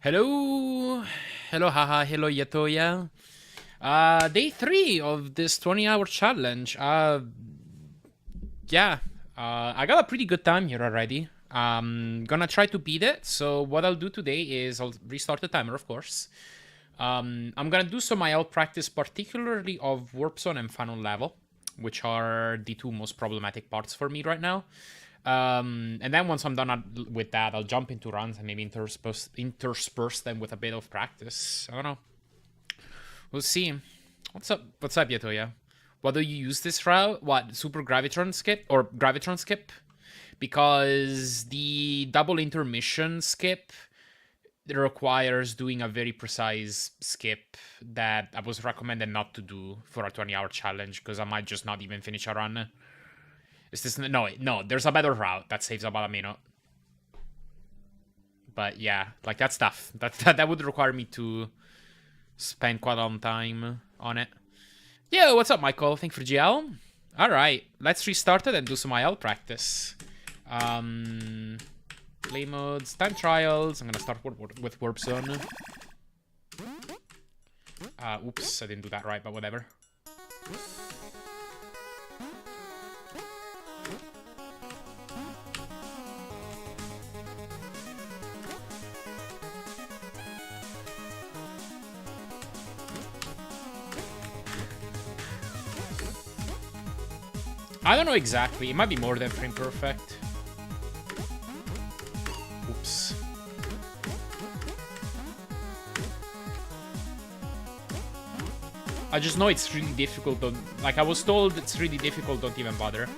Hello, hello, haha, hello, Yatoya. Day 3 of this 20-hour challenge. Yeah, I got a pretty good time here already. Gonna try to beat it. So what I'll do today is I'll restart the timer, of course. I'm gonna do some IL practice, particularly of Warp Zone and Final Level, which are the two most problematic parts for me right now. And then once I'm done with that, I'll jump into runs and maybe intersperse them with a bit of practice. I don't know. We'll see. What's up? What's up, Yatoya? What do you use this route? What, Super Gravitron Skip? Or Gravitron Skip? Because the double intermission skip requires doing a very precise skip that I was recommended not to do for a 20-hour challenge because I might just not even finish a run. Is this... No, there's a better route that saves about a minute. But yeah, like that's tough. That would require me to spend quite a long time on it. Yo, what's up, Michael? Thank you for GL. Alright, let's restart it and do some IL practice. Play modes, time trials. I'm gonna start with Warp Zone. Oops, I didn't do that right, but whatever. I don't know exactly. It might be more than frame perfect. Oops. I just know it's really difficult. Like, I was told it's really difficult, don't even bother.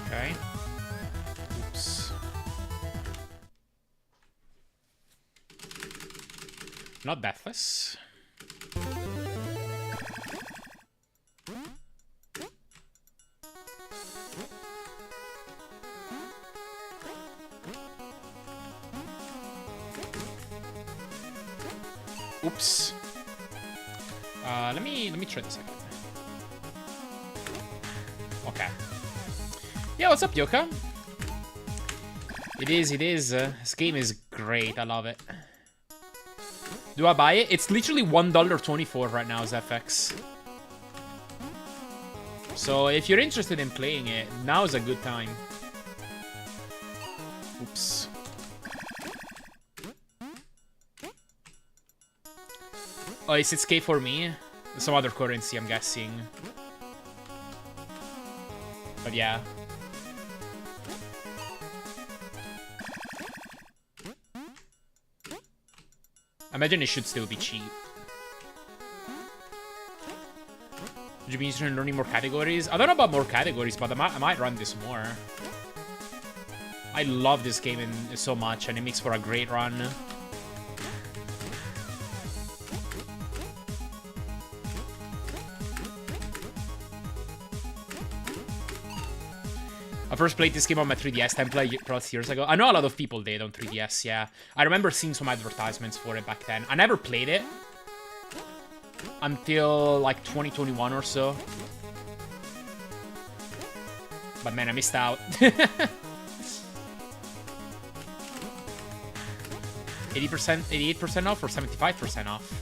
Okay. Oops. Not deathless. Oops. Let me try this again. Okay. Yeah, what's up, Yoka? It is. This game is great. I love it. Do I buy it? It's literally $1.24 right now as FX. So if you're interested in playing it, now is a good time. Oops. Oh, is it K for me? Some other currency, I'm guessing. But yeah. I imagine it should still be cheap. Would you be interested in learning more categories? I don't know about more categories, but I might run this more. I love this game so much, and it makes for a great run. I first played this game on my 3DS 10 plus years ago. I know a lot of people did on 3DS, yeah. I remember seeing some advertisements for it back then. I never played it until like 2021 or so. But man, I missed out. 80%, 88% off or 75% off?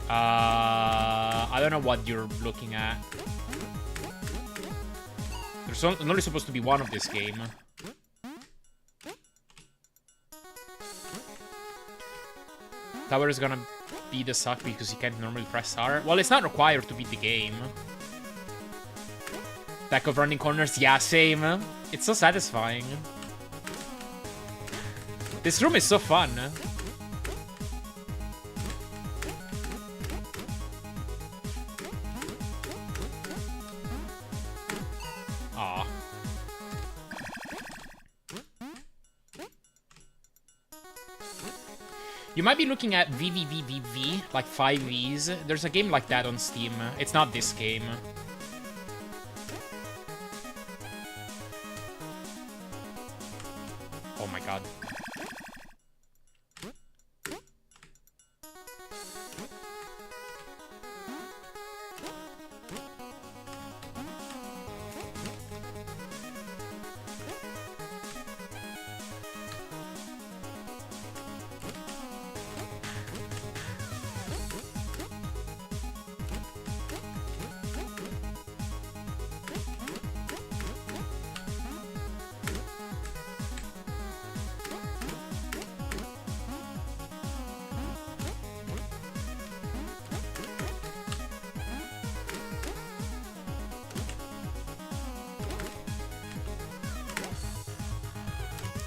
I don't know what you're looking at. There's only supposed to be one of this game. Tower is gonna be the suck because you can't normally press R. Well, it's not required to beat the game. Back of running corners, yeah, same. It's so satisfying. This room is so fun. Aw. You might be looking at VVVVV, like 5 Vs. There's a game like that on Steam. It's not this game. Oh my god.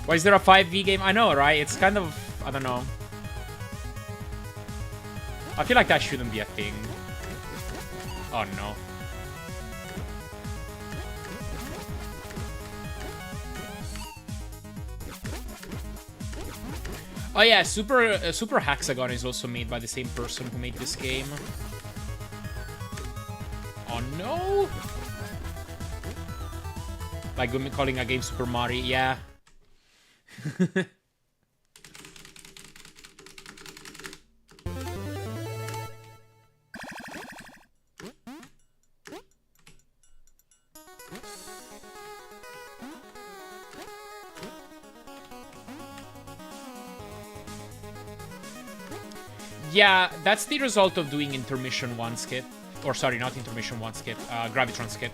Why is there a 5v game? I know, right? It's kind of... I don't know. I feel like that shouldn't be a thing. Oh, no. Oh, yeah. Super Hexagon is also made by the same person who made this game. Oh, no. Like calling a game Super Mario. Yeah. Yeah, that's the result of doing Intermission 1 skip. Or sorry, not Intermission 1 skip, Gravitron skip.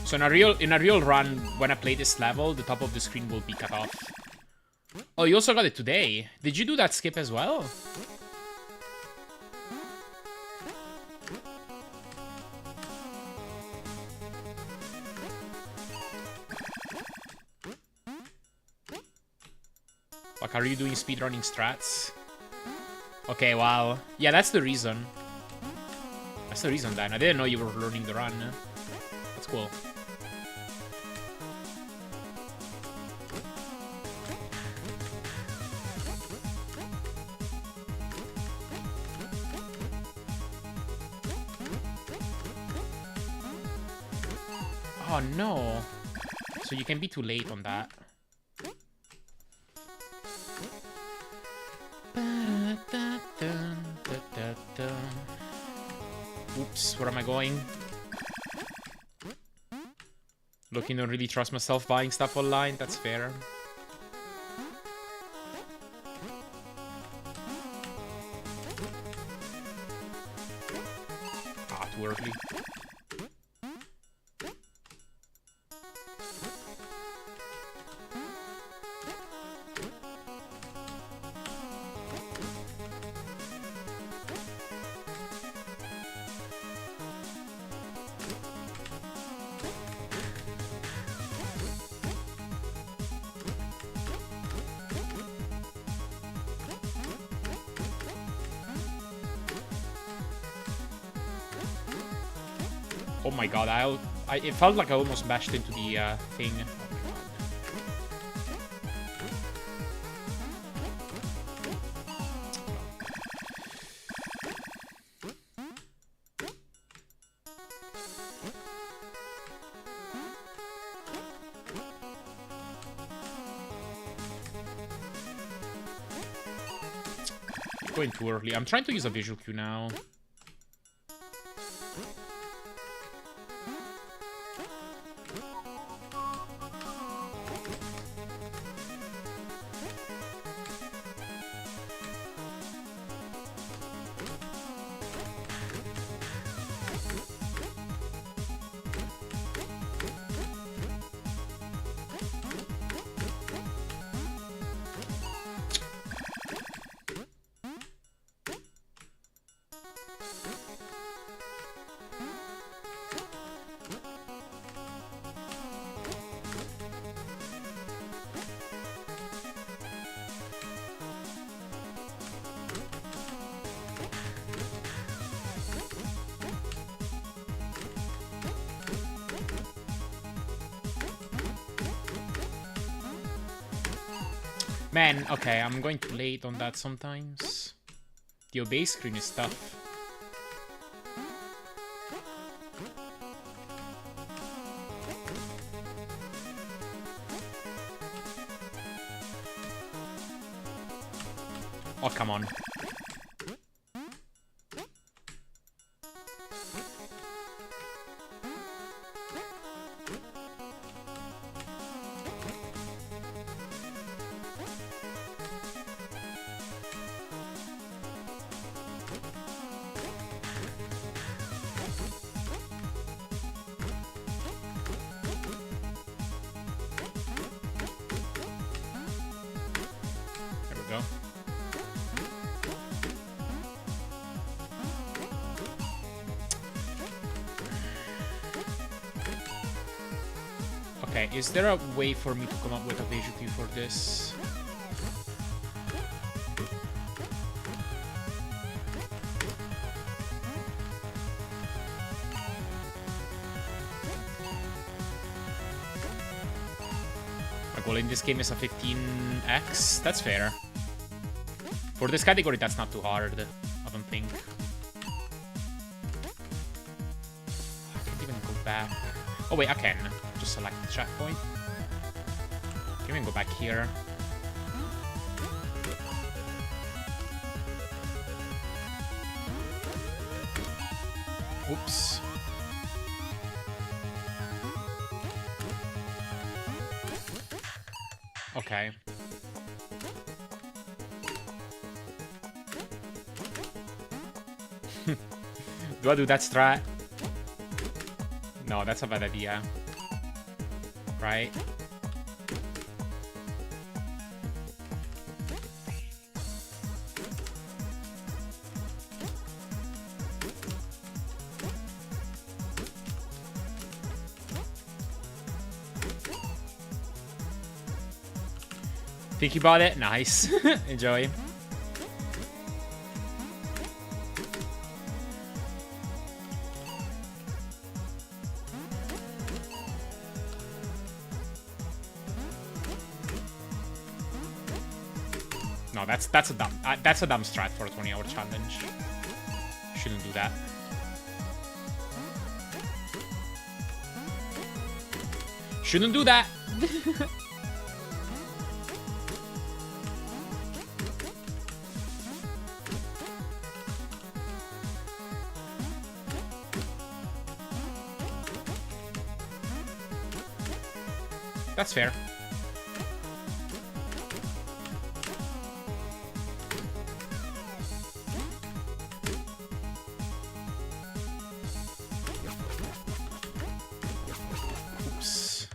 So in a real run, when I play this level, the top of the screen will be cut off. Oh, you also got it today. Did you do that skip as well? Like, are you doing speedrunning strats? Okay, wow. Yeah, that's the reason. That's the reason, Dan. I didn't know you were learning the run. That's cool. Oh, no. So you can be too late on that. Oops, where am I going? Looking, don't really trust myself buying stuff online, that's fair. Ah, too early. Oh my god, it felt like I almost bashed into the thing. Going too early. I'm trying to use a visual cue now. Man, okay, I'm going too late on that sometimes. The obey screen is tough. Oh, come on. Go. Okay, is there a way for me to come up with a visual cue for this? My goal in this game is a 15x. That's fair. For this category, that's not too hard, I don't think. I can't even go back. Oh wait, I can. Just select the checkpoint. Can even go back here. Oops. Okay. Do I do that strat? No, that's a bad idea. Right? Think you bought it? Nice. Enjoy. No, that's a dumb strat for a 20-hour challenge. Shouldn't do that. Shouldn't do that. That's fair. Oops.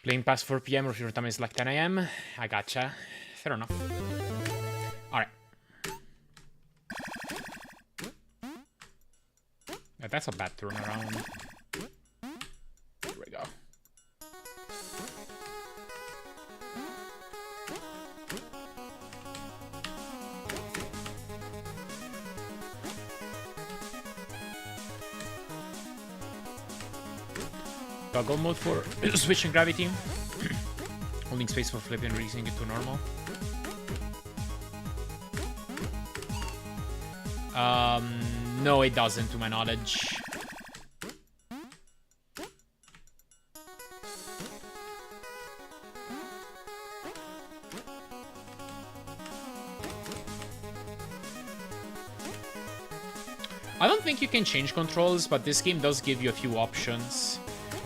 Playing past 4 PM or if your time is like 10 AM. I gotcha. Fair enough. Alright. Yeah, that's a bad turnaround. Here we go. Toggle mode for switching gravity. Holding space for flipping and raising it to normal. No, it doesn't, to my knowledge. I don't think you can change controls, but this game does give you a few options.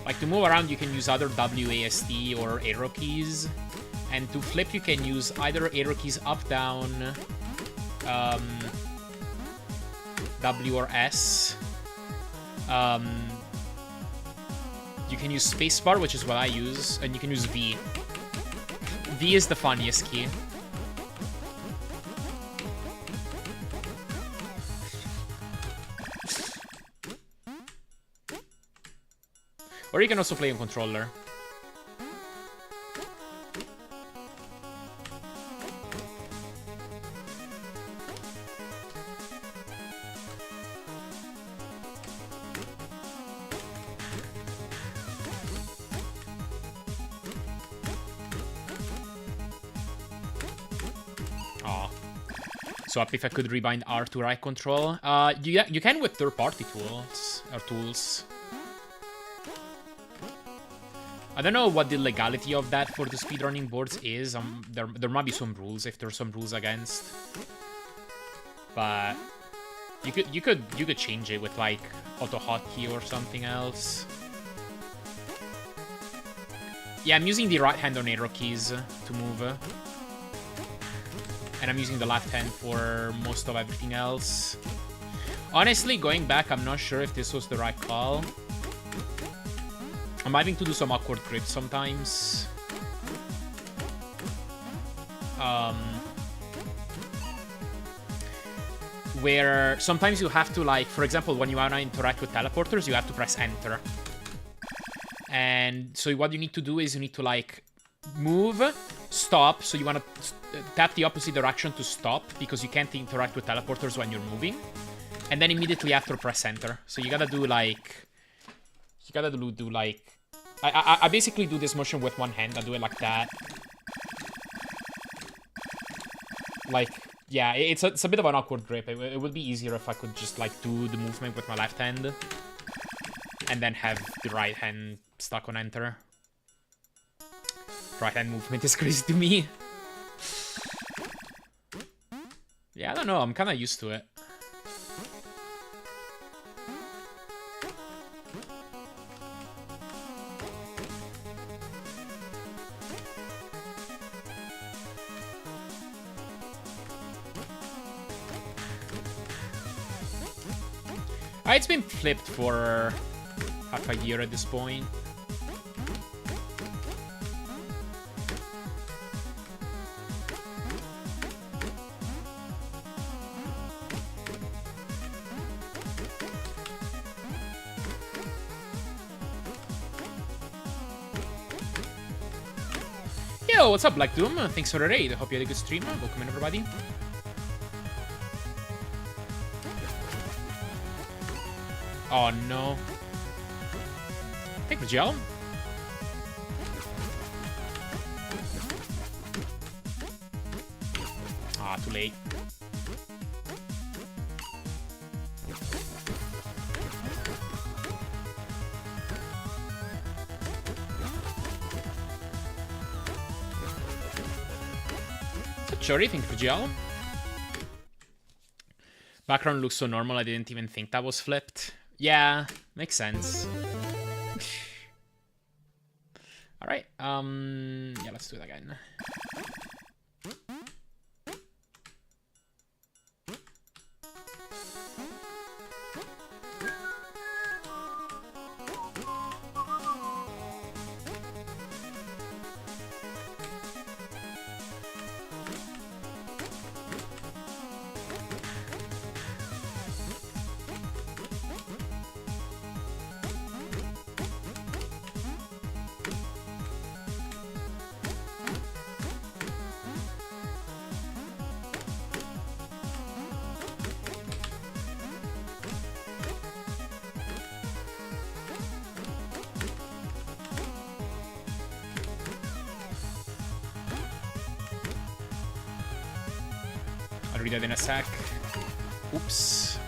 Like, to move around, you can use either WASD or arrow keys. And to flip, you can use either arrow keys up, down, W or S. You can use spacebar, which is what I use, and you can use V. V is the funniest key. Or you can also play on controller. So if I could rebind R to right control. You can with third-party tools. I don't know what the legality of that for the speedrunning boards is. There might be some rules if there's some rules against. But you could change it with like auto hotkey or something else. Yeah, I'm using the right hand on arrow keys to move. And I'm using the left hand for most of everything else. Honestly, going back, I'm not sure if this was the right call. I'm having to do some awkward grips sometimes. Where sometimes you have to, like, for example, when you want to interact with teleporters, you have to press enter. And so what you need to do is you need to, like, move, stop. So you want to tap the opposite direction to stop, because you can't interact with teleporters when you're moving. And then immediately after, press enter. So you gotta do, like... You gotta do like... I basically do this motion with one hand. I do it like that. Like, yeah, it's a bit of an awkward grip. It would be easier if I could just, like, do the movement with my left hand. And then have the right hand stuck on enter. Right hand movement is crazy to me. Yeah, I don't know. I'm kind of used to it. It's been flipped for half a year at this point. Yo, what's up, Black Doom? Thanks for the raid. Hope you had a good stream. Welcome in, everybody. Oh, no. Thank you, Gel. Ah, too late. Chori, thank you for Gel. Background looks so normal, I didn't even think that was flipped. Yeah, makes sense. Alright, yeah, let's do it again. I'll read that in a sec. Oops.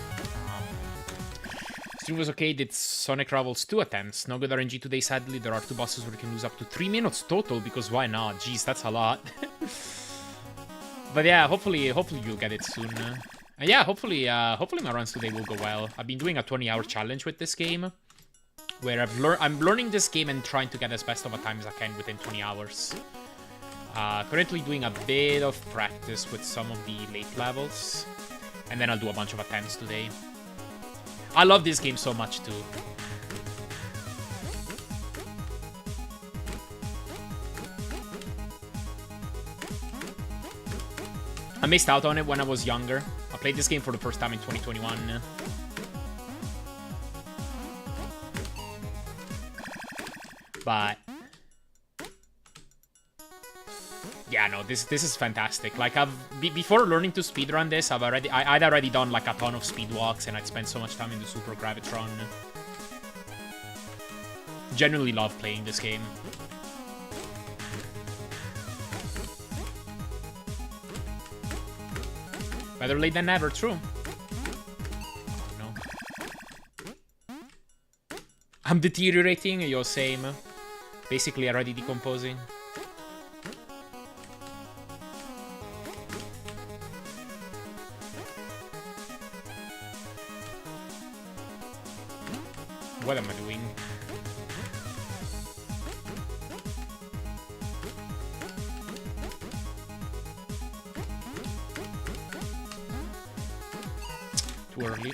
Stream was okay, did Sonic Rivals 2 attempts. No good RNG today, sadly. There are 2 bosses where you can lose up to 3 minutes total, because why not? Jeez, that's a lot. But yeah, hopefully you'll get it soon. And yeah, hopefully my runs today will go well. I've been doing a 20-hour challenge with this game, where I'm learning this game and trying to get as best of a time as I can within 20 hours. Currently doing a bit of practice with some of the late levels, and then I'll do a bunch of attempts today. I love this game so much too. I missed out on it when I was younger. I played this game for the first time in 2021. But yeah, no, this is fantastic. Like, before learning to speedrun this, I'd already done like a ton of speedwalks, and I'd spent so much time in the Super Gravitron. Genuinely love playing this game. Better late than never, true. Oh, no. I'm deteriorating, yo, same. Basically already decomposing. What am I doing? Too early.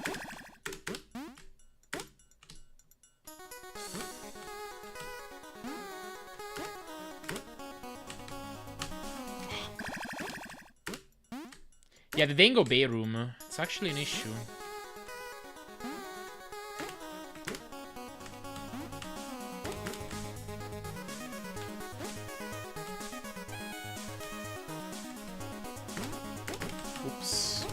Yeah, the Dango Bay room. It's actually an issue. Oops.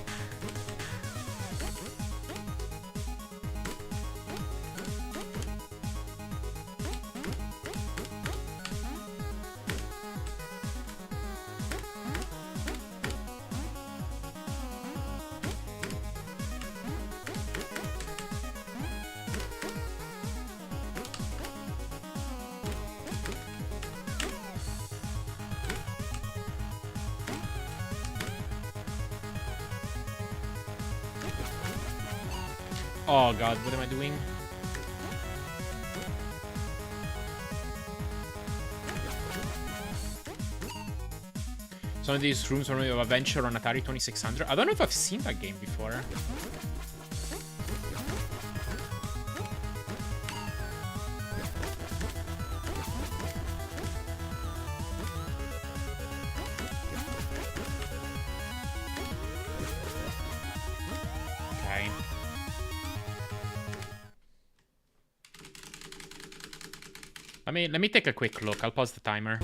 Oh god, what am I doing? Some of these rooms remind me of Adventure on Atari 2600. I don't know if I've seen that game before. Okay. Let me take a quick look. I'll pause the timer.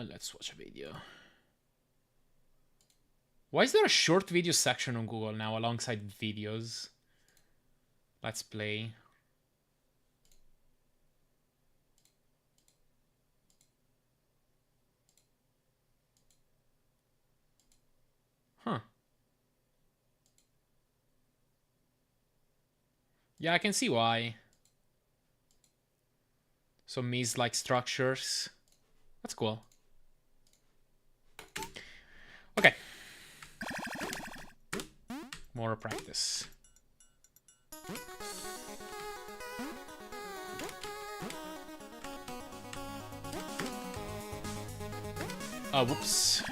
Let's watch a video. Why is there a short video section on Google now alongside videos? Let's play. Huh. Yeah, I can see why. Some maze-like structures. That's cool. Okay. More practice. Oh, whoops.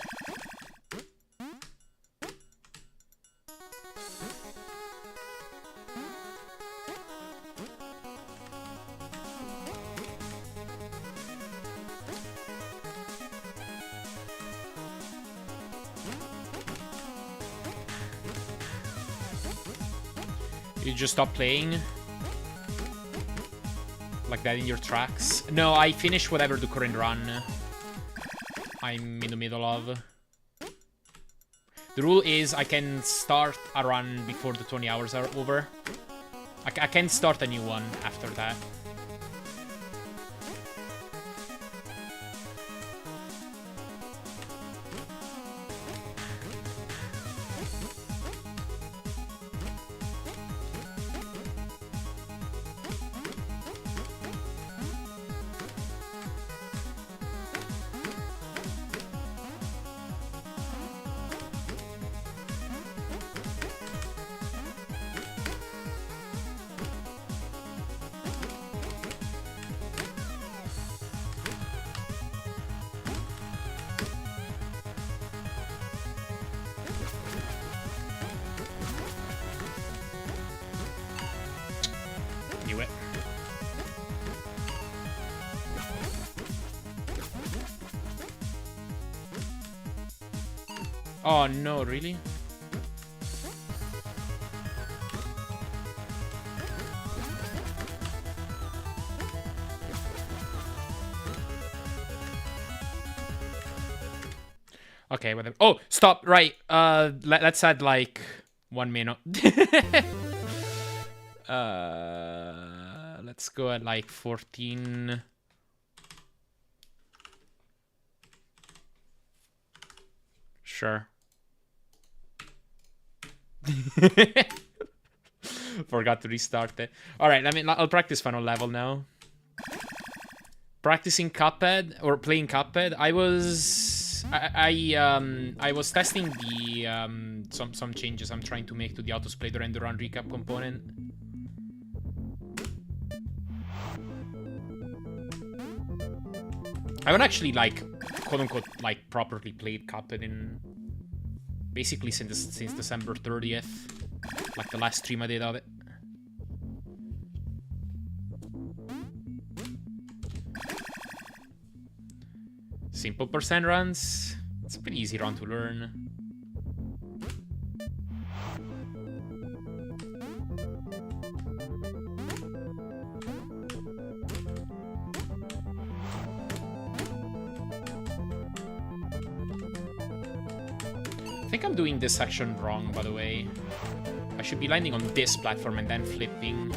You just stop playing like that in your tracks? No, I finish whatever the current run I'm in the middle of. The rule is I can start a run before the 20 hours are over. I can start a new one after that. Knew it. Oh no, really? Okay, whatever. Oh, stop. Right. Let's add like 1 minute. Let's go at like 14. Sure. Forgot to restart it. All right, I'll practice final level now. Practicing Cuphead or playing Cuphead. I was testing the some changes I'm trying to make to the autosplay the render on recap component. I haven't actually like quote unquote like properly played Cuphead in basically since December 30th, like the last stream I did of it. Simple percent runs. It's a pretty easy run to learn. I think I'm doing this section wrong, by the way. I should be landing on this platform and then flipping.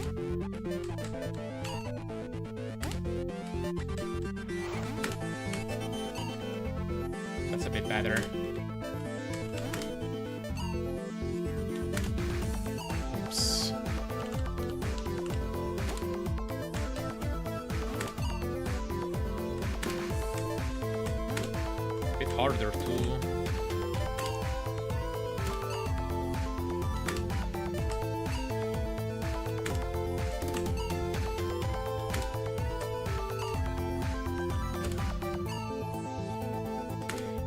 That's a bit better. Oops. A bit harder too.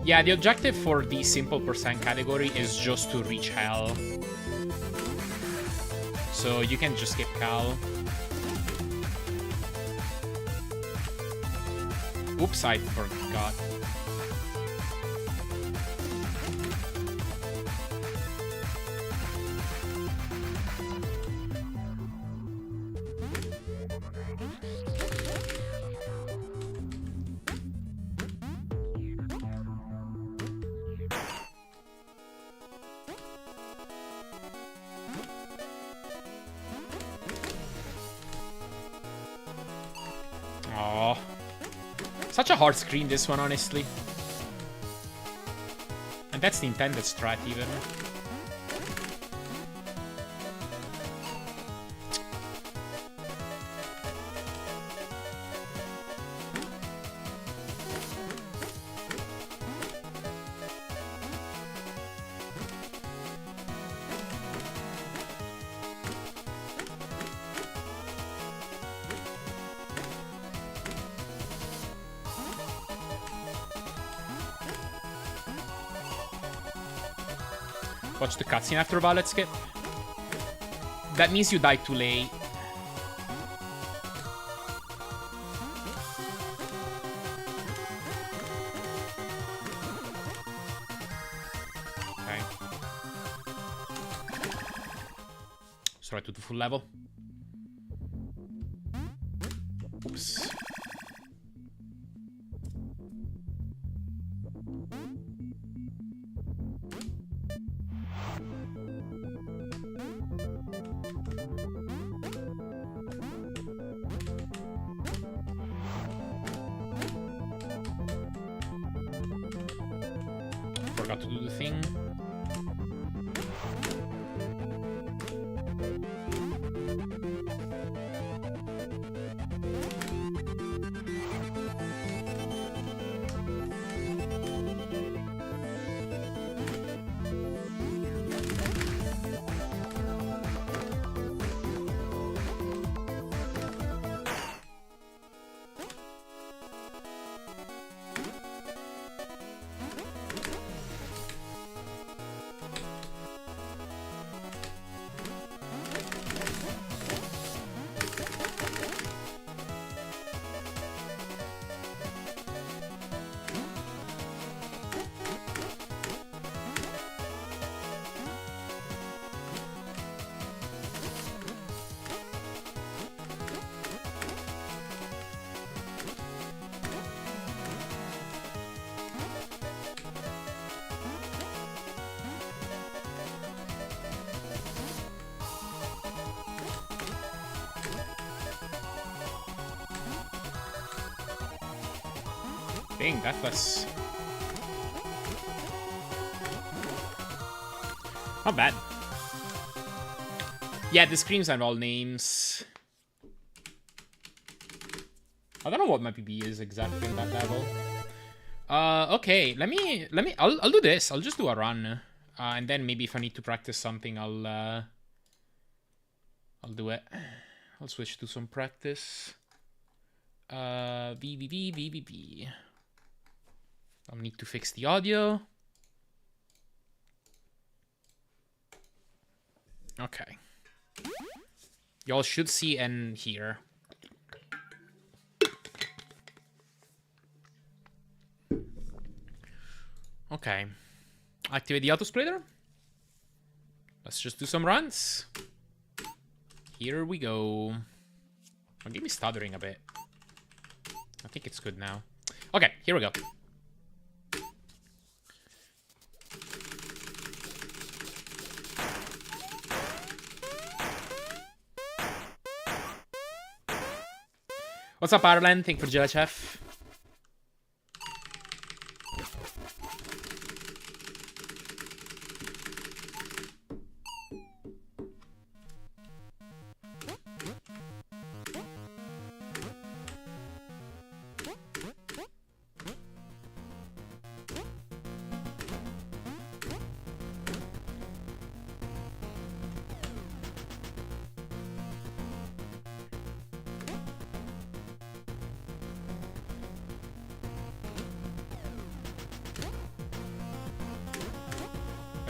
Yeah, the objective for the simple percent category is just to reach hell. So you can just skip Cal. Oops, I forgot. Aww. Such a hard screen, this one, honestly. And that's the intended strat, even. Watch the cutscene after a while, let's skip. That means you died too late. Okay. So I took the full level. Oops. Forgot to do the thing. Dang, that was... not bad. Yeah, the screens are all names. I don't know what my PB is exactly in that level. Okay, I'll do this. I'll just do a run. And then maybe if I need to practice something, I'll do it. I'll switch to some practice. VVVVVV. I'll need to fix the audio. Okay. Y'all should see and hear. Okay. Activate the autosplitter. Let's just do some runs. Here we go. Oh, give me stuttering a bit. I think it's good now. Okay, here we go. What's up, Ireland? Thank you for Judge Chef.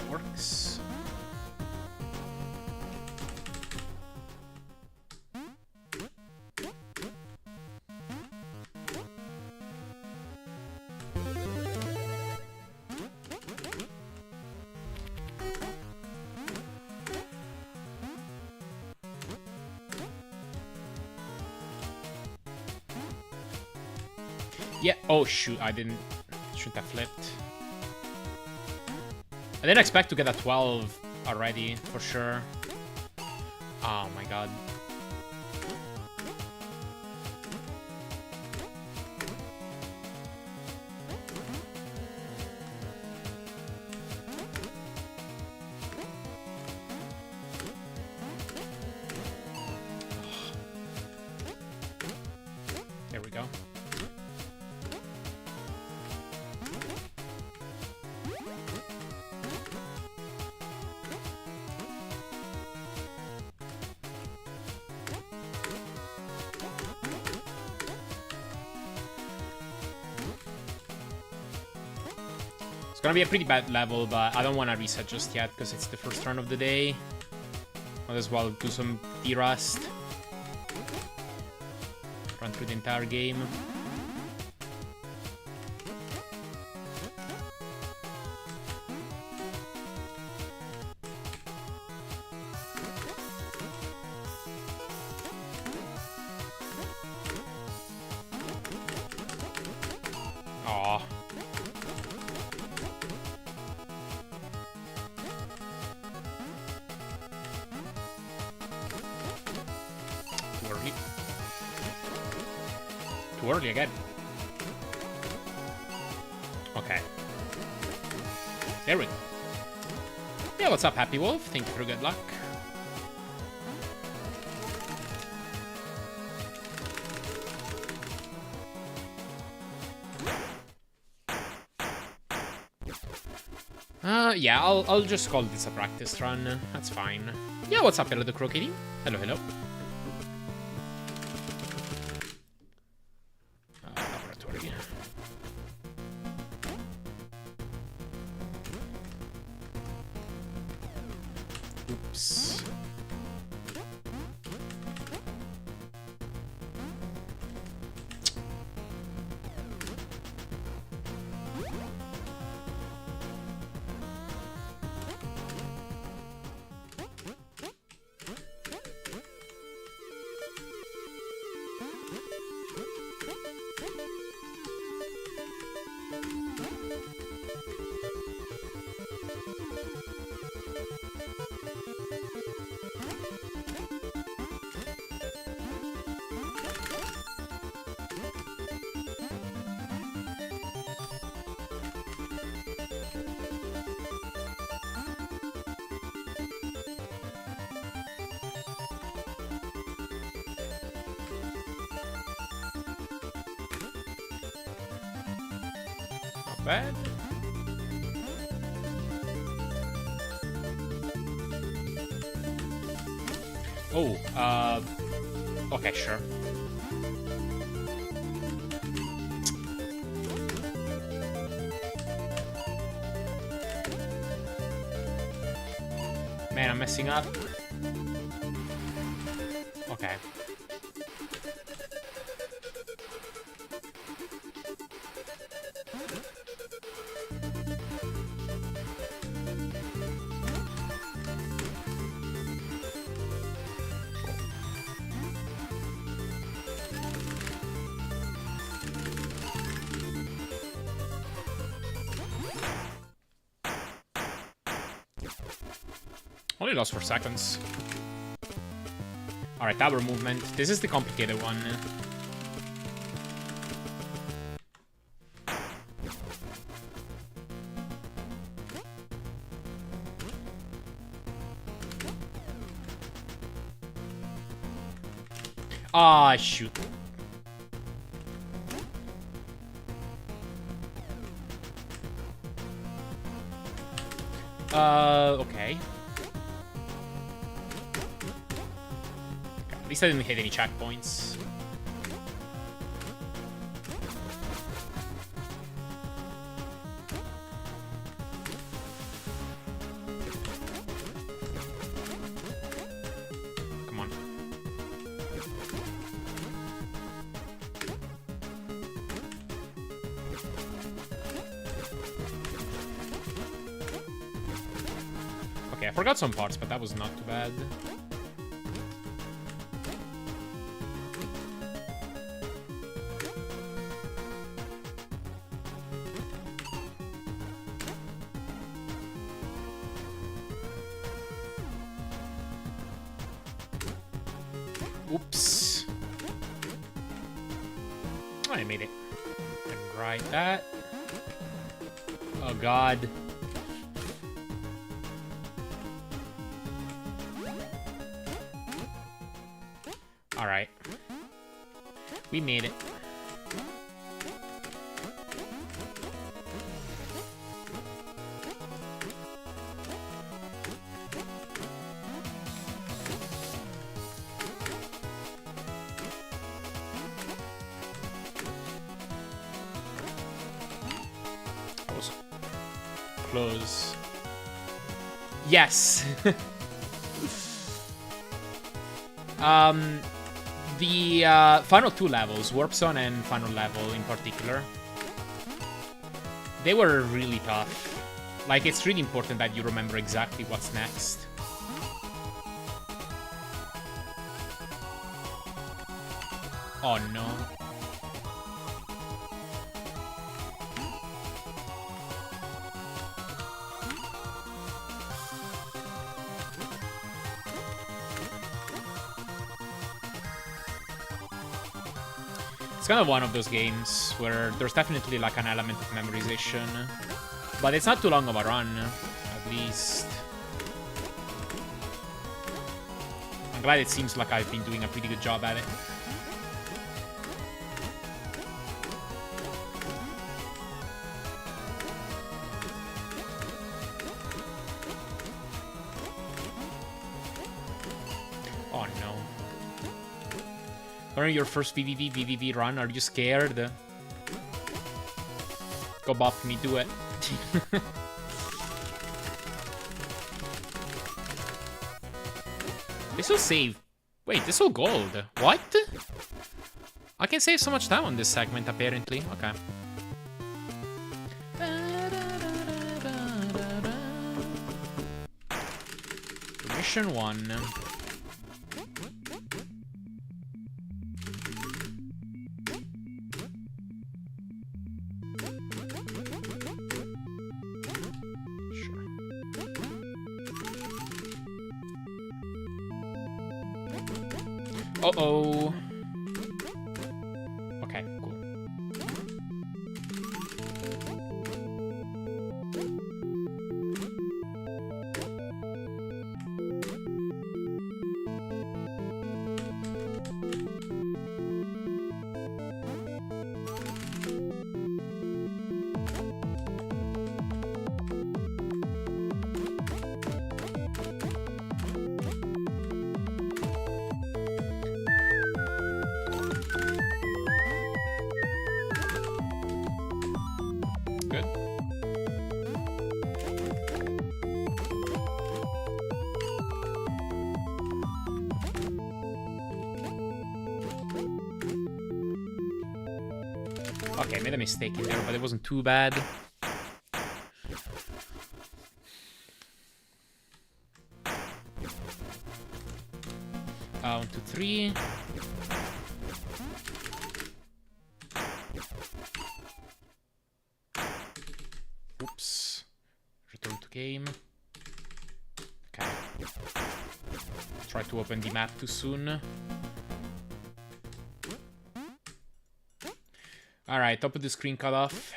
Works. Yeah. Oh shoot! I didn't. Shouldn't have flipped. I didn't expect to get a 12 already, for sure. Oh my god. There we go. It's gonna be a pretty bad level, but I don't want to reset just yet because it's the first turn of the day. Might as well do some D-Rust. Run through the entire game. Aww. Too early again. Okay. There we go. Yeah, what's up, Happy Wolf? Thank you for good luck. Yeah, I'll just call this a practice run. That's fine. Yeah, what's up, hello the Crookedy? Hello, hello. Laboratory. Oops. bad. Oh, okay, sure. Man, I'm messing up. Okay. Only lost 4 seconds. Alright, tower movement. This is the complicated one. Ah, shoot. Okay. At least I didn't hit any checkpoints. Come on. Okay, I forgot some parts, but that was not too bad. Oops. I made it. And right that. Oh god. Alright. We made it. That was close. Yes. The final 2 levels, Warp Zone and final level in particular, they were really tough. Like, it's really important that you remember exactly what's next. Oh no. It's kind of one of those games where there's definitely like an element of memorization, but it's not too long of a run, at least. I'm glad it seems like I've been doing a pretty good job at it. Oh no. During your first VVVVV run, are you scared? Go buff me, do it. This will save. Wait, this will gold. What? I can save so much time on this segment, apparently. Okay. Mission 1. Uh-oh. Okay, cool. good. Okay, I made a mistake in there, but it wasn't too bad. 1, 2, 3. Oops. Return to game. Okay. Try to open the map too soon. Alright, top of the screen cut off.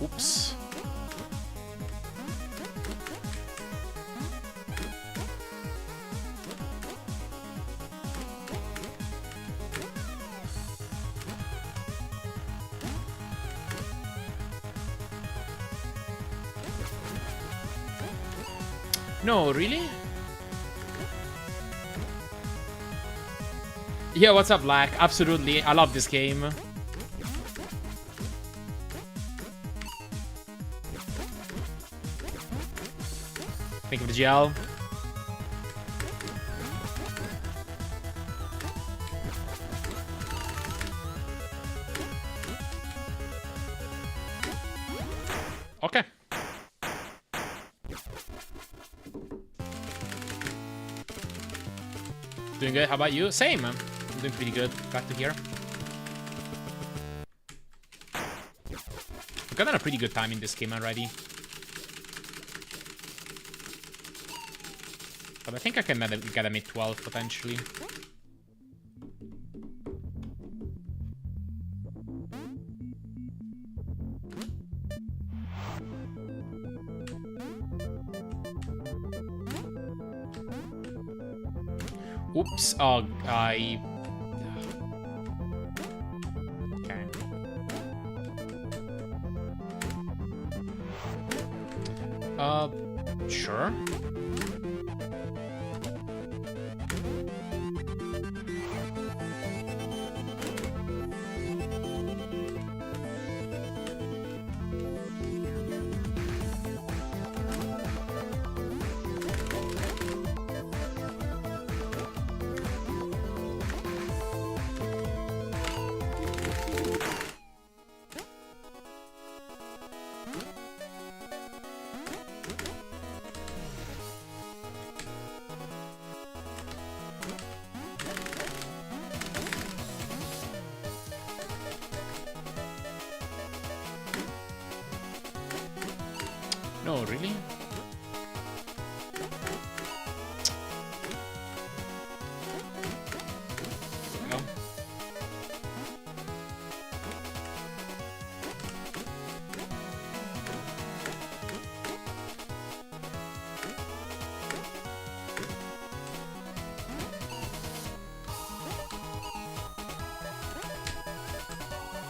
Oops. No, really? Yeah, what's up, Black? Absolutely, I love this game. Think of the gel. Okay. Doing good. How about you? Same. I'm doing pretty good. Glad to hear. I've gotten a pretty good time in this game already. But I think I can get a mid-12 potentially. Oops. Oh, okay. Sure. No, really? No.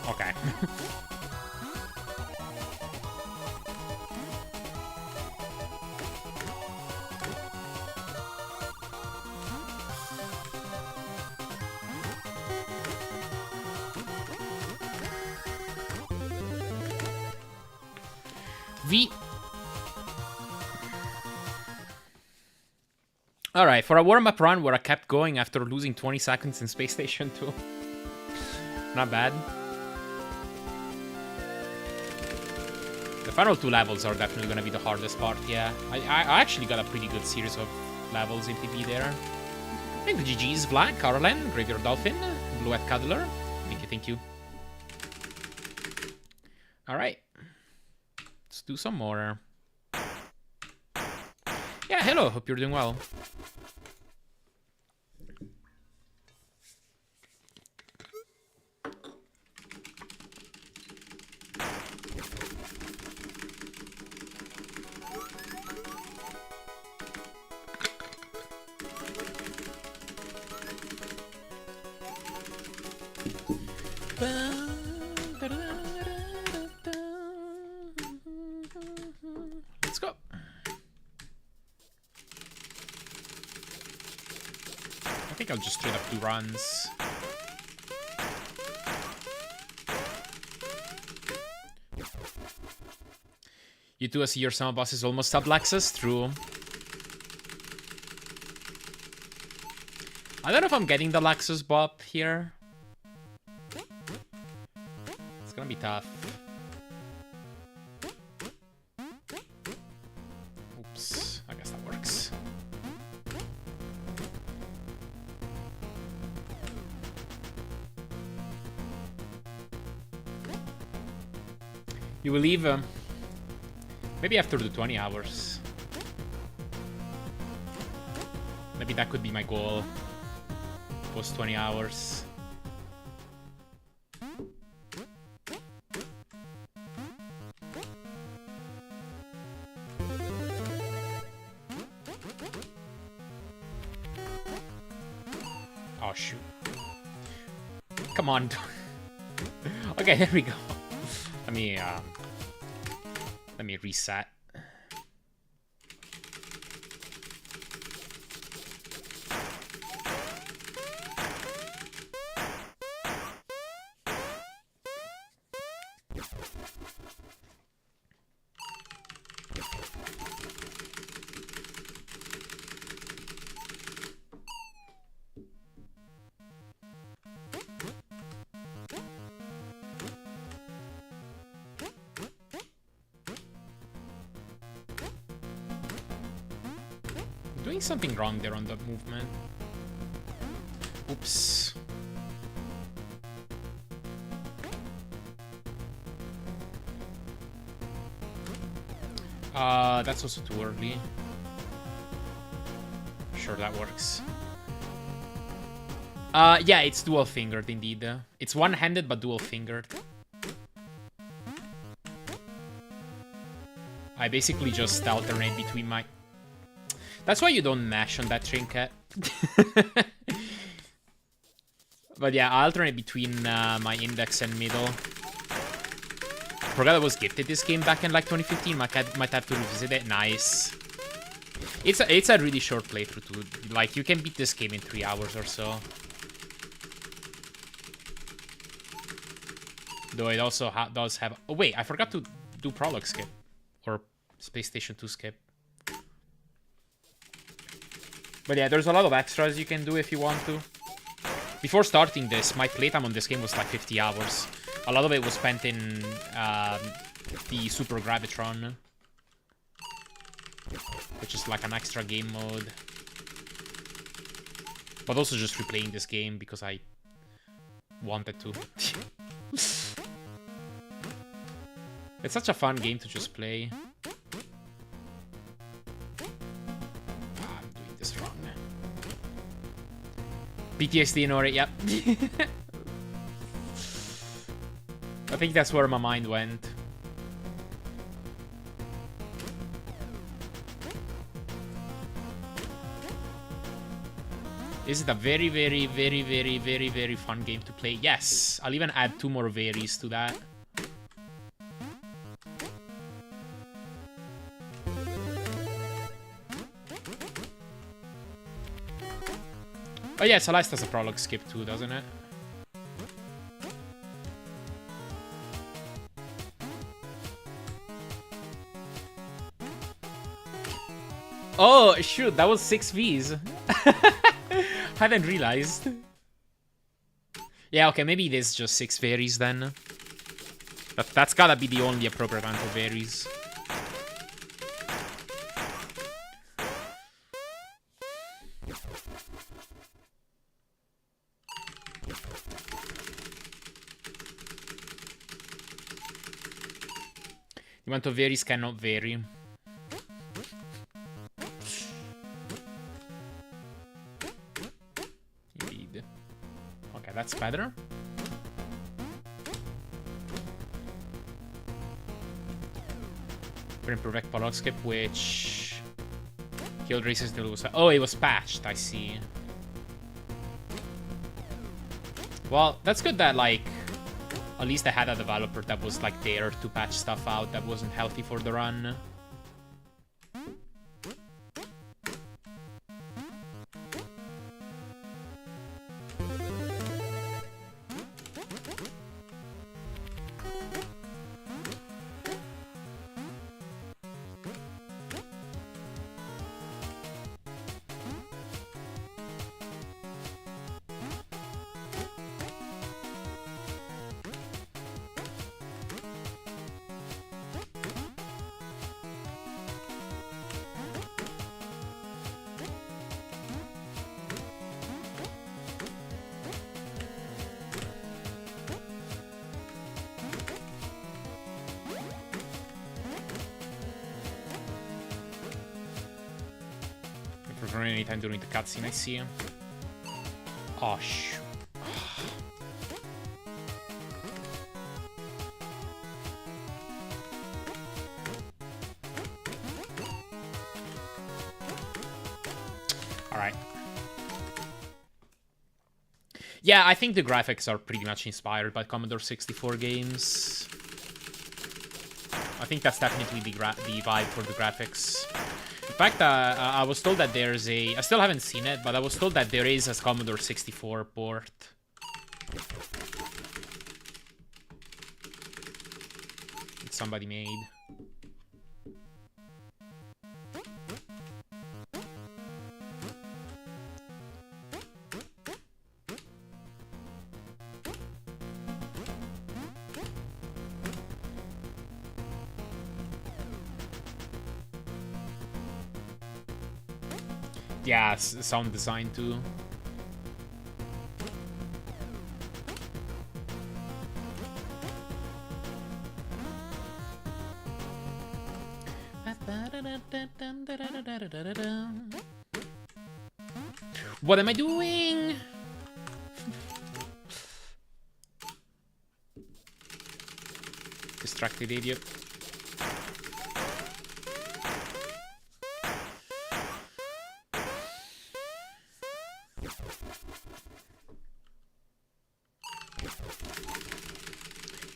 Okay. Alright, for a warm-up run where I kept going after losing 20 seconds in Space Station 2. Not bad. The final 2 levels are definitely going to be the hardest part, yeah. I actually got a pretty good series of levels in PB there. Thank you, GG's, Black, Caroline, Graveyard Dolphin, Bluette Cuddler. Thank you, thank you. Alright. Let's do some more. Yeah, hello, hope you're doing well. Let's go. I think I'll just trade up 2 runs. You do see your summer boss is almost sub Laxxus? True. I don't know if I'm getting the Laxxus bop here. It's gonna be tough. Oops, I guess that works. You will leave maybe after the 20 hours. Maybe that could be my goal. Post 20 hours. Oh shoot. Come on. Okay, there we go. Let me reset. Doing something wrong there on the movement. Oops. That's also too early. Sure, that works. Yeah, it's dual fingered indeed. It's one-handed but dual fingered. I basically just alternate between my... That's why you don't mash on that trinket. But yeah, I alternate between my index and middle. Forgot I was gifted this game back in like 2015. Might have to revisit it. Nice. It's a really short playthrough too. Like, you can beat this game in 3 hours or so. Though it also does have... Oh wait, I forgot to do Prologue skip. Or Space Station 2 skip. But yeah, there's a lot of extras you can do if you want to. Before starting this, my playtime on this game was like 50 hours. A lot of it was spent in the Super Gravitron, which is like an extra game mode. But also just replaying this game because I wanted to. It's such a fun game to just play. PTSD in Ori, yep. I think that's where my mind went. Is it a very, very, very, very, very, very fun game to play? Yes! I'll even add 2 more varies to that. Oh yeah, Celeste has a prologue skip too, doesn't it? Oh, shoot, that was 6 Vs. Hadn't realized. Yeah, okay, maybe it is just 6 varies then. That's gotta be the only appropriate amount of varies. The amount of varies cannot vary. Indeed. Okay, that's better. Imperfect prologue skip, which killed races the lose. Oh, it was patched, I see. Well, that's good that, like, At least I had a developer that was like there to patch stuff out that wasn't healthy for the run. Anytime during the cutscene, I see. Oh, shoot. Alright. Yeah, I think the graphics are pretty much inspired by Commodore 64 games. I think that's definitely the vibe for the graphics. In fact, I was told that there's a... I still haven't seen it, but I was told that there is a Commodore 64 port. That somebody made. Yeah, sound design too. What am I doing? Distracted idiot.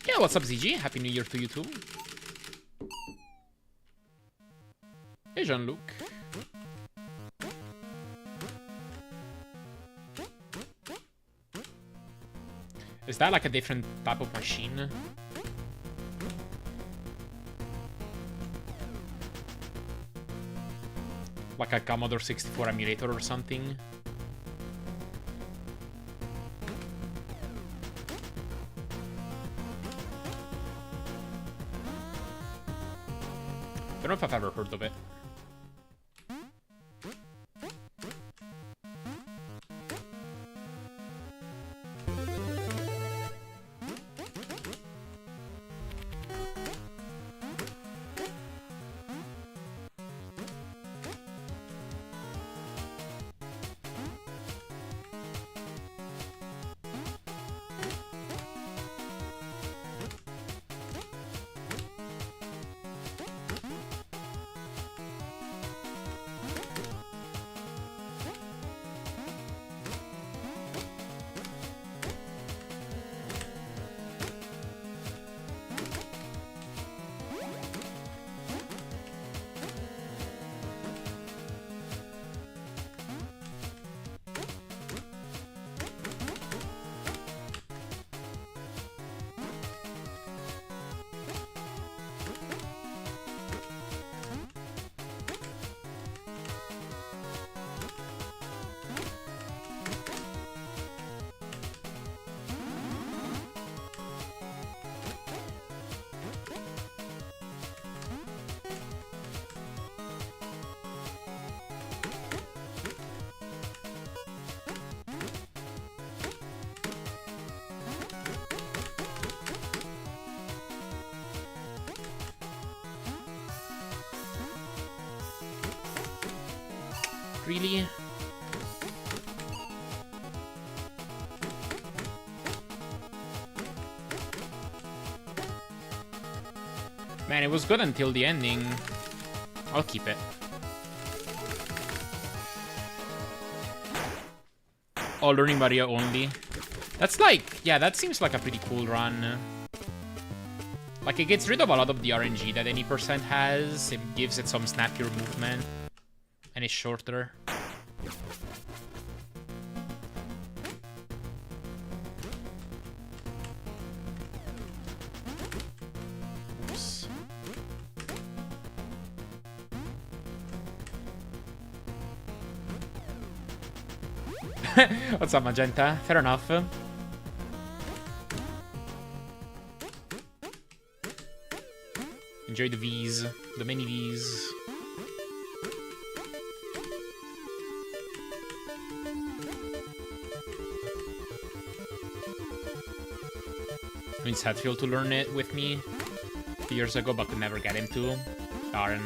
Yeah, what's up, ZG? Happy New Year to you too. Hey, Jean-Luc. Is that like a different type of machine? Like a Commodore 64 emulator or something? I don't know if I've ever heard of it. Really? Man, it was good until the ending. I'll keep it. Oh, learning Maria only. That's like, yeah, that seems like a pretty cool run. Like, it gets rid of a lot of the RNG that any percent has. It gives it some snappier movement. And it's shorter. Oops. What's up, Magenta? Fair enough. Enjoy the V's, the many V's. I mean, Hetfield to learn it with me a few years ago, but could never get him to. Darn.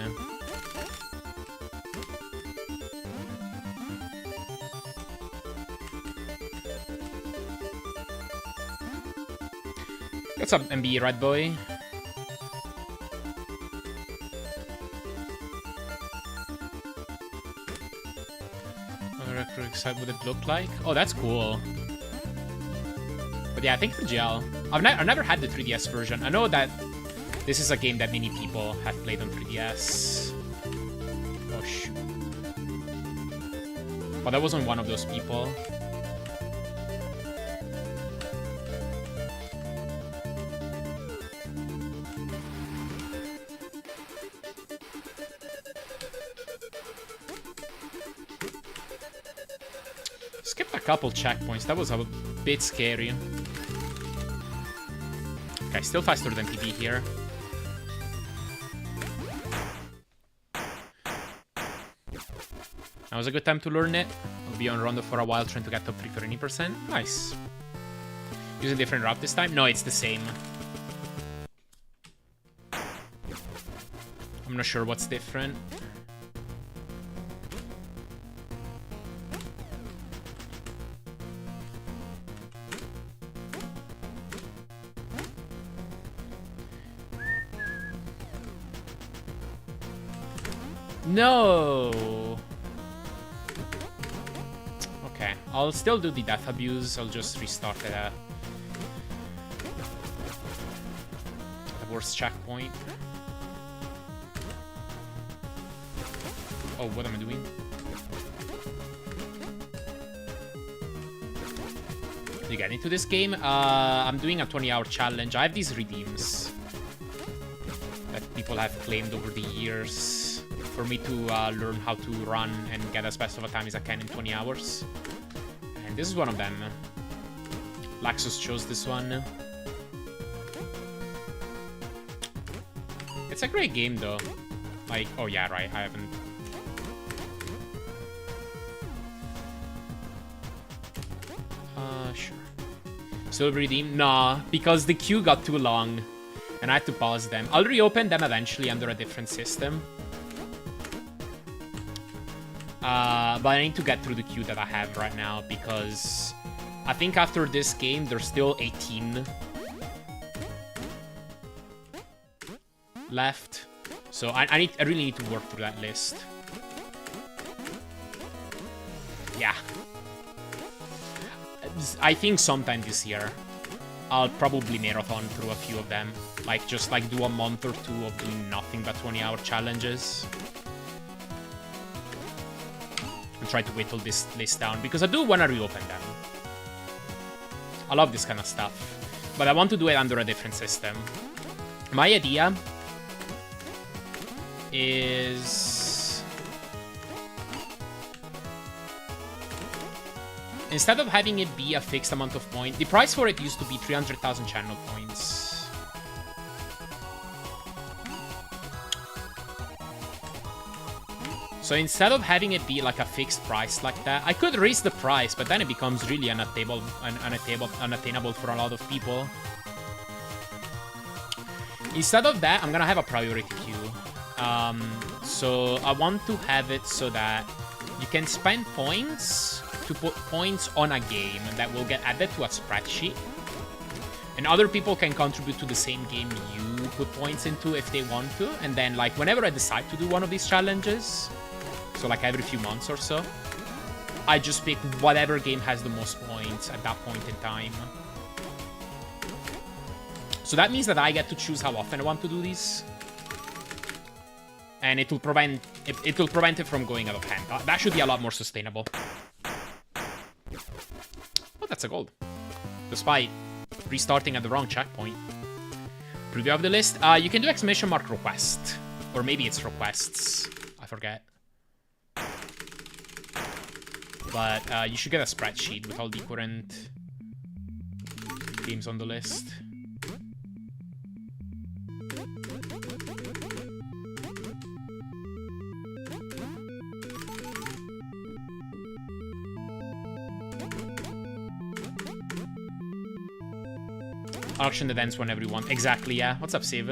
What's up, MB Red Boy? Excited what it looked like. Oh, that's cool. But yeah, I think for gel. I've never had the 3DS version. I know that this is a game that many people have played on 3DS. Oh shoot. But I wasn't one of those people. Skipped a couple checkpoints. That was a bit scary. Okay, still faster than TB here. That was a good time to learn it. I'll be on Rondo for a while trying to get top 3 for any percent. Nice. Use a different route this time? No, it's the same. I'm not sure what's different. No! Okay, I'll still do the death abuse. I'll just restart it at the worst checkpoint. Oh, what am I doing? You get into this game? I'm doing a 20-hour challenge. I have these redeems that people have claimed over the years for me to learn how to run and get as best of a time as I can in 20 hours. And this is one of them. Laxxus chose this one. It's a great game though. Like, oh yeah, right, I haven't... Sure. Still redeem? Nah, because the queue got too long and I had to pause them. I'll reopen them eventually under a different system. But I need to get through the queue that I have right now because I think after this game, there's still 18 left. So I really need to work through that list. Yeah. I think sometime this year, I'll probably marathon through a few of them. Like, just like do a month or two of doing nothing but 20-hour challenges. Try to whittle this list down because I do want to reopen them. I love this kind of stuff, but I want to do it under a different system. My idea is instead of having it be a fixed amount of points, the price for it used to be 300,000 channel points. So instead of having it be like a fixed price like that, I could raise the price, but then it becomes really unattainable for a lot of people. Instead of that, I'm gonna have a priority queue. So I want to have it so that you can spend points to put points on a game that will get added to a spreadsheet. And other people can contribute to the same game you put points into if they want to. And then, like, whenever I decide to do one of these challenges, so like every few months or so, I just pick whatever game has the most points at that point in time. So that means that I get to choose how often I want to do these. And it will prevent it from going out of hand. That should be a lot more sustainable. Oh, that's a gold. Despite restarting at the wrong checkpoint. Preview of the list. You can do exclamation mark request. Or maybe it's requests. I forget. But you should get a spreadsheet with all the current games on the list. Auction events whenever you want. Exactly, yeah. What's up, Save?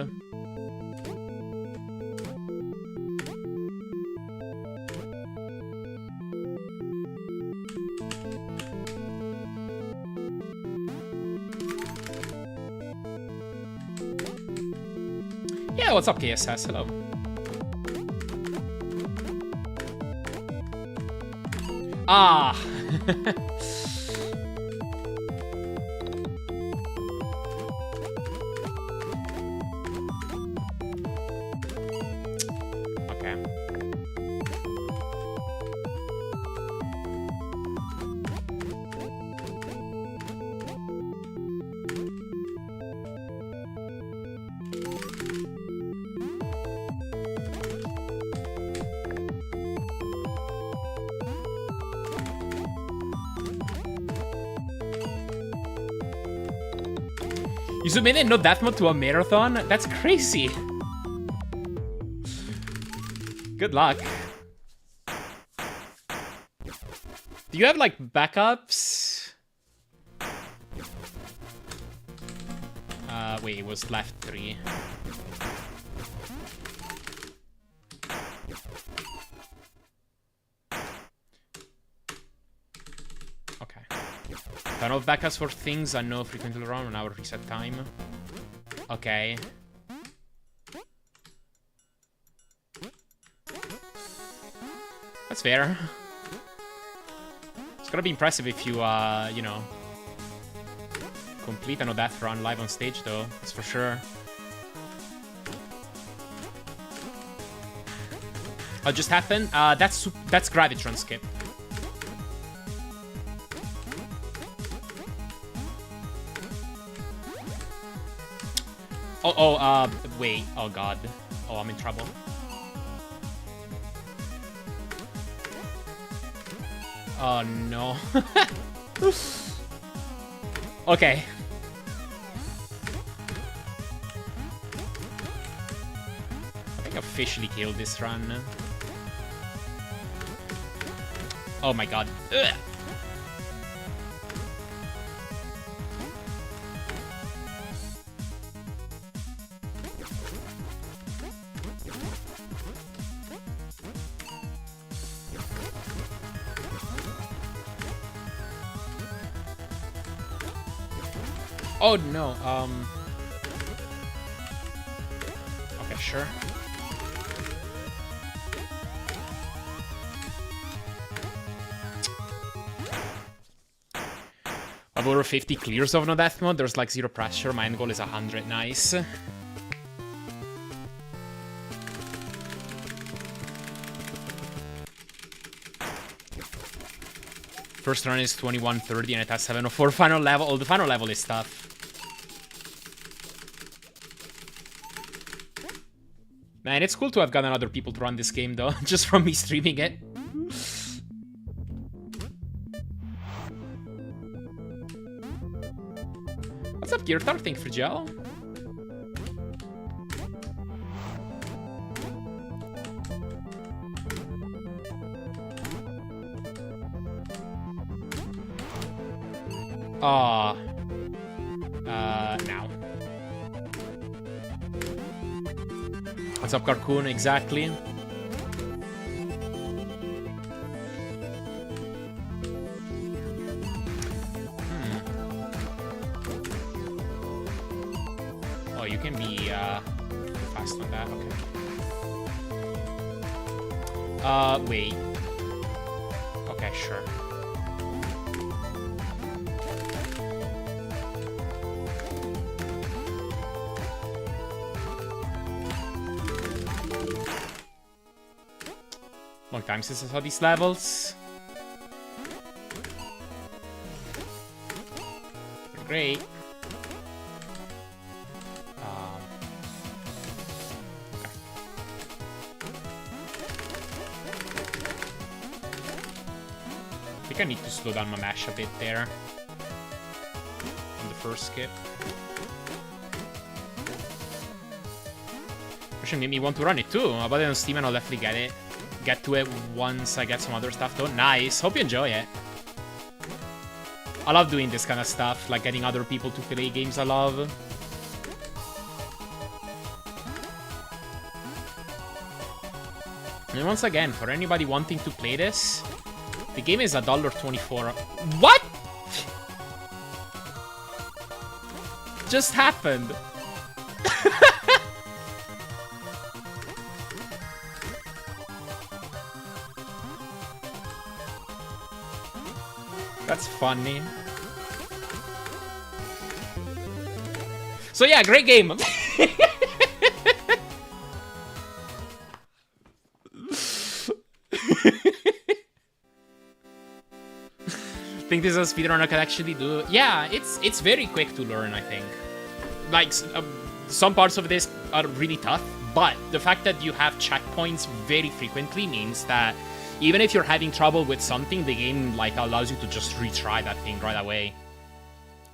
Yeah, what's up, KSS? Hello. Ah! You submitted no death mode to a marathon? That's crazy. Good luck. Do you have, like, backups? Wait, it was left 3. Okay. Turn off backups for things I know frequently run on our reset time. Okay. That's fair. It's gonna be impressive if you, you know, complete a no death run live on stage, though. That's for sure. What just happened? That's Gravitron skip. Wait. Oh, God. Oh, I'm in trouble. Oh, no. Okay. I think I officially killed this run. Oh, my God. Ugh. Oh, no, okay, sure. Over 50 clears of no death mode, there's like 0 pressure, my end goal is 100, nice. First run is 21:30 and it has 7:04 final level. Oh, the final level is tough. Man, it's cool to have gotten other people to run this game, though, just from me streaming it. What's up, Geartar? Thank you for gel. Now. What's up, Carcoon? Exactly. Oh, you can be fast on that. Okay. Wait. Okay, sure. Long time since I saw these levels. They're great. Okay. I think I need to slow down my mash a bit there. On the first skip. Actually made me want to run it too. I'll buy it on Steam and I'll definitely get to it once I get some other stuff done. Nice. Hope you enjoy it. I love doing this kind of stuff, like getting other people to play games I love. And once again, for anybody wanting to play this, the game is $1.24. What? Just happened. That's funny. So yeah, great game. Think this is a speedrunner can actually do? Yeah, it's very quick to learn, I think. Like, some parts of this are really tough, but the fact that you have checkpoints very frequently means that even if you're having trouble with something, the game like allows you to just retry that thing right away.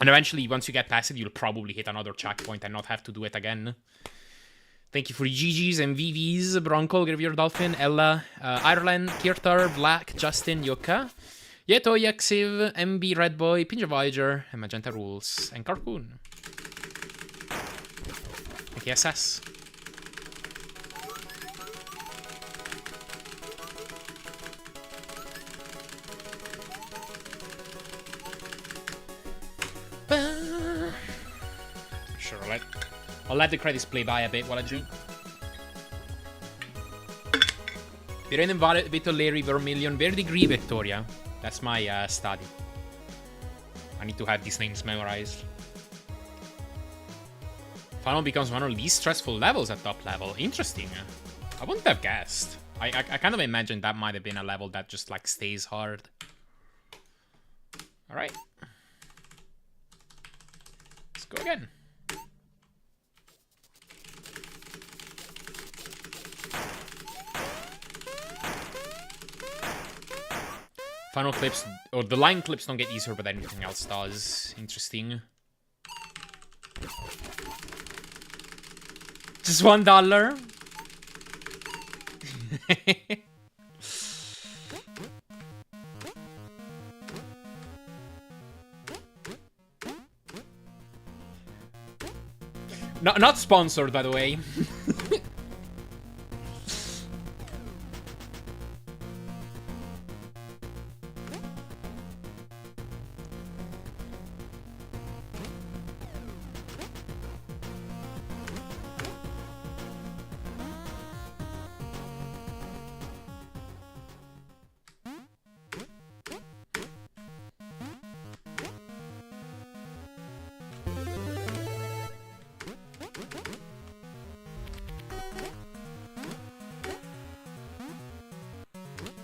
And eventually, once you get past it, you'll probably hit another checkpoint and not have to do it again. Thank you for GGs and VVs, Bronco, Graveyard Dolphin, Ella, Ireland, Kirtar, Black, Justin, Yoka, Yeto, Yaxiv, MB, Redboy, Pinja Voyager, and Magenta Rules, and Carcoon. And KSS. Sure, I'll let the credits play by a bit while I drink. Pirene Vito Larry Vermilion Verdigris Victoria. That's my study. I need to have these names memorized. Final becomes one of the least stressful levels at top level. Interesting. I wouldn't have guessed. I kind of imagined that might have been a level that just like stays hard. Alright. Let's go again. Final clips, or the line clips don't get easier, but everything else does. Interesting. Just $1. Not sponsored, by the way.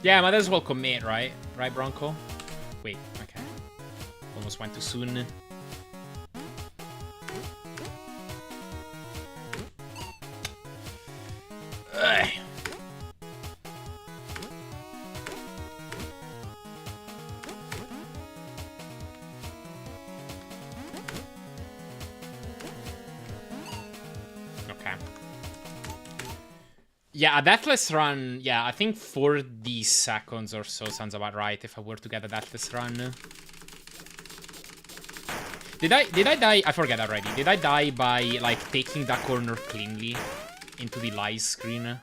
Yeah, might as well commit, right? Right, Bronco? Wait, okay. Almost went too soon. Ugh. Okay. Yeah, a deathless run, yeah, I think 40 seconds or so sounds about right if I were to get a deathless run. Did I die? I forget already. Did I die by, like, taking that corner cleanly into the lies screen?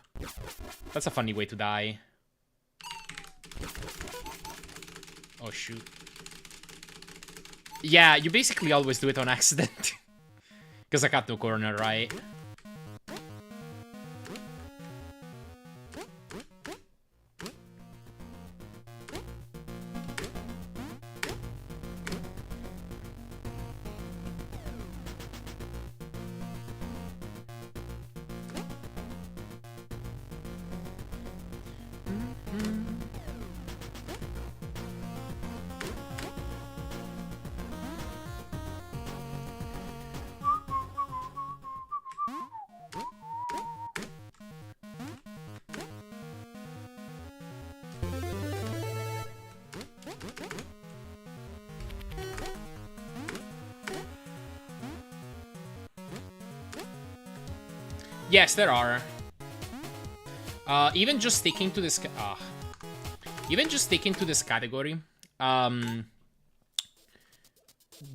That's a funny way to die. Oh, shoot. Yeah, you basically always do it on accident. Because I got no corner, right? Yes, there are. Even just sticking to this... even just sticking to this category,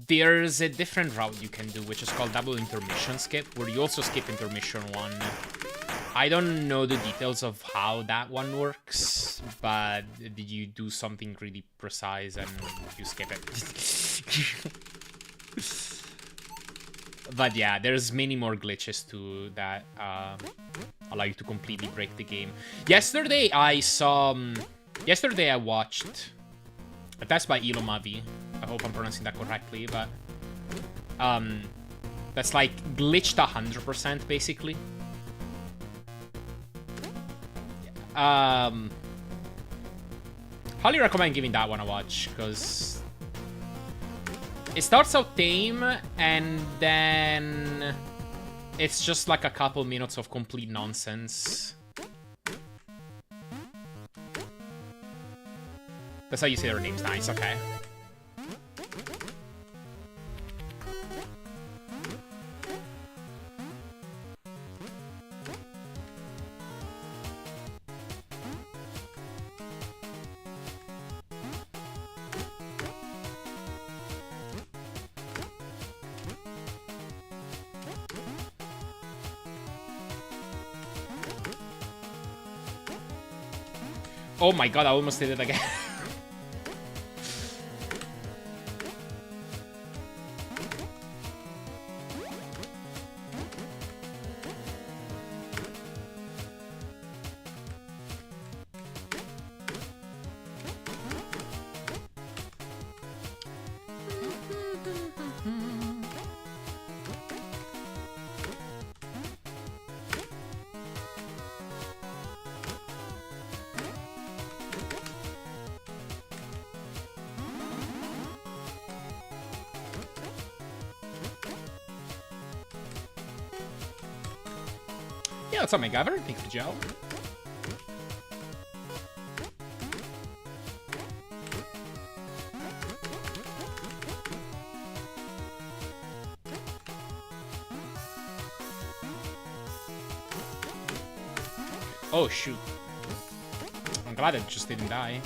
there's a different route you can do, which is called double intermission skip, where you also skip intermission 1. I don't know the details of how that one works, but you do something really precise and you skip it. But yeah, there's many more glitches to that allow you to completely break the game. Yesterday I saw... yesterday I watched a test by Ilomavi. I hope I'm pronouncing that correctly, but... that's like glitched 100% basically. Highly recommend giving that one a watch, because... it starts out tame, and then... it's just like a couple minutes of complete nonsense. That's how you say their names. Nice, okay. Oh my god, I almost did it again. Yeah, what's up, McGovern? Thanks for the gel. Oh, shoot. I'm glad it just didn't die.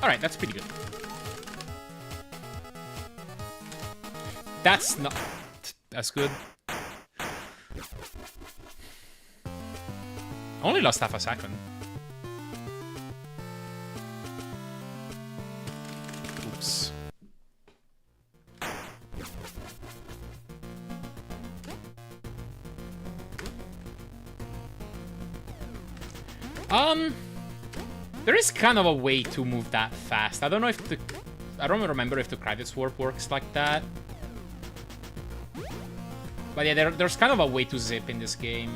Alright, that's pretty good. That's not... that's good. Only lost half a second. Oops. There is kind of a way to move that fast. I don't know if the... I don't remember if the credits warp works like that. But yeah, there's kind of a way to zip in this game.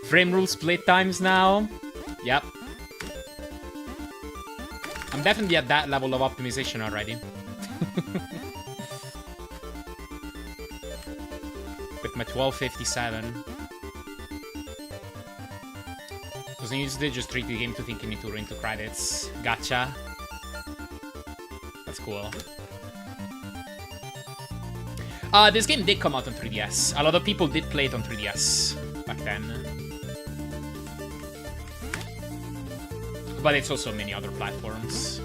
Frame rule split times now. Yep. I'm definitely at that level of optimization already. With my 1257. Doesn't use to just treat the game to think you need to run into credits. Gotcha. That's cool. This game did come out on 3DS. A lot of people did play it on 3DS back then. But it's also many other platforms.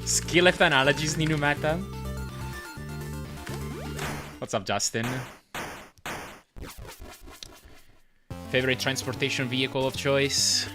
Skill left analogies, Ninu Meta. What's up, Justin? Favorite transportation vehicle of choice?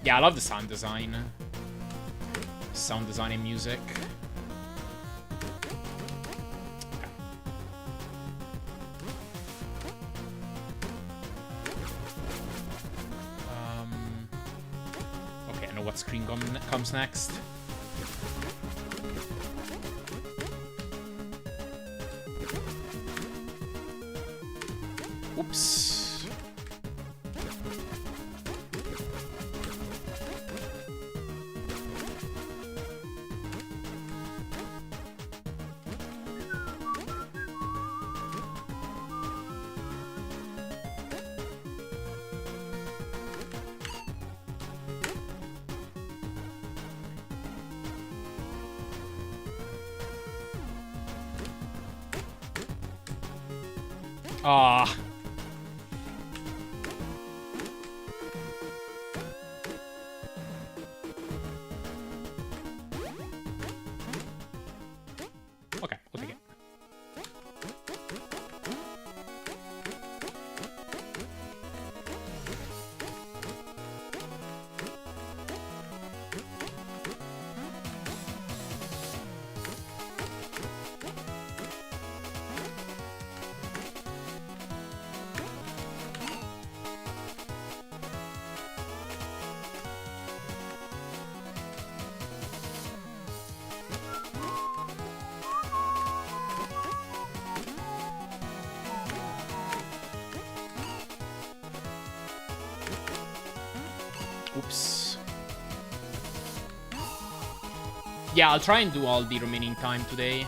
Yeah, I love the sound design. Sound design and music. Okay, I know what screen comes next. Oops. Ah. Okay, we'll take it. Oops. Yeah, I'll try and do all the remaining time today.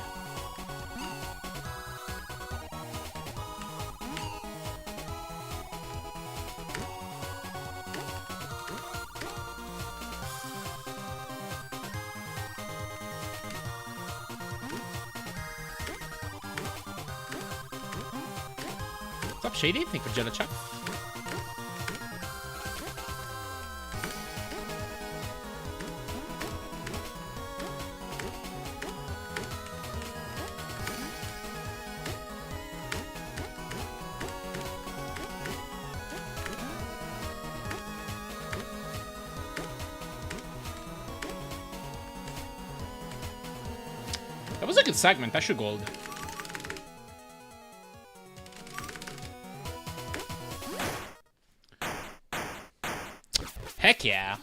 What's up, Shady? Thank you for Jella Chat. That was a good segment. I should gold. Heck yeah.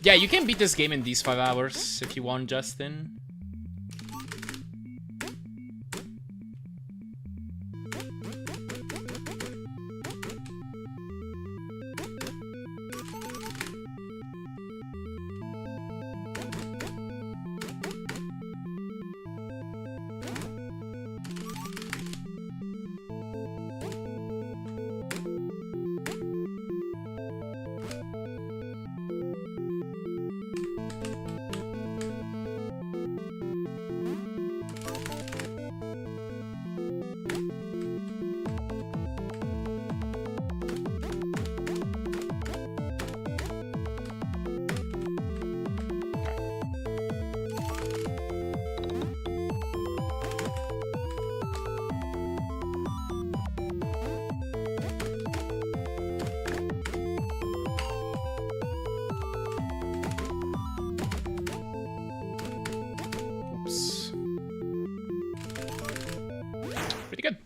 Yeah, you can beat this game in these 5 hours if you want, Justin. Pretty good.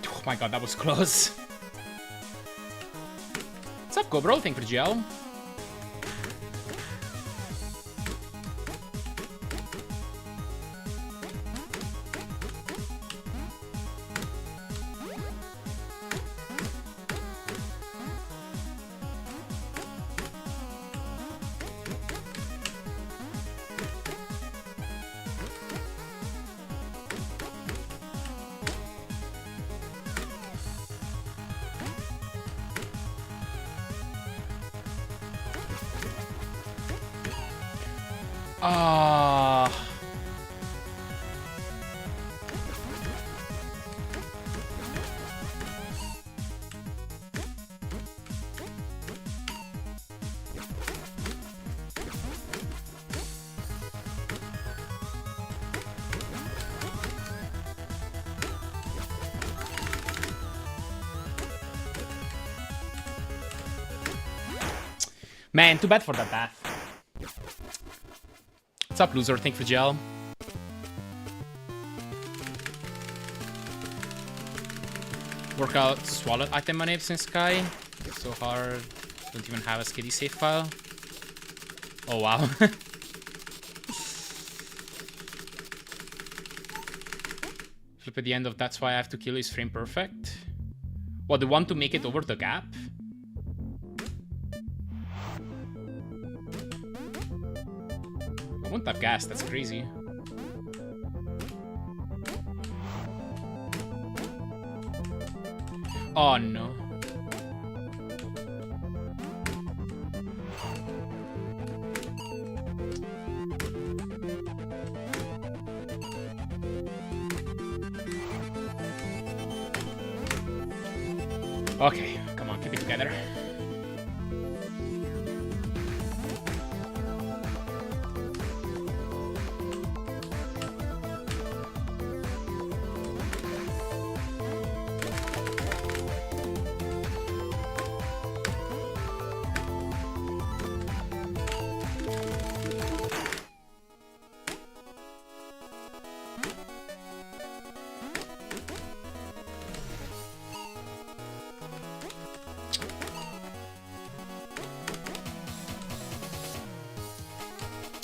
Oh my god, that was close. What's up, Cobro? Thank you for GL. Ah. Man, too bad for that death. What's up, loser? Thank you for gel. Workout swallowed item manipes in Sky. So hard. Don't even have a skiddy save file. Oh wow. Flip at the end of That's Why I Have to Kill is frame perfect. What, the one to make it over the gap? I won't have gas, that's crazy. Oh no. Okay, come on, keep it together.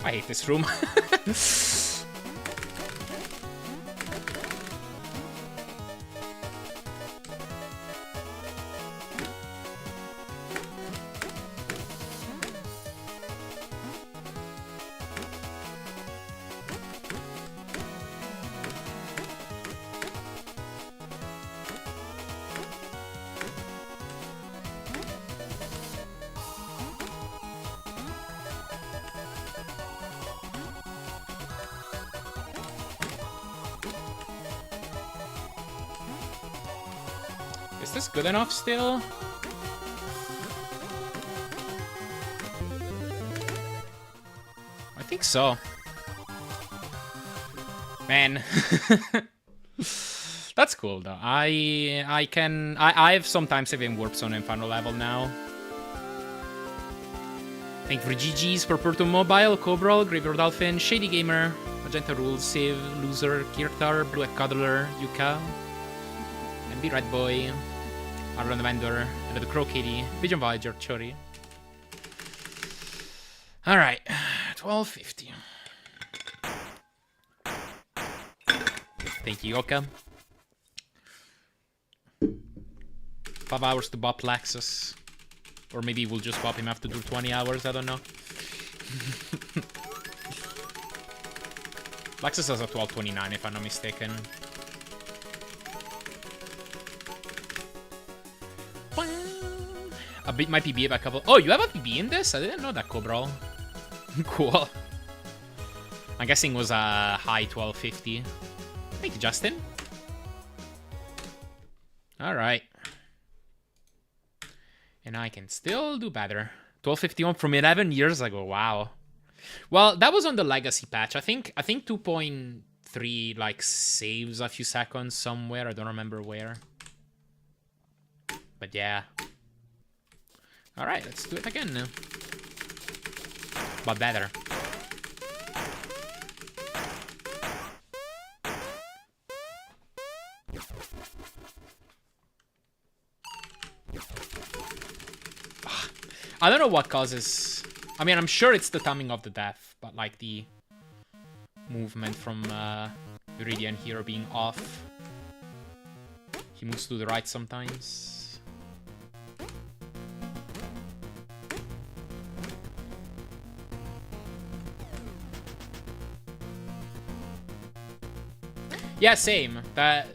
I hate this room. Is this good enough still? I think so. Man. That's cool though. I've sometimes saving warp zone in final level now. Thank you for GG's for Porto Mobile, Cobral, Graveyard Dolphin, Shady Gamer, Magenta Rules, Save, Loser, Kirtar, Blue Cuddler, Yuka, MB Red Boy, Arlen the Vendor, and the Crow Kitty, Vision Voyager, Chori. Alright, 1250. Thank you, Yoka. 5 hours to bop Laxxus. Or maybe we'll just bop him after 20 hours, I don't know. Laxxus has a 1229 if I'm not mistaken. A bit my PB by a couple. Oh, you have a PB in this? I didn't know that, Cobral. Cool. I'm guessing it was a high 1250. Thank you, Justin. Alright. And I can still do better. 1251 from 11 years ago. Wow. Well, that was on the legacy patch. I think 2.3 like saves a few seconds somewhere. I don't remember where. But yeah. Alright, let's do it again now. But better. I don't know what causes... I mean, I'm sure it's the timing of the death, but like the movement from Viridian here being off. He moves to the right sometimes. Yeah, same. That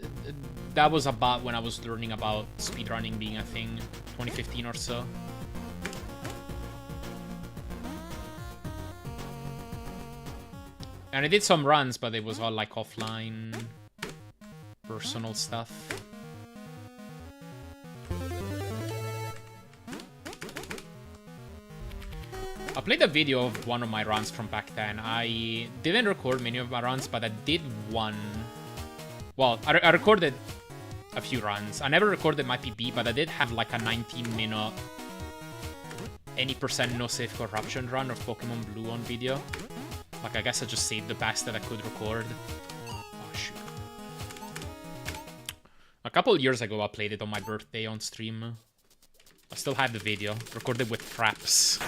was about when I was learning about speedrunning being a thing, 2015 or so. And I did some runs, but it was all like offline, personal stuff. I played a video of one of my runs from back then. I didn't record many of my runs, but I did one. Well, I recorded a few runs. I never recorded my PB, but I did have like a 19-minute any percent no safe corruption run of Pokemon Blue on video. Like, I guess I just saved the best that I could record. Oh, shoot. A couple of years ago, I played it on my birthday on stream. I still have the video. Recorded with Fraps.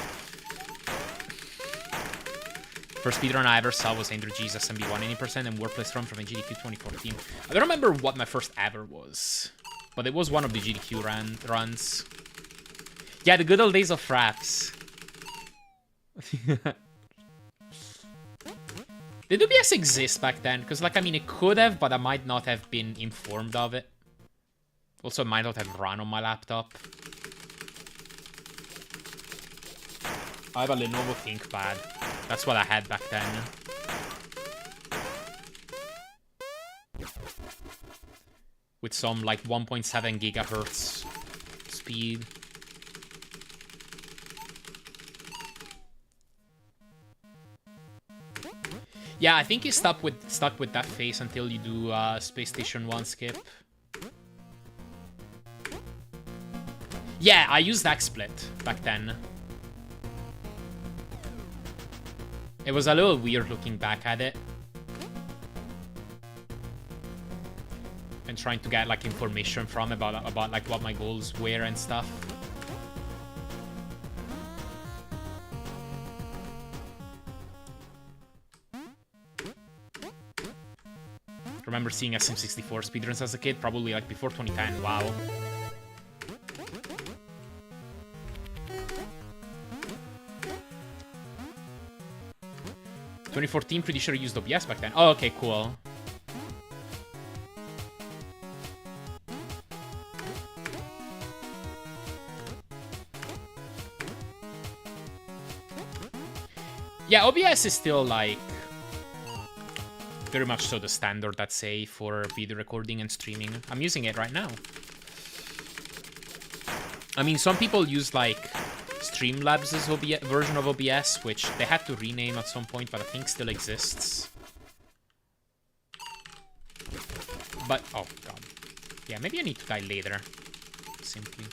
First speedrun I ever saw was Ender G's SMB1 80% and Wordplay Run from a GDQ 2014. I don't remember what my first ever was, but it was one of the GDQ runs. Yeah, the good old days of Fraps. Did OBS exist back then? Because, like, I mean, it could have, but I might not have been informed of it. Also, it might not have run on my laptop. I have a Lenovo ThinkPad. That's what I had back then. With some, like, 1.7 gigahertz speed. Yeah, I think he's stuck with that face until you do Space Station 1 skip. Yeah, I used XSplit back then. It was a little weird looking back at it. And trying to get like information from about like what my goals were and stuff. Remember seeing SM64 speedruns as a kid, probably like before 2010. Wow. ...2014, pretty sure I used OBS back then. Oh, okay, cool. Yeah, OBS is still like... very much so the standard, I'd say, for video recording and streaming. I'm using it right now. I mean, some people use, like, Streamlabs' version of OBS, which they had to rename at some point, but I think still exists. But, oh, God. Yeah, maybe I need to die later. Simply.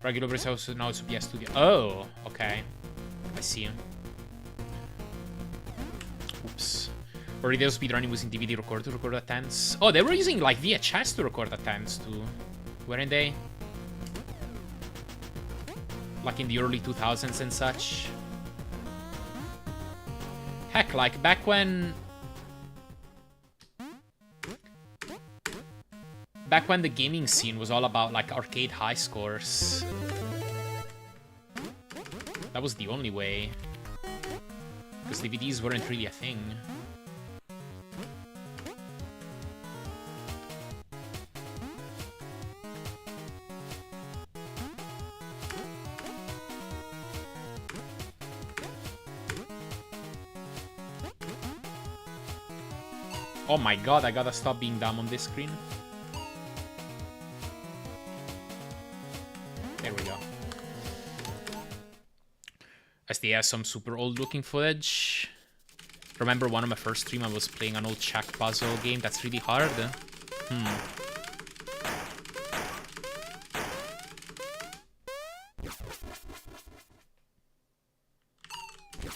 Regular house now it's OBS Studio. Oh, okay. I see. Oops. Already those speedrunning using DVD recorder to record attempts. Oh, they were using like VHS to record attempts too. Weren't they? Like in the early 2000s and such. Heck, like back when... back when the gaming scene was all about, like, arcade high scores. That was the only way. Because DVDs weren't really a thing. Oh my god, I gotta stop being dumb on this screen. There we go. SD has some super old looking footage. Remember one of my first stream I was playing an old Chuck puzzle game? That's really hard.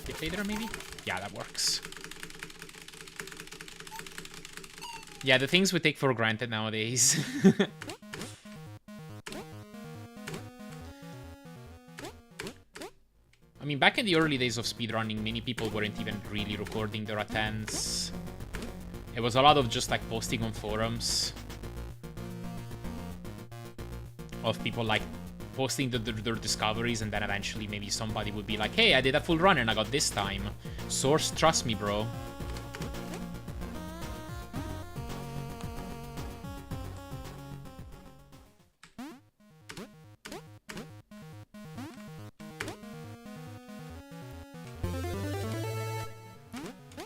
Get later maybe? Yeah, that works. Yeah, the things we take for granted nowadays. I mean, back in the early days of speedrunning, many people weren't even really recording their attempts. It was a lot of just, like, posting on forums. Of people, like, posting their discoveries, and then eventually maybe somebody would be like, hey, I did a full run and I got this time. Source, trust me, bro.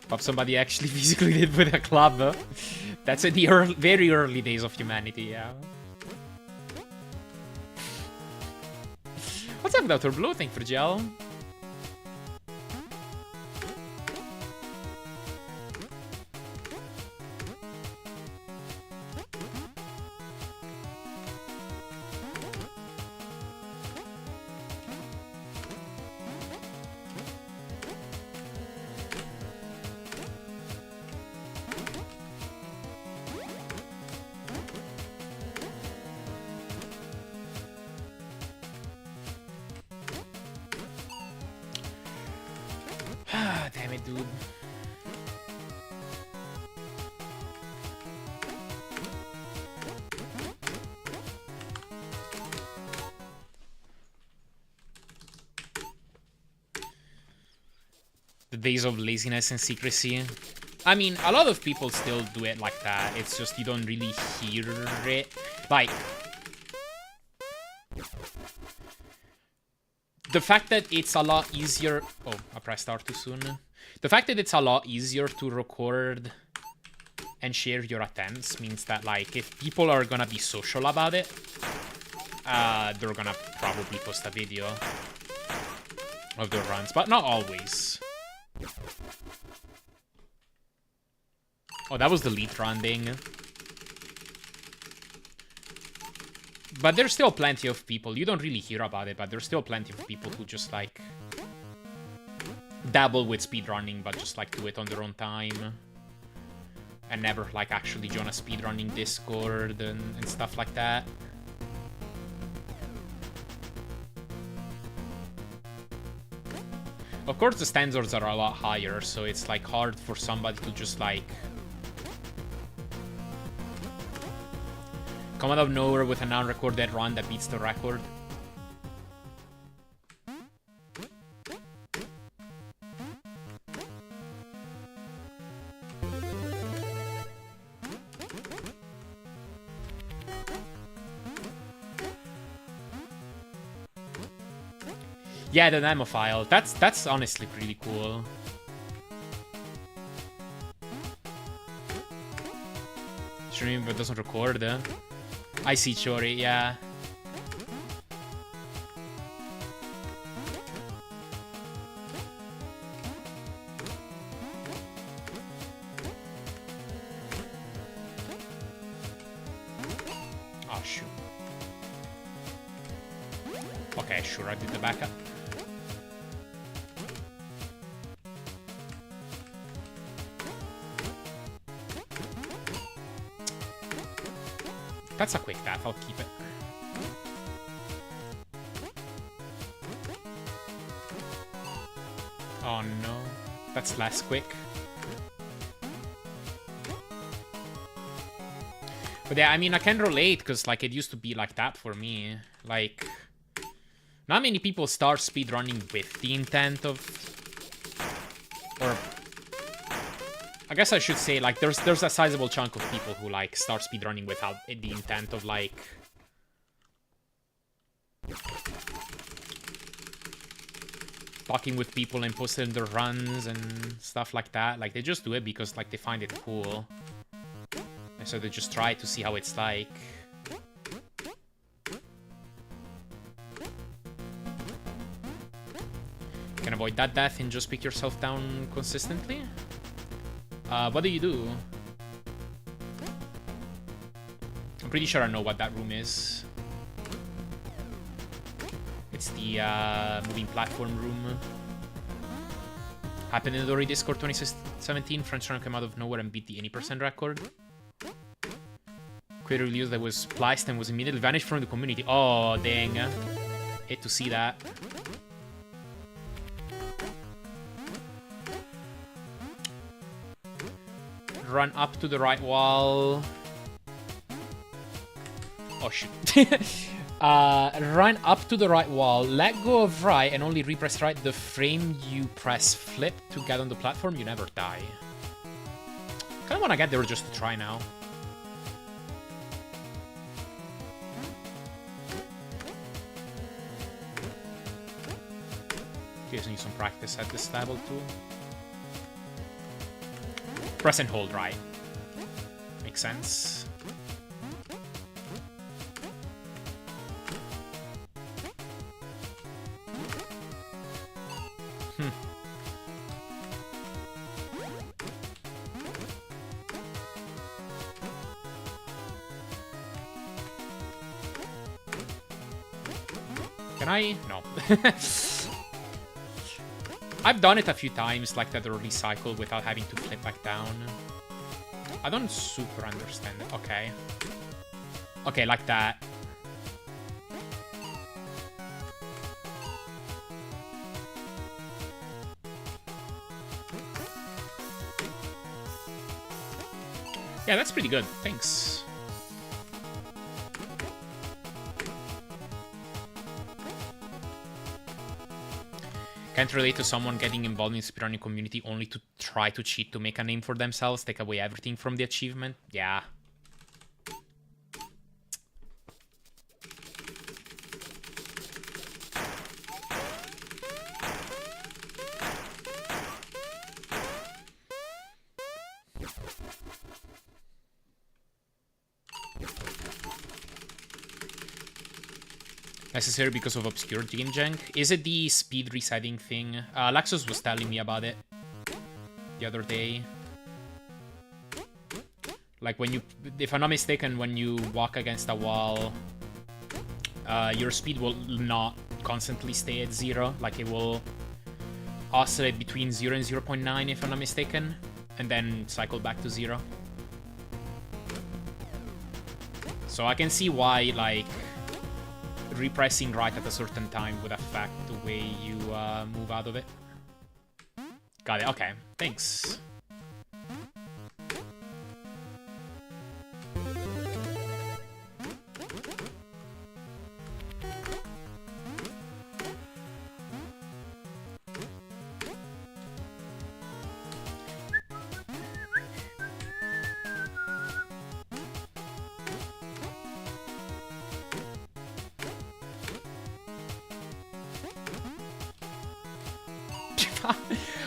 But somebody actually physically did with a club. Huh? That's in the very early days of humanity, yeah. What's up, Dr. Blue? Thank you for gel. Damn it, dude. The days of laziness and secrecy. I mean, a lot of people still do it like that. It's just you don't really hear it. Like, the fact that it's a lot easier... Oh, I pressed R too soon. The fact that it's a lot easier to record and share your attempts means that, like, if people are gonna be social about it, they're gonna probably post a video of their runs, but not always. Oh, that was the lead running. But there's still plenty of people. You don't really hear about it, but there's still plenty of people who just, like, dabble with speedrunning, but just, like, do it on their own time. And never, like, actually join a speedrunning Discord and stuff like that. Of course, the standards are a lot higher, so it's, like, hard for somebody to just, like, come out of nowhere with an unrecorded run that beats the record. Yeah, the Nemo file. That's honestly pretty cool. Streaming but doesn't record, I see, Chori, yeah. Oh, shoot. Okay, sure, I did the backup. That's a quick death, I'll keep it. Oh no, that's less quick. But yeah, I mean, I can relate, because, like, it used to be like that for me. Like, not many people start speedrunning with the intent of... Or... I guess I should say, like, there's a sizable chunk of people who, like, start speedrunning without the intent of, like... talking with people and posting their runs and stuff like that. Like, they just do it because, like, they find it cool. And so they just try to see how it's like. You can avoid that death and just pick yourself down consistently. What do you do? I'm pretty sure I know what that room is. It's the moving platform room. Happened in the Dory Discord 2017. French run came out of nowhere and beat the 80% record. Creator release that was spliced and was immediately vanished from the community. Oh, dang. Hate to see that. Run up to the right wall. Oh, shit. Run up to the right wall, let go of right, and only repress right the frame you press flip to get on the platform. You never die. Kinda wanna get there just to try now. You guys need some practice at this level too. press and hold, right? Makes sense. Can I? No. I've done it a few times, like that early cycle, without having to flip back down. I don't super understand it. Okay. Okay, like that. Yeah, that's pretty good. Thanks. Can't relate to someone getting involved in the speedrunning community only to try to cheat to make a name for themselves, take away everything from the achievement. Yeah. Necessary because of obscure game jank. Is it the speed resetting thing? Laxxus was telling me about it the other day. Like when you, if I'm not mistaken, when you walk against a wall, your speed will not constantly stay at 0. Like it will oscillate between 0 and 0.9 if I'm not mistaken, and then cycle back to 0. So I can see why, like, repressing right at a certain time would affect the way you move out of it. Got it. Okay. Thanks.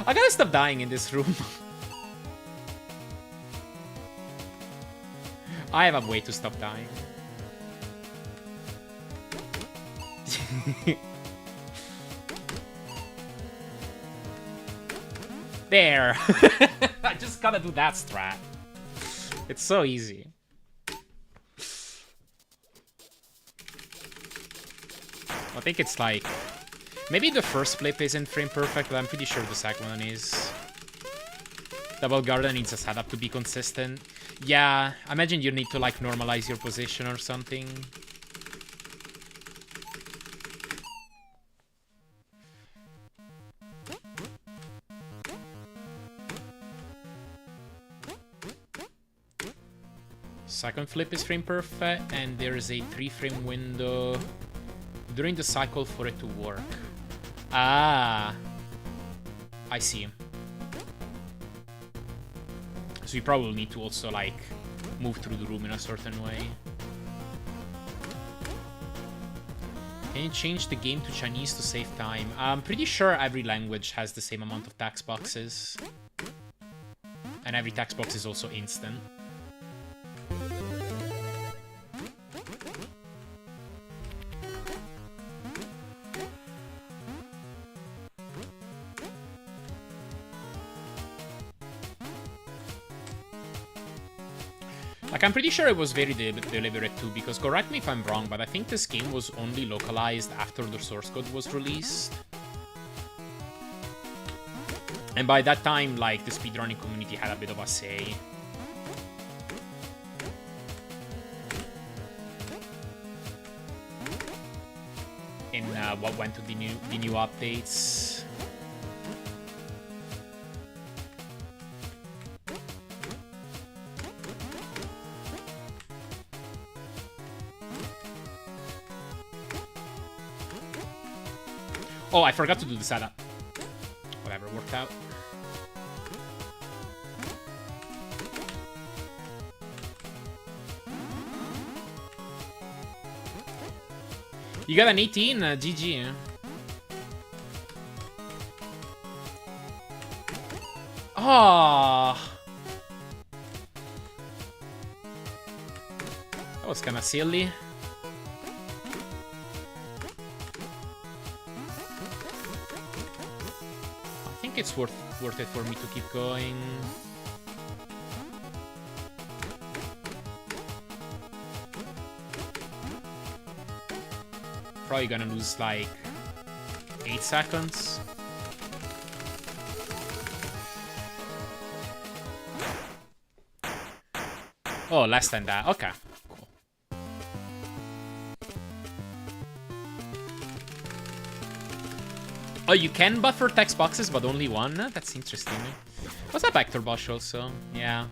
I gotta stop dying in this room. I have a way to stop dying. There! I just gotta do that strat. It's so easy. I think it's like... Maybe the first flip isn't frame perfect, but I'm pretty sure the second one is. Double garden needs a setup to be consistent. Yeah, I imagine you need to like normalize your position or something. Second flip is frame perfect, and there is a 3-frame window during the cycle for it to work. Ah, I see. So you probably need to also, like, move through the room in a certain way. Can you change the game to Chinese to save time? I'm pretty sure every language has the same amount of text boxes. And every text box is also instant. Like, I'm pretty sure it was very deliberate too, because correct me if I'm wrong, but I think this game was only localized after the source code was released. And by that time, like, the speedrunning community had a bit of a say. In what went to the new updates. Oh, I forgot to do the setup. Whatever, worked out. You got an 18? GG. Ah. was kind of silly. I think it's worth it for me to keep going. Probably gonna lose like 8 seconds. Oh, less than that. Okay. Cool. Oh, you can buffer text boxes, but only one? That's interesting. What's that vector bush also? Yeah.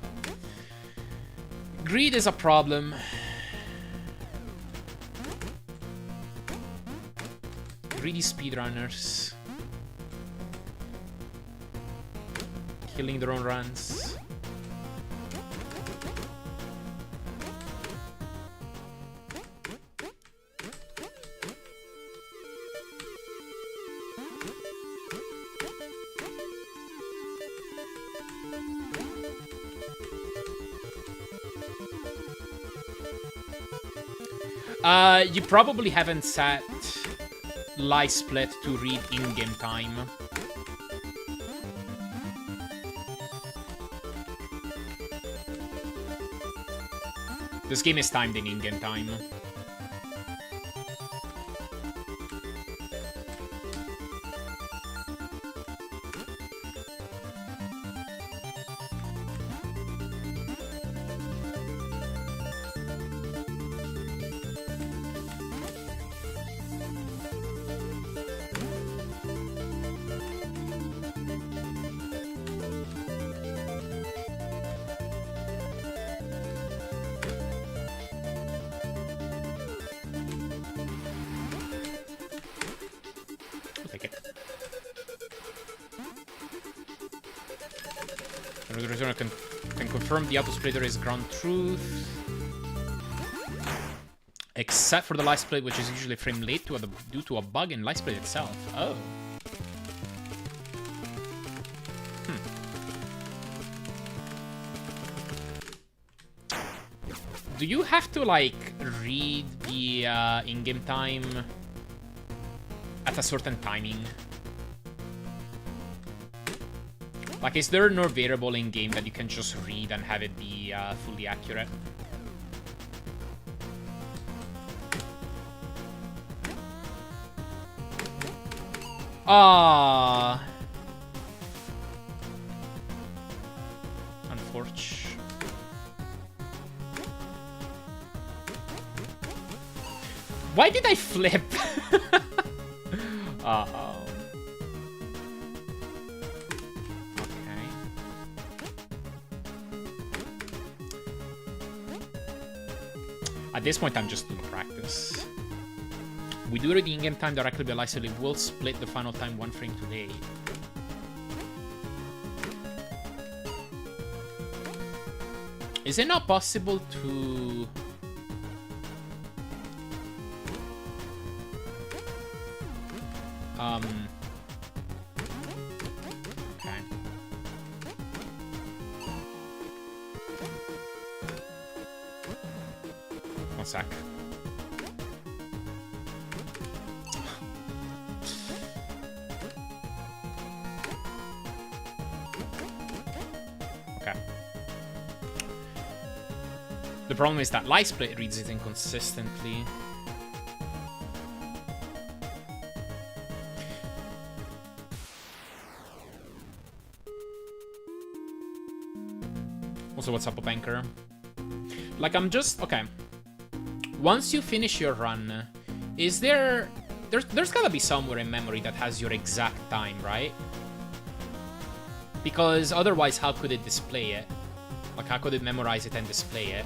Greed is a problem. Greedy speedrunners. Killing their own runs. You probably haven't set lie split to read in-game time. This game is timed in in-game time. Can confirm the auto splitter is ground truth. Except for the light split, which is usually frame late due to a bug in light split itself. Oh. Do you have to, like, read the in-game time at a certain timing? Like, is there no variable in-game that you can just read and have it be fully accurate? Ah, unfortunate. Why did I flip? Uh-oh. At this point, I'm just doing practice. We do the in-game time directly by light, so we will split the final time 1 frame today. Is it not possible to... Okay. One sec. Okay. The problem is that light split reads it inconsistently. Also, what's up, Banker? Like, I'm just... Okay. Once you finish your run, is there... There's gotta be somewhere in memory that has your exact time, right? Because otherwise, how could it display it? Like, how could it memorize it and display it?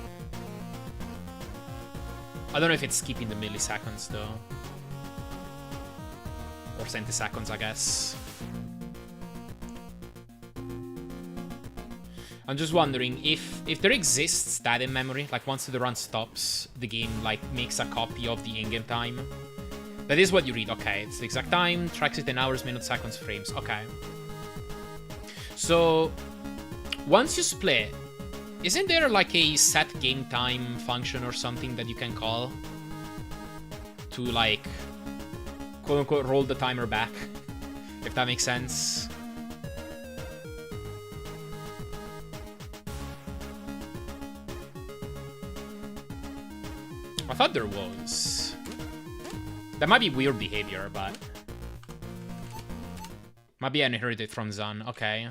I don't know if it's keeping the milliseconds, though. Or centiseconds, I guess. I'm just wondering if there exists that in memory, like once the run stops, the game like makes a copy of the in-game time. That is what you read. Okay, it's the exact time, tracks it in hours, minutes, seconds, frames. Okay. So once you split, Isn't there like a set game time function or something that you can call to like quote unquote roll the timer back, if that makes sense? I thought there was. That might be weird behavior, but might be inherited from Zan. Okay.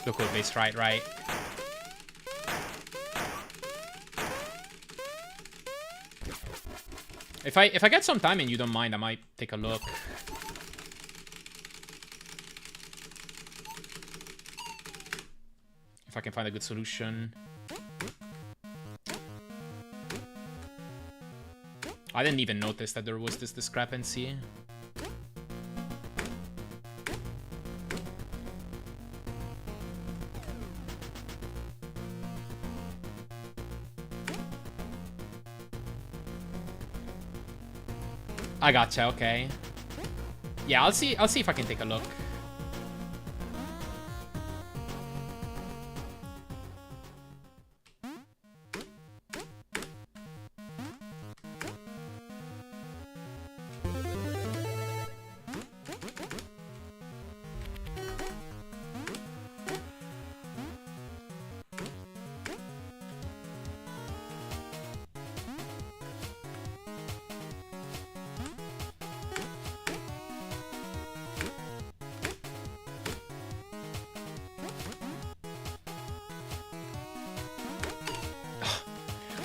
Local base, right. If I get some time and you don't mind, I might take a look. If I can find a good solution. I didn't even notice that there was this discrepancy. I gotcha, okay. Yeah, I'll see if I can take a look.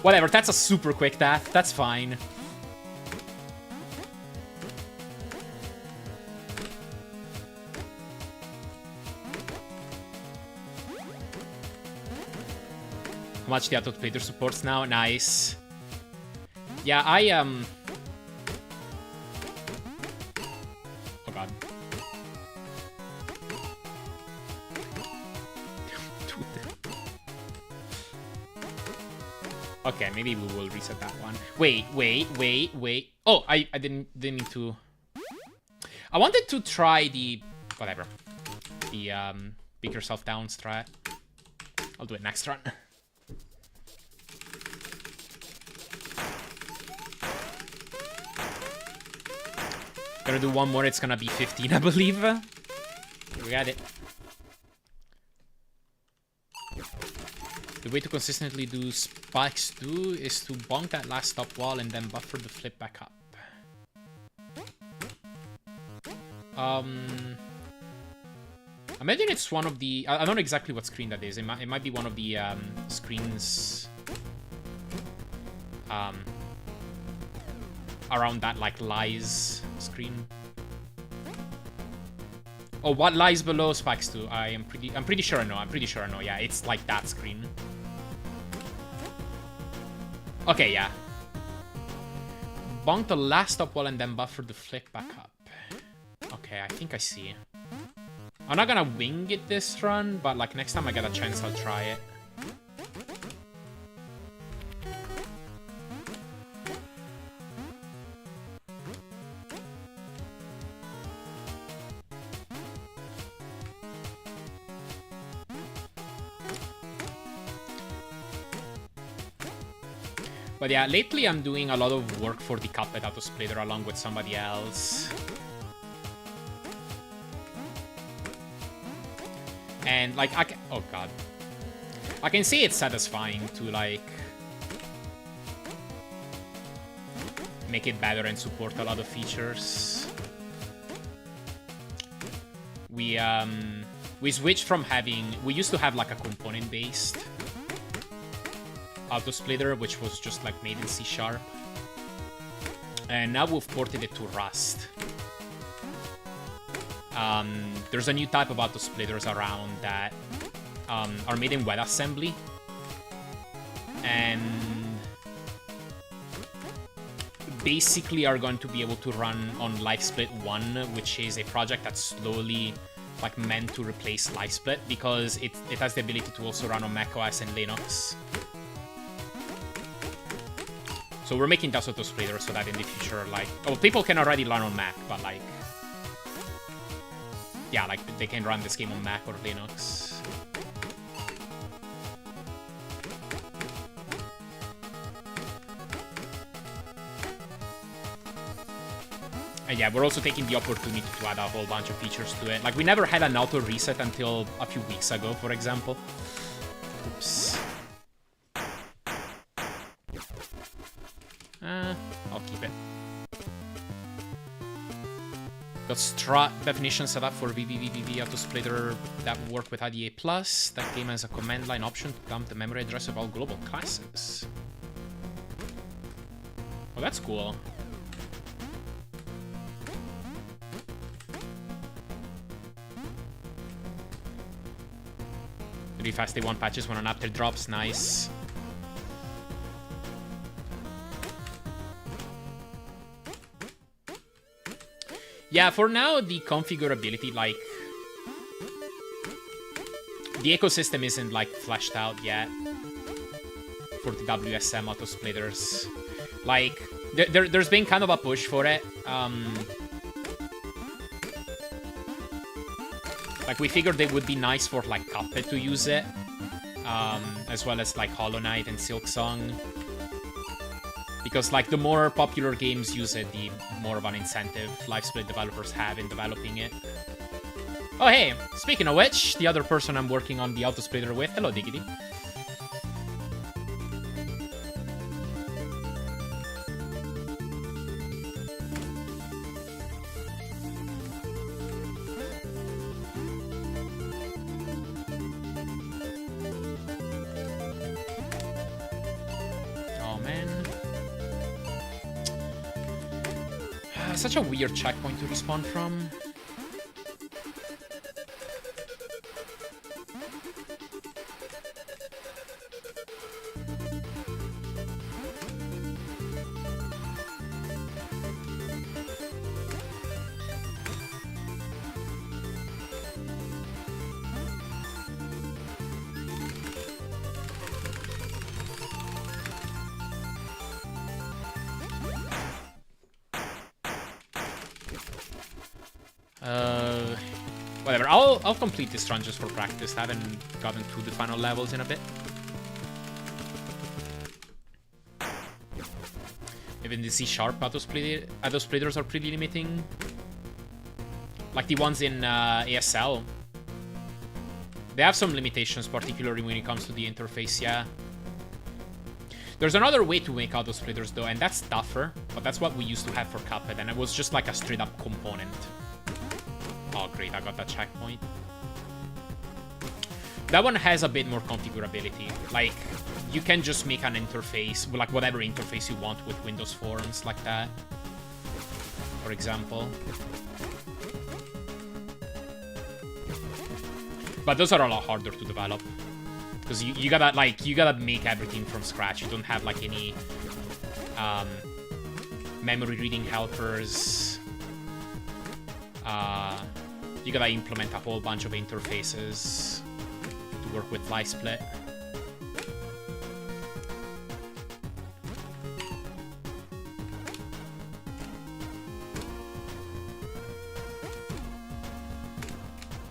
Whatever, that's a super quick death. That's fine. How much the auto-plater supports now? Nice. Yeah, oh god. Okay, maybe we will reset that one. Wait. Oh, I didn't need to. I wanted to try the whatever. The pick yourself down strat. I'll do it next run. Gonna do one more, it's gonna be 15, I believe. We got it. The way to consistently do spikes too is to bonk that last top wall and then buffer the flip back up. I imagine it's one of the... I don't know exactly what screen that is. It might be one of the screens around that like lies screen. Oh, what lies below spikes 2? I'm pretty sure I know. Yeah, it's like that screen. Okay, yeah. Bonk the last top wall and then buffer the flip back up. Okay, I think I see. I'm not gonna wing it this run, but like next time I get a chance, I'll try it. But yeah, lately I'm doing a lot of work for the Cuphead Auto Splitter along with somebody else. And like, oh god. I can say it's satisfying to like make it better and support a lot of features. We switched from we used to have like a component-based auto splitter, which was just like made in C#. And now we've ported it to Rust. There's a new type of auto splitters around that are made in WebAssembly. And basically are going to be able to run on LiveSplit 1, which is a project that's slowly like meant to replace LiveSplit because it has the ability to also run on macOS and Linux. So we're making that auto splitter so that in the future, like, oh, people can already learn on Mac, but like, yeah, like they can run this game on Mac or Linux. And yeah, we're also taking the opportunity to add a whole bunch of features to it. Like, we never had an auto reset until a few weeks ago, for example. Oops. I'll keep it. Got strut definition set up for VVVVV Autosplitter that will work with IDA+. That game has a command line option to dump the memory address of all global classes. Oh, that's cool. Really fast day 1 patches when an update drops. Nice. Yeah, for now, the configurability, like... the ecosystem isn't, like, fleshed out yet for the WSM Autosplitters. Like, there's been kind of a push for it. Like, we figured it would be nice for, like, Cuphead to use it. As well as, like, Hollow Knight and Silksong. Because, like, the more popular games use it, the more of an incentive LiveSplit developers have in developing it. Oh, hey! Speaking of which, the other person I'm working on the Autosplitter with. Hello, Diggity. Such a weird checkpoint to respawn from. Whatever, I'll complete this run just for practice. I haven't gotten to the final levels in a bit. Even the C# Autosplitters are pretty limiting. Like the ones in ASL. They have some limitations, particularly when it comes to the interface, yeah. There's another way to make Autosplitters though, and that's tougher, but that's what we used to have for Cuphead, and it was just like a straight up component. Oh great, I got that checkpoint. That one has a bit more configurability. Like, you can just make an interface, like whatever interface you want with Windows Forms, like that. For example. But those are a lot harder to develop. Because you gotta make everything from scratch. You don't have like any memory reading helpers. You gotta implement a whole bunch of interfaces to work with LiveSplit.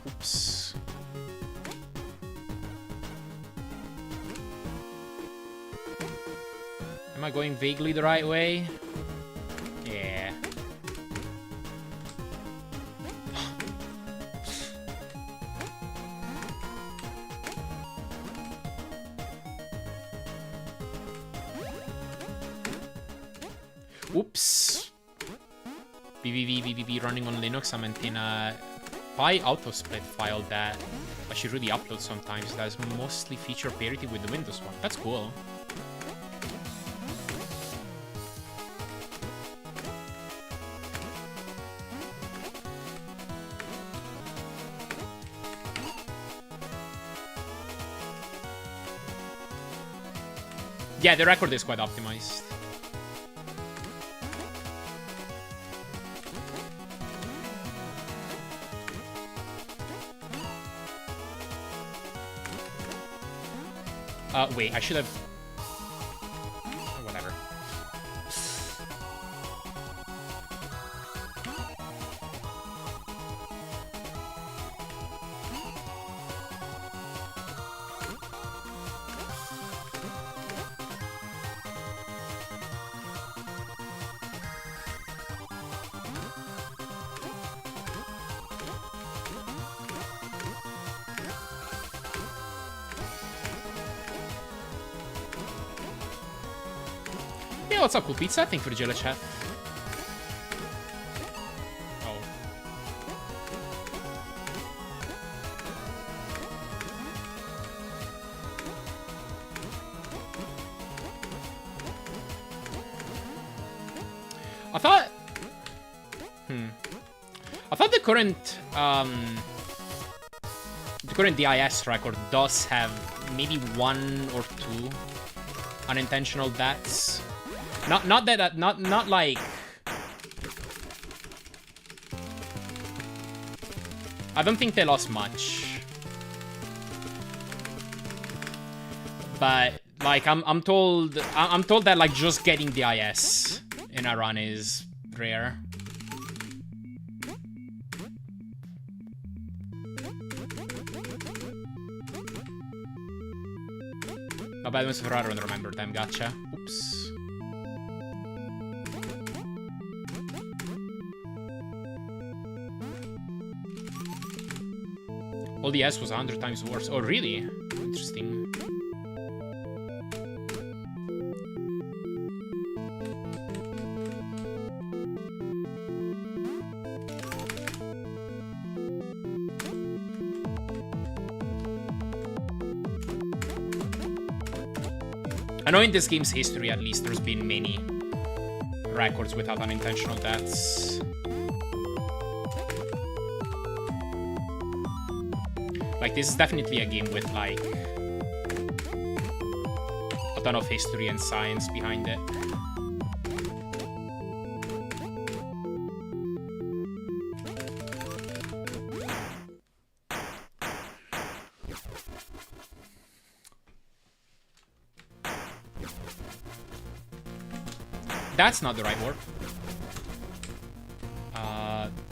Oops. Am I going vaguely the right way? Yeah. Oops. VVVVV running on Linux. I maintain a Autosplit file that I should really upload sometimes. That's mostly feature parity with the Windows one. That's cool. Yeah, the record is quite optimized. Wait, I should have... Whatever. Yeah, what's up, Cool Pizza? Thank you for the jelly chat. Oh. I thought... I thought the current DIS record does have maybe 1 or 2 unintentional deaths. Not like... I don't think they lost much. But like I'm told that like just getting DIS in a run is rare. No bad ones for I don't remember them, gotcha. Oops. All the S was 100 times worse. Oh, really? Interesting. I know in this game's history, at least, there's been many records without unintentional deaths. Like, this is definitely a game with, like, a ton of history and science behind it. That's not the right word.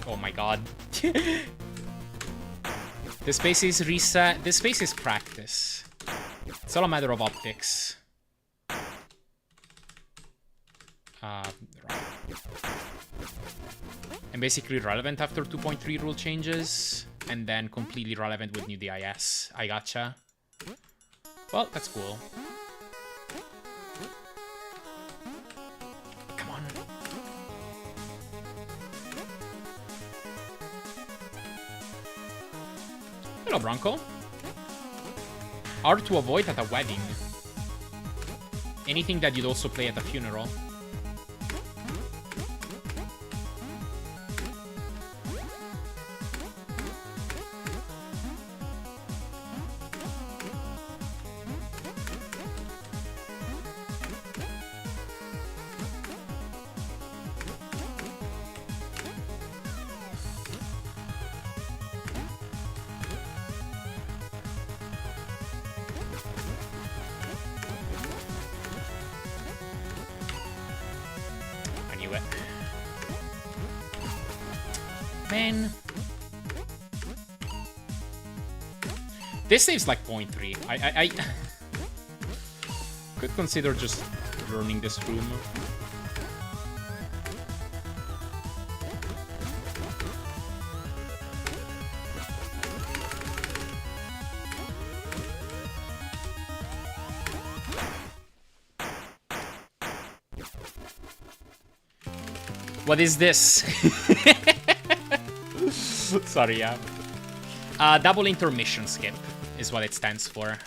Oh my god. The space is reset. The space is practice. It's all a matter of optics. Right. And basically relevant after 2.3 rule changes. And then completely relevant with new DIS. I gotcha. Well, that's cool. Hello, Bronco. Hard to avoid at a wedding. Anything that you'd also play at a funeral. This saves like 0.3. I could consider just burning this room. What is this? Sorry, yeah. Double intermission skip is what it stands for.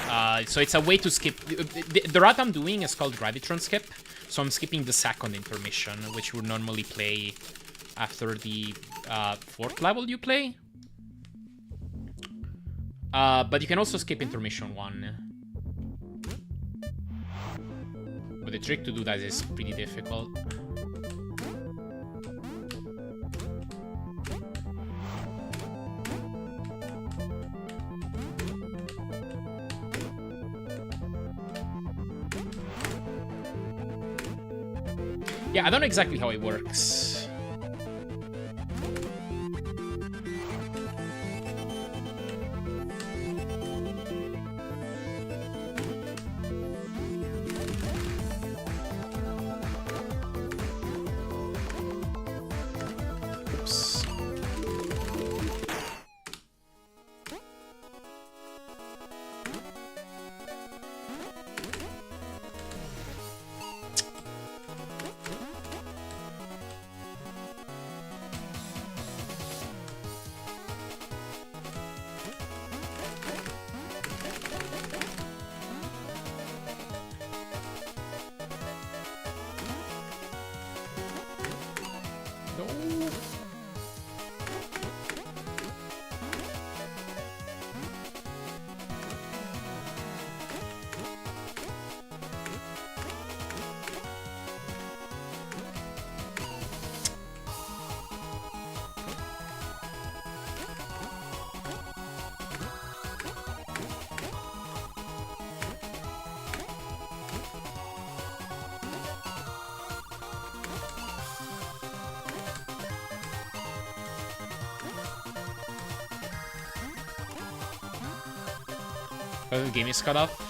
So it's a way to skip... The route I'm doing is called Gravitron skip. So I'm skipping the second intermission, which would normally play after the 4th level you play. But you can also skip intermission 1. But the trick to do that is pretty difficult. Yeah, I don't know exactly how it works. Oops. But the game is cut off.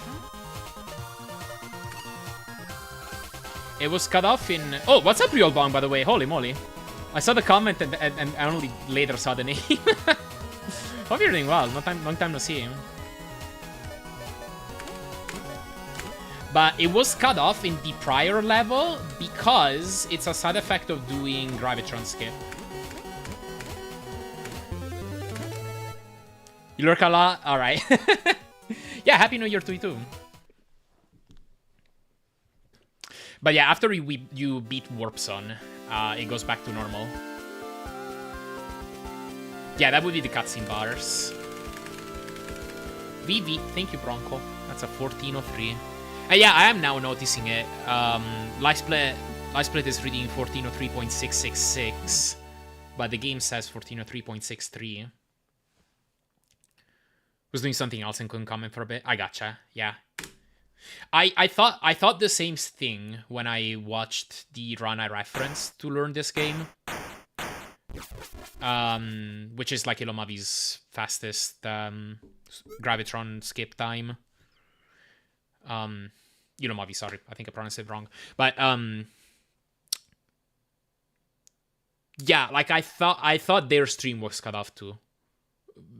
It was cut off in... Oh, what's up, Real Bong, by the way? Holy moly. I saw the comment and I only later saw the name. Hope you're doing well. Long time no see. But it was cut off in the prior level because it's a side effect of doing Gravitron skip. You lurk a lot? Alright. Yeah, Happy New Year to you too. But yeah, after you beat Warp Zone, it goes back to normal. Yeah, that would be the cutscene bars. VV, thank you, Bronco. That's a 1403. Yeah, I am now noticing it. Live Split is reading 1403.666, but the game says 1403.63. Was doing something else and couldn't comment for a bit. I gotcha. Yeah. I thought the same thing when I watched the run I referenced to learn this game. Which is like Ilomavi's fastest Gravitron skip time. Ilomavi, sorry, I think I pronounced it wrong. But yeah, like I thought their stream was cut off too.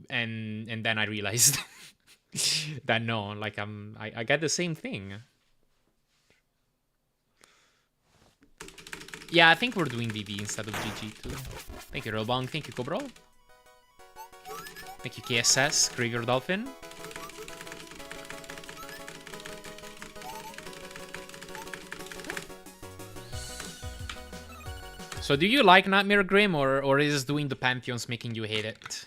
And then I realized that no, like I get the same thing. Yeah, I think we're doing VB instead of GG too. Thank you, Robong. Thank you, Cobro. Thank you, KSS, Graveyard Dolphin. So do you like Nightmare Grim, or is doing the Pantheons making you hate it?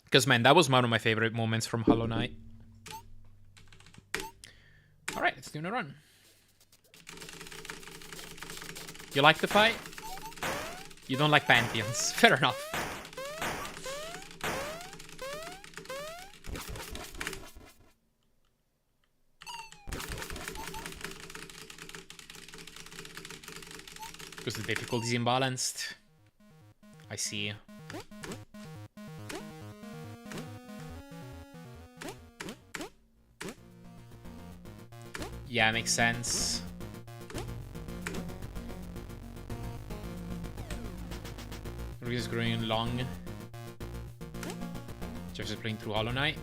Because, man, that was one of my favorite moments from Hollow Knight. Alright, let's do a run. You like the fight? You don't like Pantheons. Fair enough. Because the difficulty is imbalanced. I see. Yeah, makes sense. Rick is growing long. Jeff is playing through Hollow Knight.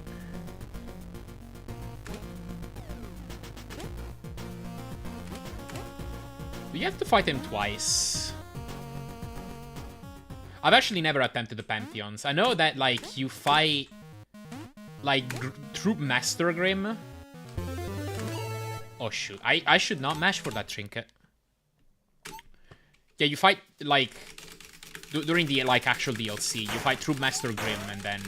Do you have to fight him twice? I've actually never attempted the Pantheons. I know that, like, you fight, like, Troop Master Grim. Oh, shoot. I should not mash for that trinket. Yeah, you fight, like, during the, like, actual DLC. You fight Troop Master Grim, and then...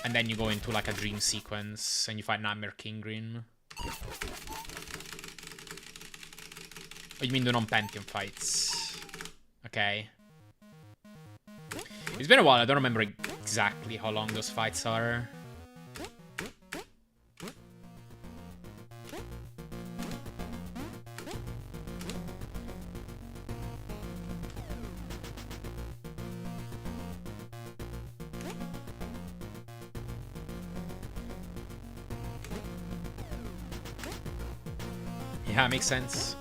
And then you go into, like, a dream sequence, and you fight Nightmare King Grim. Oh, you mean the non-Pantheon fights? Okay. It's been a while, I don't remember exactly how long those fights are. Yeah, makes sense.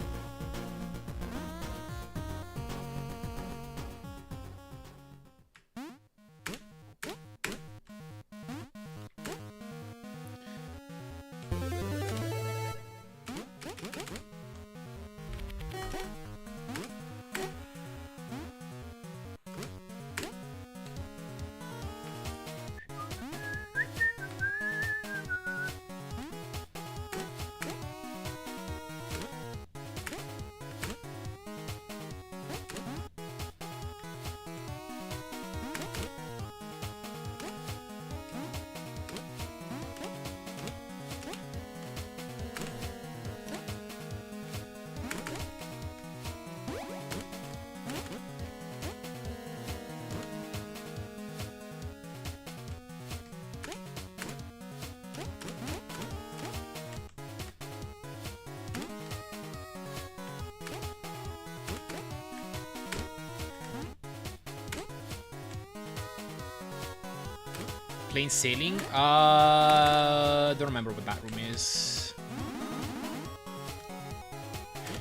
Plain sailing? Don't remember what that room is.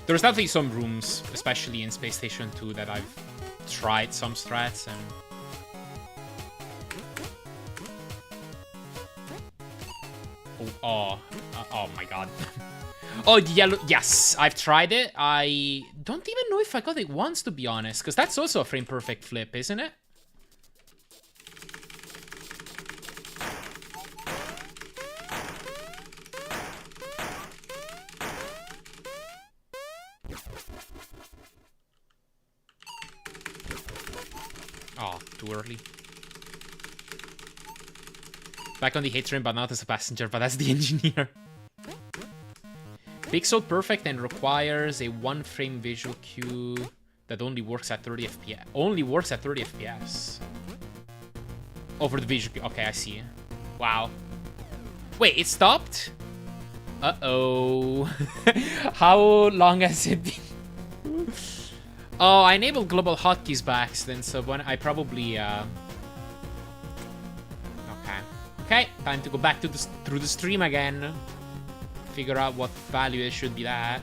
There's definitely some rooms, especially in Space Station 2, that I've tried some strats and... Oh my god. Oh, the yellow... Yes, I've tried it. I don't even know if I got it once, to be honest, because that's also a frame-perfect flip, isn't it? Oh, too early. Back on the hit train, but not as a passenger, but as the engineer. Pixel perfect and requires a 1-frame visual cue that only works at 30 FPS. Only works at 30 FPS. Over the visual cue. Okay, I see. Wow. Wait, it stopped? Uh-oh. How long has it been? Oh, I enabled global hotkeys by accident, so when I probably... Okay, time to go back to through the stream again. Figure out what value it should be at.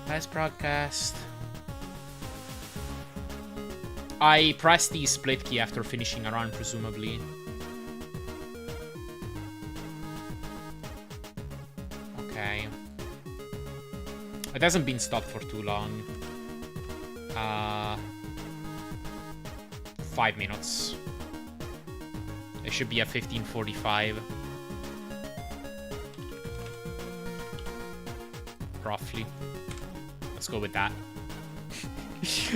Last broadcast. I pressed the split key after finishing a run, presumably. Okay. It hasn't been stopped for too long. 5 minutes. It should be at 15:45. Roughly. Let's go with that.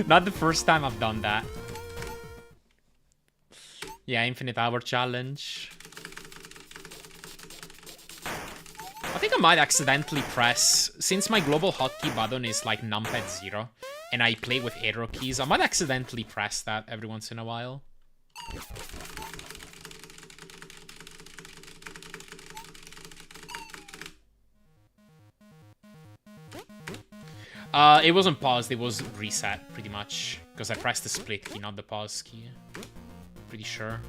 Not the first time I've done that. Yeah, infinite hour challenge. I think I might accidentally press, since my global hotkey button is like numpad 0, and I play with arrow keys, I might accidentally press that every once in a while. It wasn't paused, it was reset, pretty much. Because I pressed the split key, not the pause key. Pretty sure.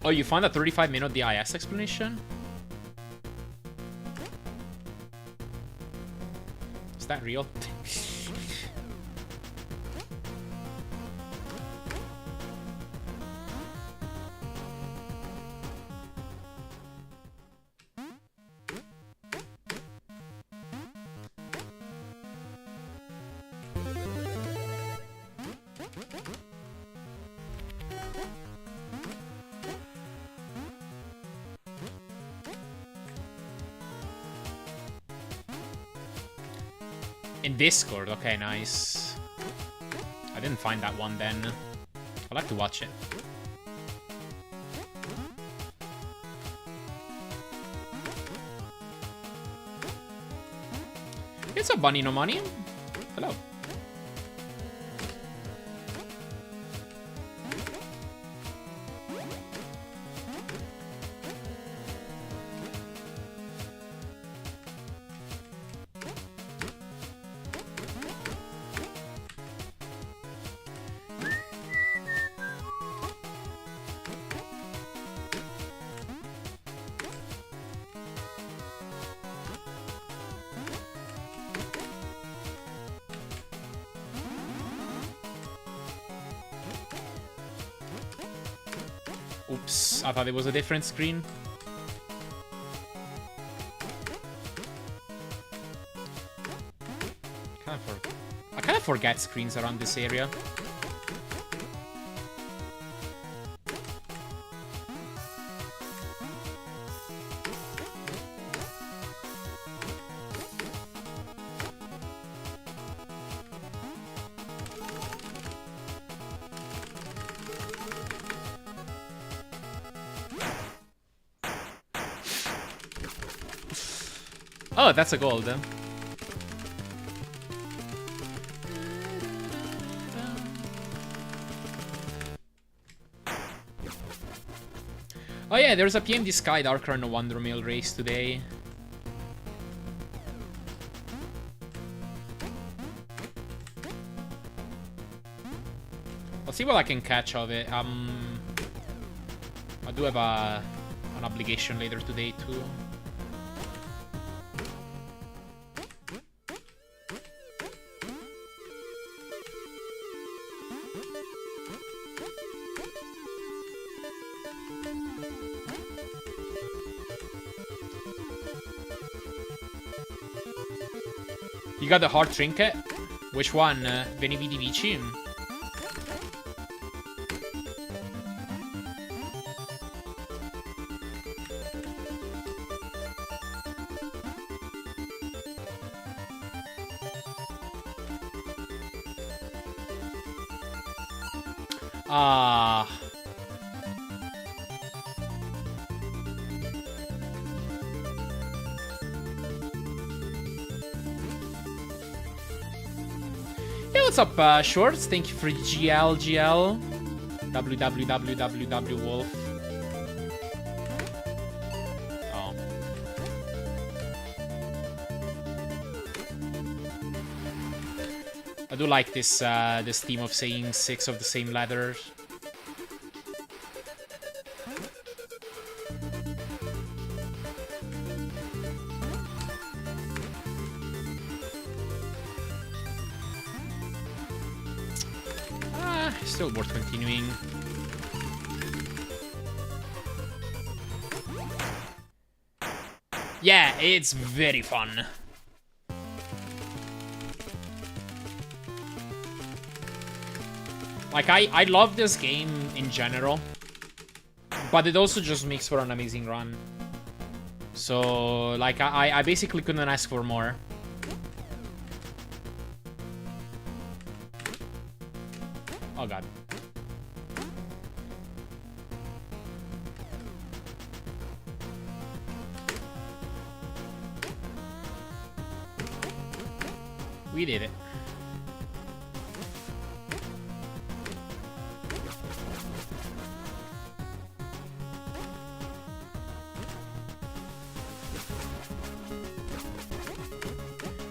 Oh, you found a 35-minute DIS explanation? Is that real? In Discord, okay, nice. I didn't find that one then. I'd like to watch it. It's a bunny no money. Hello. Oops, I thought it was a different screen. I kind of forget screens around this area. Oh, that's a gold. Oh yeah, there's a PMD Sky Darker and a Wonder Mill race today. see what I can catch of it. I do have an obligation later today too. You got the heart trinket? Which one? VVVVV? Ah. Hey, what's up, Shorts? Thank you for GLGL. www wolf. Oh. I do like this this theme of saying 6 of the same letters. Still worth continuing. Yeah, it's very fun. Like, I love this game in general, but it also just makes for an amazing run. So, like, I basically couldn't ask for more. Oh god. We did it.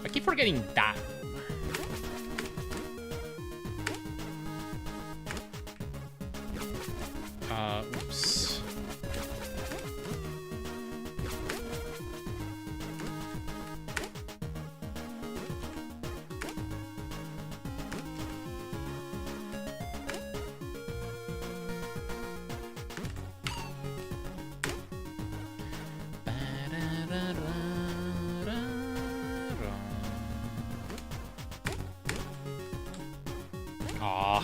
I keep forgetting that. Oops. Aw.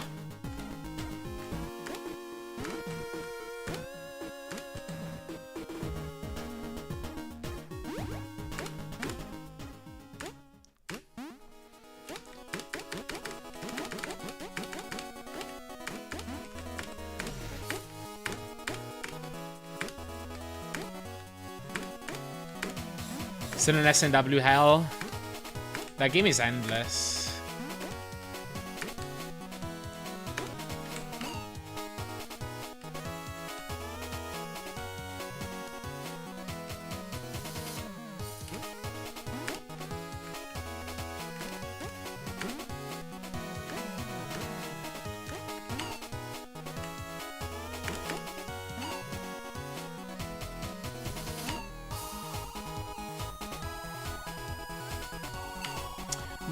Still an SNW hell. That game is endless.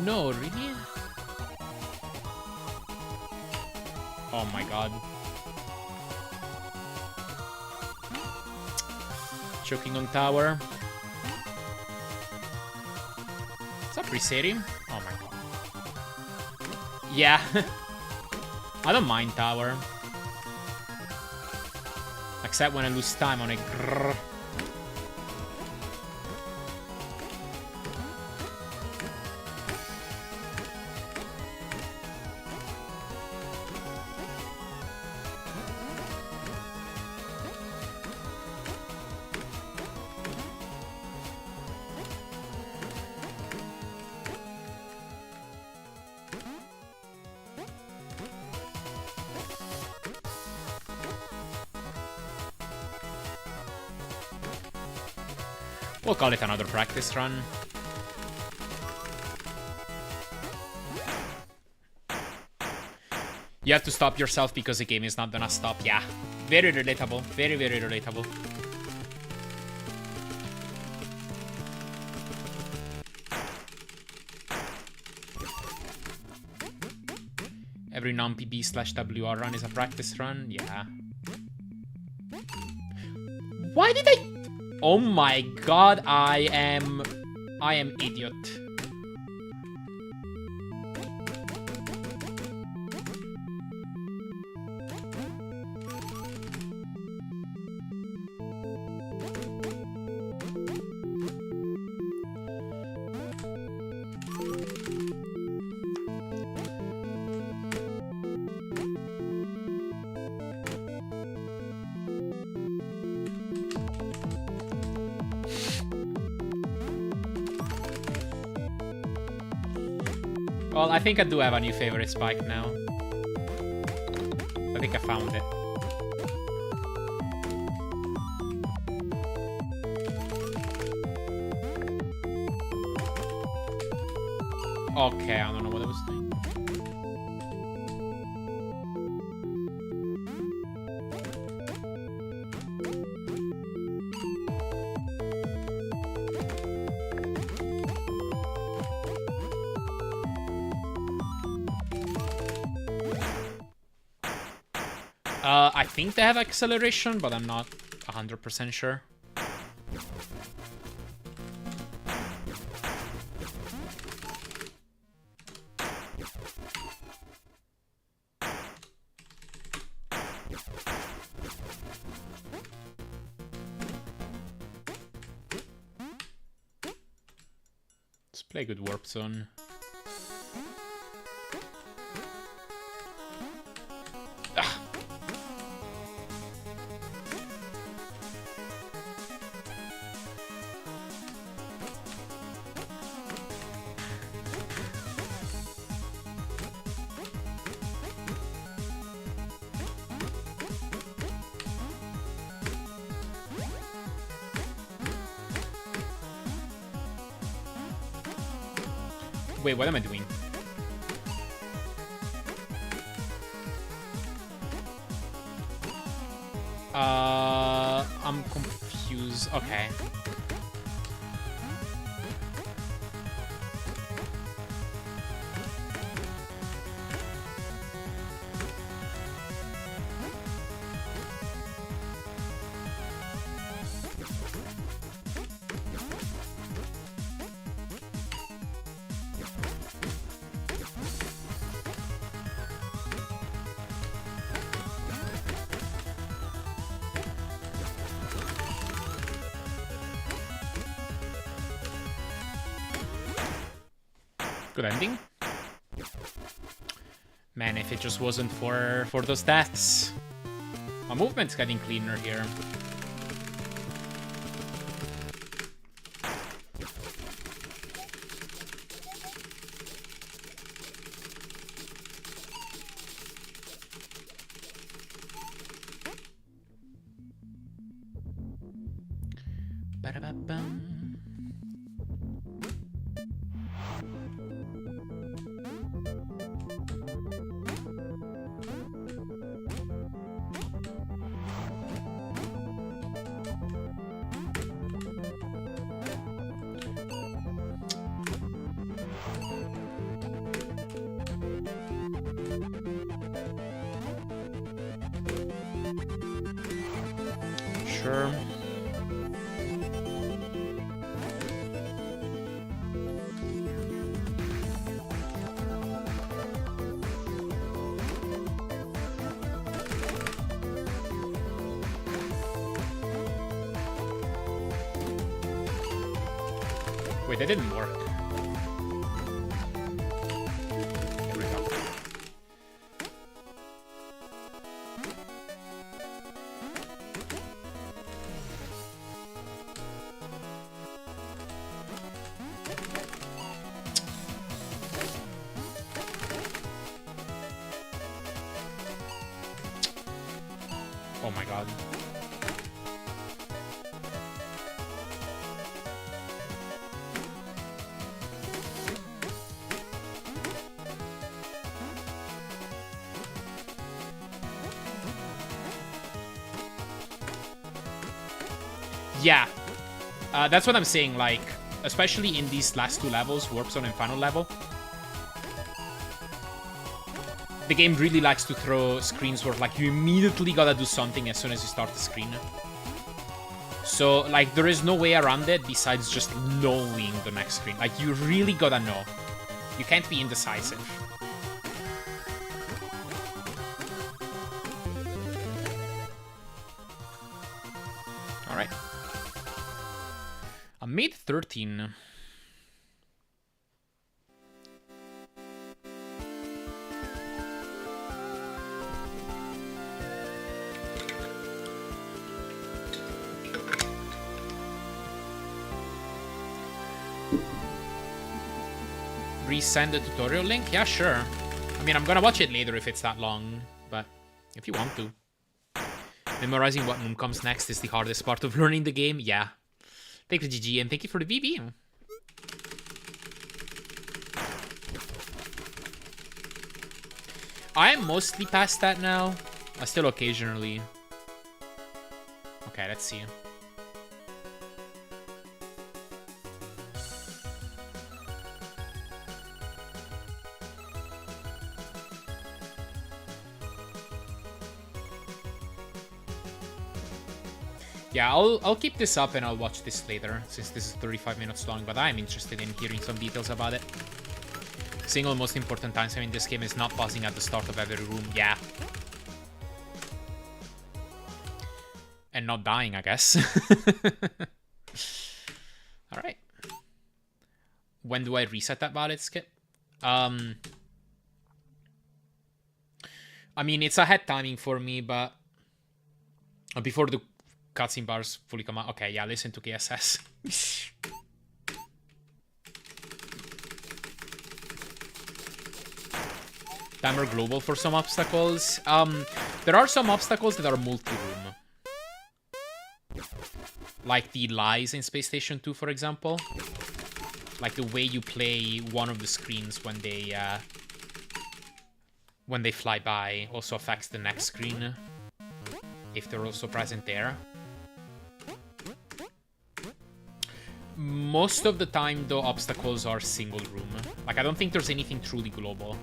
No, really? Oh my god. Choking on tower. What's up, Resetting? Oh my god. Yeah. I don't mind tower. Except when I lose time on a grrr. We'll call it another practice run. You have to stop yourself because the game is not gonna stop. Yeah. Very relatable. Very, very relatable. Every non-PB/WR run is a practice run. Yeah. Why did I... Oh my god, I am idiot. Well, I think I do have a new favorite spike now. I think I found it. Okay, I don't know what I was doing. I think they have acceleration, but I'm not 100% sure. Let's play good warp zone. Wait, what am I doing? I'm confused. Okay. Good ending. Man, if it just wasn't for those stats. My movement's getting cleaner here. Ba-da-ba-bum. Sure. Wait, that didn't work. Here we go. Oh my god. Yeah. That's what I'm saying, like, especially in these last two levels, Warp Zone and Final Level. The game really likes to throw screens where, like, you immediately gotta do something as soon as you start the screen. So, like, there is no way around it besides just knowing the next screen. Like, you really gotta know. You can't be indecisive. Alright. I made 13. Resend the tutorial link? Yeah, sure. I mean, I'm gonna watch it later if it's that long, but if you want to. Memorizing what moon comes next is the hardest part of learning the game? Yeah. Thank you, GG, and thank you for the VV. I am mostly past that now. I still occasionally. Okay, let's see. Yeah, I'll keep this up and I'll watch this later, since this is 35 minutes long, but I'm interested in hearing some details about it. Single most important time in this game is not pausing at the start of every room, yeah. And not dying, I guess. Alright. When do I reset that valid skip? I mean, it's ahead timing for me, but before the cutscene bars fully come out. Okay, yeah, listen to KSS. Timer global for some obstacles. There are some obstacles that are multi-room. Like the lies in Space Station 2, for example. Like the way you play one of the screens when they fly by also affects the next screen. If they're also present there. Most of the time, though, obstacles are single room. Like, I don't think there's anything truly global.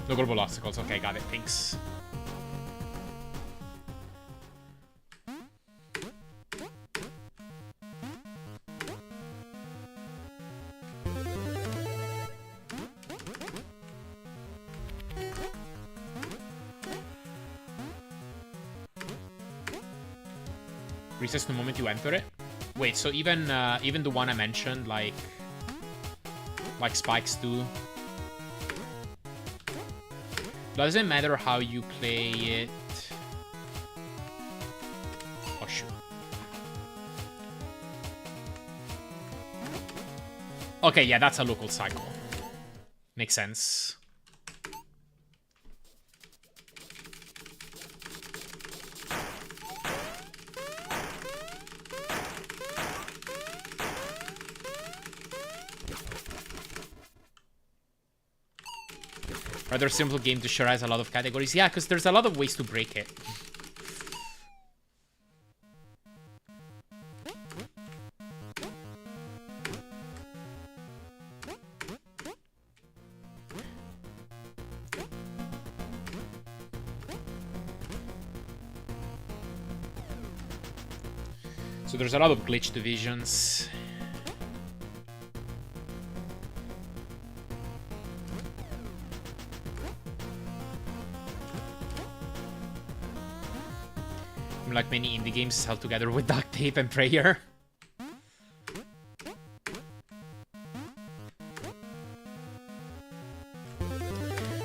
No global obstacles. Okay, got it. Thanks. Resets the moment you enter it. Wait, so even the one I mentioned, like spikes do. Doesn't matter how you play it. Oh shoot. Okay, yeah, that's a local cycle. Makes sense. Rather simple game to sure has a lot of categories. Yeah, because there's a lot of ways to break it. So there's a lot of glitch divisions. Like many indie games, is held together with duct tape and prayer.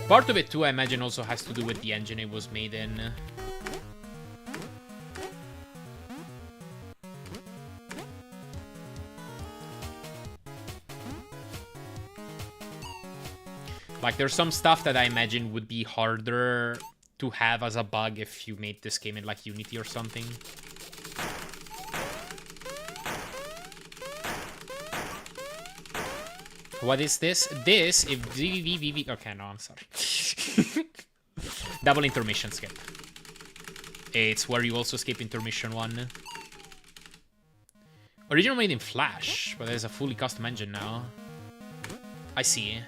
Part of it too, I imagine, also has to do with the engine it was made in. Like, there's some stuff that I imagine would be harder to have as a bug if you made this game in, like, Unity or something. What is this? This, if VVVVV... Okay, no, I'm sorry. Double intermission skip. It's where you also skip intermission one. Original made in Flash, but there's a fully custom engine now. I see.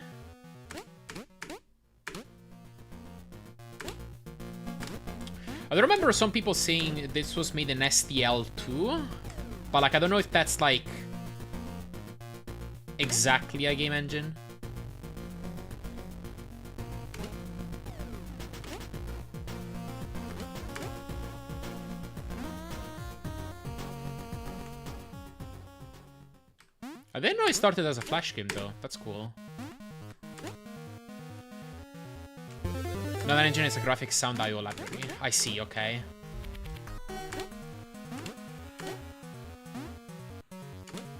I remember some people saying this was made in STL too, but like I don't know if that's like exactly a game engine. I didn't know it started as a Flash game though. That's cool. Another engine is a graphics sound IO library. I see, okay.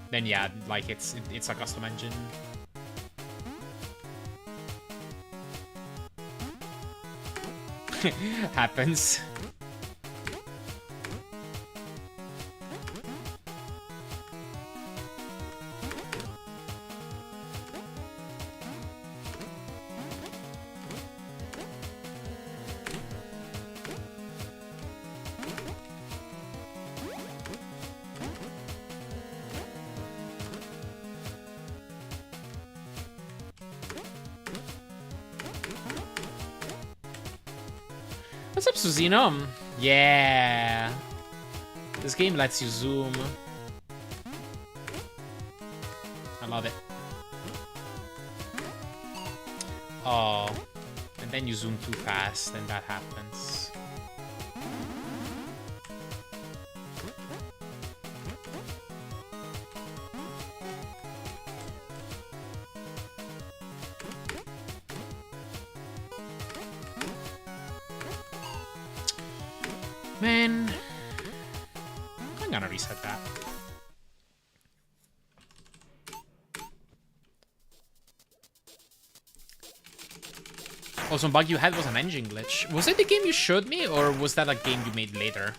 Then yeah, like it's a custom engine. Happens. What's up, Suzino? Yeah. This game lets you zoom. I love it. Oh. And then you zoom too fast, and that happens. Man, I'm gonna reset that. Oh, some bug you had was an engine glitch. Was it the game you showed me, or was that a game you made later?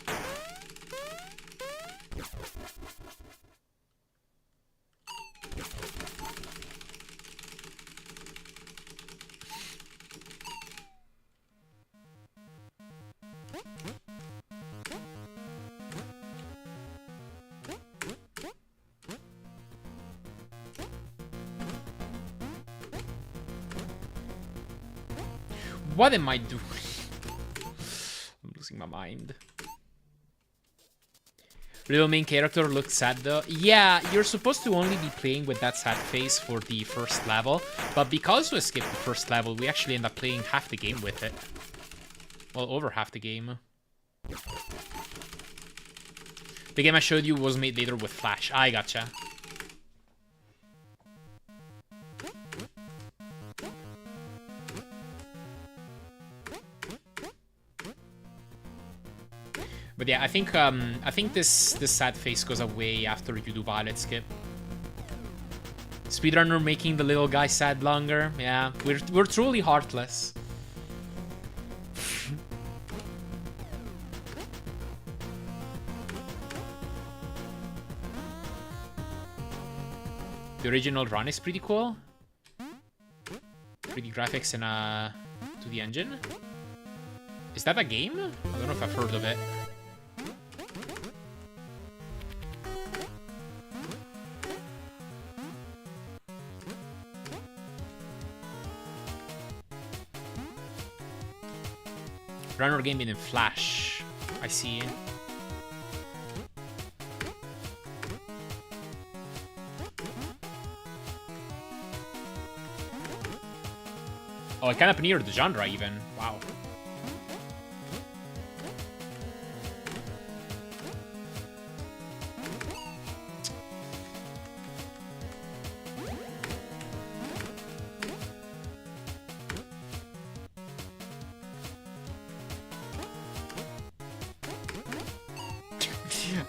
What am I doing? I'm losing my mind. Real main character looked sad though. Yeah, you're supposed to only be playing with that sad face for the first level, but because we skipped the first level, we actually end up playing half the game with it. Well, over half the game. The game I showed you was made later with Flash. I gotcha. But yeah, I think this sad face goes away after you do Violet skip. Speedrunner making the little guy sad longer. Yeah, we're truly heartless. The original run is pretty cool. 3D graphics and 2D engine. Is that a game? I don't know if I've heard of it. Runner game in Flash. I see. Oh, it kind of pioneered the genre even. Wow.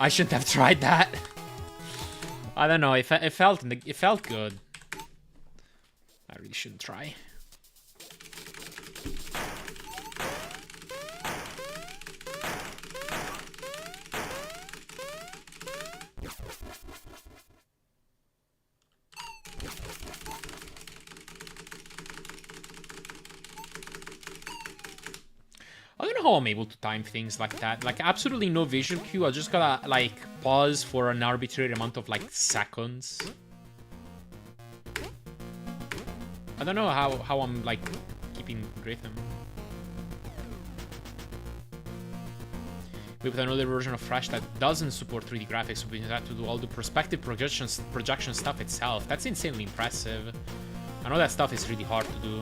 I shouldn't have tried that. I don't know. It felt good. I really shouldn't try. don't know how I'm able to time things like that. Like, absolutely no visual cue. I just gotta, like, pause for an arbitrary amount of, like, seconds. I don't know how I'm, like, keeping rhythm. With another version of Fresh that doesn't support 3D graphics, we have to do all the perspective projection stuff itself. That's insanely impressive. I know that stuff is really hard to do.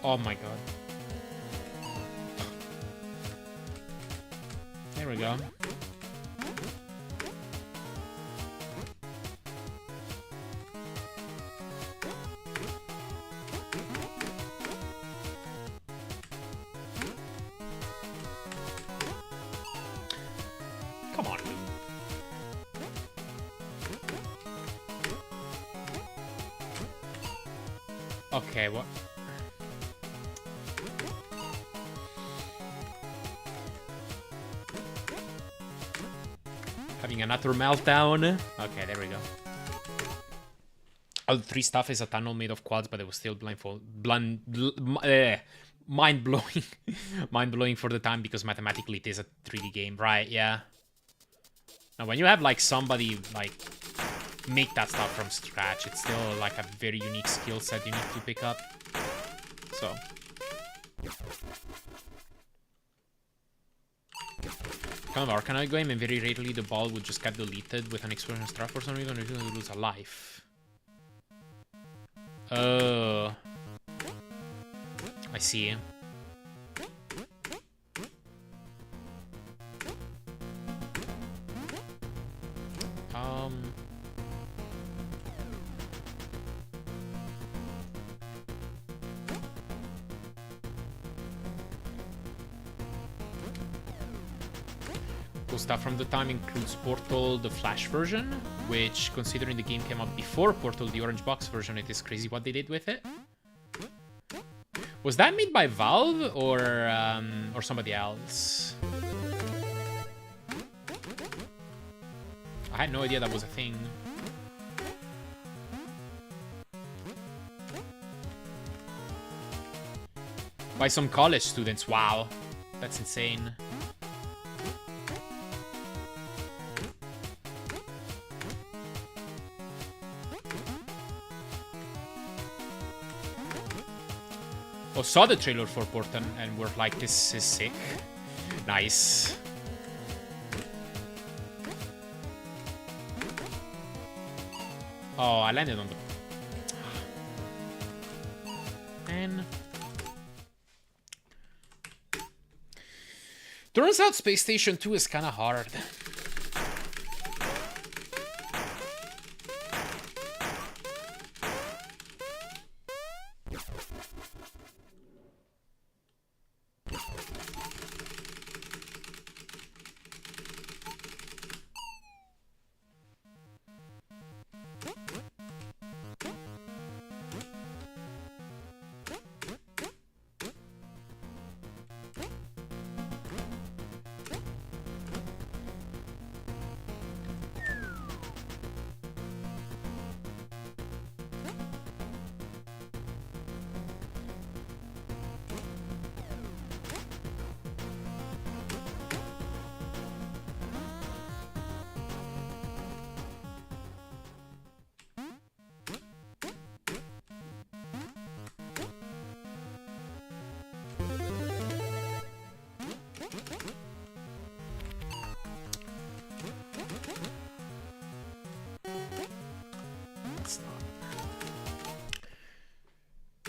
Oh my god. There we go. Come on. Okay, what? Having another meltdown. Okay, there we go. All three stuff is a tunnel made of quads, but it was still mind-blowing. Mind-blowing for the time, because mathematically it is a 3D game. Right, yeah. Now, when you have, like, somebody, like, make that stuff from scratch, it's still, like, a very unique skill set you need to pick up. So... kind of Arcanoid game, and very rarely the ball would just get deleted with an explosion strike for some reason, you lose a life. Oh. I see. Stuff from the time includes Portal, the Flash version, which, considering the game came out before Portal, the orange box version, it is crazy what they did with it. Was that made by Valve or somebody else? I had no idea that was a thing. By some college students, wow. That's insane. Oh, saw the trailer for Portal and were like, this is sick. Nice. Oh, I landed on the... Man. Turns out Space Station 2 is kind of hard.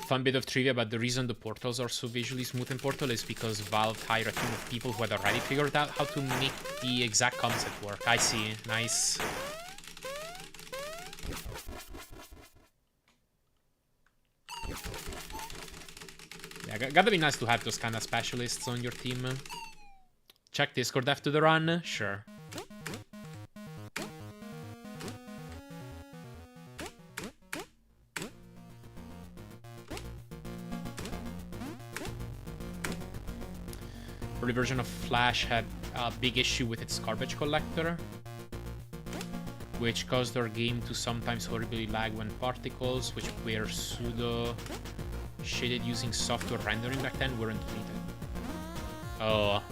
fun bit of trivia, but the reason the portals are so visually smooth in Portal is because Valve hired a team of people who had already figured out how to make the exact concept work. I see. Nice. Yeah, gotta be nice to have those kind of specialists on your team. Check Discord after the run? Sure. Early version of Flash had a big issue with its garbage collector, which caused our game to sometimes horribly lag when particles, which were pseudo shaded using software rendering back then, weren't treated. Oh,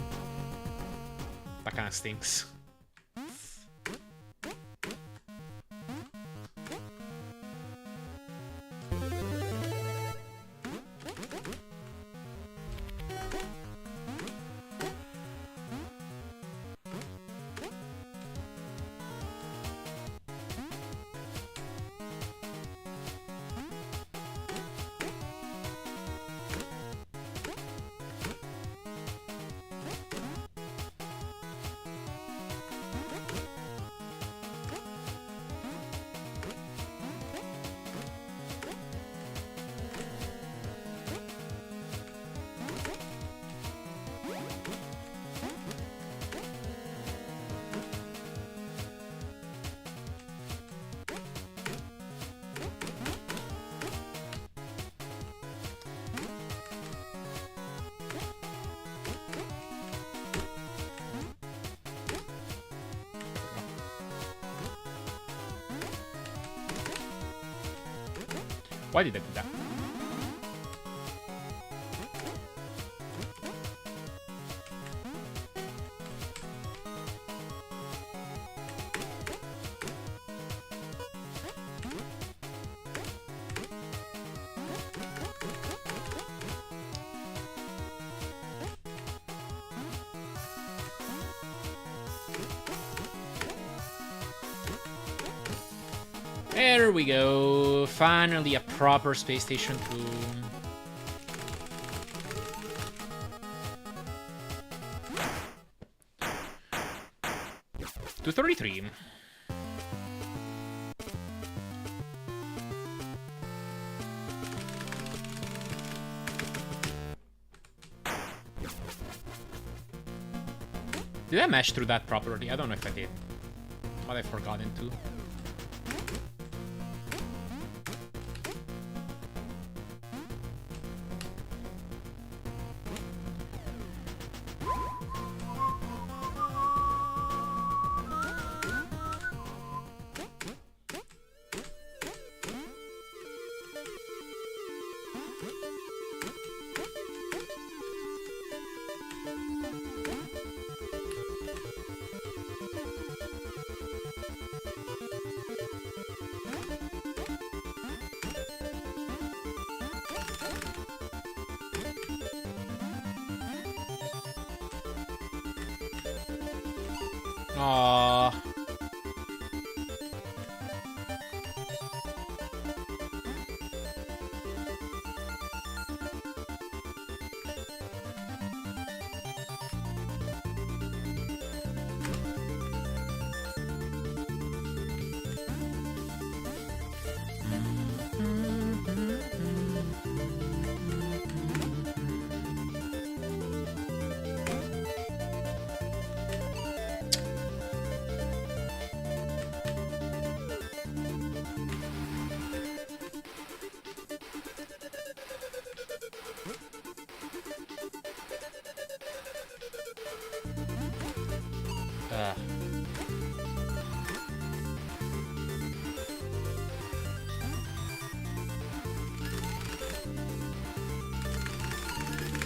that kind of stinks. Why did I do that? There we go. Finally a proper space station to... 233. Did I mesh through that properly? I don't know if I did. But I've forgotten to. Aww.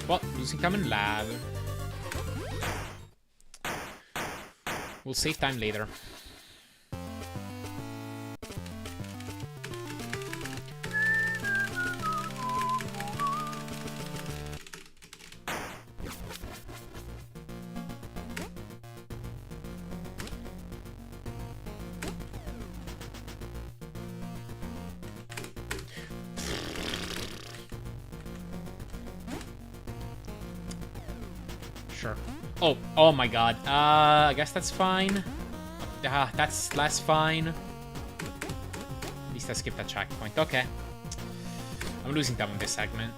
Well, losing time in lab. We'll save time later. Sure. Oh my god. I guess that's fine. That's less fine. At least I skipped that checkpoint. Okay. I'm losing time on this segment.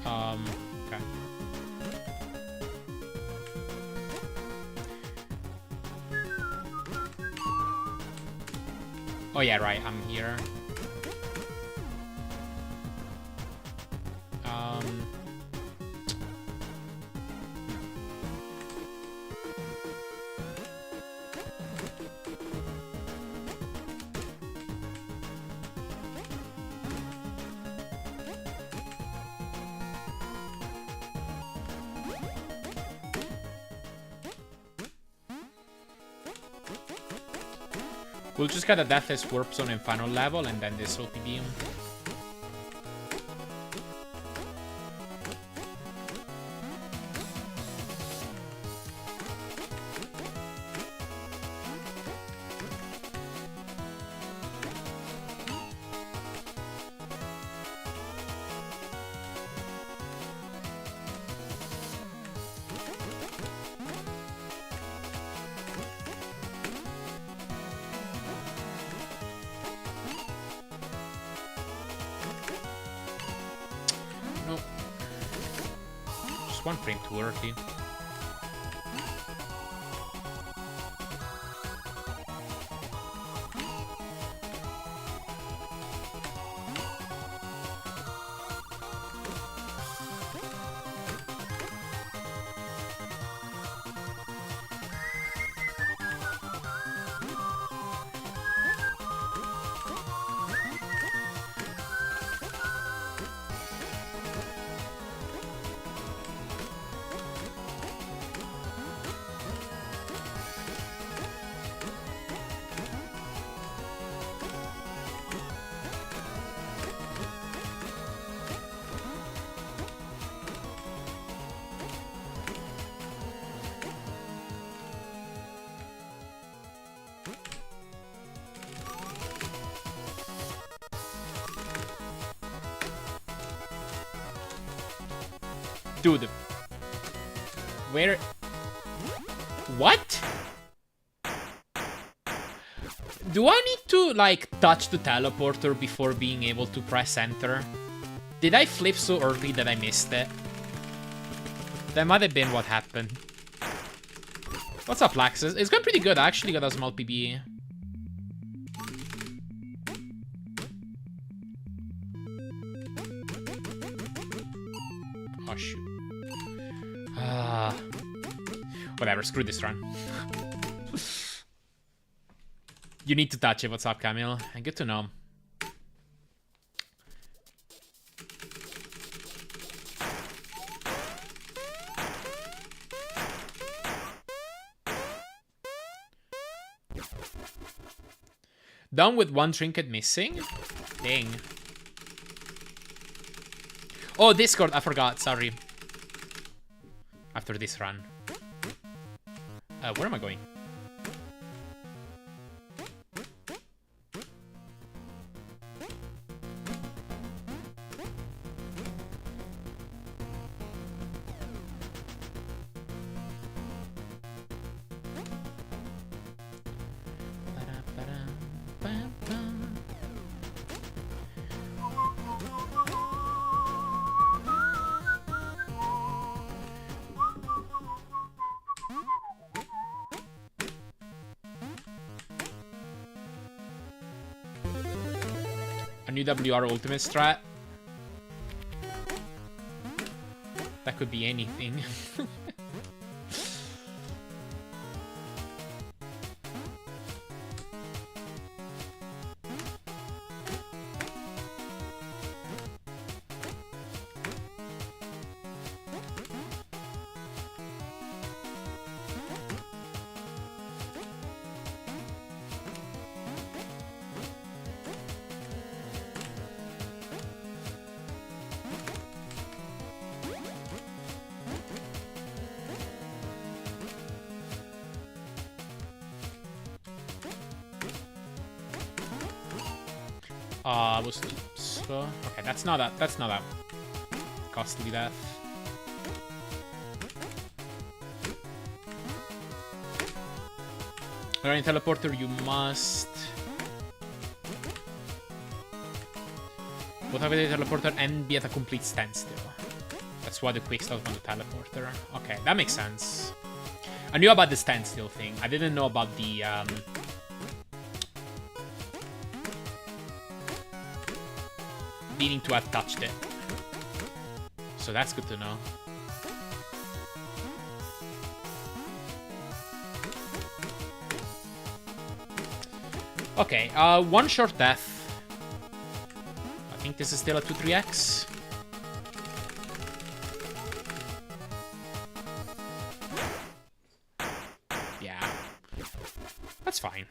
Okay. Oh yeah, right, I'm here. We'll just get a Deathless Warp Zone in final level and then this OP beam. Nope. Just one frame too early. Dude. Where? What? Do I need to, like, touch the teleporter before being able to press enter? Did I flip so early that I missed it? That might have been what happened. What's up, Laxxus? It's going pretty good. I actually got a small PB. Oh, shoot. Whatever, screw this run. You need to touch it. What's up, Camille? Good to know. Done with one trinket missing? Dang. Oh, Discord, I forgot, sorry. After this run. Where am I going? A new WR ultimate strat. That could be anything. Was too slow. Okay, that's not a costly death. Running teleporter, you must. Both have a teleporter and be at a complete standstill. That's why the quick start on the teleporter. Okay, that makes sense. I knew about the standstill thing. I didn't know about the needing to have touched it. So that's good to know. Okay, one short death. I think this is still a 2-3x. Yeah. That's fine.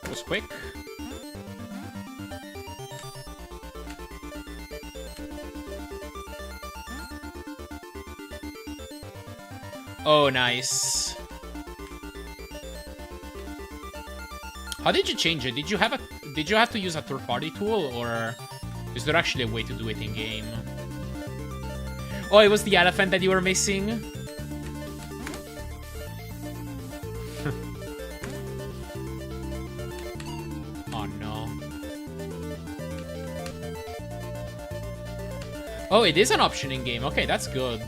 Was quick. Oh, nice. How did you change it? Did you have to use a third-party tool, or is there actually a way to do it in game? Oh, it was the elephant that you were missing. Oh, it is an option in game. Okay, that's good.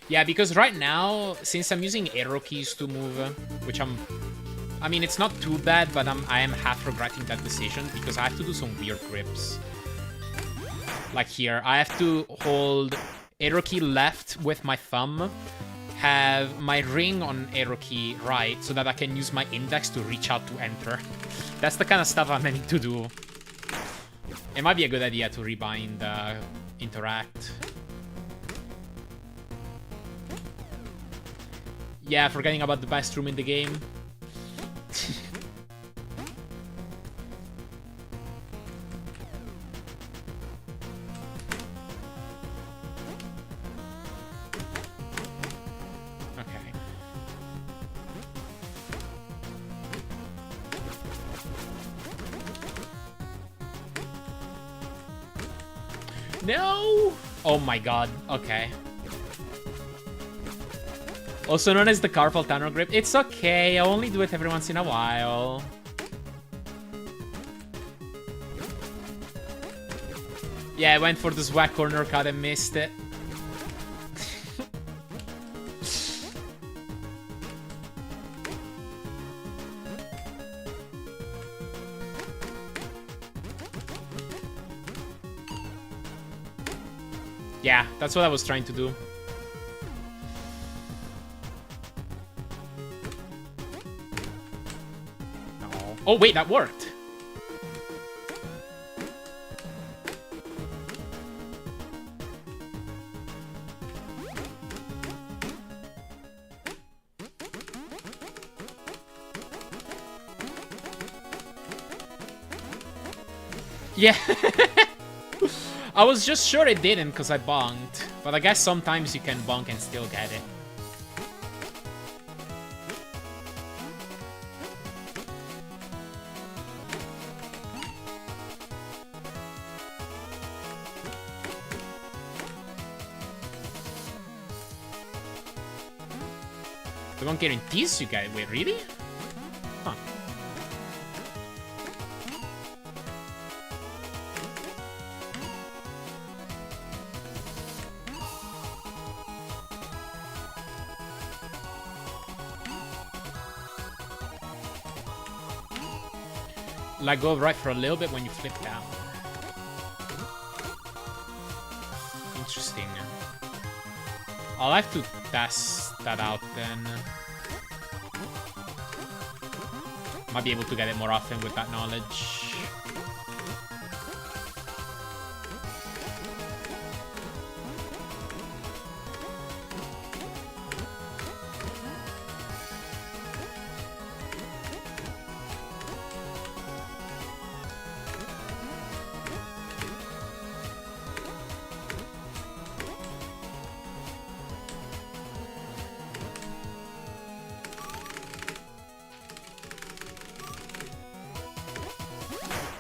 Yeah, because right now, since I'm using arrow keys to move, which I mean, it's not too bad, but I am half regretting that decision because I have to do some weird grips. Like here, I have to hold arrow key left with my thumb, have my ring on arrow key right, so that I can use my index to reach out to enter. That's the kind of stuff I'm meaning to do. It might be a good idea to rebind interact. Yeah, forgetting about the best room in the game. No! Oh my god, okay. Also known as the carpal tunnel grip. It's okay, I only do it every once in a while. Yeah, I went for the swag corner cut and missed it. Yeah, that's what I was trying to do. No. Oh, wait, that worked. Yeah. I was just sure it didn't because I bonked. But I guess sometimes you can bonk and still get it. The one guarantees you get it. Wait, really? Huh. let go right for a little bit when you flip down. Interesting. I'll have to test that out then. Might be able to get it more often with that knowledge.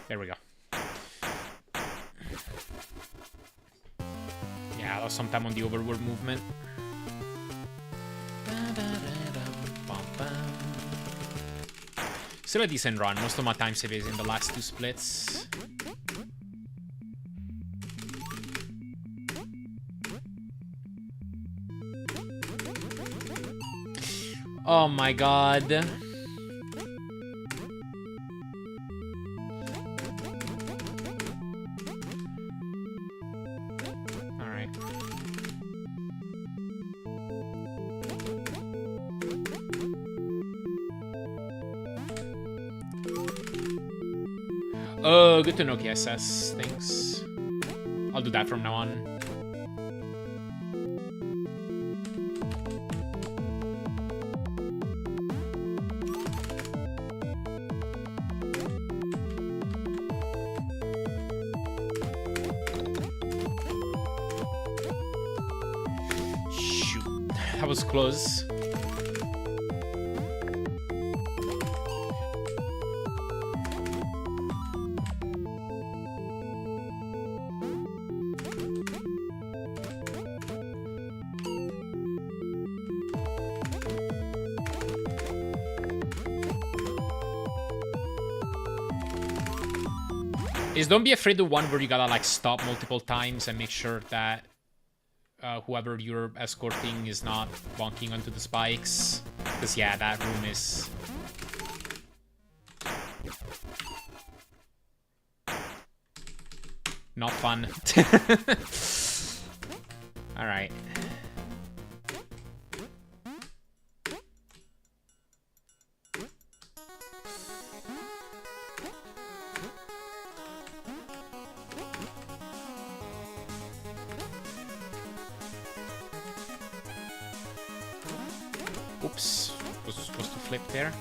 There we go. Yeah, I lost some time on the overworld movement. Still a decent run. Most of my time save is in the last 2 splits. Oh my god. Oh, good to know KSS. Thanks. I'll do that from now on. Shoot. That was close. Don't be afraid of one where you gotta like stop multiple times and make sure that whoever you're escorting is not bonking onto the spikes. Because yeah, that room is... not fun. Alright. Oops, was supposed to flip there.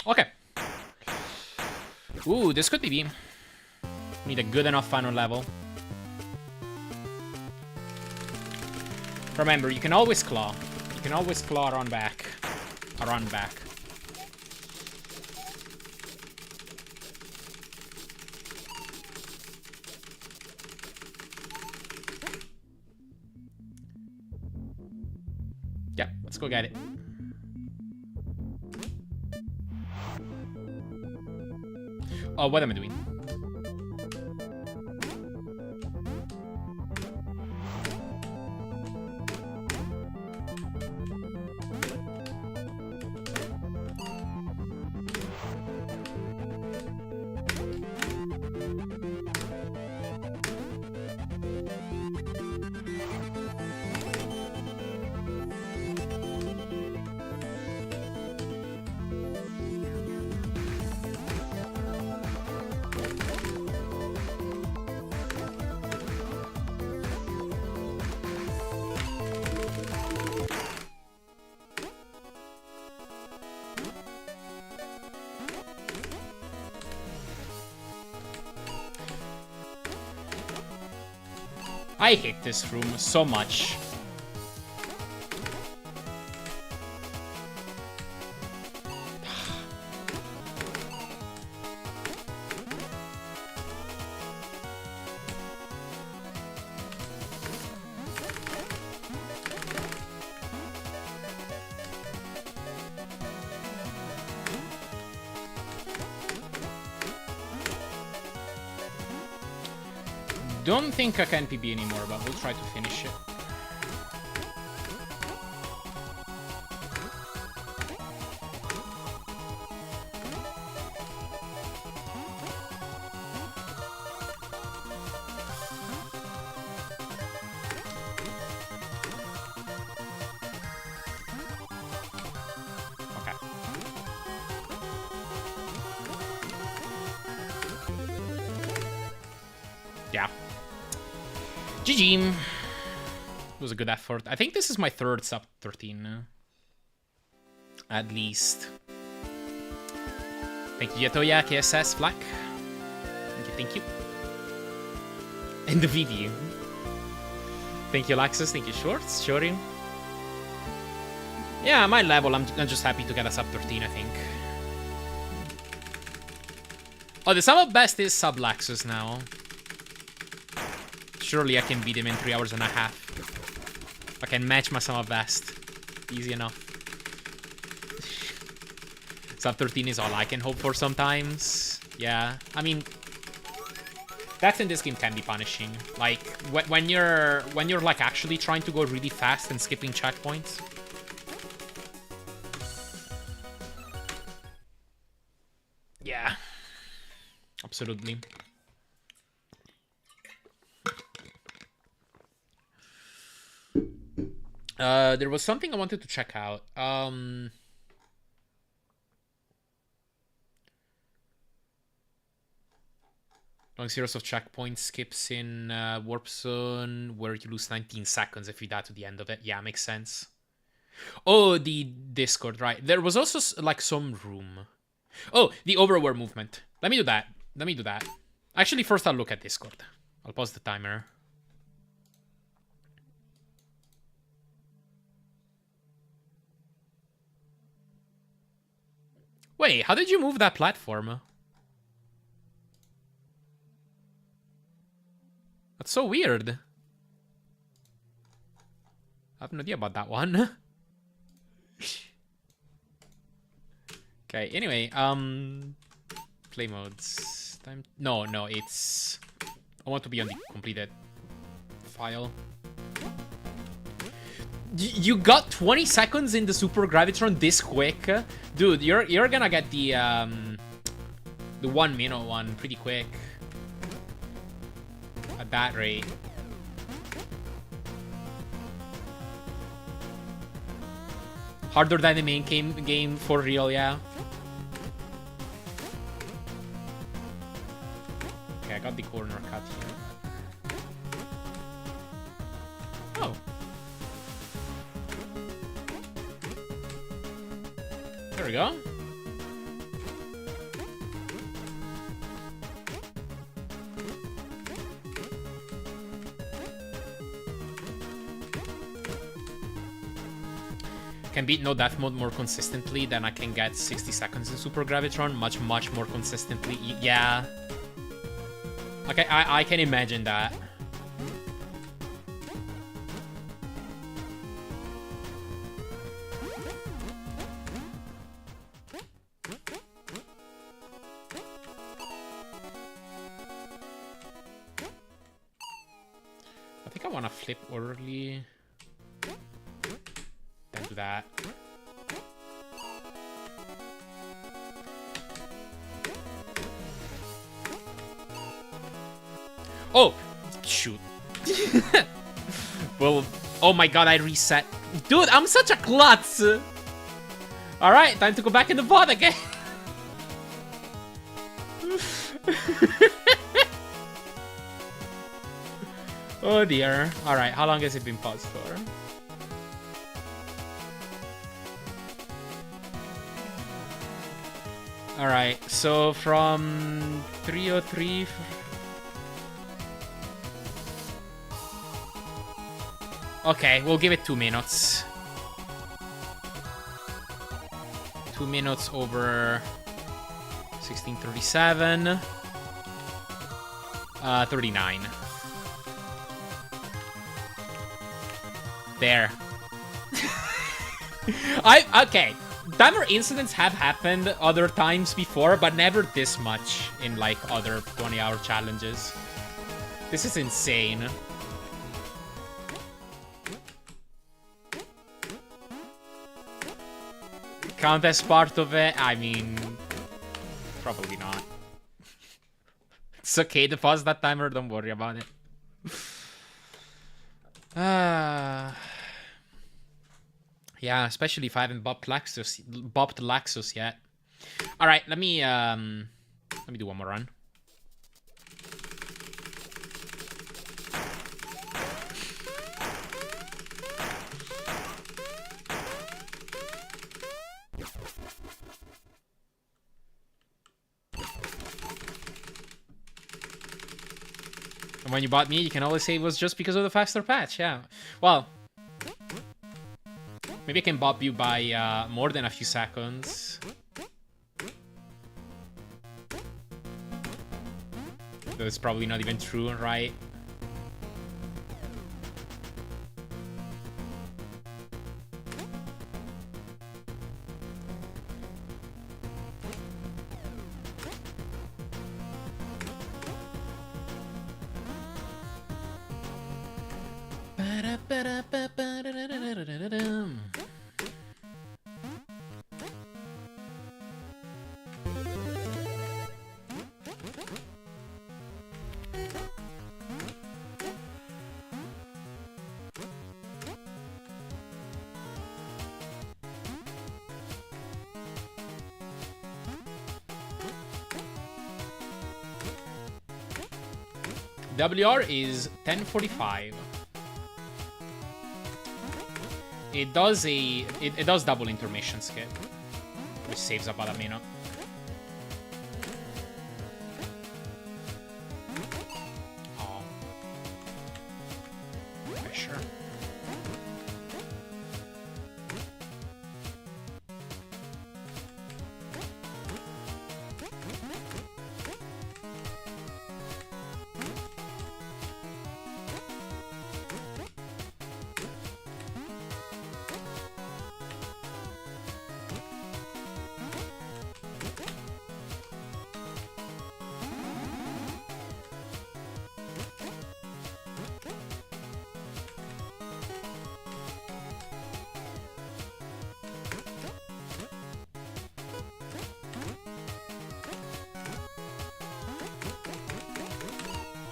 Okay. Ooh, this could be beam. Need a good enough final level. Remember, you can always claw. You can always claw around back. Around back. Yeah, let's go get it. Oh, what am I doing? I hate this room so much. Don't think I can PB anymore, but we'll try to finish it. Okay. Yeah. GG. It was a good effort. I think this is my third sub 13. At least. Thank you, Yatoya, KSS, Black. Thank you. And the VV. Thank you, Laxxus. Thank you, Shorts. Shorin. Yeah, my level, I'm just happy to get a sub 13, I think. Oh, the sum of best is sub Laxxus now. Surely I can beat him in 3 hours and a half. I can match my sum of best. Easy enough. Sub 13 is all I can hope for sometimes. Yeah, I mean, that in this game can be punishing. Like when you're like actually trying to go really fast and skipping checkpoints. Yeah, absolutely. There was something I wanted to check out. Long series of checkpoint skips in Warp Zone where you lose 19 seconds if you die to the end of it. Yeah, makes sense. Oh, the Discord, right. There was also like some room. Oh, the overwhelm movement. Let me do that. Let me do that. Actually, first I'll look at Discord. I'll pause the timer. Wait, how did you move that platform? That's so weird. I have no idea about that one. Okay, anyway, play modes. Time. No, it's. I want to be on the completed file. You got 20 seconds in the Super Gravitron this quick? Dude, you're gonna get the 1 minute one pretty quick. At that rate. Harder than the main game for real, yeah. Okay, I got the corner cut here. Oh. There we go. Can beat no death mode more consistently, then I can get 60 seconds in Super Gravitron much more consistently. Yeah. Okay, I can imagine that. I think I want to flip early. Do that. Oh, shoot. Well, oh my god, I reset. Dude, I'm such a klutz. All right, time to go back in the bot again. Oh dear. All right, how long has it been paused for? Alright, so from 303... Okay, we'll give it 2 minutes. 2 minutes over 1637. 39. There. Okay. Timer incidents have happened other times before, but never this much in like other 20-hour challenges. This is insane. Count as part of it? I mean, probably not. It's okay to pause that timer, don't worry about it. Yeah, especially if I haven't bopped Laxxus yet. All right, let me do one more run. And when you bought me, you can always say it was just because of the faster patch. Yeah, well. Maybe I can bop you by more than a few seconds. That's probably not even true, right? WR is 1045. It does double intermission skip, which saves about a minute. Oh. Okay, sure.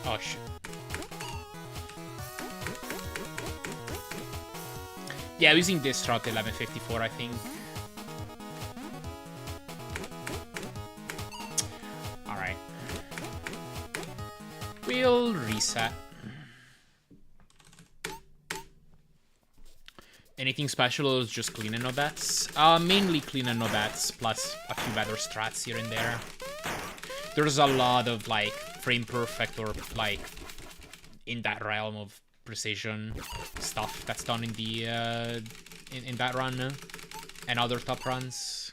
Oh, shit. Yeah, using this route 1154, I think. Alright. We'll reset. Anything special is just clean and no bets? Mainly clean and no bets, plus a few better strats here and there. There's a lot of, like, frame perfect or, like, in that realm of precision stuff that's done in the, in that run and other top runs.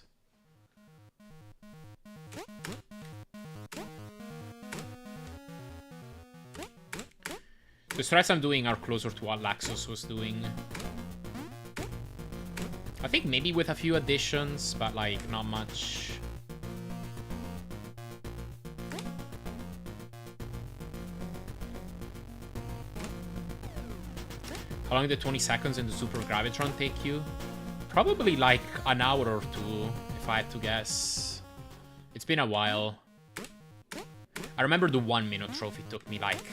The strats I'm doing are closer to what Laxxus was doing. I think maybe with a few additions, but, like, not much. How long did 20 seconds in the Super Gravitron take you? Probably like an hour or two, if I had to guess. It's been a while. I remember the 1 minute trophy took me like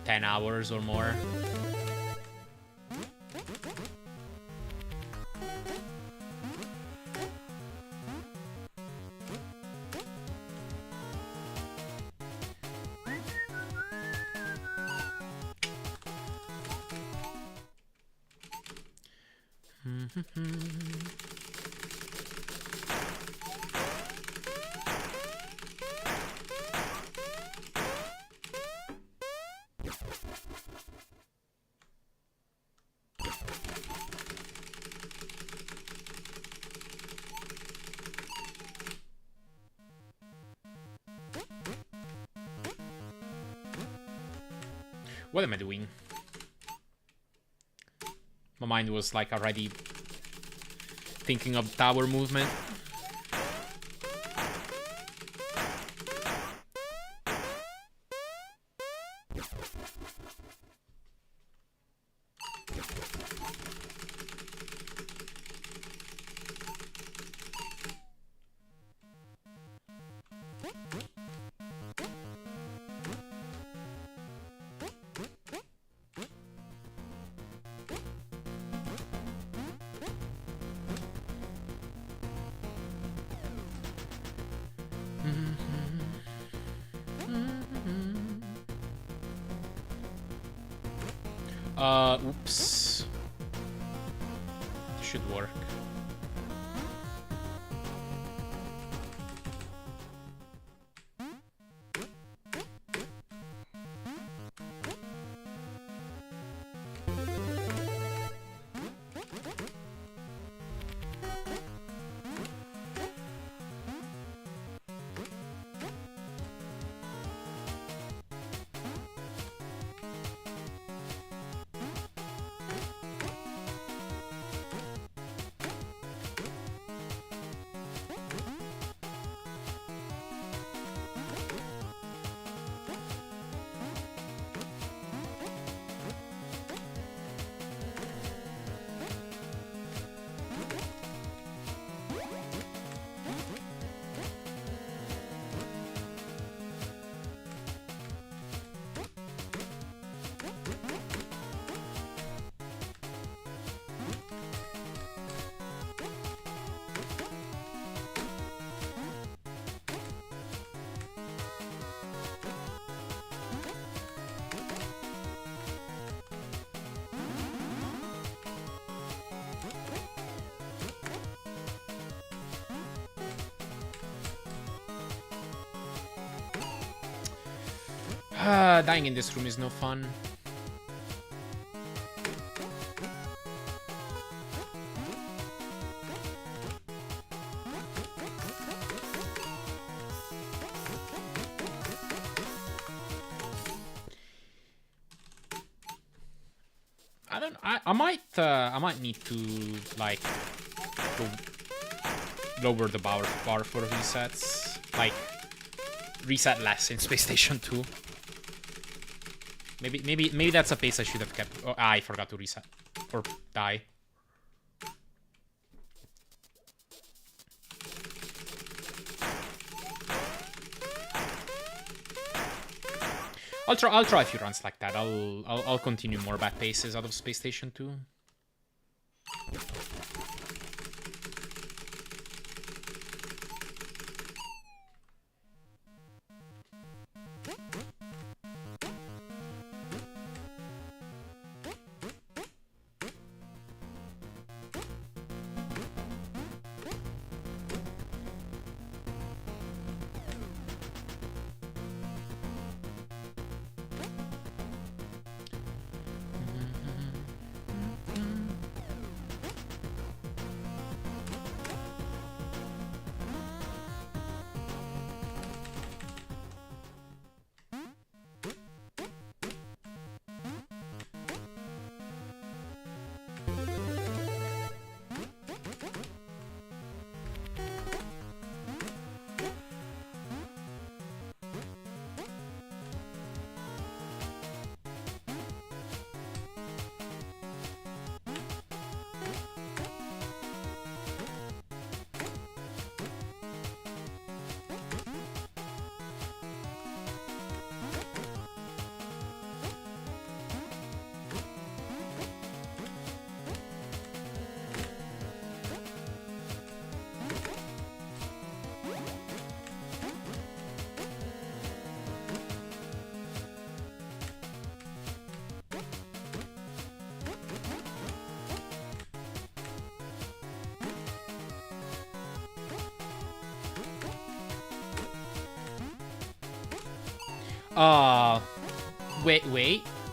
10 hours or more. What am I doing? My mind was like already thinking of tower movement. Oops. Should work. Dying in this room is no fun. I might need to like go lower the bar for resets, like reset less in Space Station 2. Maybe that's a pace I should have kept. Oh, I forgot to reset or die. I'll try a few runs like that. I'll continue more bad paces out of Space Station 2.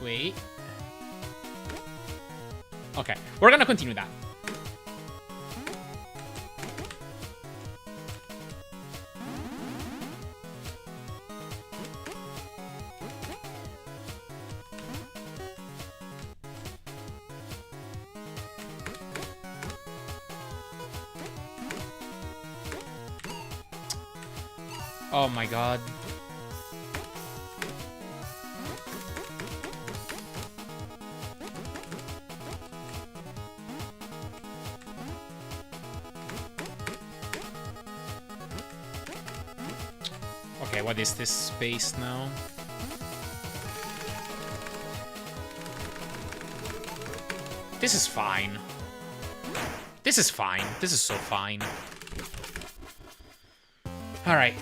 Wait. Okay, we're gonna continue that. Oh my god. Okay, what is this space now? This is fine. This is fine. This is so fine. Alright.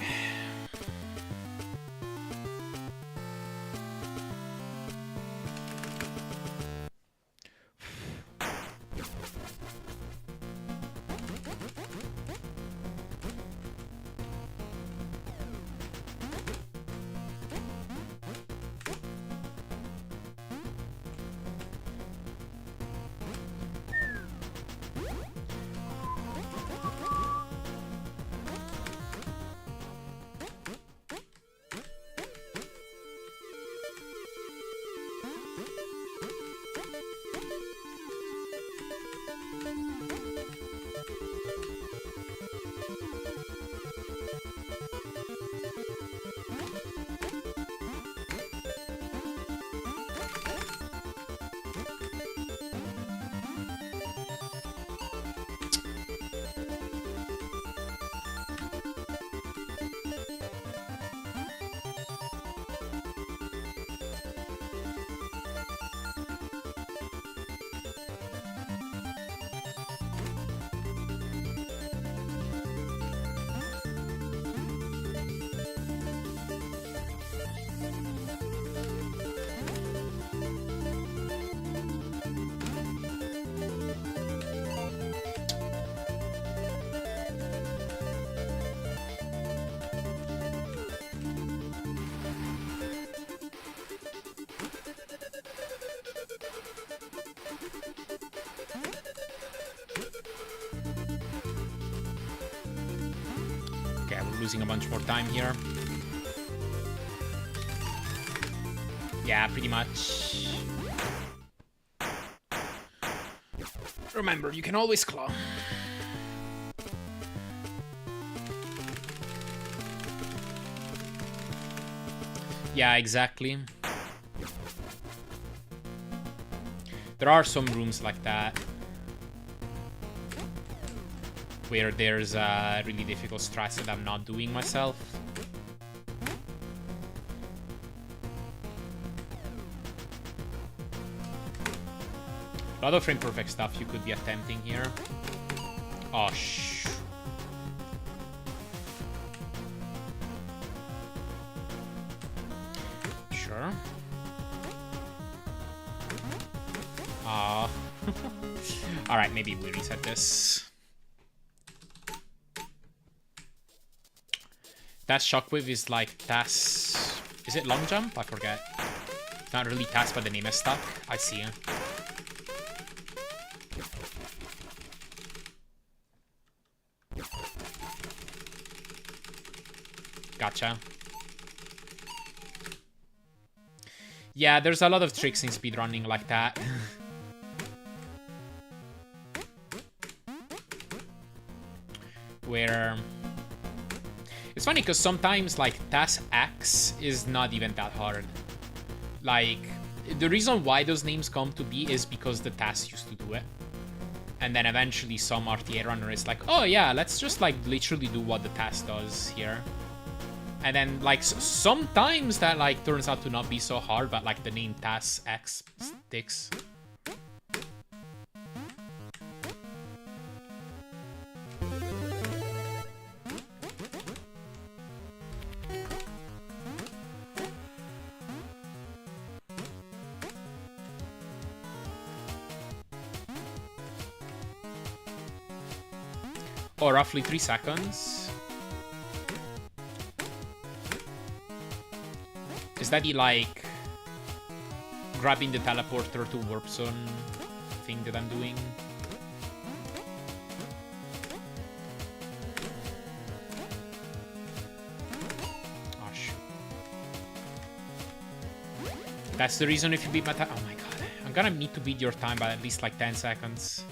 Losing a bunch more time here. Yeah, pretty much. Remember, you can always claw. Yeah, exactly. There are some rooms like that where there's really difficult strats that I'm not doing myself. A lot of frame perfect stuff you could be attempting here. Oh, sure. Alright, maybe we reset this. That shockwave is like TAS. Is it long jump? I forget. It's not really TAS, but the name is stuck. I see. Gotcha. Yeah, there's a lot of tricks in speedrunning like that. Where... It's funny because sometimes, like, TAS X is not even that hard. Like, the reason why those names come to be is because the TAS used to do it. And then eventually some RTA runner is like, oh yeah, let's just, like, literally do what the TAS does here. And then, like, sometimes that, like, turns out to not be so hard, but, like, the name TAS X sticks. Or roughly 3 seconds. Is that he like grabbing the teleporter to warp zone thing that I'm doing. Oh, shoot. That's the reason if you beat my time. Oh my god. I'm gonna need to beat your time by at least like 10 seconds.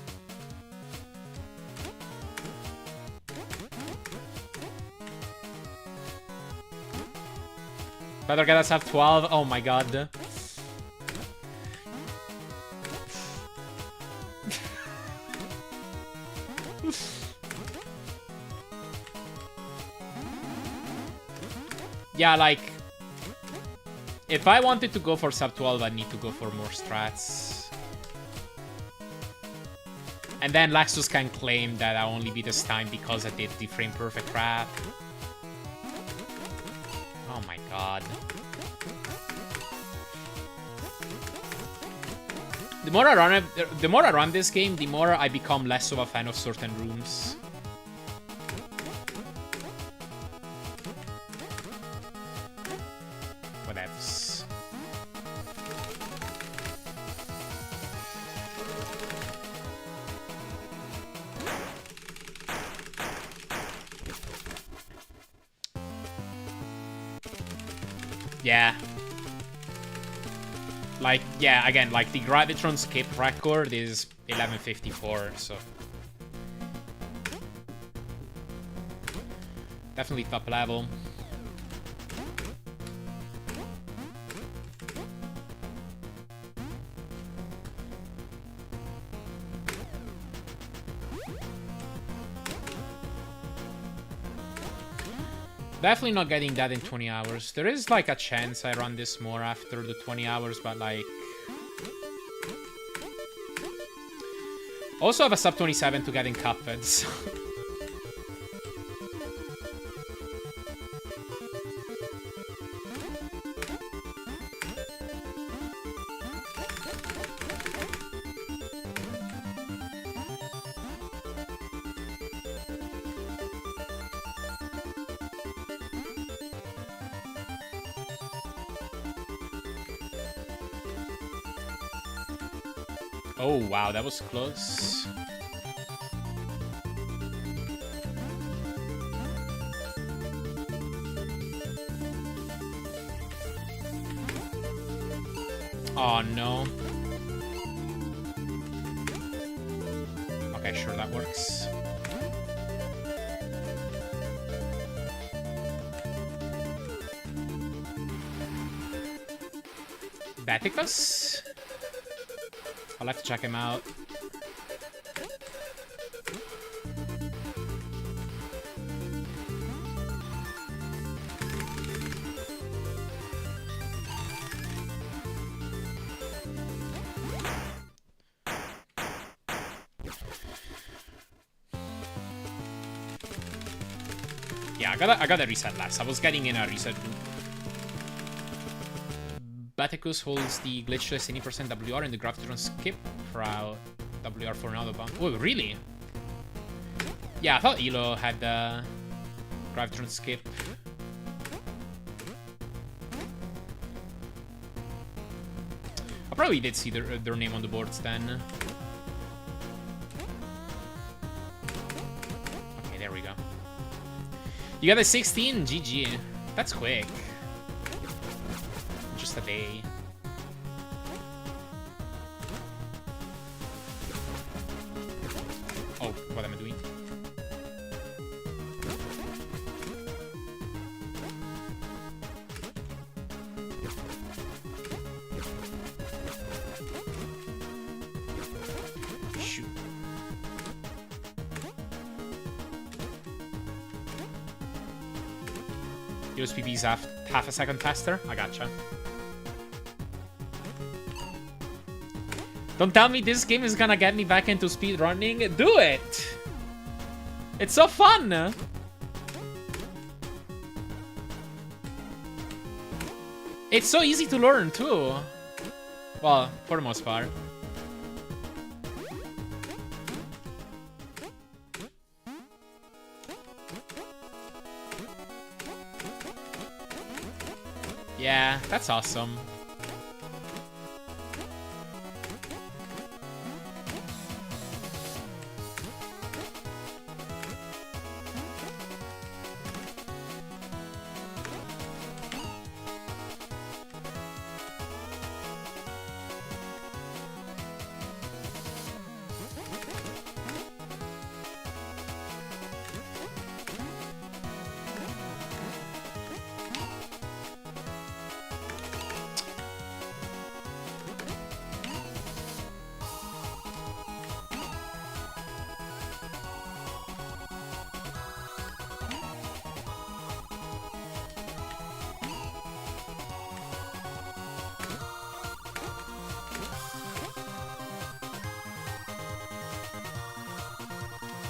Better get us up 12. Oh my god. Yeah, like, if I wanted to go for sub 12, I'd need to go for more strats. And then Laxxus can claim that I only beat this time because I did the frame perfect crap. Oh my god. The more I run this game, the more I become less of a fan of certain rooms. Whatevs. Yeah. Like, yeah, again, like, the Gravitron skip record is 1154, so... Definitely top level. Definitely not getting that in 20 hours. There is, like, a chance I run this more after the 20 hours, but, like... Also have a sub 27 to get in Cuphead, so... Oh, wow, that was close. Oh, no. Okay, sure, that works. Baticus? I'll have to check him out. Yeah, I gotta reset last. I was getting in a reset loop. Baticus holds the glitchless 80% WR in the Gravitron skip route. WR for another bounce. Oh, really? Yeah, I thought Elo had the Gravitron skip. I probably did see their name on the boards then. Okay, there we go. You got a 16? GG. That's quick. Just a day. Oh, what am I doing? Shoot. USPB's half a second faster? I gotcha. Don't tell me this game is gonna get me back into speedrunning. Do it! It's so fun! It's so easy to learn, too. Well, for the most part. Yeah, that's awesome.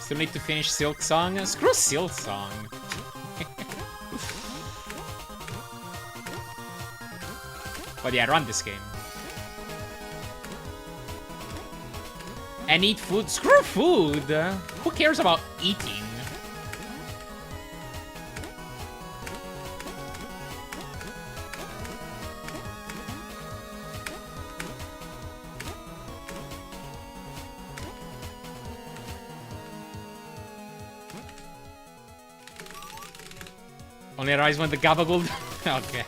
Still need to finish Silk Song. Screw Silk Song. But yeah, run this game. And eat food. Screw food! Who cares about eating? Only arise when the gabagool. Okay.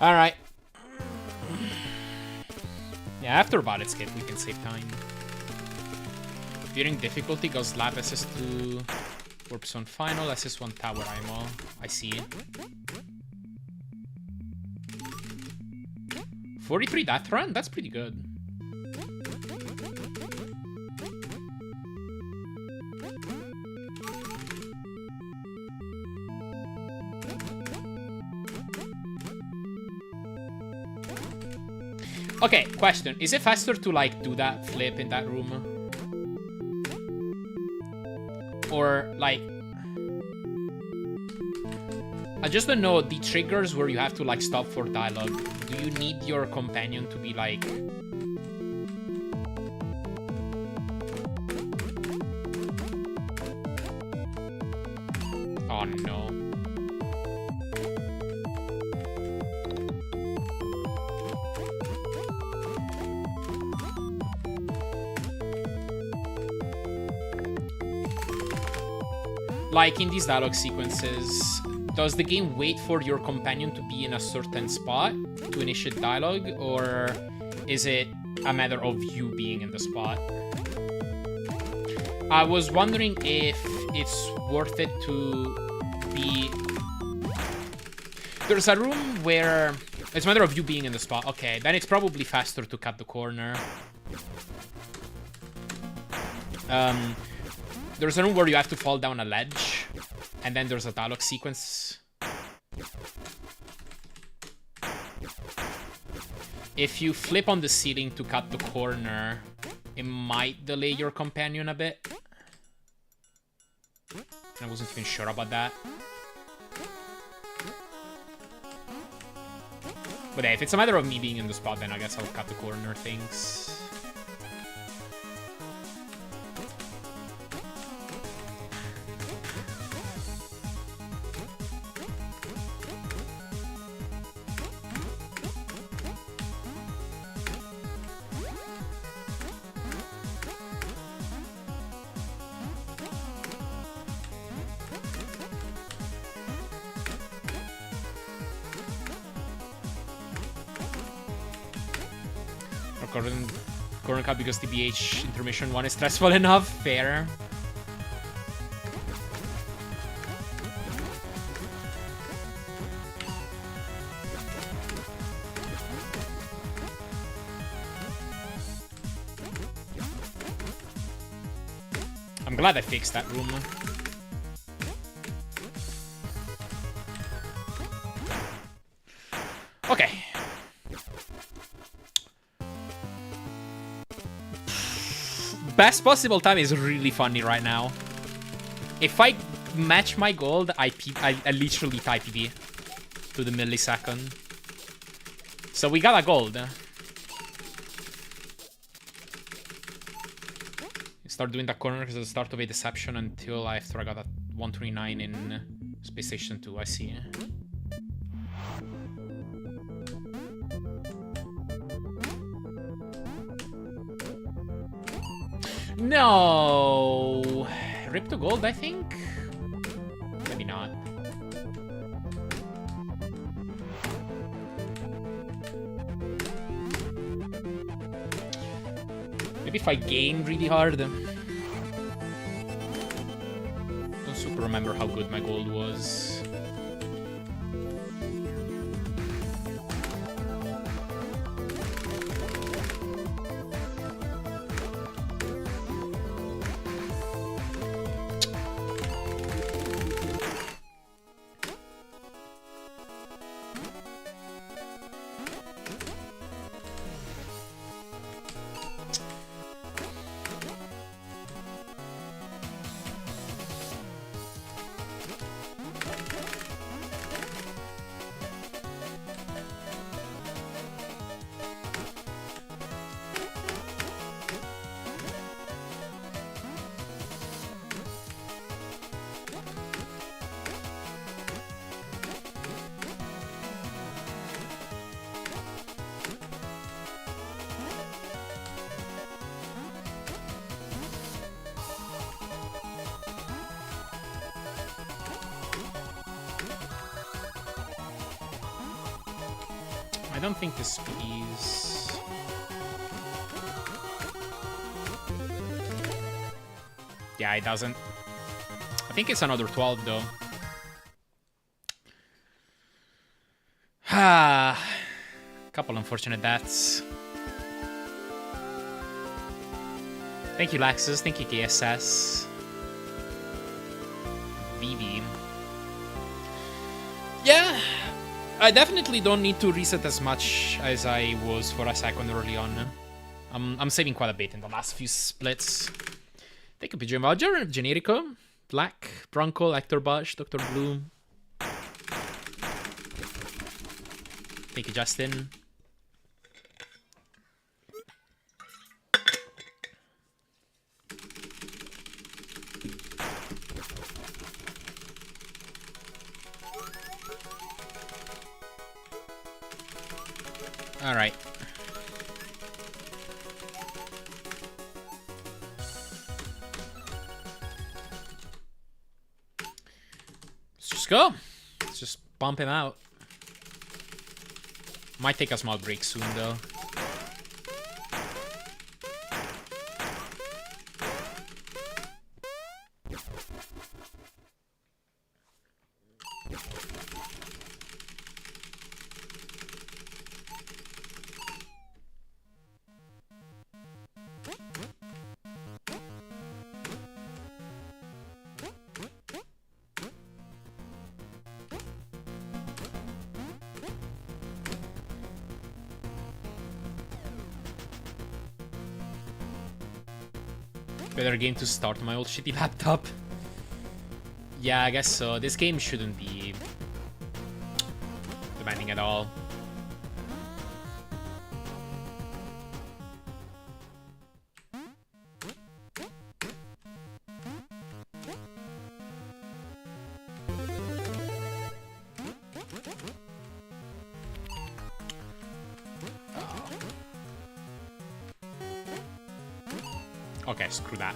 Alright. Yeah, after about skip, we can save time. During difficulty goes lab SS2 Warp Zone Final, SS1 Tower IMO. I see. 43 death run? That's pretty good. Okay, question. Is it faster to, like, do that flip in that room? Or, like... I just don't know the triggers where you have to, like, stop for dialogue. Do you need your companion to be, like... Oh, no. Like, in these dialogue sequences, does the game wait for your companion to be in a certain spot to initiate dialogue, or is it a matter of you being in the spot? I was wondering if it's worth it to be... There's a room where it's a matter of you being in the spot. Okay, then it's probably faster to cut the corner. There's a room where you have to fall down a ledge, and then there's a dialogue sequence. If you flip on the ceiling to cut the corner, it might delay your companion a bit. I wasn't even sure about that. But yeah, if it's a matter of me being in the spot, then I guess I'll cut the corner things. Corner cut because TBH intermission 1 is stressful enough. Fair. I'm glad I fixed that room. Okay. Best possible time is really funny right now. If I match my gold, I literally type PB to the millisecond. So we got a gold. Start doing that corner because it's the start of a deception until after I got a 129 in Space Station 2. I see. No! Rip to gold, I think? Maybe not. Maybe if I gain really hard. Don't super remember how good my gold was. I don't think this piece... Yeah, it doesn't. I think it's another 12, though. Ah, couple unfortunate deaths. Thank you, Laxxus. Thank you, KSS. VV. Yeah, I definitely don't need to reset as much as I was for a second early on. I'm saving quite a bit in the last few splits. Thank you, PJ Roger, Generico, Black, Bronco, Hector Bush, Dr. Blue. Thank you, Justin. All right. Let's just go. Let's just bump him out. Might take a small break soon, though. Better game to start on my old shitty laptop. Yeah, I guess so. This game shouldn't be demanding at all. Okay, screw that.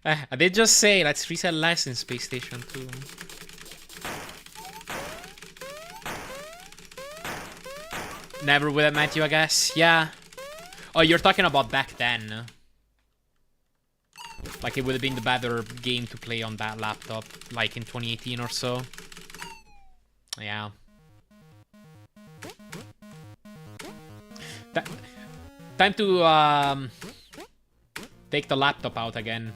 I did just say, let's reset less in Space Station 2. Never would have met you, I guess. Yeah. Oh, you're talking about back then. Like, it would have been the better game to play on that laptop, like in 2018 or so. Yeah. Time to take the laptop out again.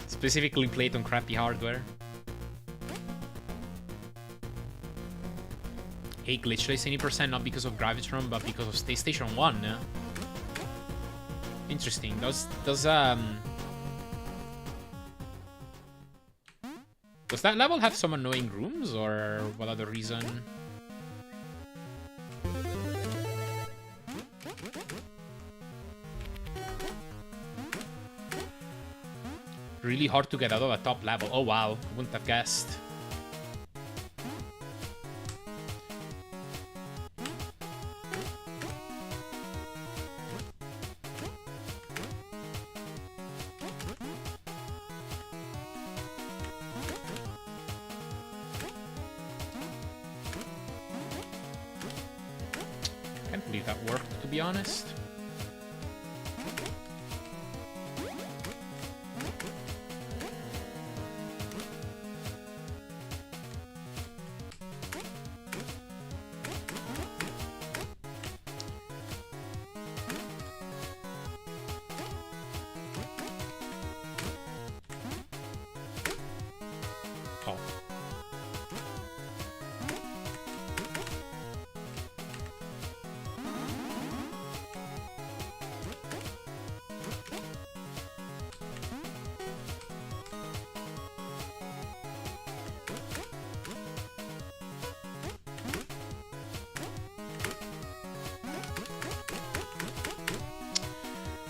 Specifically played on crappy hardware. Hey, glitchless 80% not because of Gravitron, but because of Space Station 1. Interesting. Does that level have some annoying rooms, or what other reason? Really hard to get out of a top level. Oh wow, wouldn't have guessed. Can't believe that worked, to be honest.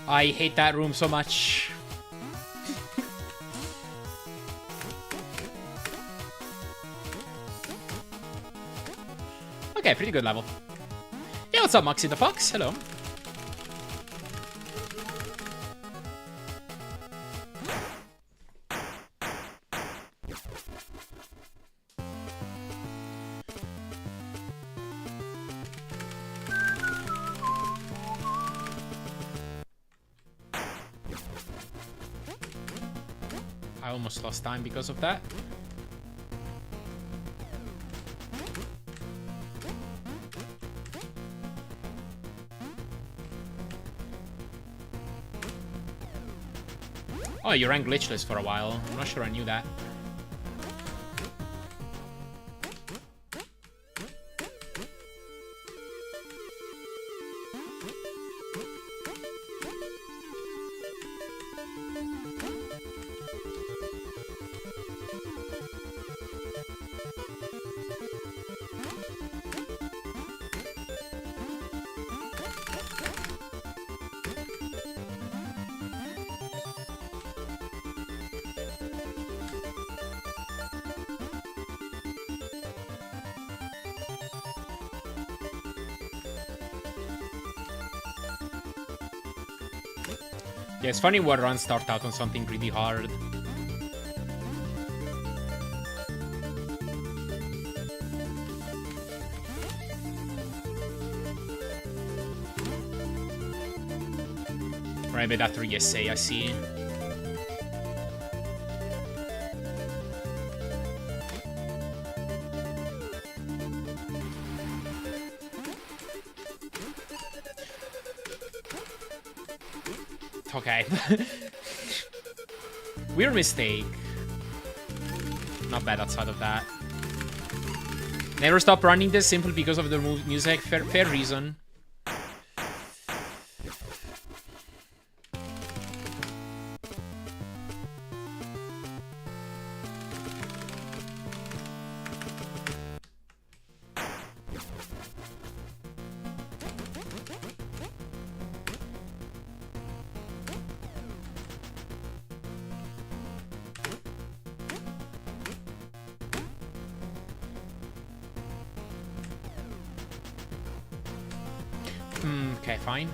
I hate that room so much. Okay, pretty good level. Yeah, what's up, Moxie the Fox? Hello. I almost lost time because of that. Oh, you ran glitchless for a while. I'm not sure I knew that. Yeah, it's funny what runs start out on something really hard. Right, but after ESA, I see. Okay. Weird mistake. Not bad outside of that. Never stop running this simply because of the music. Fair reason. Okay, fine.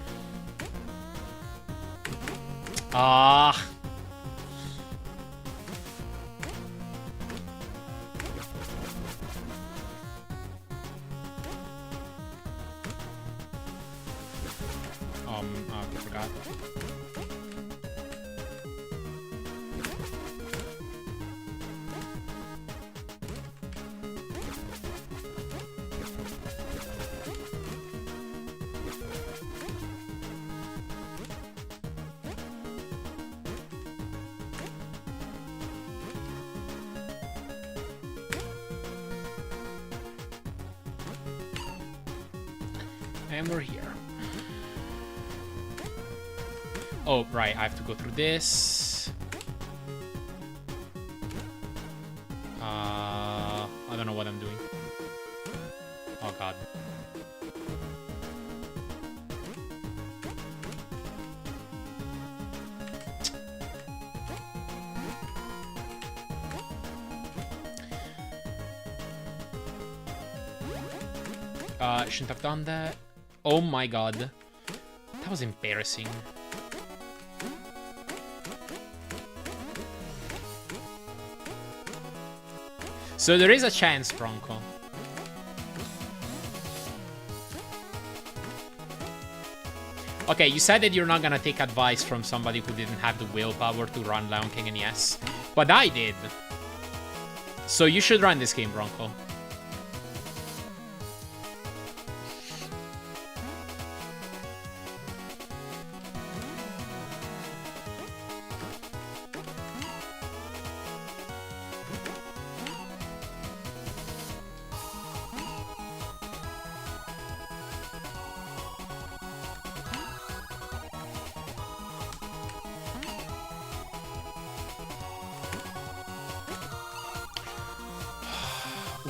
Ah. Oh, I forgot. And we're here. Oh, right, I have to go through this. I don't know what I'm doing. Oh, God. Shouldn't have done that. Oh my god. That was embarrassing. So there is a chance, Bronco. Okay, you said that you're not gonna take advice from somebody who didn't have the willpower to run Lion King NES. But I did. So you should run this game, Bronco.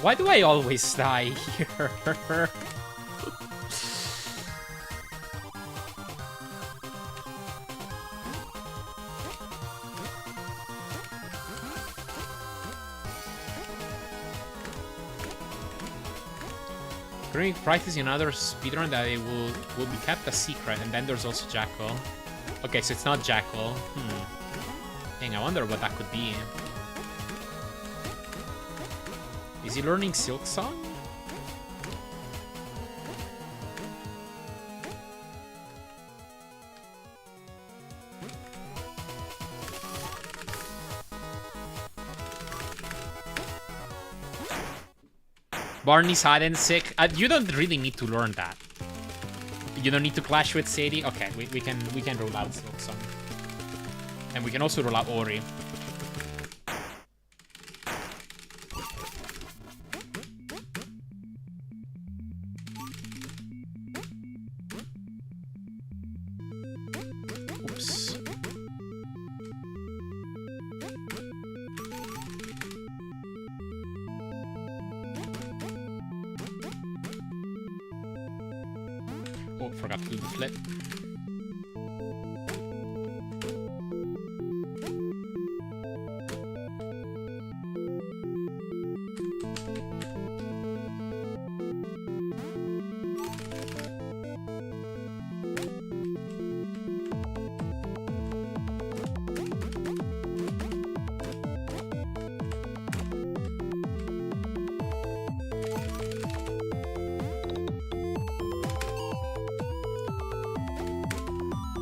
Why do I always die here? Currently practicing another speedrun that it will be kept a secret, and then there's also Jackal. Okay, so it's not Jackal. Dang, I wonder what that could be. Is he learning Silk Song? Barney's hide and seek. You don't really need to learn that. You don't need to clash with Sadie. Okay, we can roll out Silksong. And we can also roll out Ori. Oops. Oh, forgot to do the flip.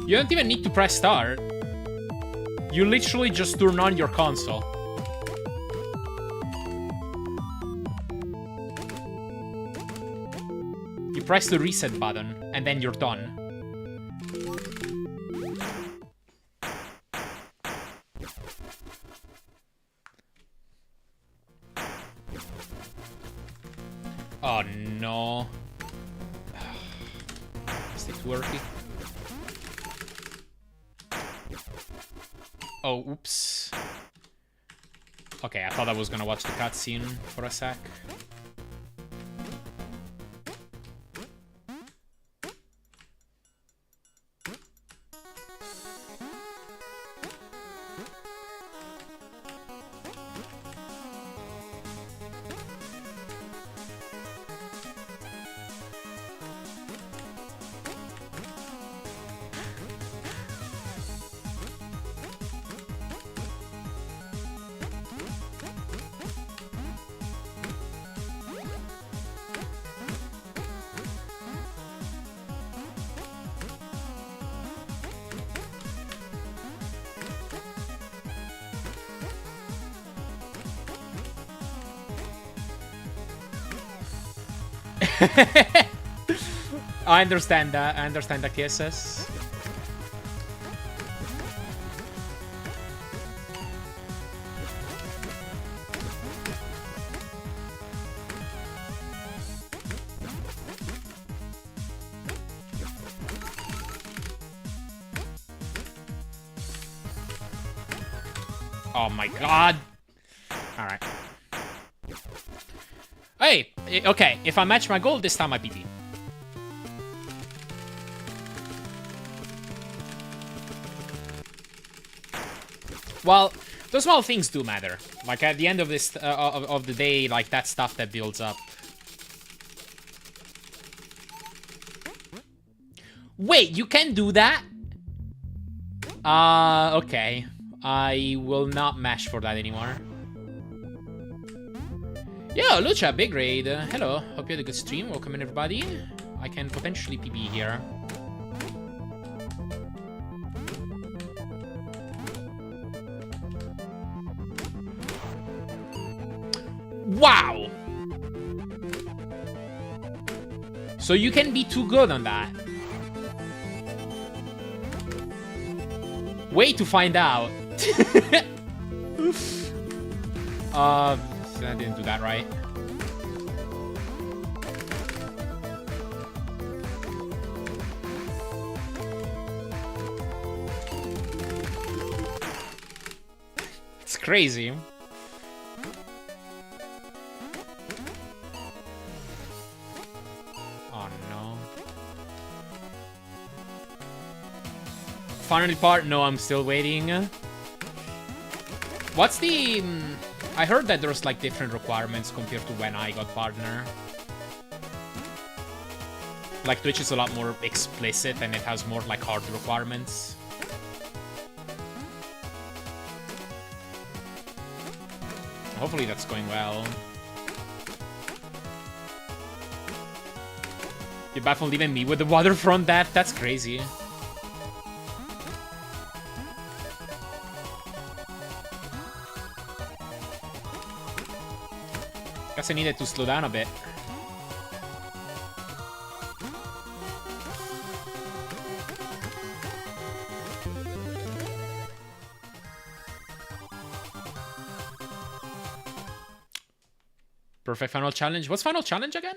You don't even need to press start. You literally just turn on your console. You press the reset button, and then you're done. Oh no. Is this working? Oh, oops. Okay, I thought I was gonna watch the cutscene for a sec. I understand that. I understand that, KSS. Oh my god. Alright. Hey, okay, if I match my goal, this time I PB. Well, those small things do matter. Like, at the end of this, of the day, like, that's stuff that builds up. Wait, you can do that? Okay. I will not mash for that anymore. Yo, Lucha, big raid. Hello, hope you had a good stream. Welcome in, everybody. I can potentially PB here. Wow! So you can be too good on that. Way to find out. I didn't do that right. It's crazy. Oh no. Final part? No, I'm still waiting. What's the... I heard that there's like different requirements compared to when I got partner. Like Twitch is a lot more explicit and it has more like hard requirements. Hopefully that's going well. You baffled even me with the waterfront death? That's crazy. Guess I needed to slow down a bit. Perfect final challenge. What's final challenge again?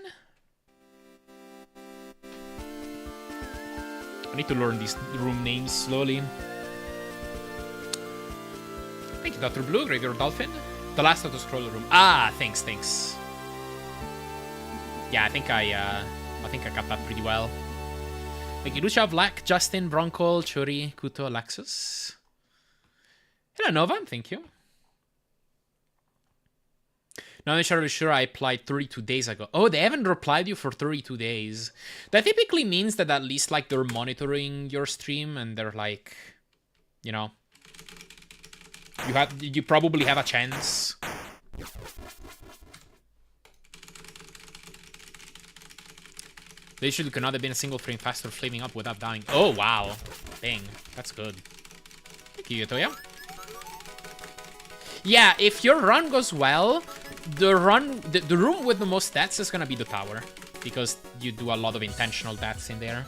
I need to learn these room names slowly. Thank you, Dr. Blue, Graveyard Dolphin. The last of the scroller room. Ah, thanks. Yeah, I think I got that pretty well. Thank you, Lucha, Black, Justin, Bronco, Churi, Kuto, Laxxus. Hello, Nova. Thank you. Not necessarily sure I applied 32 days ago. Oh, they haven't replied you for 32 days. That typically means that at least, like, they're monitoring your stream and they're like, you know, you probably have a chance. They should cannot have been a single frame faster flaming up without dying. Oh, wow. Dang. That's good. Thank you, Toya. Yeah, if your run goes well, the room with the most stats is gonna be the tower. Because you do a lot of intentional deaths in there.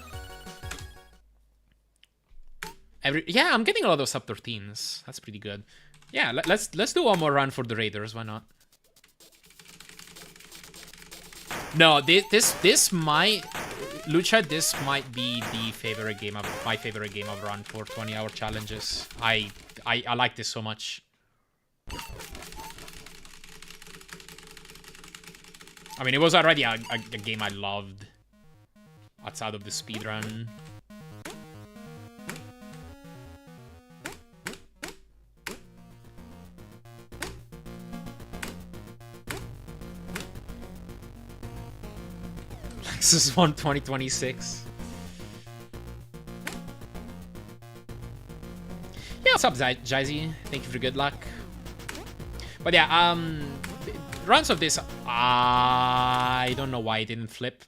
Yeah, I'm getting a lot of sub-13s. That's pretty good. Yeah, let's do one more run for the Raiders. Why not? No, this might... Lucha, this might be the favorite game of my favorite game of run for 20-hour challenges. I like this so much. I mean, it was already a game I loved outside of the speedrun. Laxxus won 2026. Yeah, what's up, Jazzy? Thank you for good luck. But yeah, runs of this, I don't know why it didn't flip.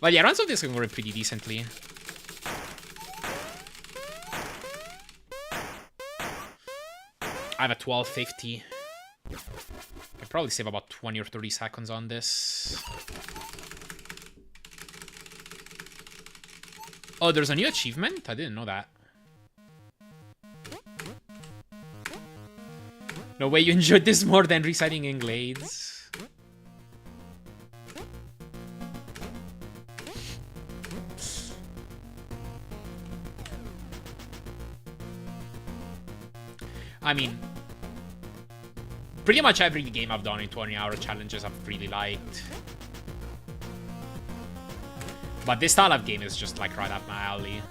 But yeah, runs of this can work pretty decently. I have a 1250. I could probably save about 20 or 30 seconds on this. Oh, there's a new achievement? I didn't know that. No way you enjoyed this more than reciting in Glades. I mean, pretty much every game I've done in 20-hour challenges I've really liked. But this style of game is just like right up my alley.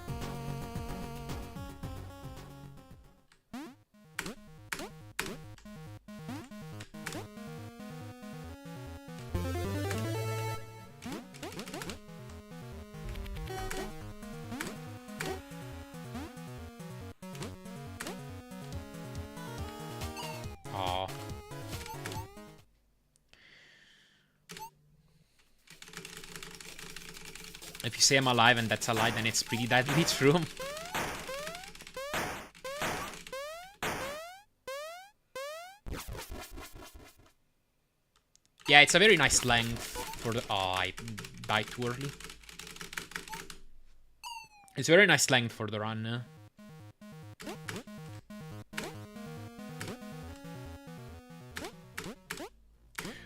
If you say I'm alive and that's a lie, then it's pretty deadly true. Yeah, it's a very nice length for the... Oh, I died too early. It's a very nice length for the run.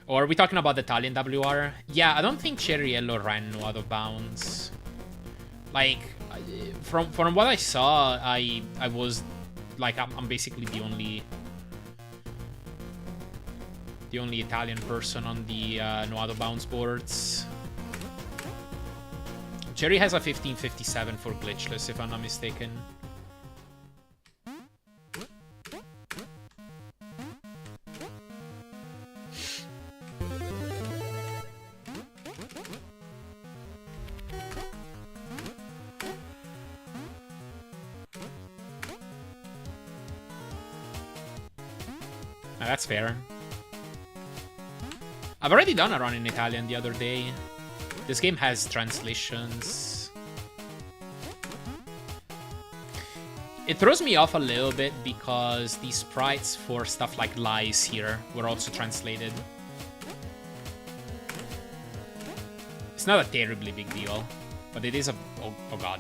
Or are we talking about the Italian WR? Yeah, I don't think Cherry Yellow ran out of bounds. Like, from what I saw, I was like, I'm basically the only Italian person on the no out of bounds boards. Cherry has a 1557 for glitchless, if I'm not mistaken. That's fair. I've already done a run in Italian the other day. This game has translations. It throws me off a little bit because the sprites for stuff like lies here were also translated. It's not a terribly big deal, but it is a... oh god.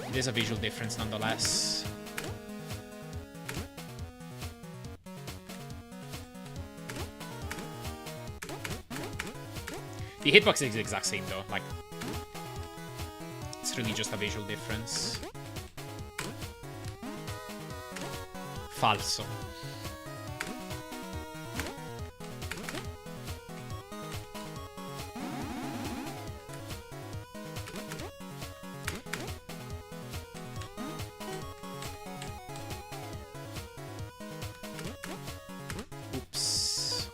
It is a visual difference nonetheless. The hitbox is the exact same though, like, it's really just a visual difference. Falso. Oops.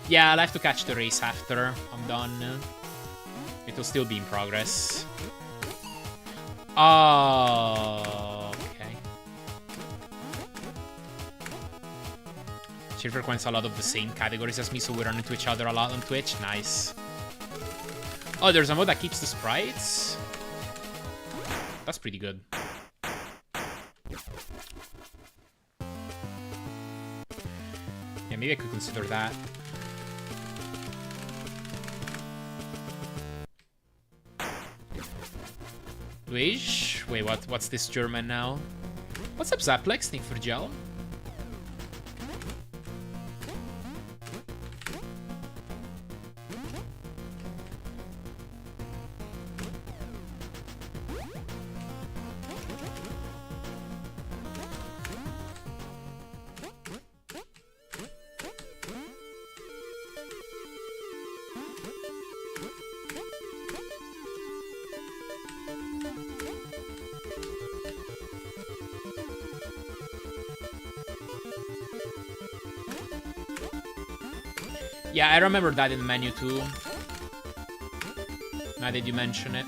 Yeah, I'll have to catch the race after I'm done. It'll still be in progress. Oh, okay. She frequents a lot of the same categories as me, so we run into each other a lot on Twitch. Nice. Oh, there's a mode that keeps the sprites. That's pretty good. Yeah, maybe I could consider that. Luigi? Wait, what's this German now? What's up, Zaplex? Thank you for gel. Yeah, I remember that in the menu too. Now that you mention it.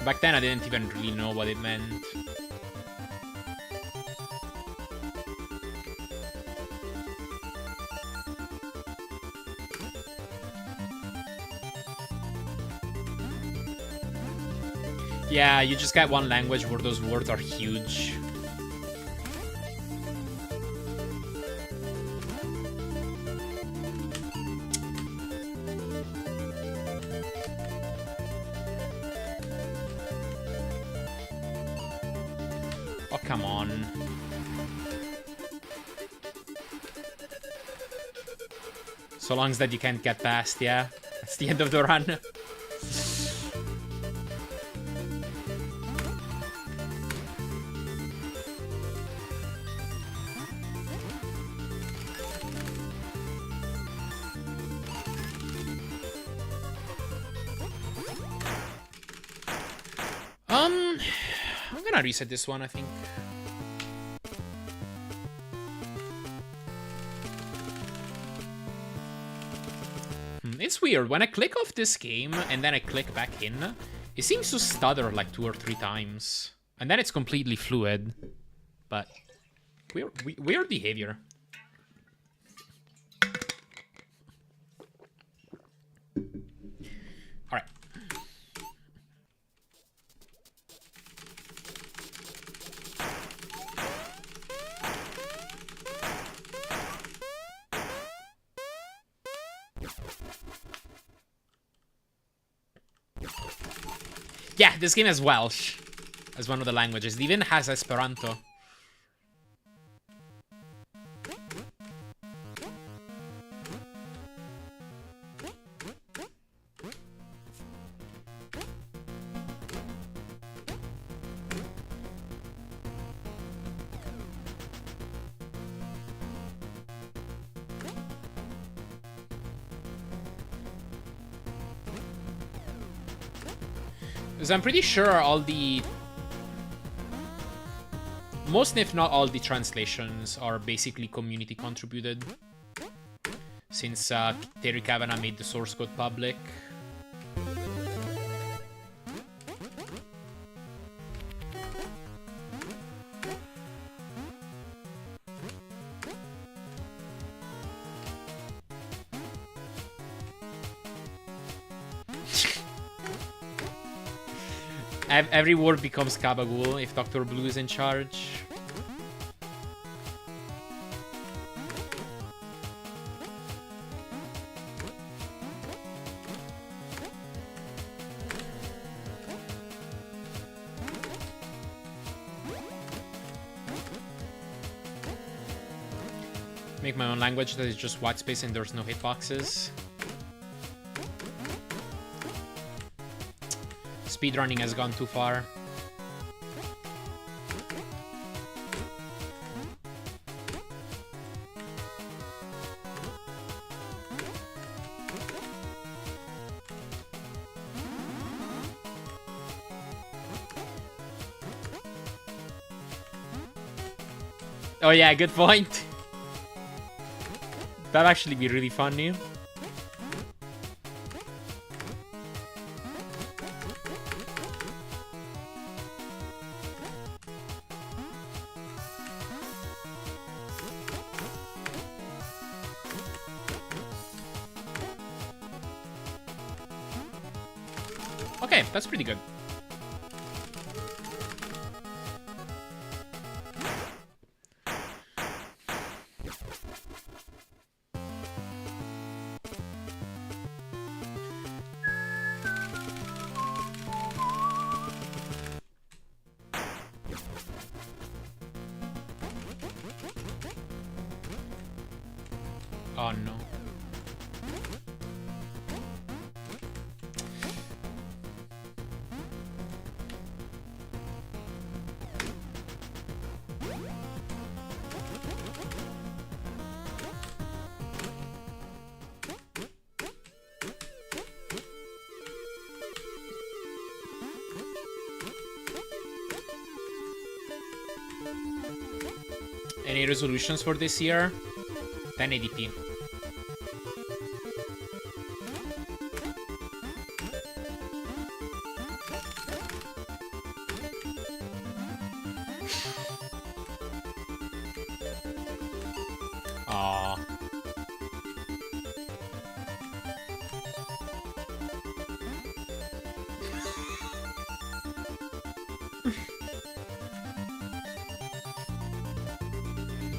Back then I didn't even really know what it meant. Yeah, you just get one language where those words are huge. Oh, come on. So long as that you can't get past, yeah. That's the end of the run. I'm gonna reset this one, I think. It's weird. When I click off this game and then I click back in, it seems to stutter like 2 or 3 times. And then it's completely fluid. But weird behavior. Alright. Yeah, this game has Welsh as one of the languages. It even has Esperanto. Because I'm pretty sure all the... most, if not all, the translations are basically community contributed. Since Terry Kavanagh made the source code public. Every word becomes Kabagul if Dr. Blue is in charge. Make my own language that is just white space and there's no hitboxes. Speedrunning has gone too far. Oh yeah, good point. That'd actually be really funny. Okay, that's pretty good. Oh no. Any resolutions for this year? 1080p. Aww.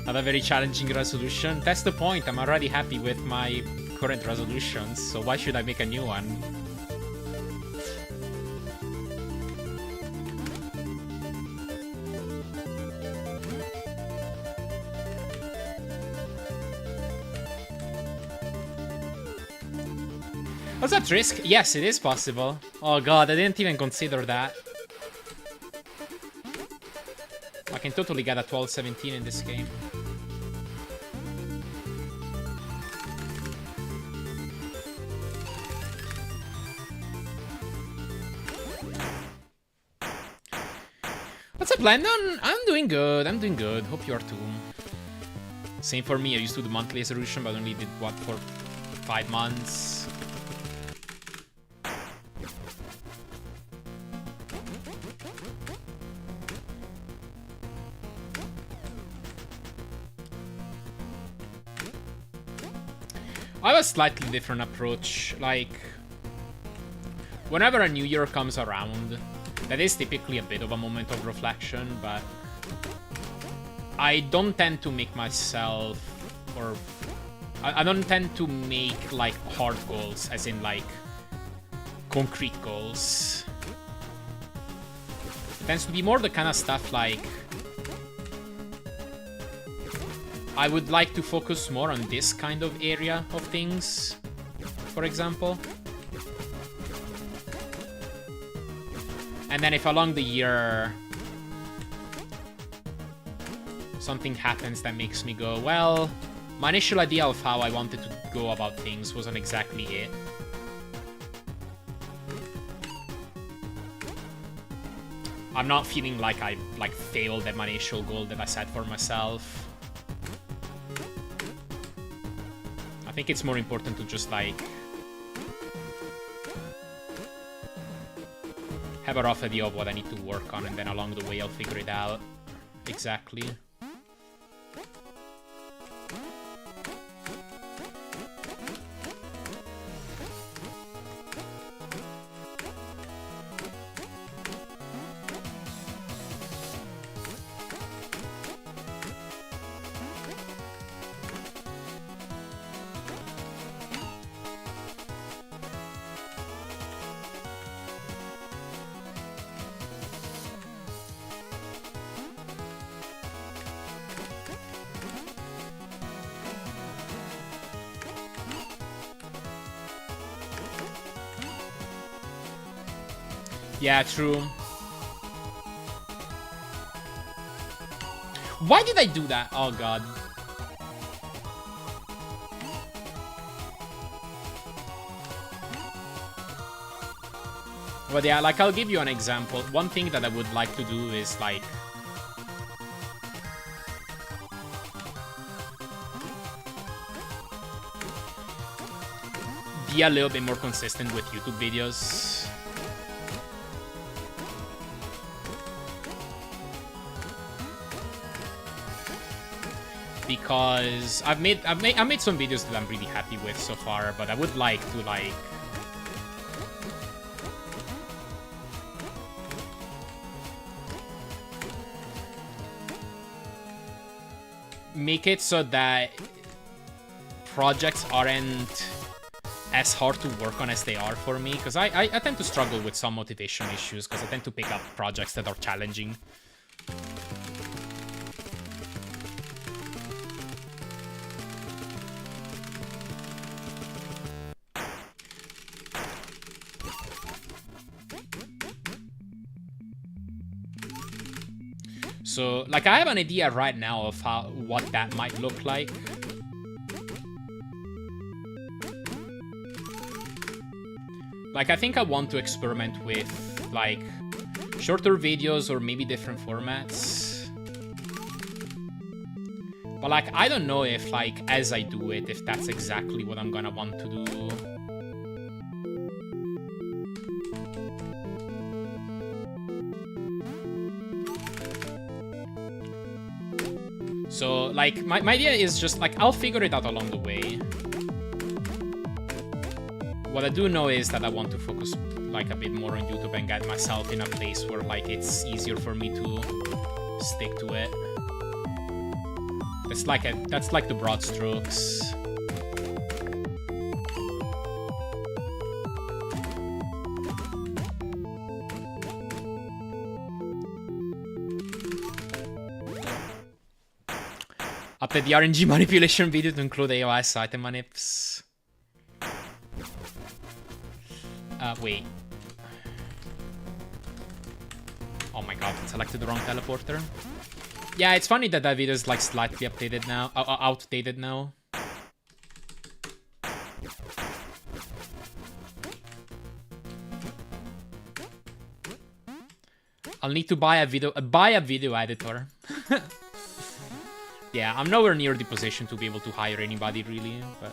Not a very challenging resolution. That's the point. I'm already happy with my current resolutions, so why should I make a new one? What's that risk? Yes, it is possible. Oh god, I didn't even consider that. I can totally get a 12-17 in this game. What's up, Landon? I'm doing good. I'm doing good. Hope you are too. Same for me. I used to do monthly resolution, but only did what for 5 months. I have a slightly different approach. Like, whenever a new year comes around, that is typically a bit of a moment of reflection, but I don't tend to make myself, or I don't tend to make like hard goals, as in like concrete goals. It tends to be more the kind of stuff like, I would like to focus more on this kind of area of things, for example. And then if along the year something happens that makes me go, well, my initial idea of how I wanted to go about things wasn't exactly it. I'm not feeling like I failed at my initial goal that I set for myself. I think it's more important to just like have a rough idea of what I need to work on, and then along the way I'll figure it out exactly. Yeah, true. Why did I do that? Oh, God. But yeah, like, I'll give you an example. One thing that I would like to do is, like... be a little bit more consistent with YouTube videos. Because I've made some videos that I'm really happy with so far, but I would like to, like... make it so that projects aren't as hard to work on as they are for me, because I tend to struggle with some motivation issues, because I tend to pick up projects that are challenging. So, like, I have an idea right now of what that might look like. Like, I think I want to experiment with, like, shorter videos or maybe different formats. But, like, I don't know if, like, as I do it, if that's exactly what I'm gonna want to do. So, like, my idea is just, like, I'll figure it out along the way. What I do know is that I want to focus, like, a bit more on YouTube and get myself in a place where, like, it's easier for me to stick to it. That's like the broad strokes. Update the RNG manipulation video to include AOS item manips. Wait. Oh my god, I selected the wrong teleporter. Yeah, it's funny that video is, like, slightly updated now, outdated now. I'll need to buy a video editor. Yeah, I'm nowhere near the position to be able to hire anybody, really, but...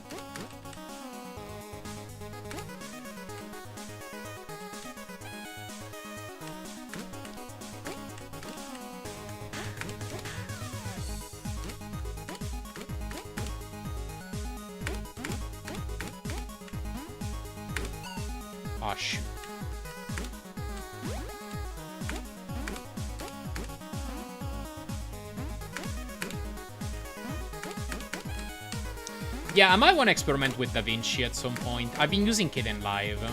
oh, shoot. Yeah, I might want to experiment with DaVinci at some point. I've been using Kiden Live.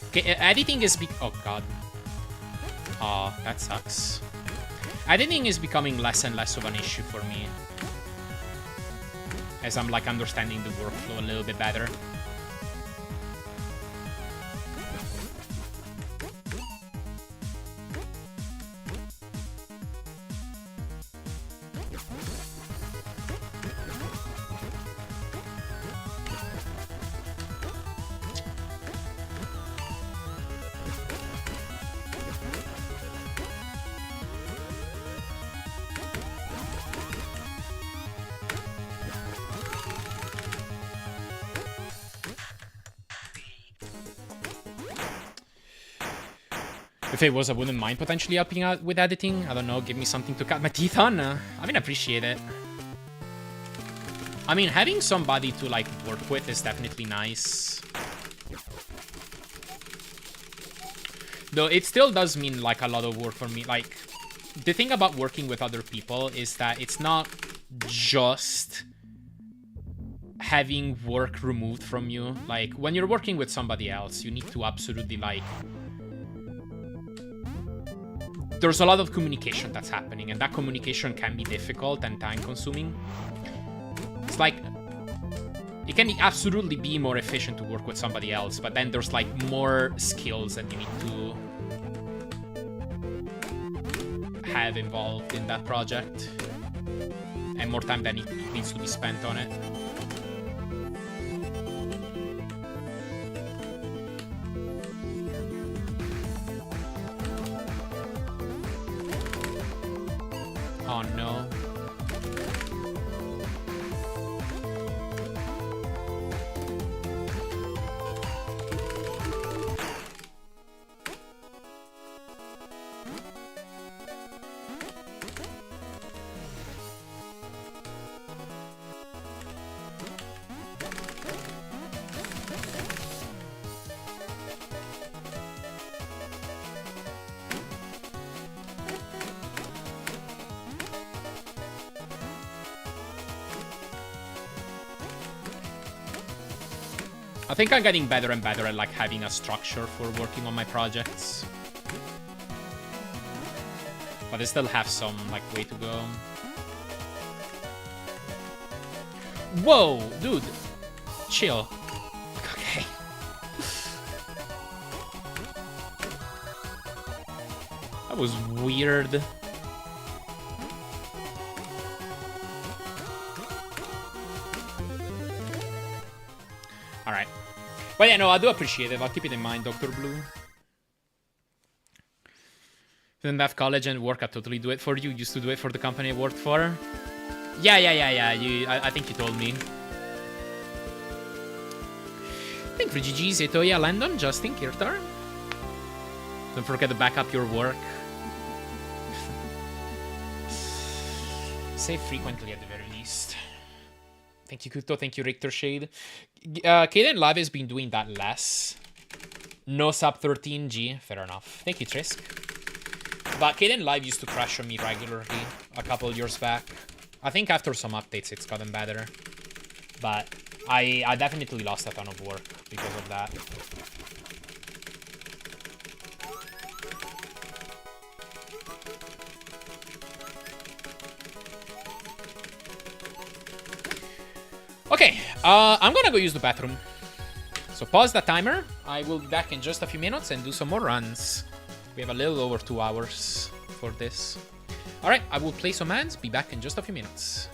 Okay, editing is oh god. Oh, that sucks. Editing is becoming less and less of an issue for me, as I'm, like, understanding the workflow a little bit better. If it was, I wouldn't mind potentially helping out with editing. I don't know, give me something to cut my teeth on. I mean, appreciate it. I mean, having somebody to, like, work with is definitely nice. Though it still does mean, like, a lot of work for me. Like, the thing about working with other people is that it's not just having work removed from you. Like, when you're working with somebody else, you need to absolutely, like... there's a lot of communication that's happening, and that communication can be difficult and time-consuming. It's like... it can absolutely be more efficient to work with somebody else, but then there's, like, more skills that you need to have involved in that project. And more time than it needs to be spent on it. Oh no. I think I'm getting better and better at like having a structure for working on my projects. But I still have some like way to go. Whoa, dude. Chill. Okay. That was weird. Alright. But yeah, no, I do appreciate it. I'll keep it in mind, Dr. Blue. Didn't have college and work, I totally do it for you. Used to do it for the company I worked for. Yeah. I think you told me. Thank you for GG's, Etoya, Landon, Justin, Kirtar. Don't forget to back up your work. Save frequently at the very least. Thank you, Kuto. Thank you, Richter Shade. Kaden Live has been doing that less. No sub 13G. Fair enough. Thank you, Trisk. But Kaden Live used to crash on me regularly a couple years back. I think after some updates it's gotten better. But I definitely lost a ton of work because of that. Okay, I'm gonna go use the bathroom. So pause the timer. I will be back in just a few minutes and do some more runs. We have a little over 2 hours for this. Alright, I will play some hands, be back in just a few minutes.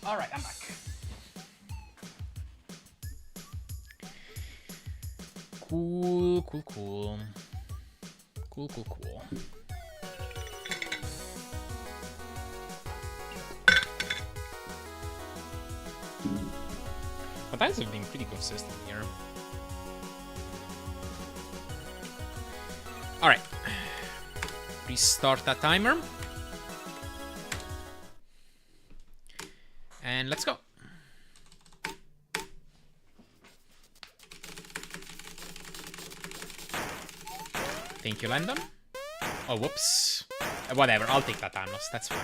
Alright, I'm back. Cool. times have been pretty consistent here. Alright. Restart that timer. And let's go. Thank you, Landon. Oh, whoops. Whatever, I'll take that Thanos. That's fine.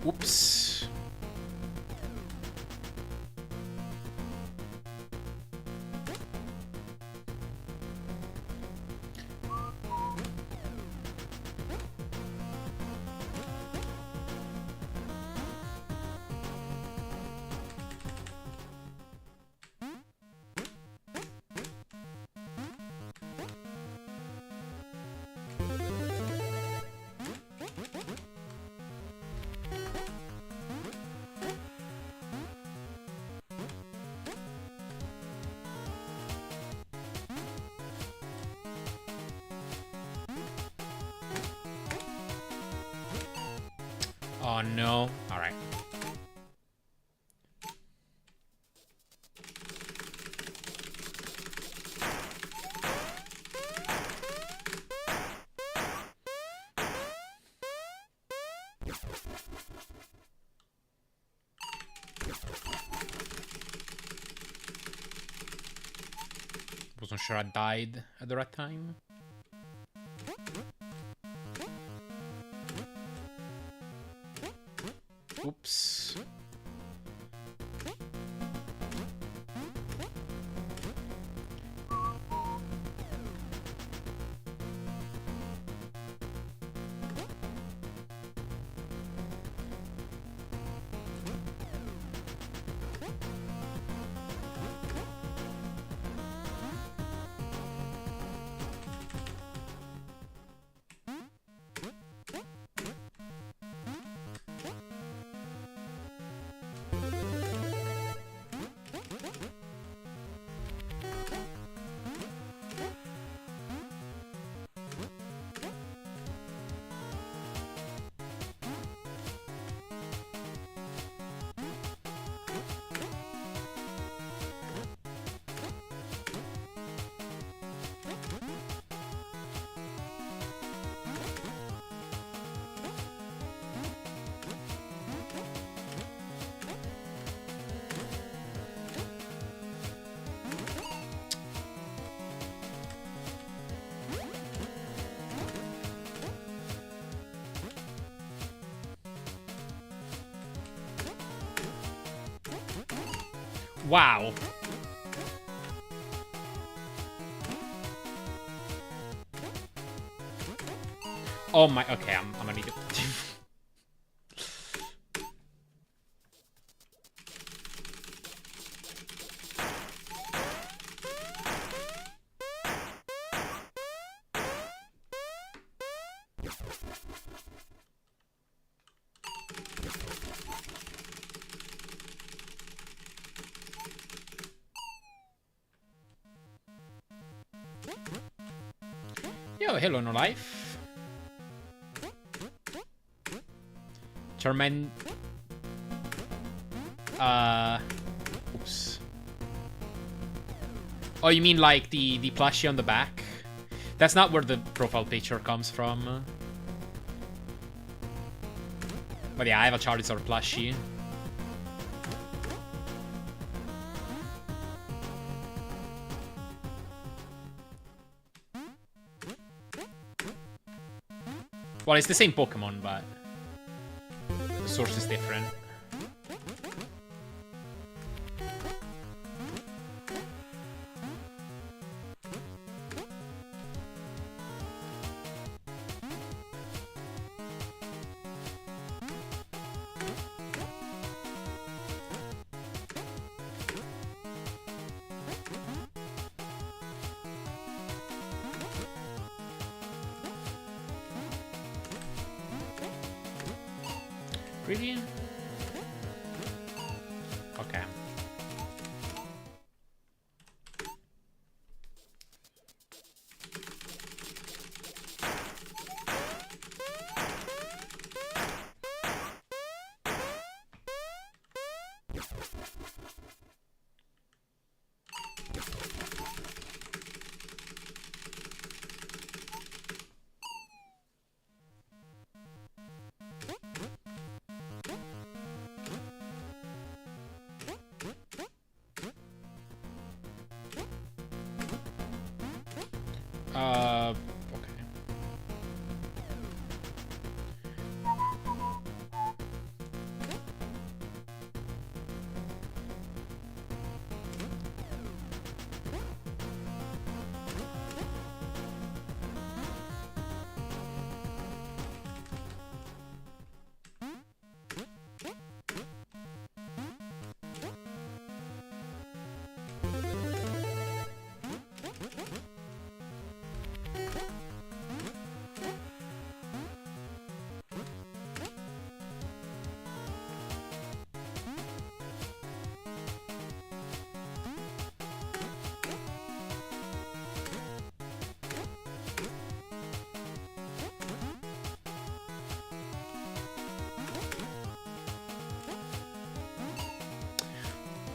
Whoops. Oh no. Alright. Wasn't sure I died at the right time. Oops. Wow. Oh my, okay, I'm gonna need to... Yo, hello, no life. Charmaine. Oops. Oh, you mean like the plushie on the back? That's not where the profile picture comes from. But yeah, I have a Charizard plushie. Well, it's the same Pokemon, but the source is different. Really? Okay. Okay.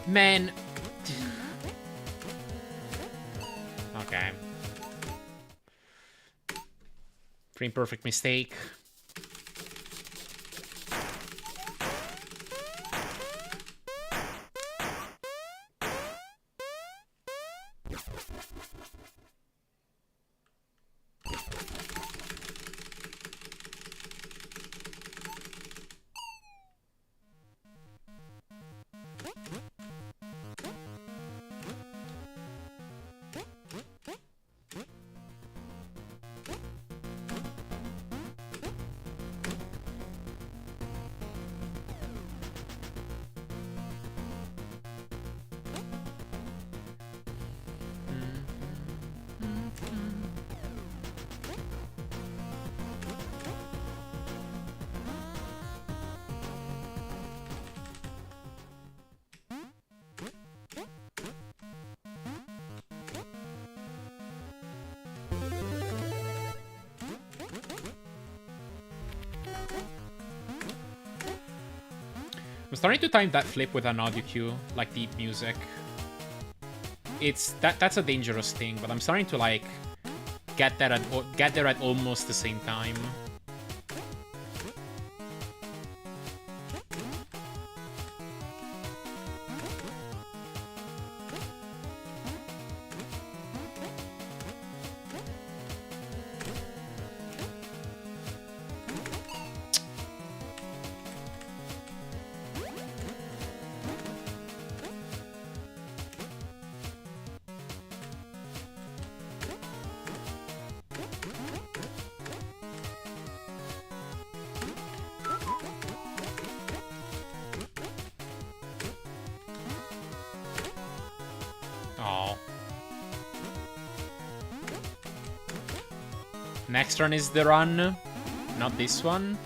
Man. Okay. Frame perfect mistake. I'm starting to time that flip with an audio cue, like deep music. It's that's a dangerous thing, but I'm starting to like get there at almost the same time. Oh. Next run is the run, not this one.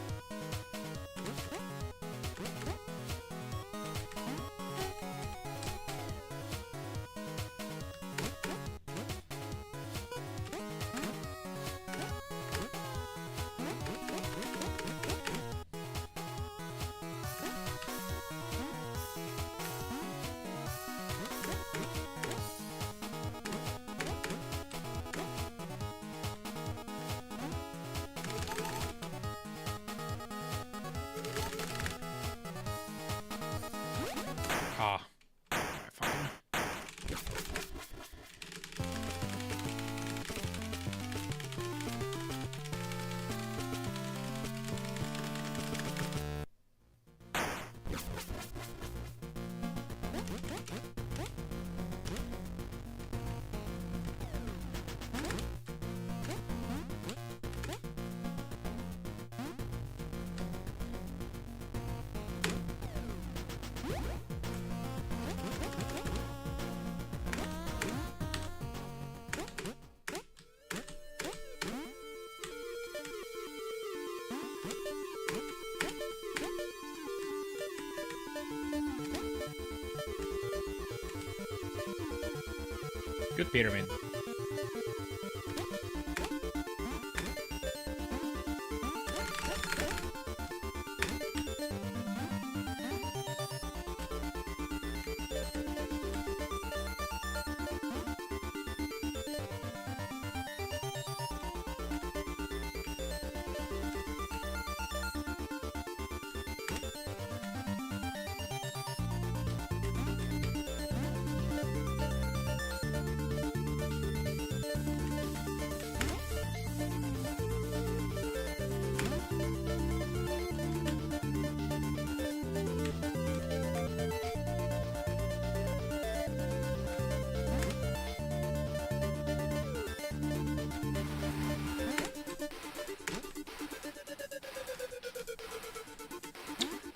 Good pyramid.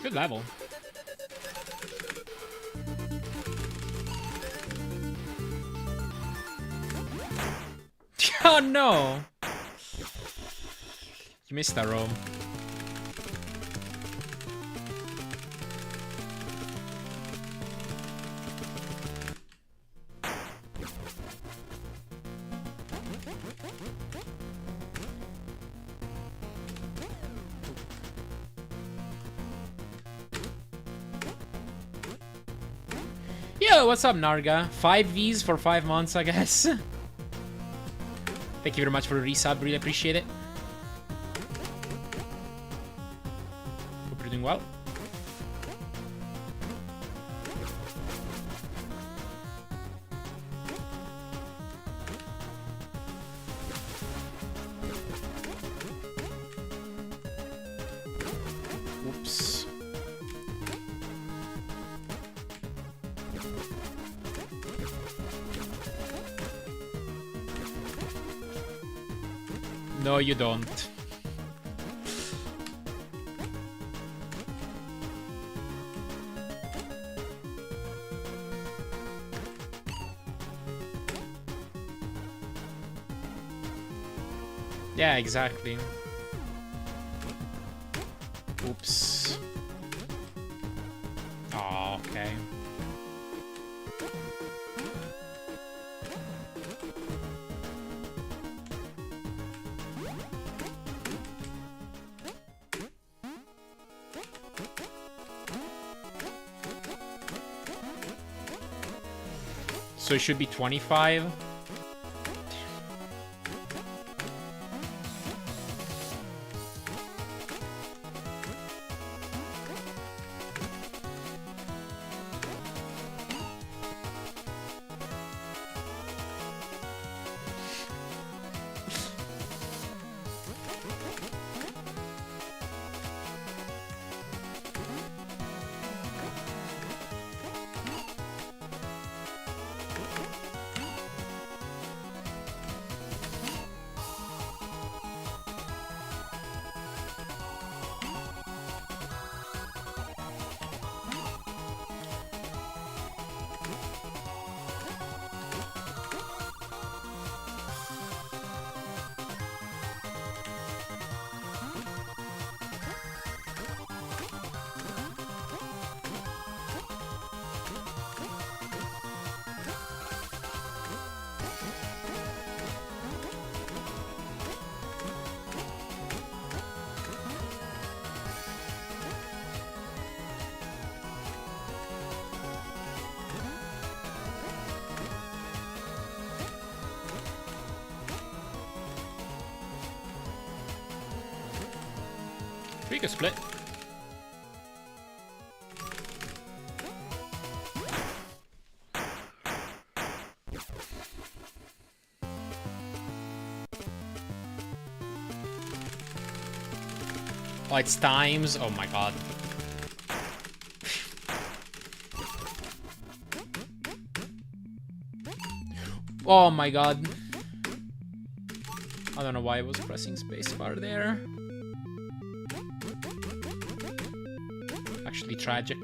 Good level. Oh no! You missed that roam. Yo, what's up, Narga? 5 Vs for 5 months, I guess. Thank you very much for the resub, really appreciate it. Hope you're doing well. Oops. No, you don't. Yeah, exactly. Oops. Oh, okay. So it should be 25. We could split. Oh, it's times. Oh my god. Oh my god. I don't know why I was pressing spacebar there. Actually tragic.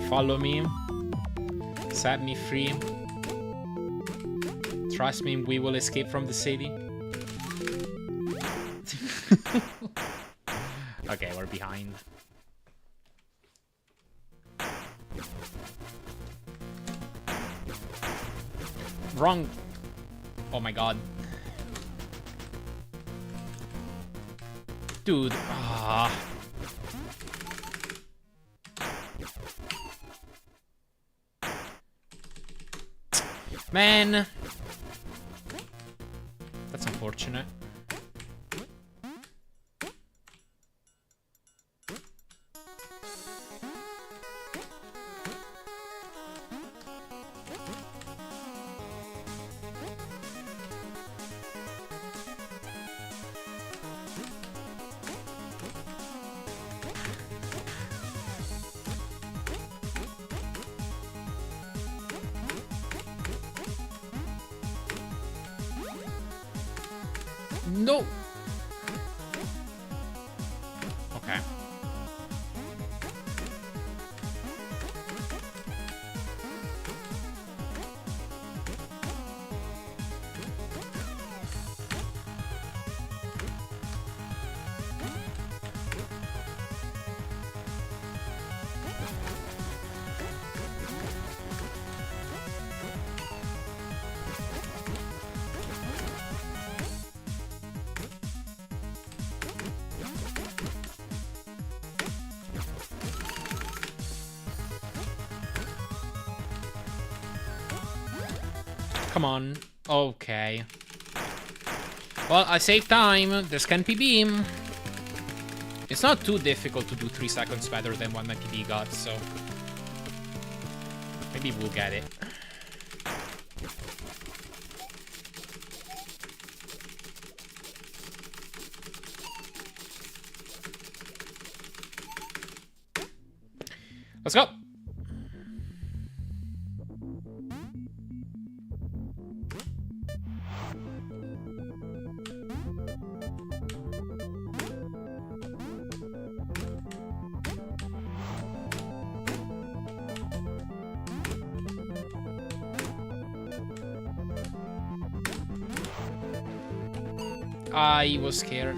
Follow me. Set me free. Trust me, we will escape from the city. Okay, we're behind. Wrong. Oh my god. Dude. Ah. Man. That's unfortunate. No. Okay. Come on. Okay. Well, I saved time. This can PB. It's not too difficult to do 3 seconds better than what my PD got, so... maybe we'll get it. Let's go! I was scared.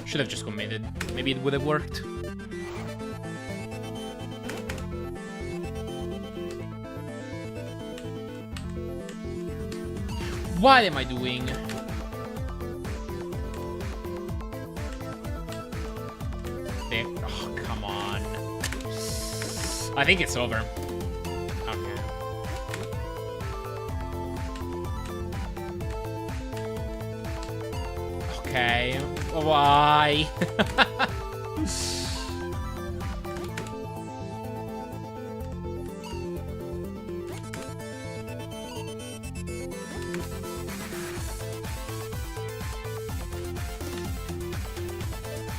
Should have just committed. Maybe it would have worked. What am I doing? There. Oh, come on. I think it's over. Okay. Okay. Why?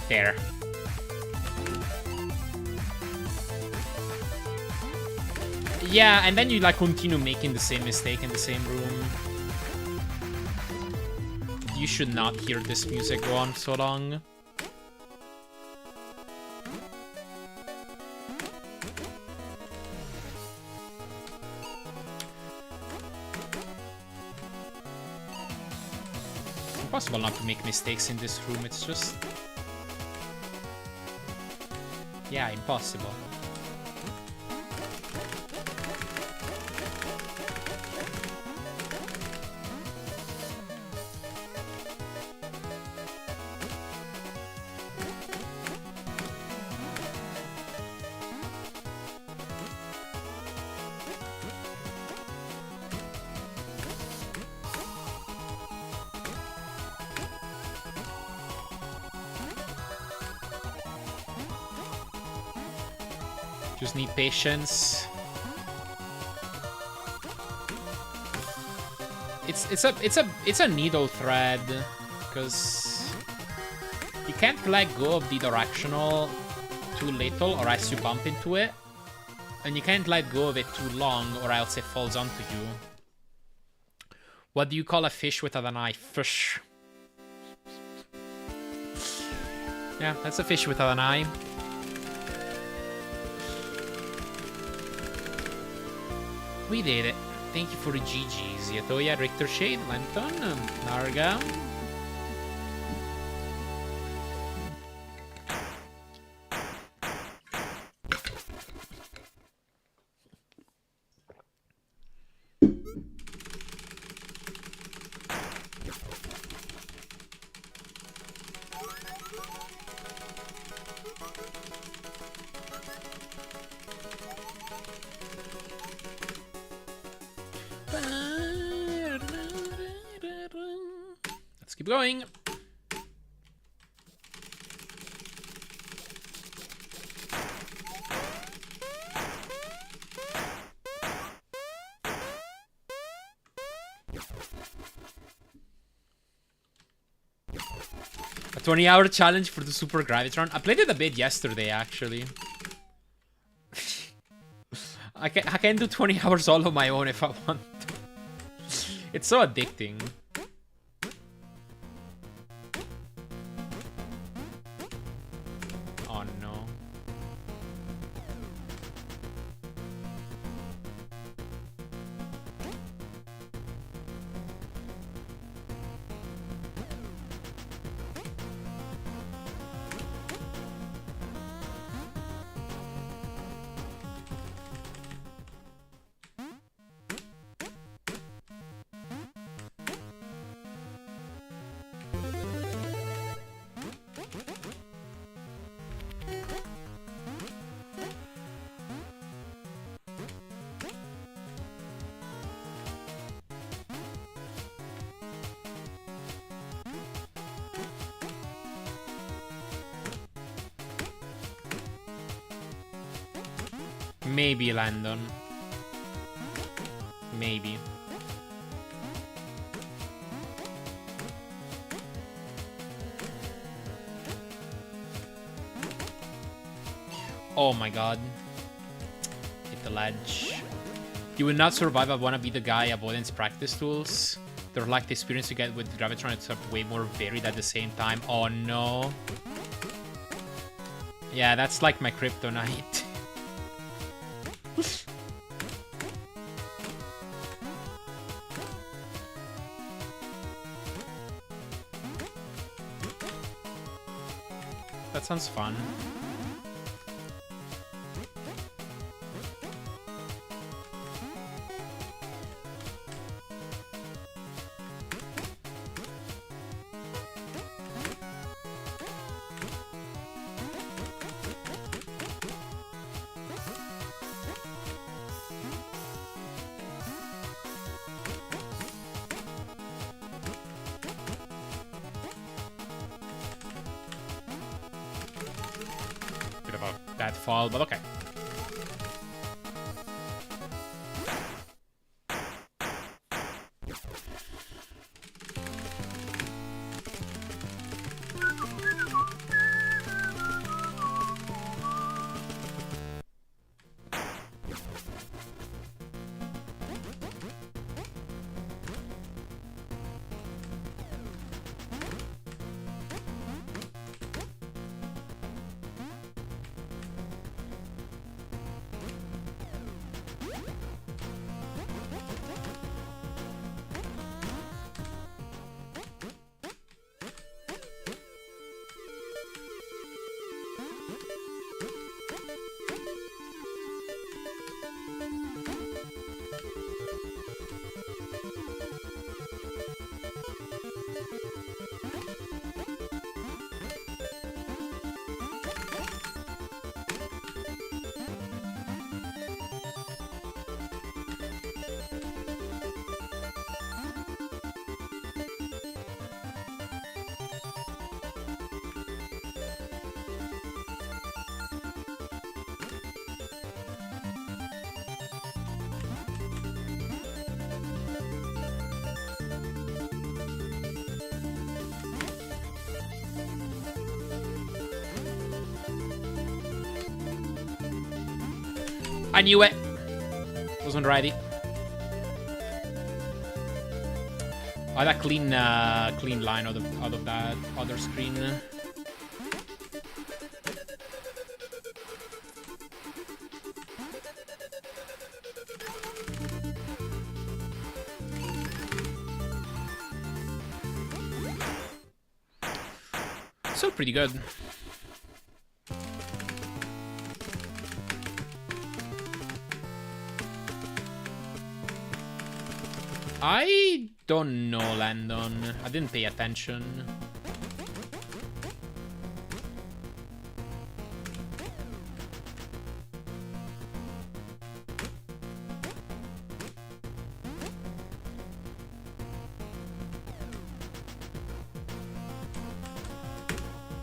There. Yeah, and then you like continue making the same mistake in the same room. You should not hear this music go on so long. It's impossible not to make mistakes in this room, it's just... yeah, impossible. Just need patience. It's a needle thread, because you can't let go of the directional too little or else you bump into it, and you can't let go of it too long or else it falls onto you. What do you call a fish without an eye? Fish. Yeah, that's a fish without an eye. We did it. Thank you for the GGs. Yatoya, Richter Shade, Lenton, Narga. Let's keep going. A 20-hour challenge for the Super Gravitron. I played it a bit yesterday, actually. I can do 20 hours all on my own if I want to. It's so addicting. Oh no. Maybe, Landon. Maybe. Oh my god. Hit the ledge. You will not survive. I wanna be the guy. Avoidance practice tools. They're like the experience you get with Gravitron, except way more varied at the same time. Oh no. Yeah, that's like my kryptonite. That sounds fun. Bit of a bad fall, but okay. I knew it. Wasn't ready. Oh, that clean line out of that other screen. Still pretty good. I don't know, Landon. I didn't pay attention.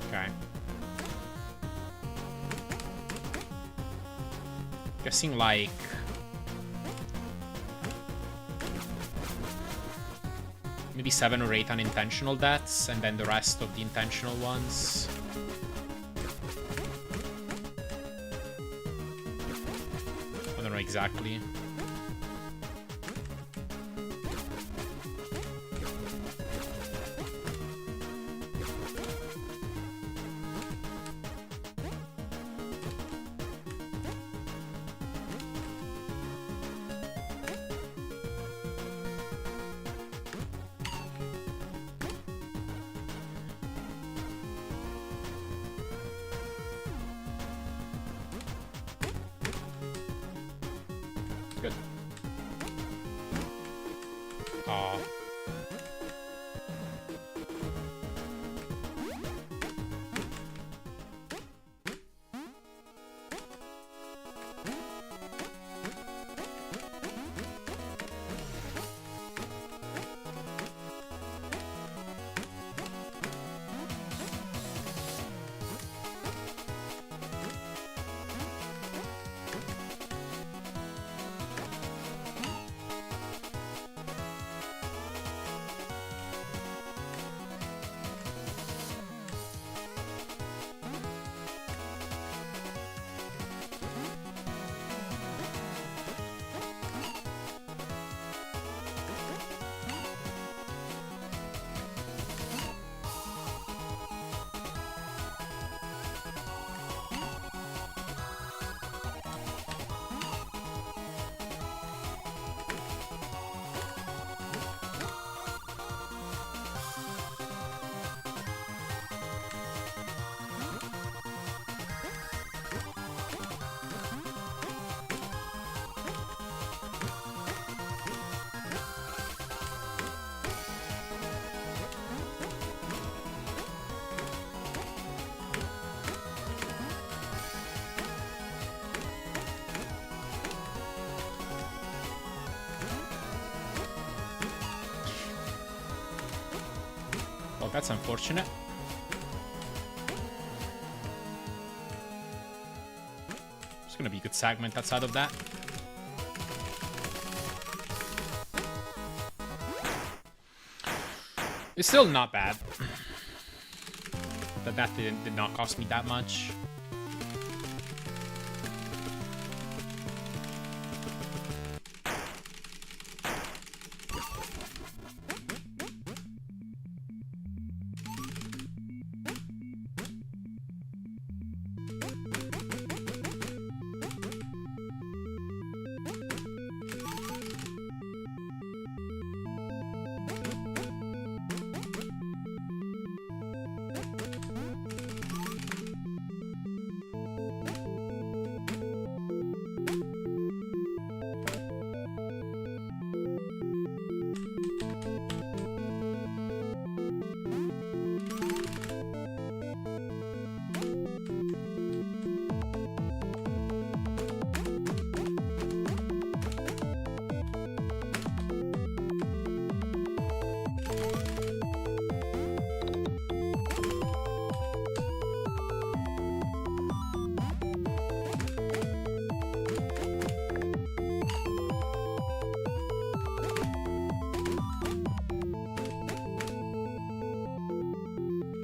Okay. Guessing like... maybe 7 or 8 unintentional deaths, and then the rest of the intentional ones. I don't know exactly. Good. Aw. Well, that's unfortunate. It's gonna be a good segment outside of that. It's still not bad. That did not cost me that much.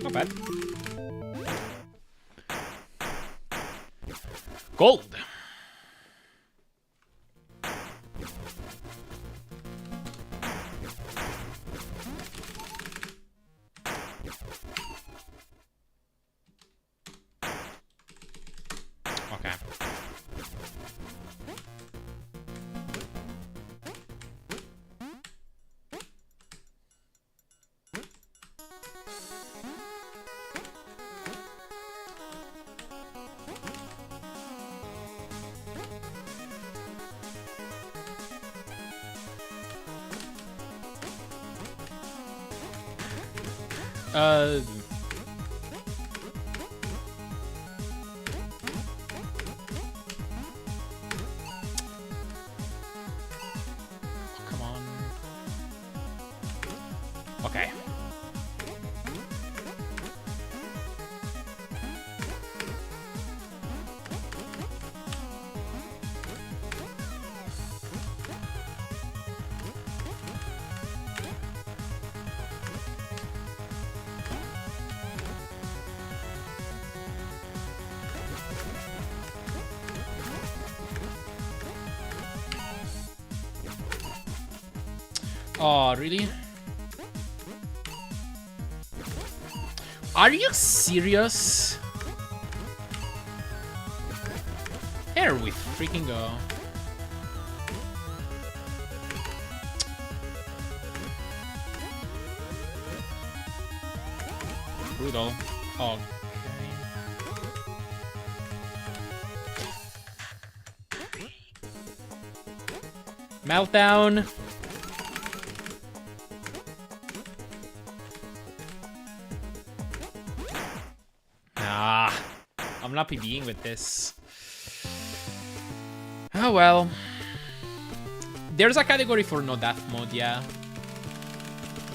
Not bad. Gold. Okay. Uh... Come on. Okay. Oh, really? Are you serious? Here we freaking go. Brutal. Oh. Meltdown. Nah, I'm not PBing with this. Oh well. There's a category for no death mode, yeah.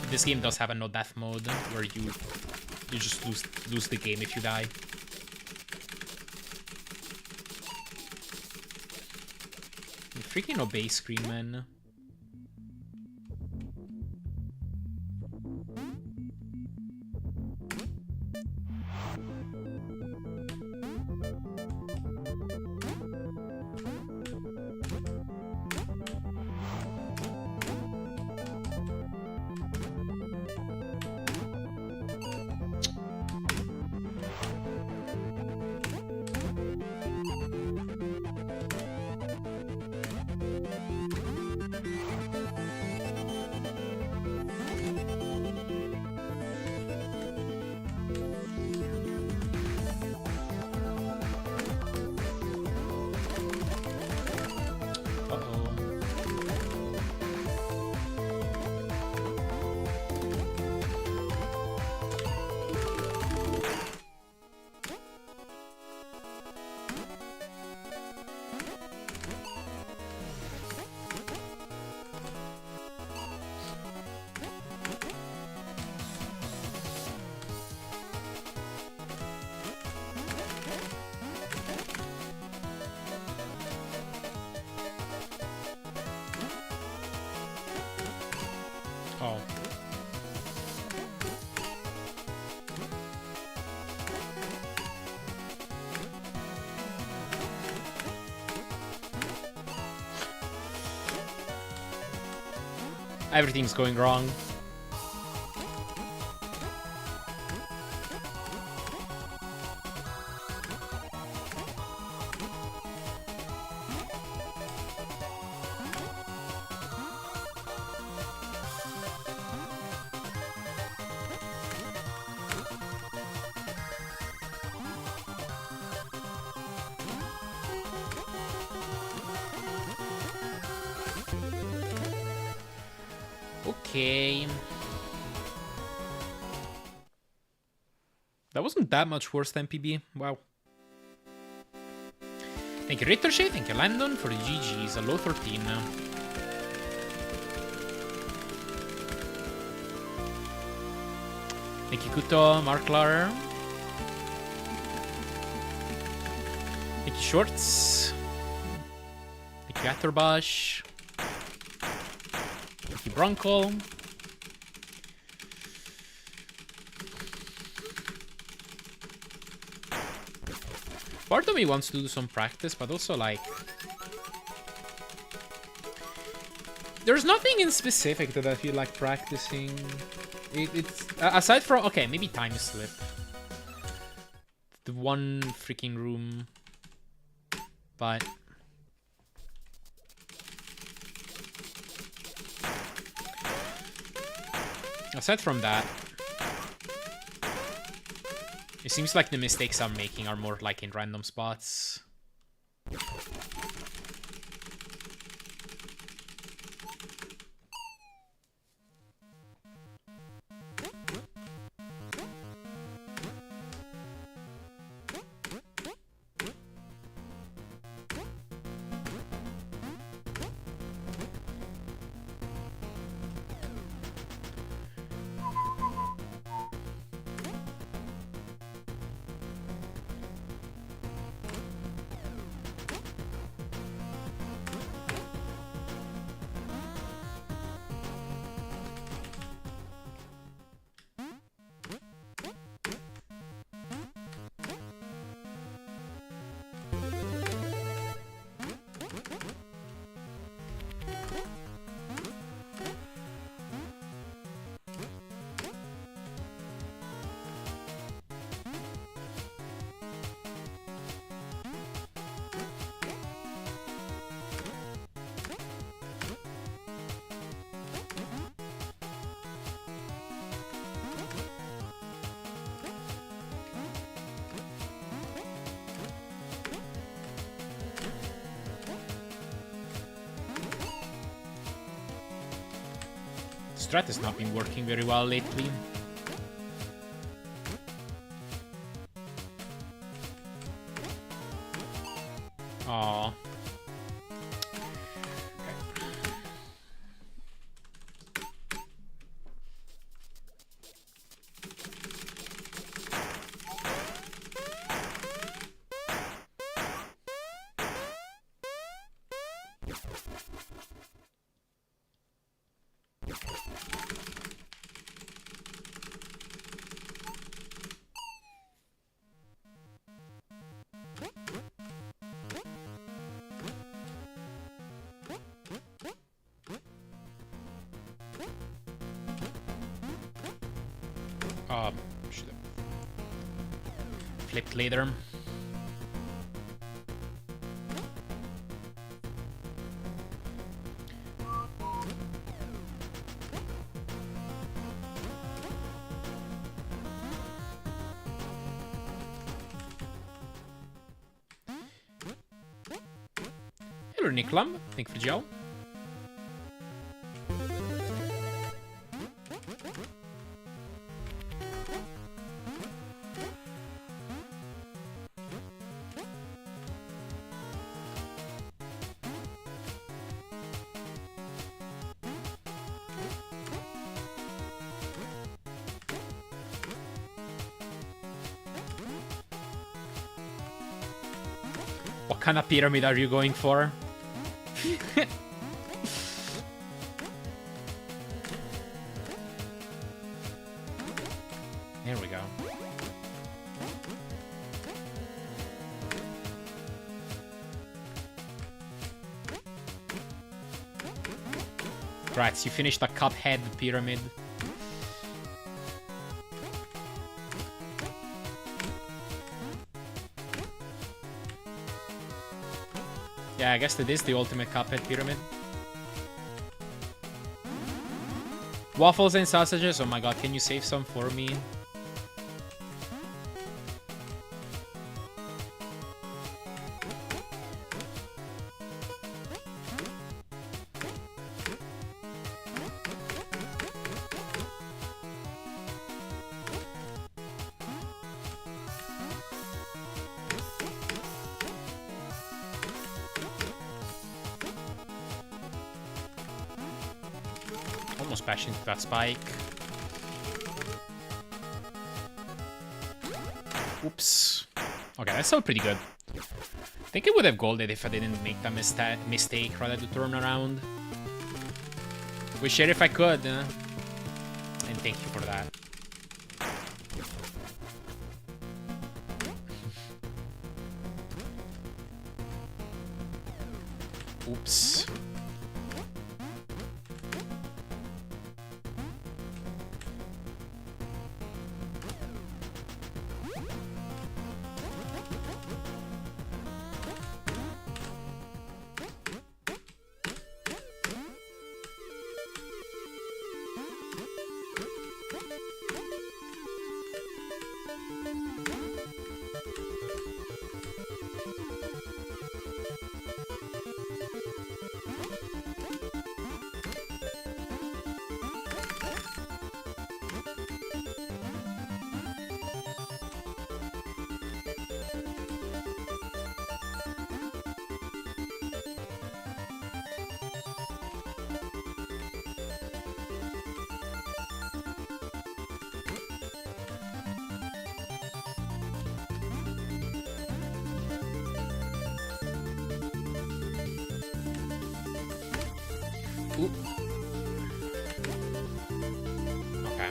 This game does have a no death mode where you just lose the game if you die. Freaking obey screen, man. Oh. Everything's going wrong. Okay. That wasn't that much worse than PB. Wow. Thank you, Rittershade. Thank you, Landon, for the GG's. A low 13 now. Thank you, Kuto, Marklar. Thank you, Shorts. Thank you, Atterbosh. Thank you, Bronco. Part of me wants to do some practice, but also, like, there's nothing in specific that I feel like practicing. It's aside from, okay, maybe time slip. The one freaking room. But aside from that, it seems like the mistakes I'm making are more like in random spots. Strat has not been working very well lately. Aww. Should have flipped later. Hello, Nicklam. Thank you for Joe. What kind of pyramid are you going for? There we go. Right, you finished the Cuphead pyramid. Yeah, I guess that is the ultimate Cuphead pyramid. Waffles and sausages? Oh my god, can you save some for me? Almost bashing into that spike. Oops. Okay, that's still pretty good. I think it would have golded if I didn't make that mistake rather to turn around. Wish it if I could. And thank you for that. Oops. Ooh. Okay.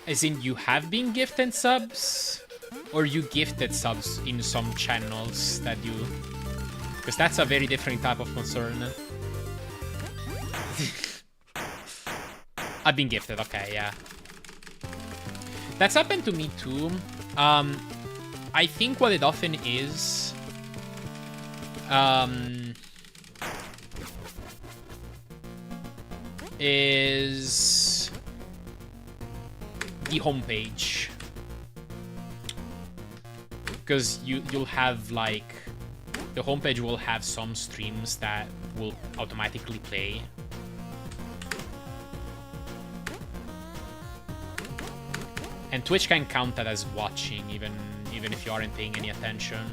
As in, you have been gifted subs? Or you gifted subs in some channels that you... Because that's a very different type of concern. I've been gifted, okay, yeah. That's happened to me too. I think what it often is... is the homepage. Because you'll have, like, the homepage will have some streams that will automatically play. And Twitch can count that as watching, even if you aren't paying any attention.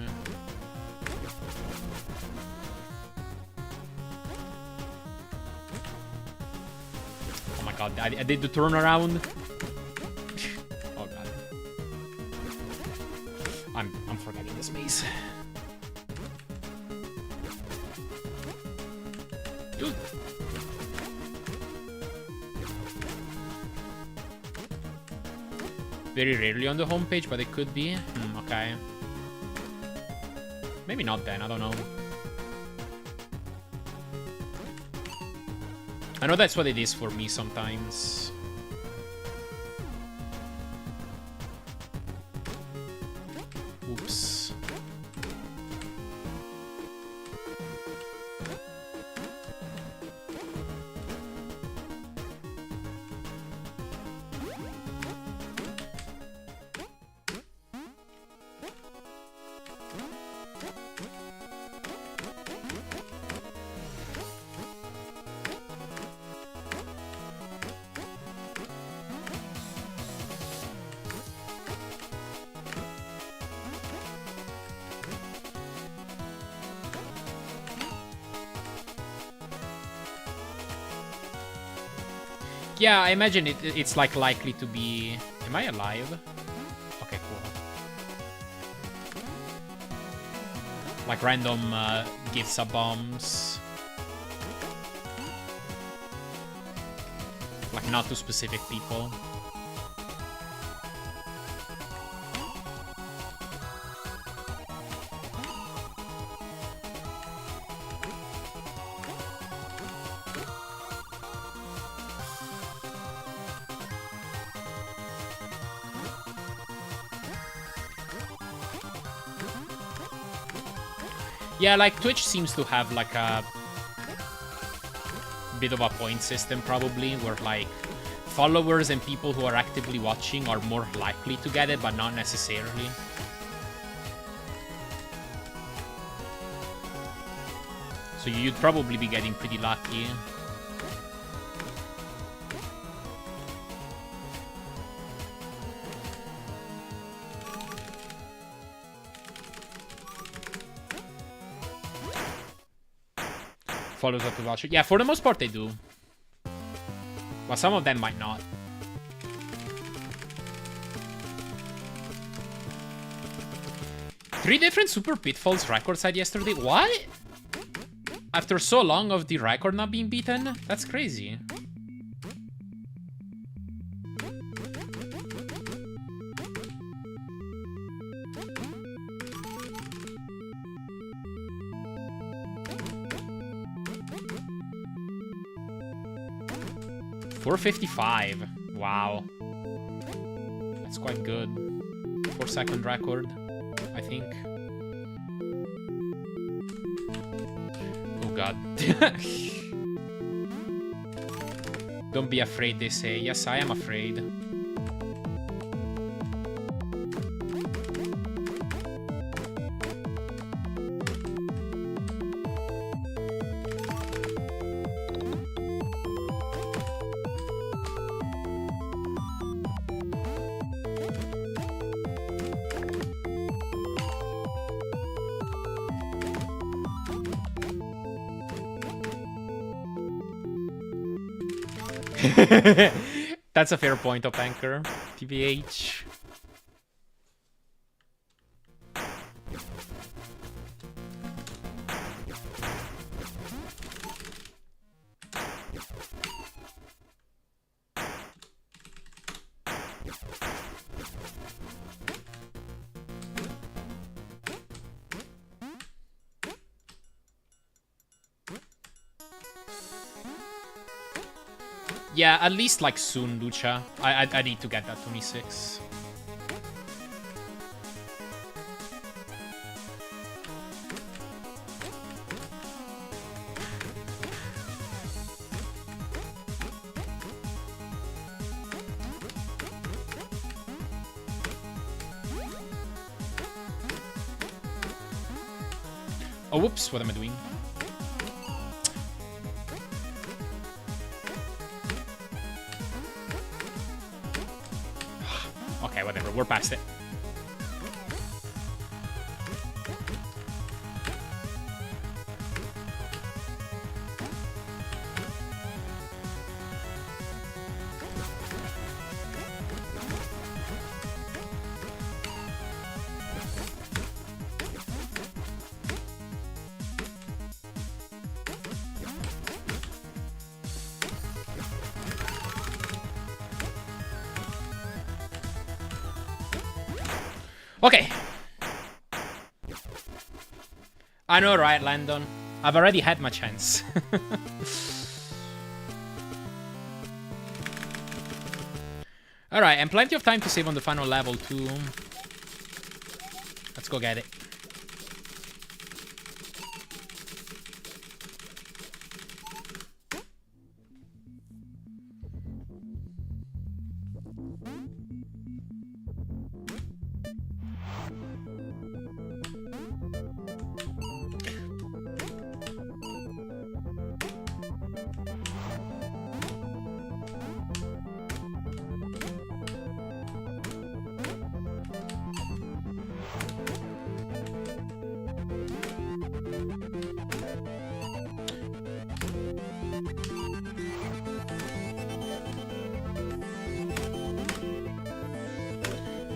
Oh my god, I did the turnaround. Oh god. I'm forgetting this maze. Dude. Very rarely on the homepage, but it could be. Okay. Maybe not then, I don't know. I know that's what it is for me sometimes. Oops. Yeah, I imagine it's like likely to be... Am I alive? Okay, cool. Like random gift sub bombs. Like not to specific people. Yeah, like Twitch seems to have like a bit of a point system probably, where like followers and people who are actively watching are more likely to get it, but not necessarily. So you'd probably be getting pretty lucky. Follows up to watch it. Yeah, for the most part they do. Well, some of them might not. Three different Super Pitfalls records had yesterday. What? After so long of the record not being beaten? That's crazy. $4.55. Wow. That's quite good. 4-second record, I think. Oh god. Don't be afraid, they say. Yes, I am afraid. That's a fair point, Up Anchor. TBH. Yeah, at least like soon, Lucha. I need to get that 26. Oh, whoops, what am I doing? Okay, whatever, we're past it. Okay. I know, right, Landon? I've already had my chance. Alright, and plenty of time to save on the final level, too. Let's go get it.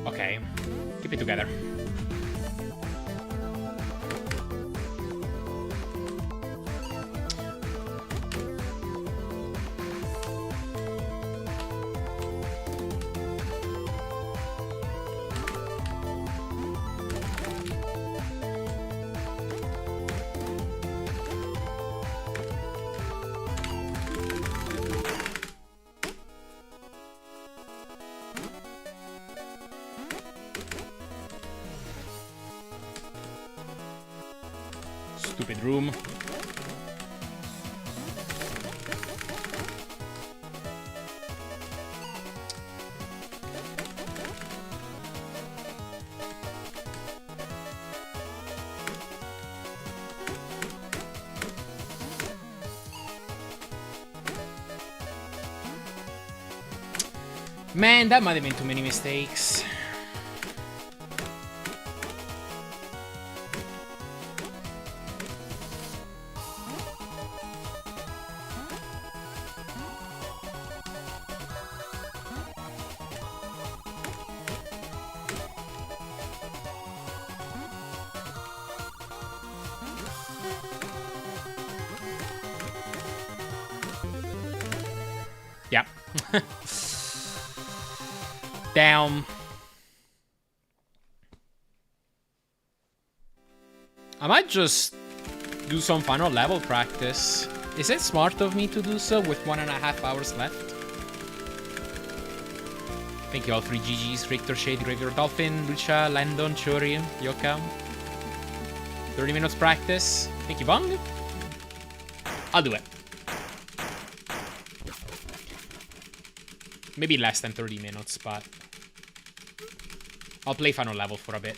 Okay, keep it together. Stupid room. Man, that might have been too many mistakes. Yeah. Damn. I might just do some final level practice. Is it smart of me to do so with 1.5 hours left? Thank you all 3 GGs, Richter, Shade, Graveyard Dolphin, Lucha, Landon, Chori, Yoka. 30 minutes practice. Thank you, Bong. I'll do it. Maybe less than 30 minutes, but I'll play final level for a bit.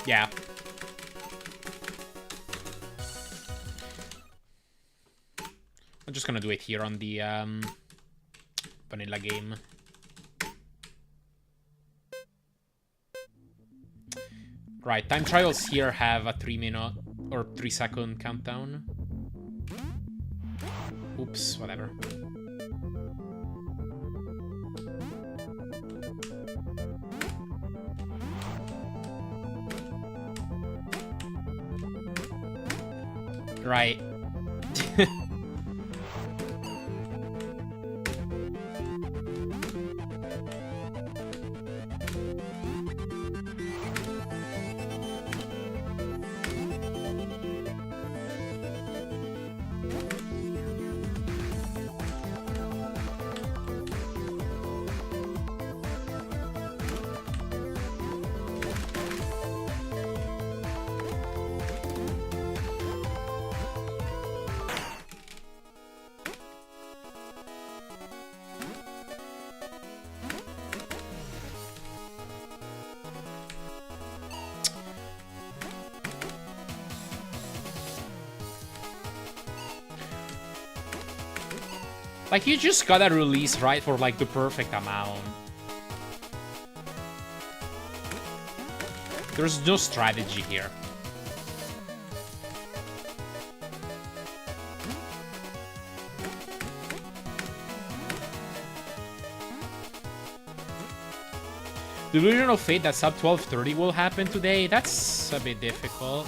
Yeah. I'm just gonna do it here on the vanilla game. Right, time trials here have a 3-minute or 3-second countdown. Oops, whatever. Right. Like, you just gotta release right for, like, the perfect amount. There's no strategy here. Delusion of Fate that sub 1230 will happen today, that's a bit difficult.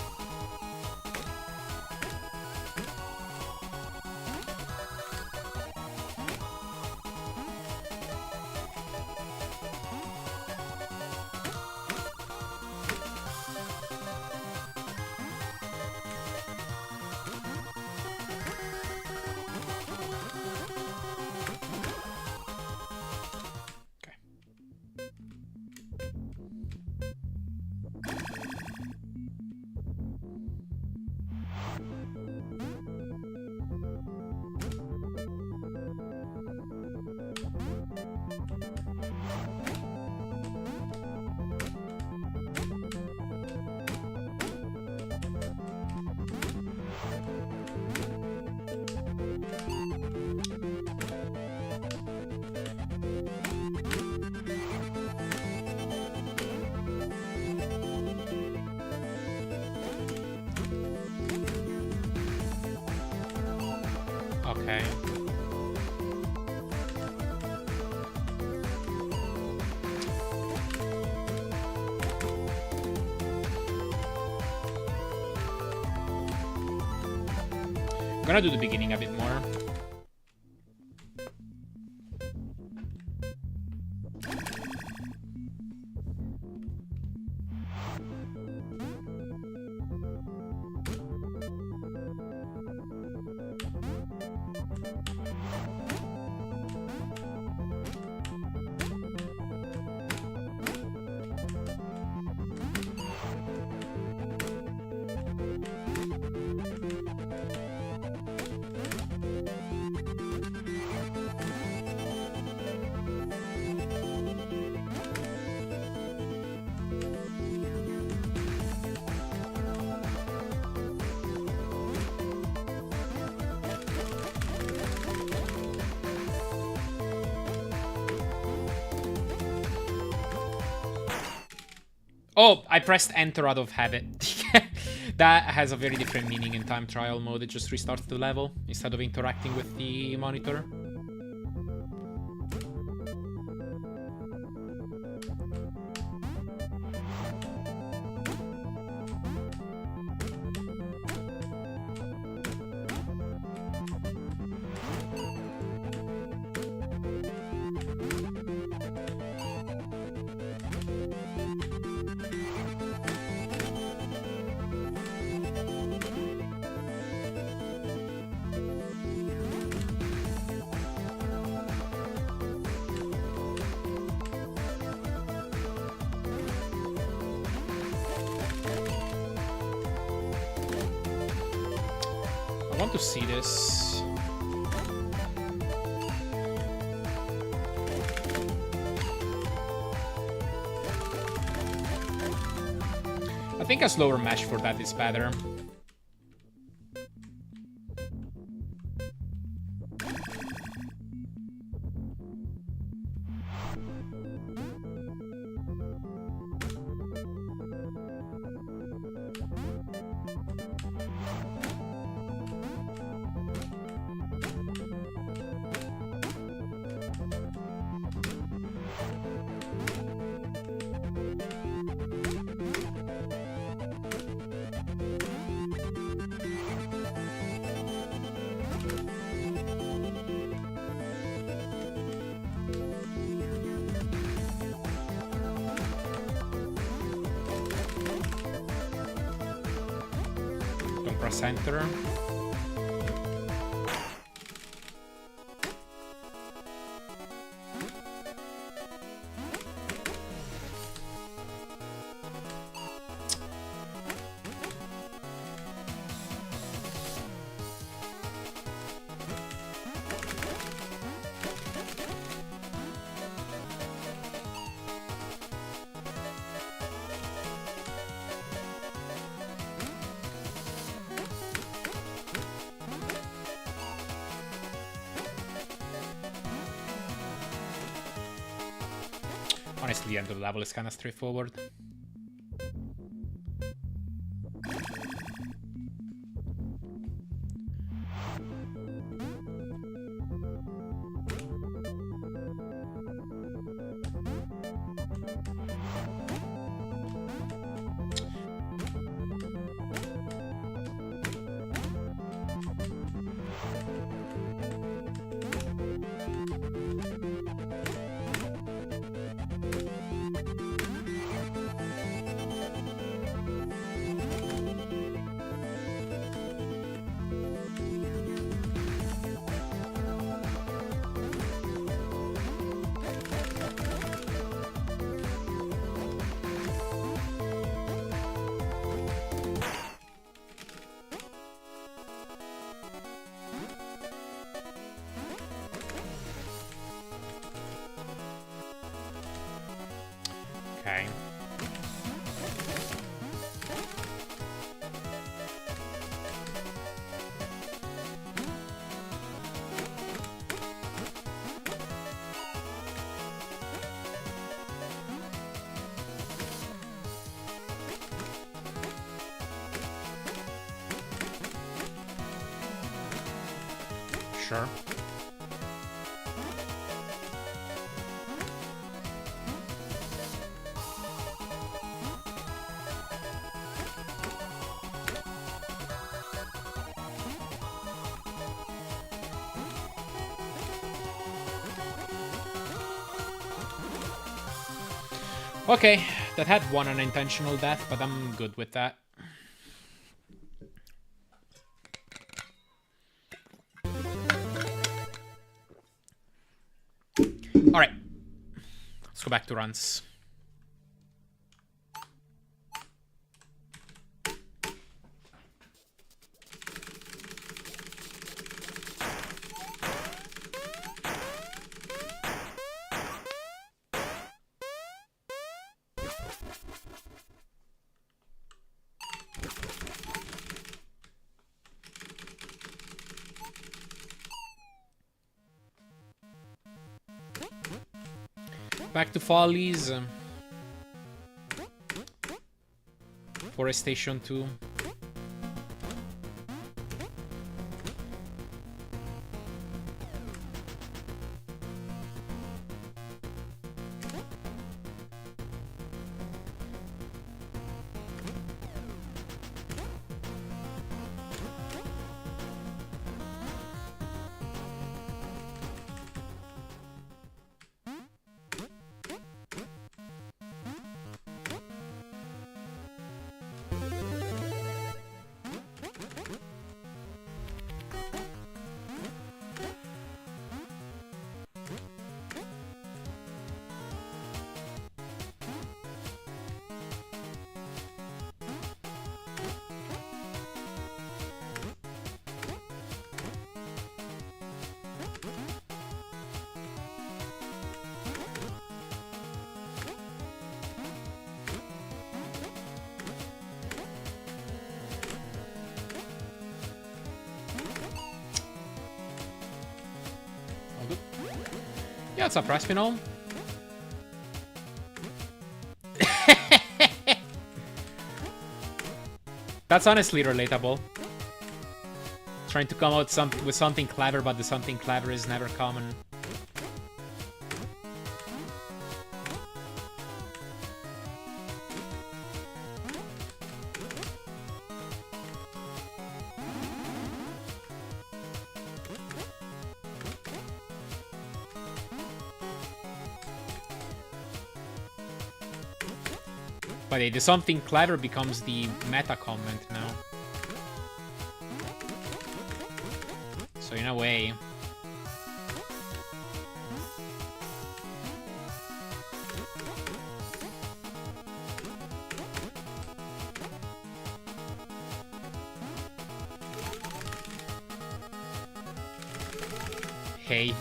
Okay. I'm gonna do the beginning a bit more. Oh, I pressed enter out of habit. That has a very different meaning in time trial mode. It just restarts the level instead of interacting with the monitor. I want to see this. I think a slower mesh for that is better. Press enter. Honestly, the end of the level is kind of straightforward. Okay. Sure. Okay, that had one unintentional death, but I'm good with that. Alright. Let's go back to runs. Back to Follies. Forestation 2. Yeah, what's up, Raspinol? That's honestly relatable. Trying to come out with something clever, but the something clever is never common. But the something clever becomes the meta comment now. So in a way... Hey.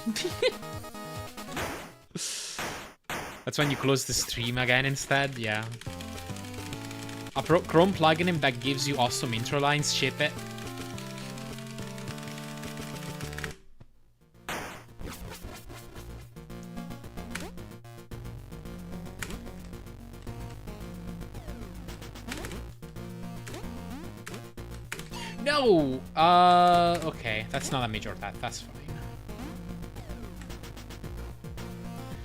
That's when you close the stream again instead? Yeah. A Chrome plugin that gives you awesome intro lines, ship it. No! Okay. That's not a major attack. That's fine.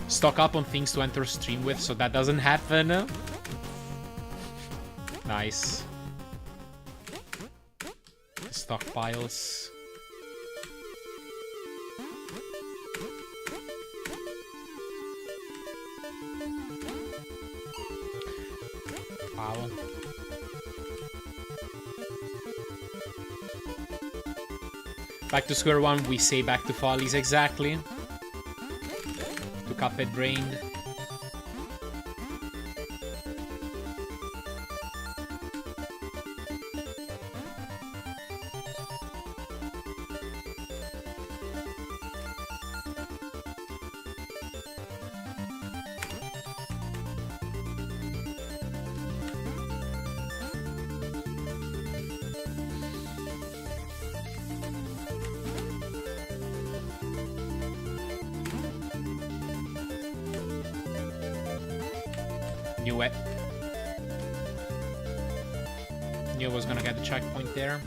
Stock up on things to enter stream with so that doesn't happen. Nice. Stockpiles. Wow. Back to square one, we say back to follies, exactly. To Cuphead brained. Knew it. Knew I was gonna get the checkpoint there.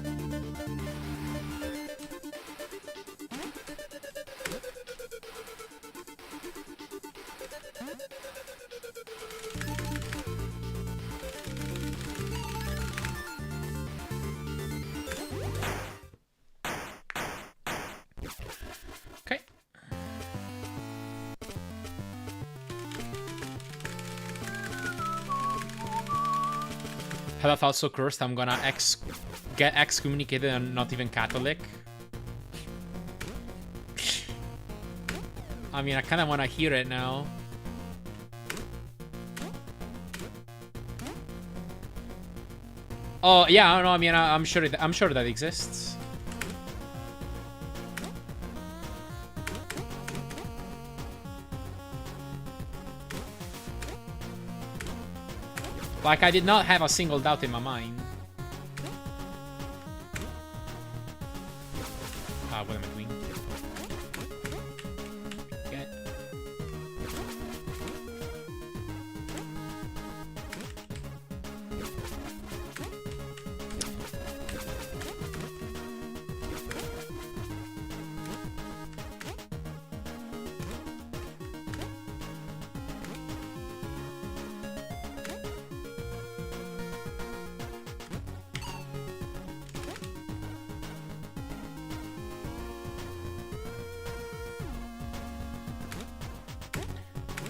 Okay. Have I felt so cursed I'm gonna get excommunicated and not even Catholic? I mean, I kind of want to hear it now. Oh yeah, I don't know. I mean, I'm sure that exists. Like, I did not have a single doubt in my mind. What am I doing? Okay.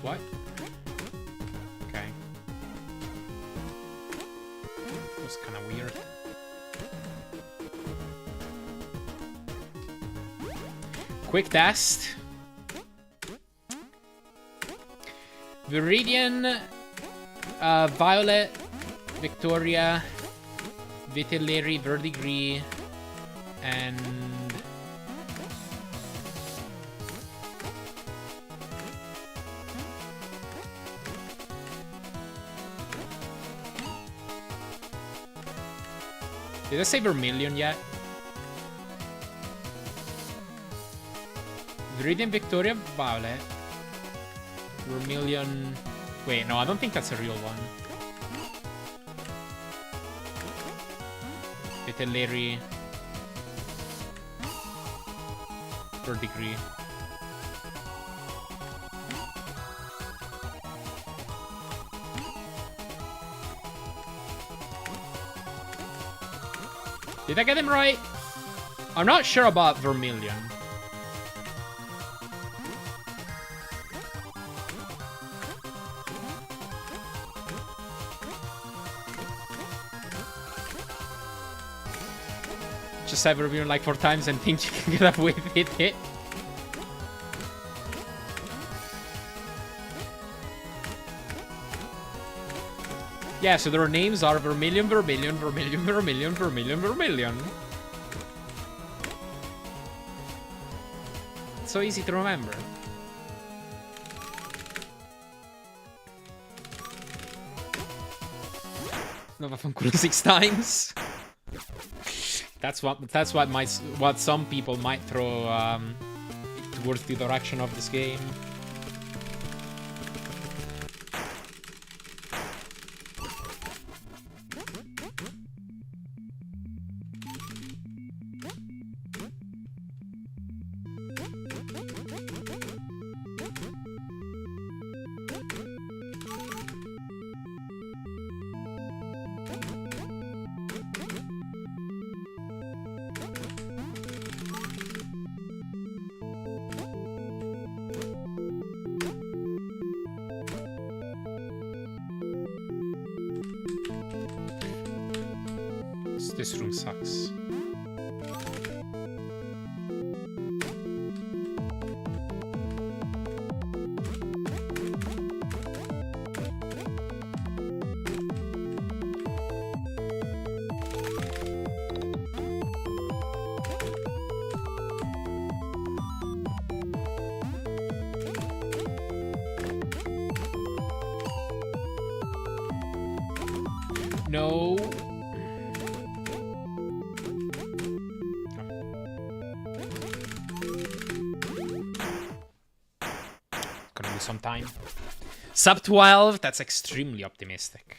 What? Okay. That was kind of weird. Quick test. Viridian, Violet, Victoria, Vitelleri, Verdigris, and did I say Vermilion yet? Viridian, Victoria, Violet. Vermilion. Wait, no, I don't think that's a real one. Vitelleri. Verdigris. Did I get him right? I'm not sure about Vermilion. Just say Vermilion like 4 times and think you can get away with it. Yeah, so their names are Vermilion, Vermilion, Vermilion, Vermilion, Vermilion, Vermilion. It's so easy to remember. No, vaffanculo 6 times. That's what some people might throw towards the direction of this game. This room sucks. No. Gonna do some time. Sub 12, that's extremely optimistic.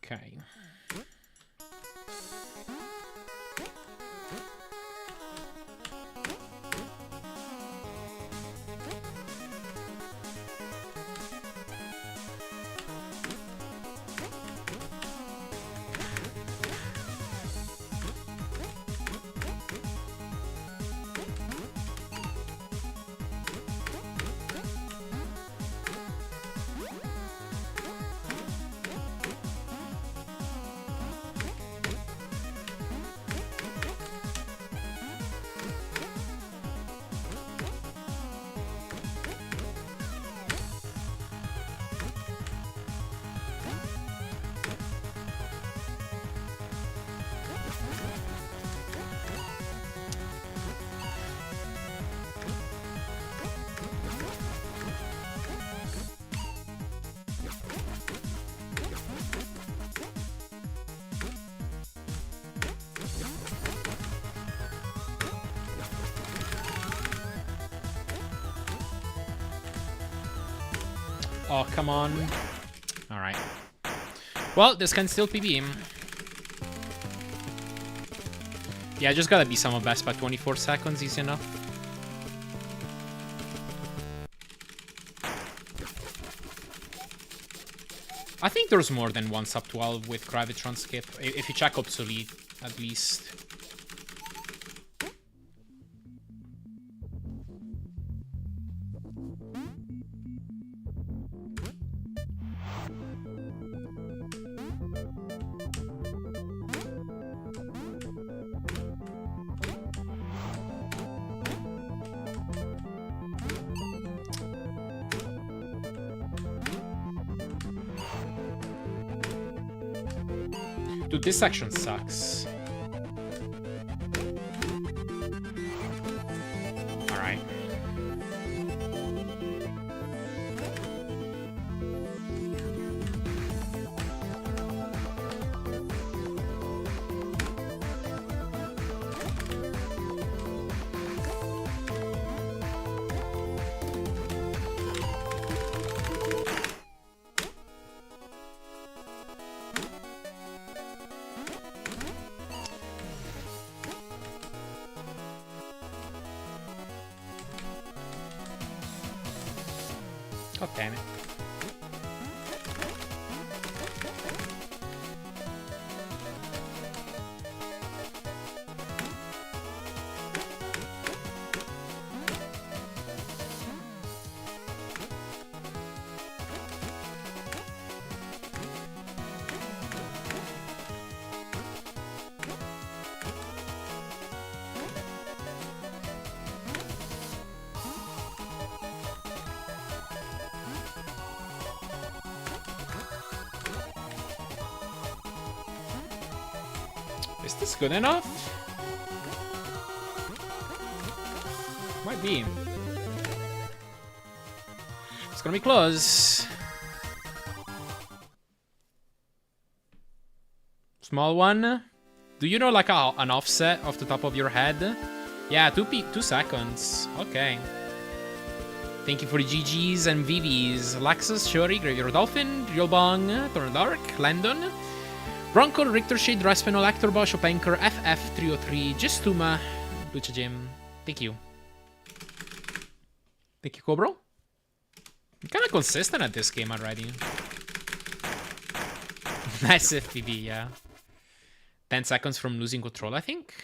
Okay. Oh, come on. Alright. Well, this can still PB. Yeah, just gotta be some of best by 24 seconds, easy enough. I think there's more than one sub 12 with Gravitron skip, if you check obsolete, at least. Dude, this section sucks. Alright. God damn it. Is this good enough? Might be. It's gonna be close. Small one. Do you know like an offset off the top of your head? Yeah, 2 seconds. Okay. Thank you for the GGs and VVs. Laxxus, Shori, Graveyard Dolphin, Realbong, Torn Dark, Landon, Bronco, Richter Shade, Raspinol, Actor Bosch, Openker, FF303, Gistuma, Lucha Jim. Thank you. Thank you, Cobro. I'm kind of consistent at this game already. Massive PB, yeah. 10 seconds from losing control, I think.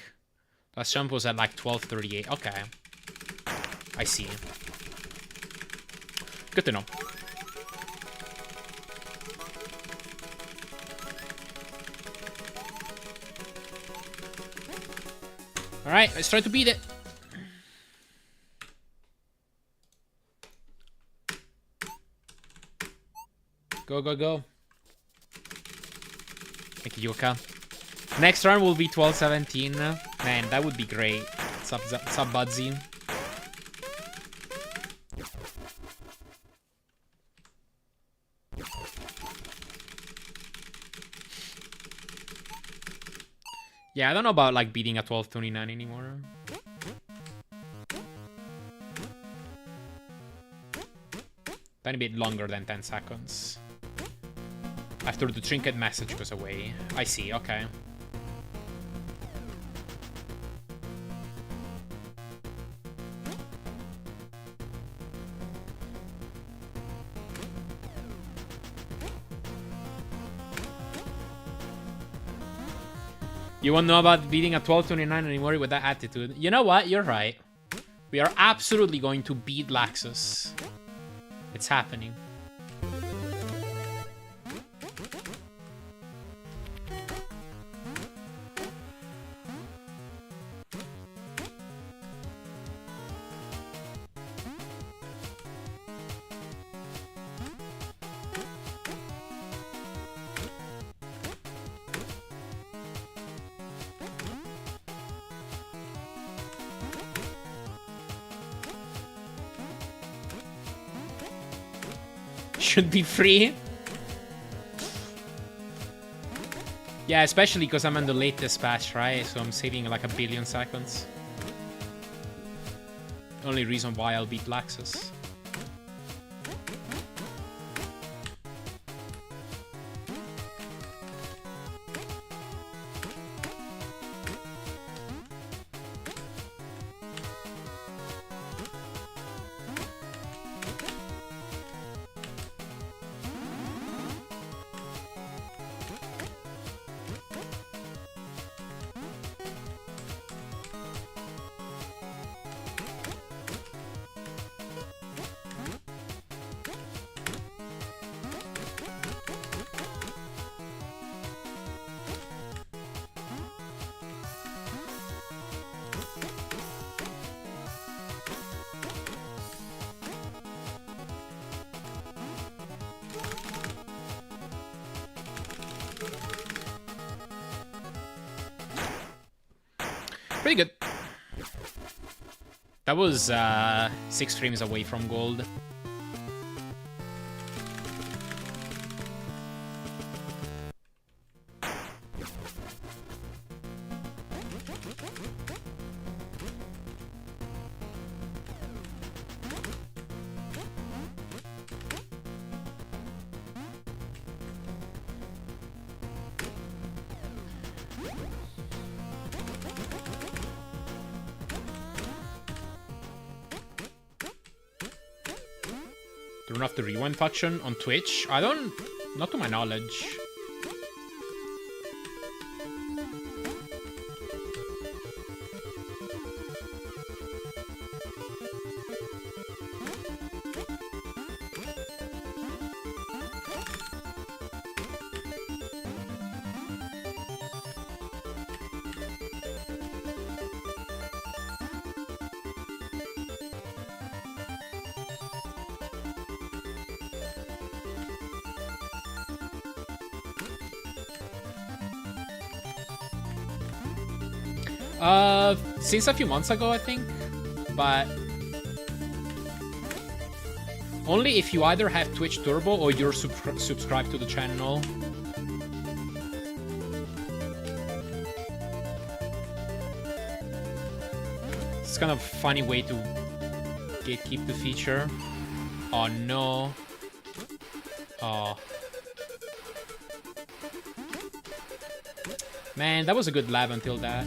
Last jump was at like 12:38. Okay. I see. Good to know. Alright, let's try to beat it. Go, go, go. Thank you, Yoka. Next round will be 12-17. Man, that would be great. Sub Budsy. Yeah, I don't know about like beating a 12-29 anymore. Tiny bit longer than 10 seconds. After the trinket message goes away. I see, okay. You won't know about beating a 12-29 anymore with that attitude. You know what? You're right. We are absolutely going to beat Laxxus. It's happening. Should be free. Yeah, especially because I'm on the latest patch, right? So I'm saving like a billion seconds. Only reason why I'll beat Laxxus. Pretty good. That was 6 frames away from gold. Turn off the rewind function on Twitch? I don't... Not to my knowledge. Since a few months ago, I think, but only if you either have Twitch Turbo or you're subscribed to the channel. It's kind of a funny way to gatekeep the feature. Oh no. Oh. Man, that was a good lab until that.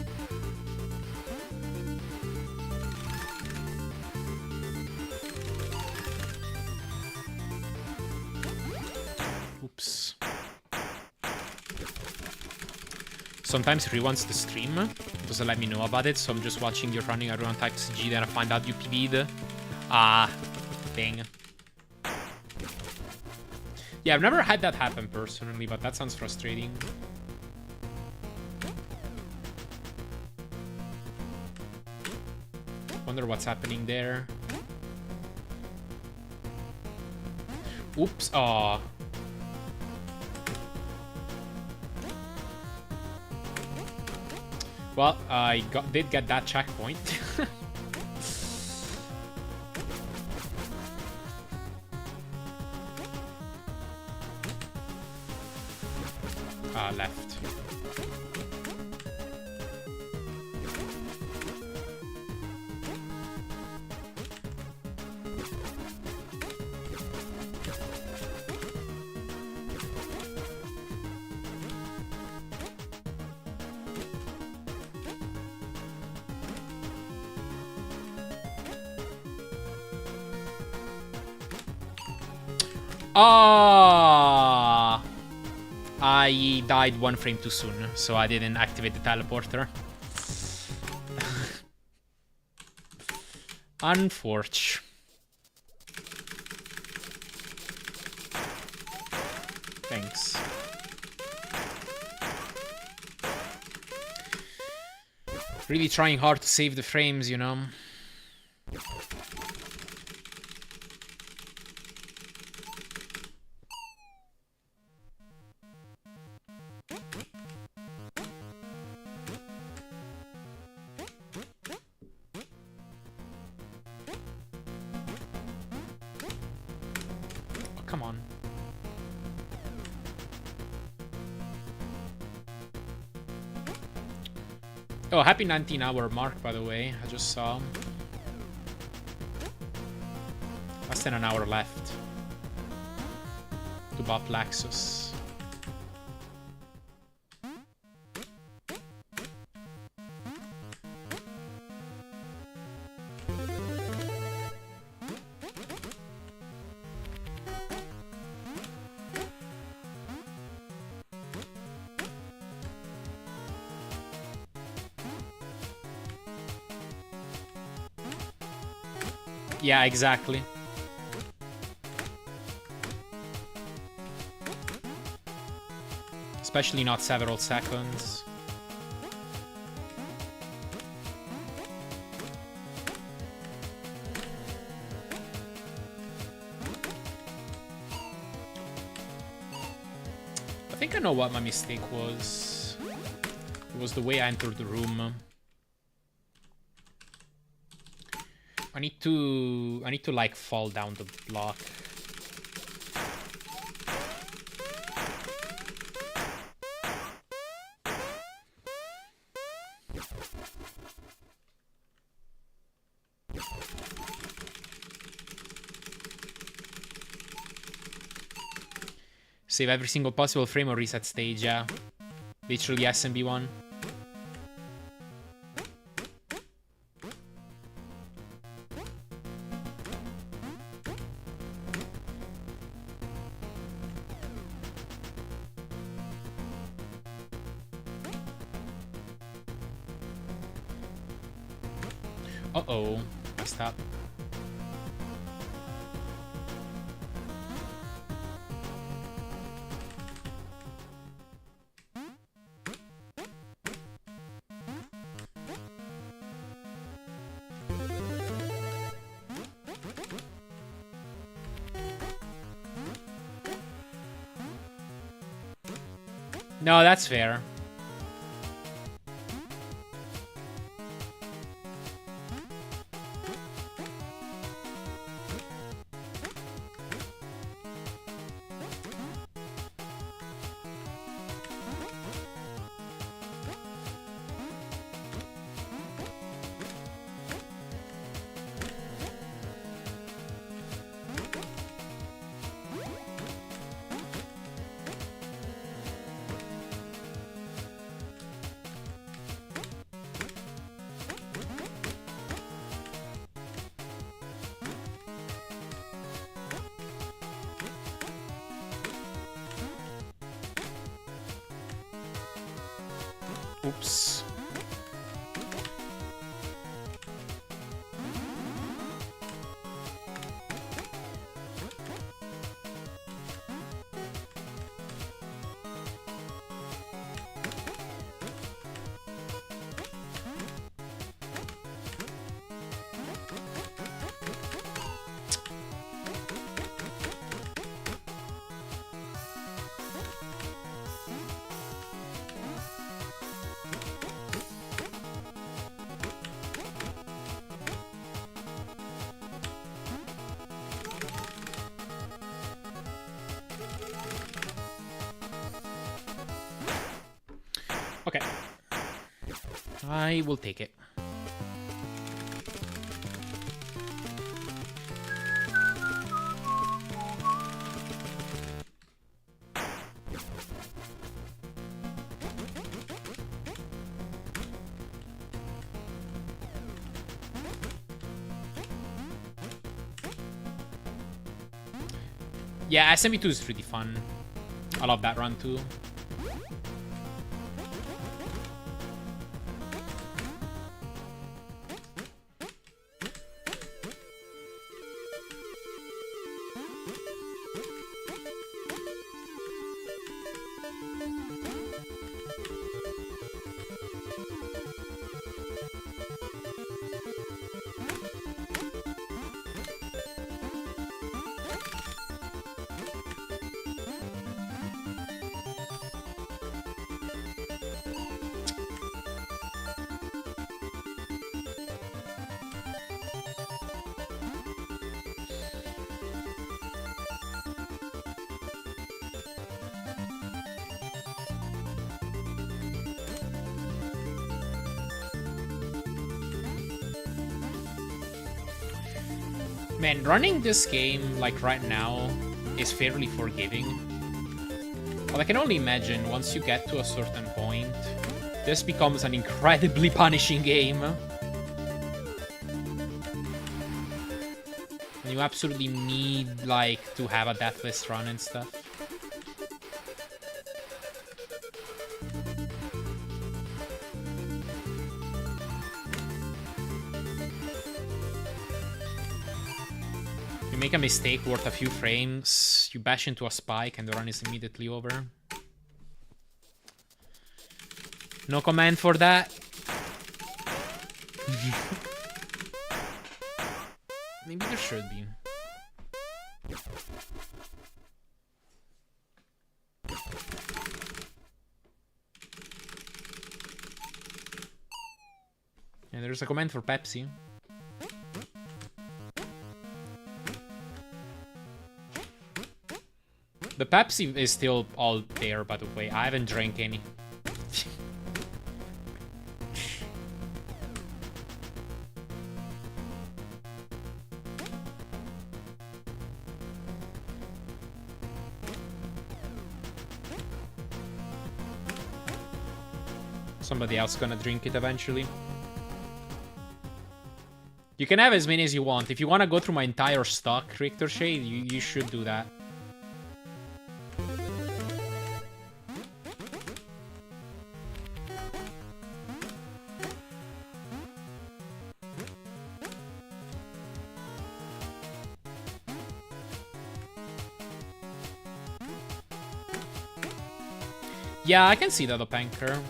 Oops. sometimes rewants the stream. Doesn't let me know about it, so I'm just watching you running around TaxiG, then I find out you PB'd. Ah, dang. Yeah, I've never had that happen personally, but that sounds frustrating. Wonder what's happening there. Oops. Aw. Well, I did get that checkpoint. Left. Ah, I died 1 frame too soon, so I didn't activate the teleporter. Unfortunate. Thanks. Really trying hard to save the frames, you know. Come on. Oh, happy 19-hour mark, by the way. I just saw. Less than an hour left to bop Laxxus. Yeah, exactly. Especially not several seconds. I think I know what my mistake was. It was the way I entered the room. I need to like fall down the block. Save every single possible frame or reset stage, yeah. Literally SMB1. Uh-oh. Messed up. No, that's fair. Oops. Okay. I will take it. Yeah, SME2 is pretty fun. I love that run too. Man, running this game, like right now, is fairly forgiving. But I can only imagine once you get to a certain point, this becomes an incredibly punishing game. And you absolutely need, like, to have a deathless run and stuff. Make a mistake worth a few frames, you bash into a spike and the run is immediately over. No comment for that. Maybe there should be. And there's a comment for Pepsi. The Pepsi is still all there, by the way. I haven't drank any. Somebody else gonna drink it eventually. You can have as many as you want. If you want to go through my entire stock, Richter Shade, you should do that. Yeah, I can see that, Opanker.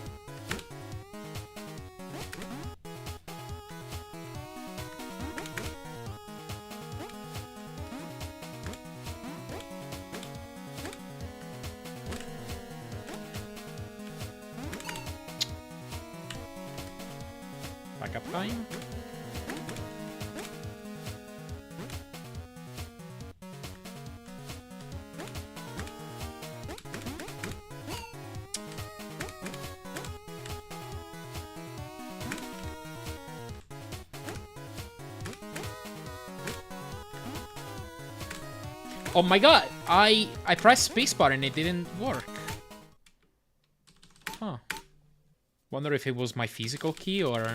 Backup time. Oh my god, I pressed spacebar and it didn't work. Huh. Wonder if it was my physical key or...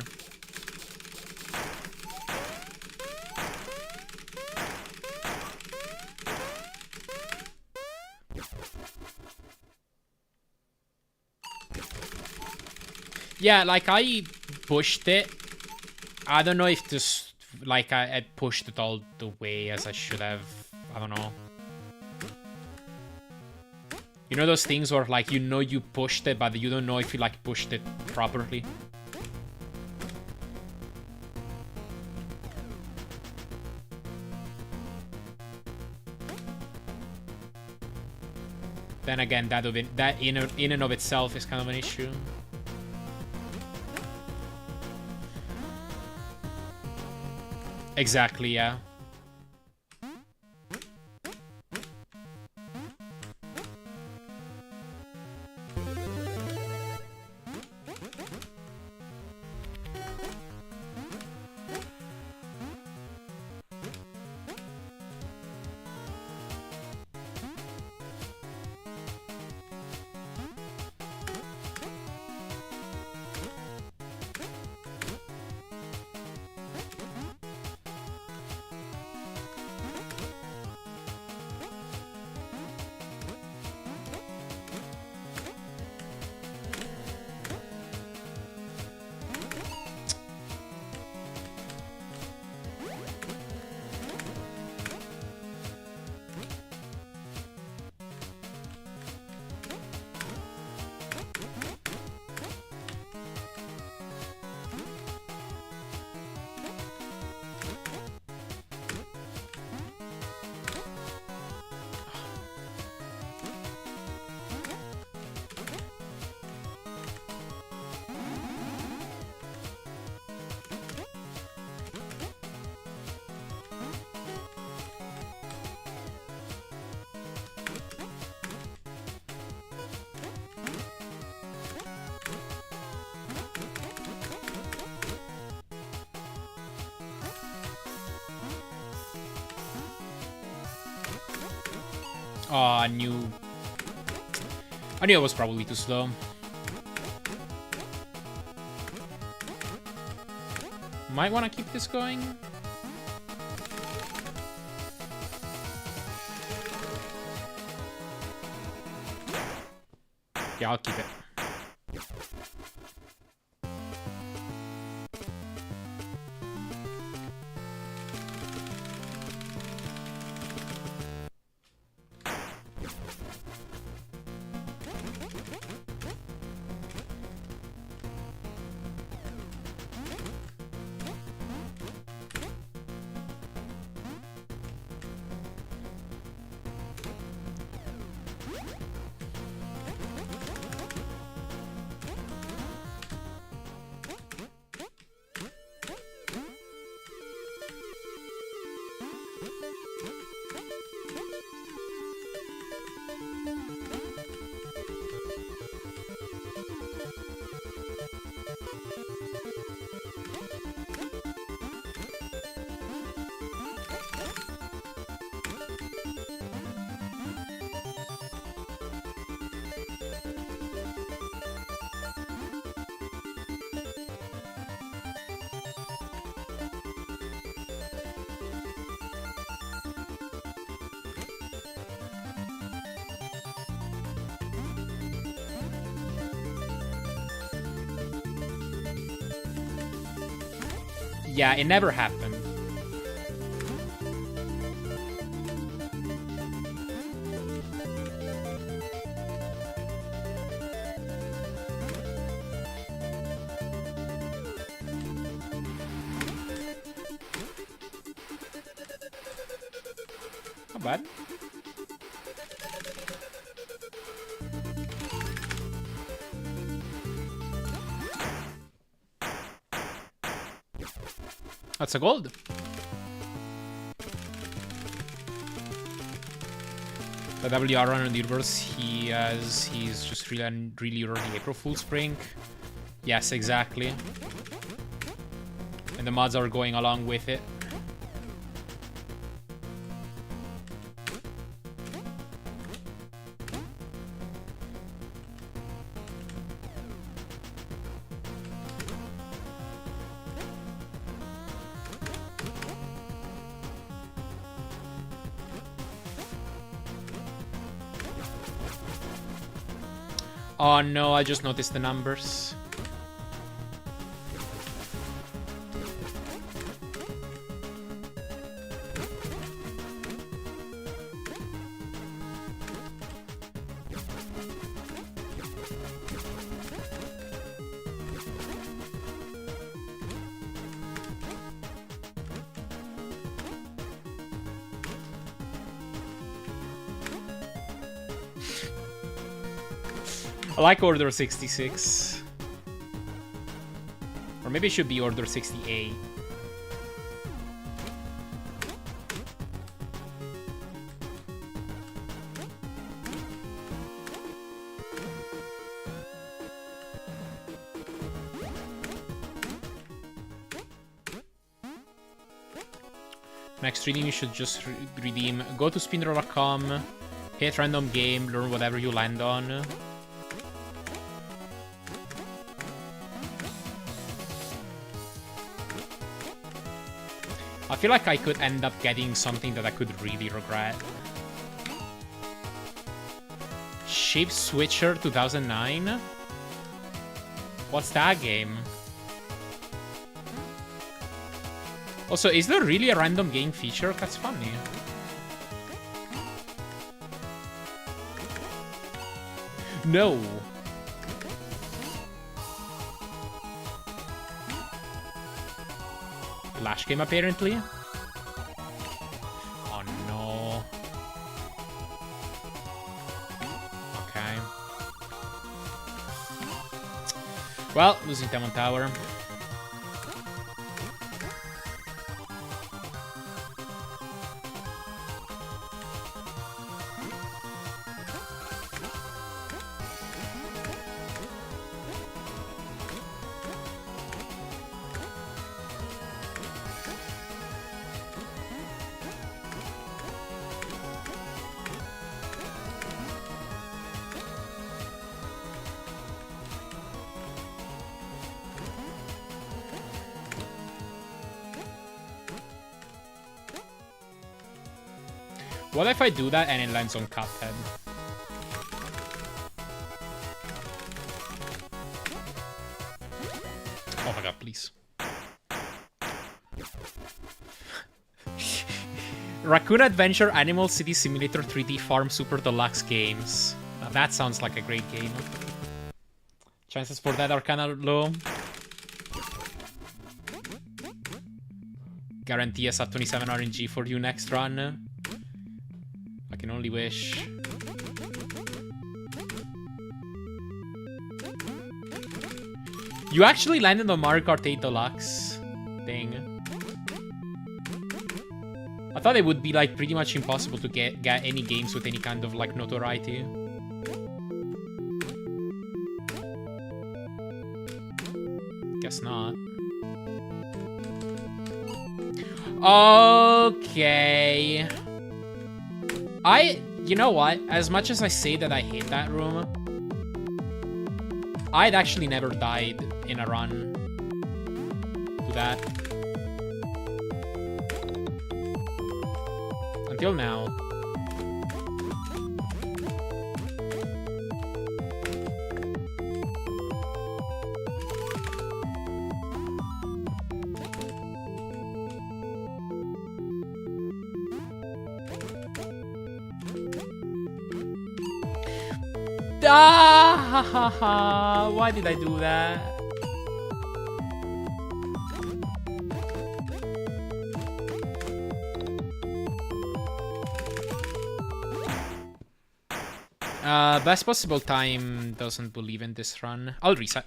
Yeah, like I pushed it. I don't know if this, like I pushed it all the way as I should have. I don't know. You know those things where like you know you pushed it, but you don't know if you like pushed it properly. Then again, that in and of itself is kind of an issue. Exactly, yeah. Oh, I knew it was probably too slow. Might want to keep this going. Yeah, I'll keep it. Yeah, it never happened. Not bad. That's a gold. The WR on the universe, he's just really early April Fool's prank. Yes, exactly. And the mods are going along with it. Oh no, I just noticed the numbers. I like Order 66. Or maybe it should be Order 68. Next reading you should just redeem. Go to spinroll.com, hit random game, learn whatever you land on. I feel like I could end up getting something that I could really regret. Shape Switcher 2009? What's that game? Also, is there really a random game feature? That's funny. No. Flash game, apparently. Oh, no. Okay. Well, losing Demon Tower. What if I do that and it lands on Cuphead? Oh my god, please. Raccoon Adventure Animal City Simulator 3D Farm Super Deluxe Games. Now that sounds like a great game. Chances for that are kinda low. Guarantee a sub 27 RNG for you next run. I can only wish. You actually landed on Mario Kart 8 Deluxe. Dang. I thought it would be like pretty much impossible to get any games with any kind of like notoriety. Guess not. Okay. You know what? As much as I say that I hate that room, I'd actually never died in a run to that. Until now. Ah, why did I do that? Best possible time doesn't believe in this run. I'll reset.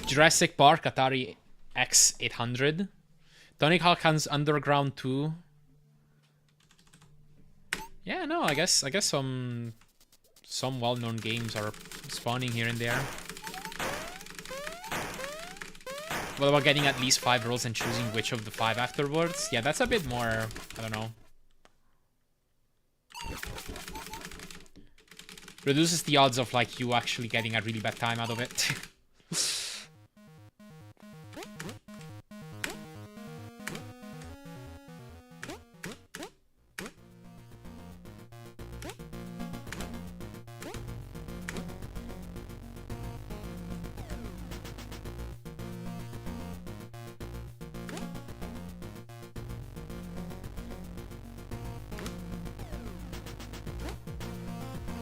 Jurassic Park Atari X800. Tony Hawk's Underground 2. Yeah, no, I guess some well-known games are spawning here and there. What about getting at least 5 rolls and choosing which of the 5 afterwards? Yeah, that's a bit more, I don't know. Reduces the odds of like you actually getting a really bad time out of it.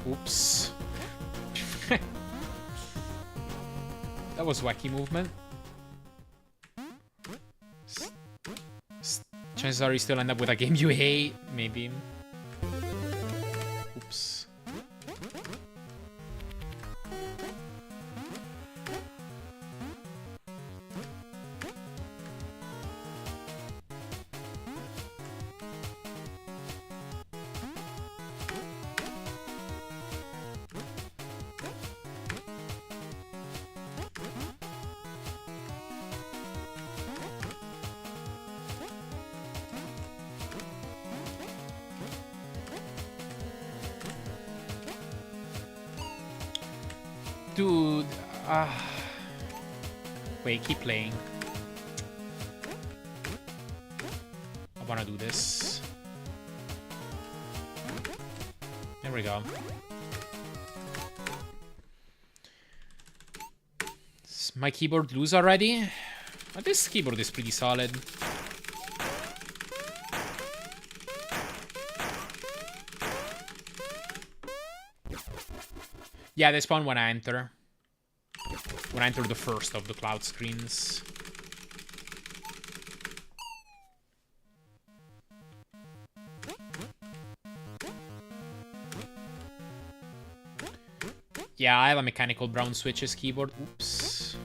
Oops. That was wacky movement. Chances are you still end up with a game you hate, maybe. Dude. Wait, keep playing. I wanna do this. There we go. Is my keyboard loose already? This keyboard is pretty solid. Yeah, they spawn when I enter. When I enter the first of the cloud screens. Yeah, I have a mechanical brown switches keyboard. Oops.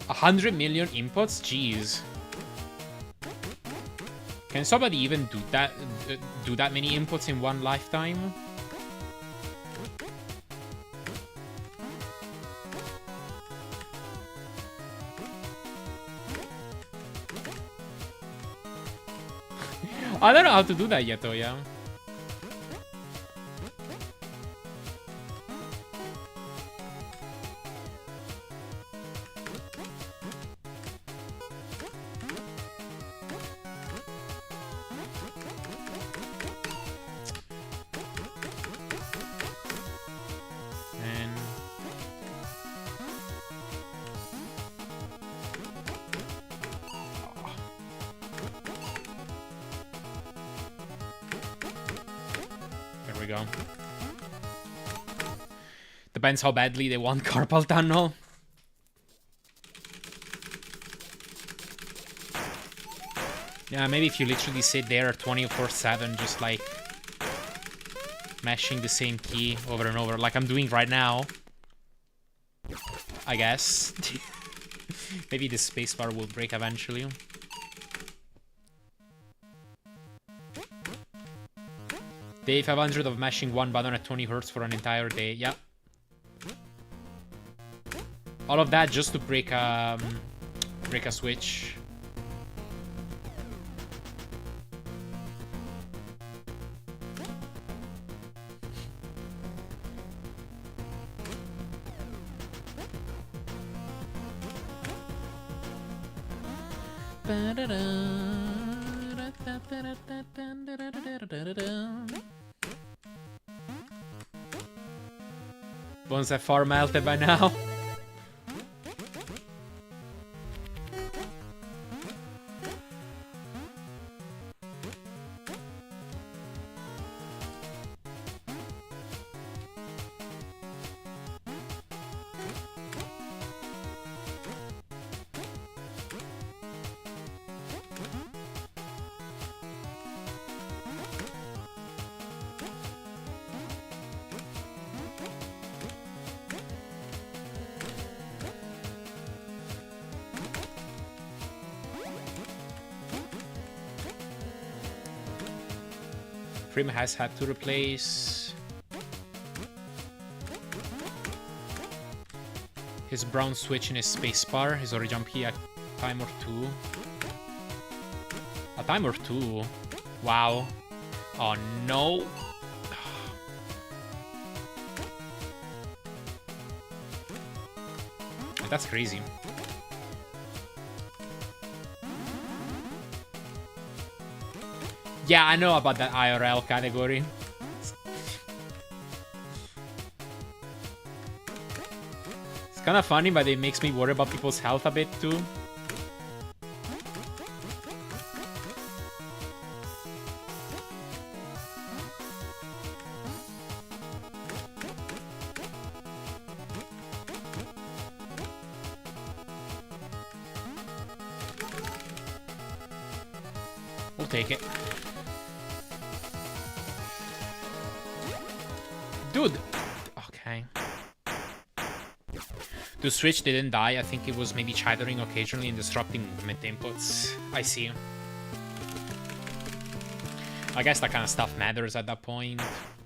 $100 million inputs? Jeez. Can somebody even do that many inputs in one lifetime? I don't know how to do that yet, though, yeah. Go. Depends how badly they want carpal tunnel. Yeah, maybe if you literally sit there 24/7, just like mashing the same key over and over, like I'm doing right now. I guess. Maybe the spacebar will break eventually. Day 500 of mashing one button at 20 Hz for an entire day. Yeah. All of that just to break a switch. Bones have far melted by now. Prim has had to replace his brown switch in his spacebar, his origin key a time or two. A time or two? Wow. Oh no. That's crazy. Yeah, I know about that IRL category. It's kind of funny, but it makes me worry about people's health a bit too. We'll take it. Dude! Okay. The Switch didn't die. I think it was maybe chittering occasionally and disrupting movement inputs. I see. I guess that kind of stuff matters at that point.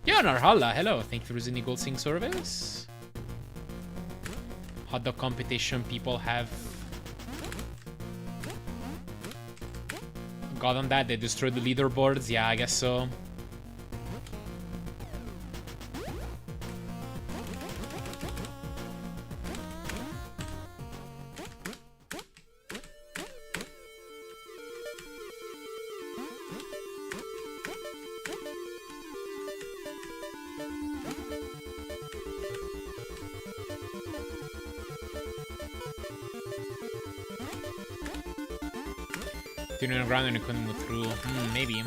Yeah, Narhala, hello. Thank you for using the Gold Sync service. Hot dog competition people have got on that. They destroyed the leaderboards. Yeah, I guess so. Turning on the ground and it couldn't move through. Maybe.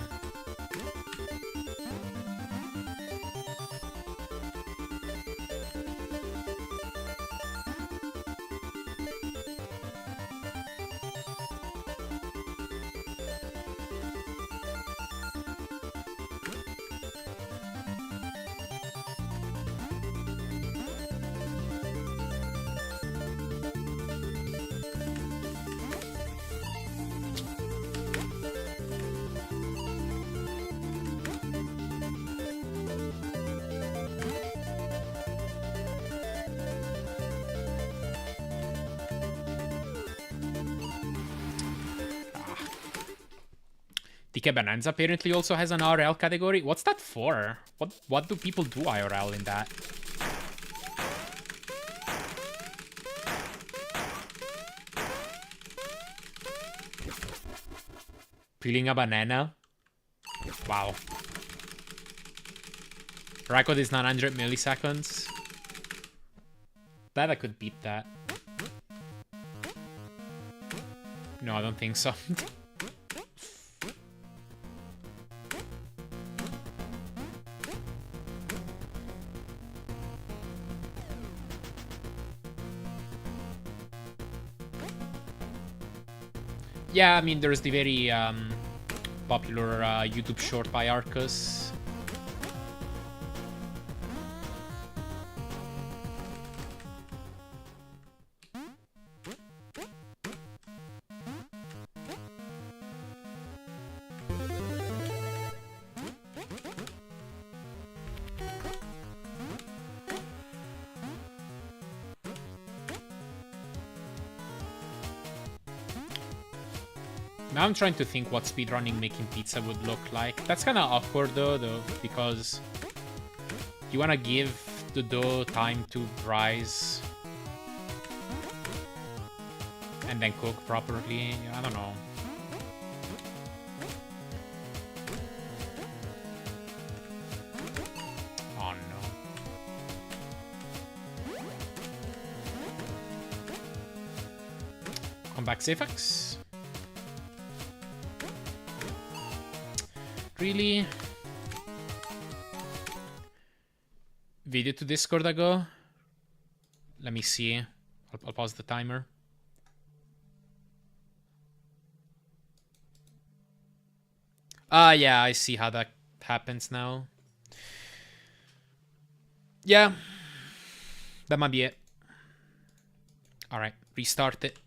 DK Bonanza apparently also has an IRL category. What's that for? What do people do IRL in that? Peeling a banana? Wow. Record is 900 milliseconds. Bet I could beat that. No, I don't think so. Yeah, I mean, there's the very popular YouTube short by Arcus. Now I'm trying to think what speedrunning making pizza would look like. That's kind of awkward though, because you want to give the dough time to rise and then cook properly. I don't know. Oh no. Come back, Safex. Really? Video to Discord I go? Let me see. I'll pause the timer. Yeah, I see how that happens now. Yeah. That might be it. Alright, restart it.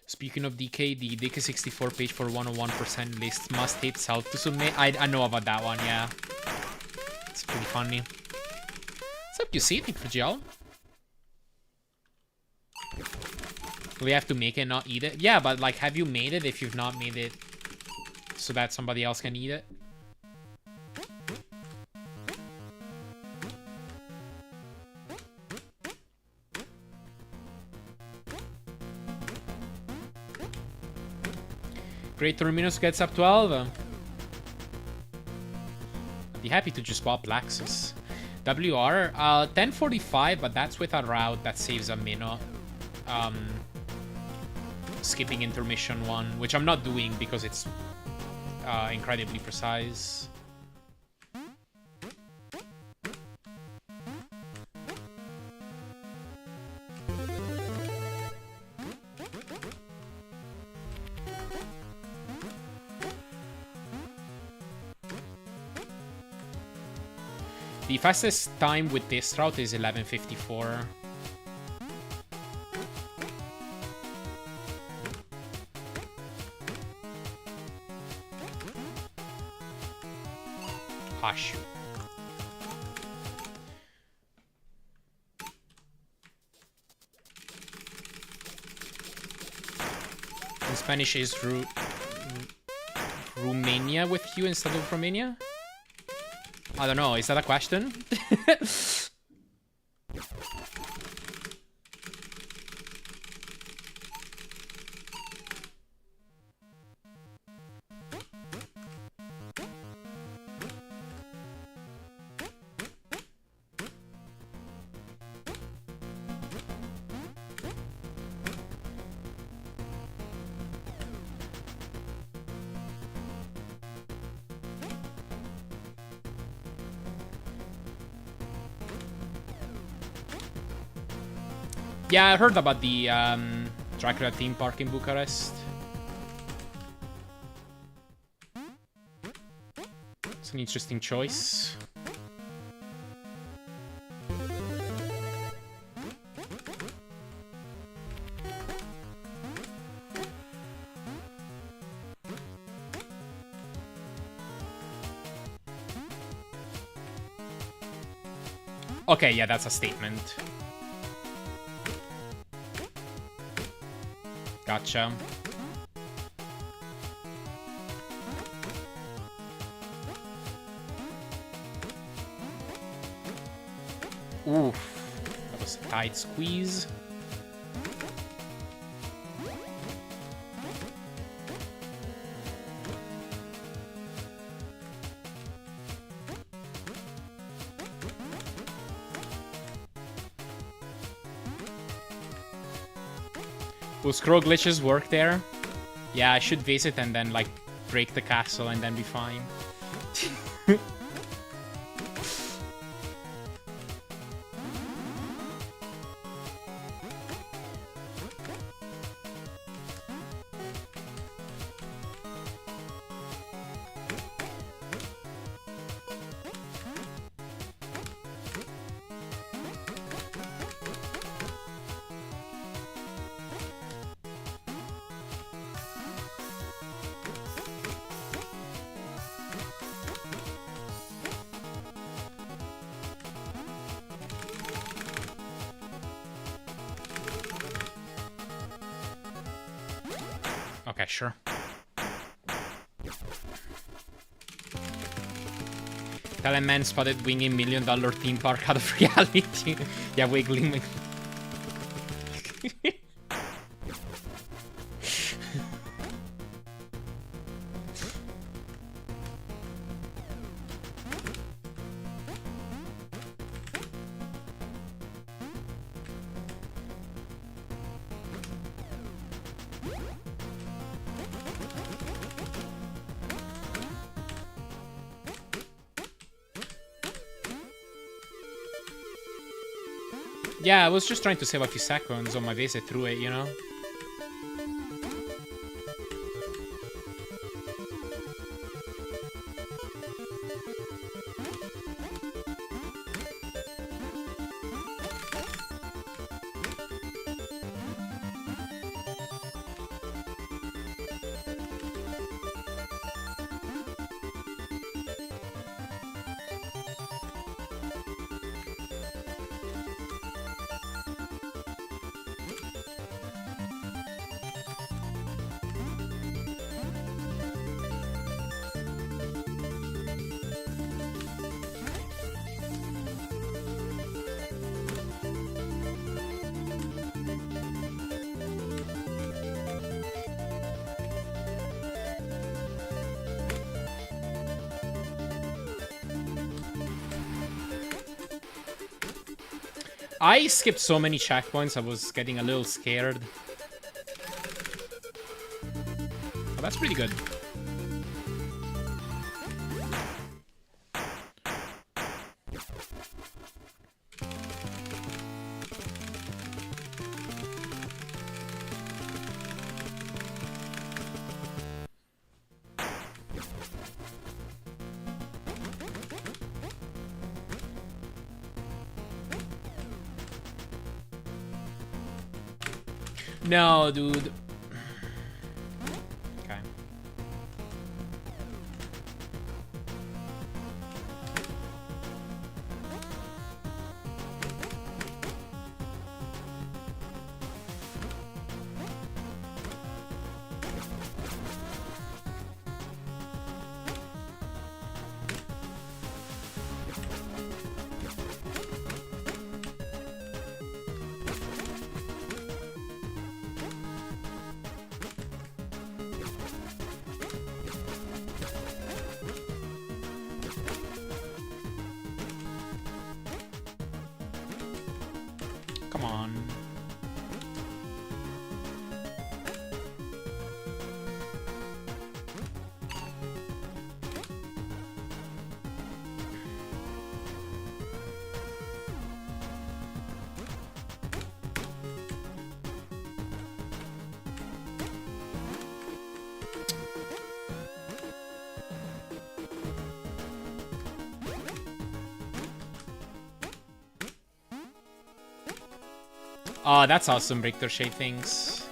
Speaking of DK, the DK64 page for 101% list must hate self to submit. I know about that one, yeah. It's pretty funny. What's up, QC? Thank you for gel. We have to make it, not eat it? Yeah, but like, have you made it if you've not made it so that somebody else can eat it? Great Terminus gets up 12. I'd be happy to just swap Laxxus. WR, 1045, but that's with a route that saves a minute. Skipping intermission 1, which I'm not doing because it's incredibly precise. The fastest time with this route is 11:54. Hush. In Spanish is Romania with you instead of Romania? I don't know, is that a question? Yeah, I heard about the Dracula theme park in Bucharest. It's an interesting choice. Okay, yeah, that's a statement. Gotcha. Oof. That was a tight squeeze. Will scroll glitches work there? Yeah, I should visit and then, like, break the castle and then be fine. Okay, sure. Talent man spotted winging $1 million theme park out of reality. Yeah, wiggling. Yeah, I was just trying to save a few seconds on my visit through it, you know? I skipped so many checkpoints, I was getting a little scared. Oh, that's pretty good. No, dude. Okay. Come on. Oh, that's awesome, Breakthrough Shade things.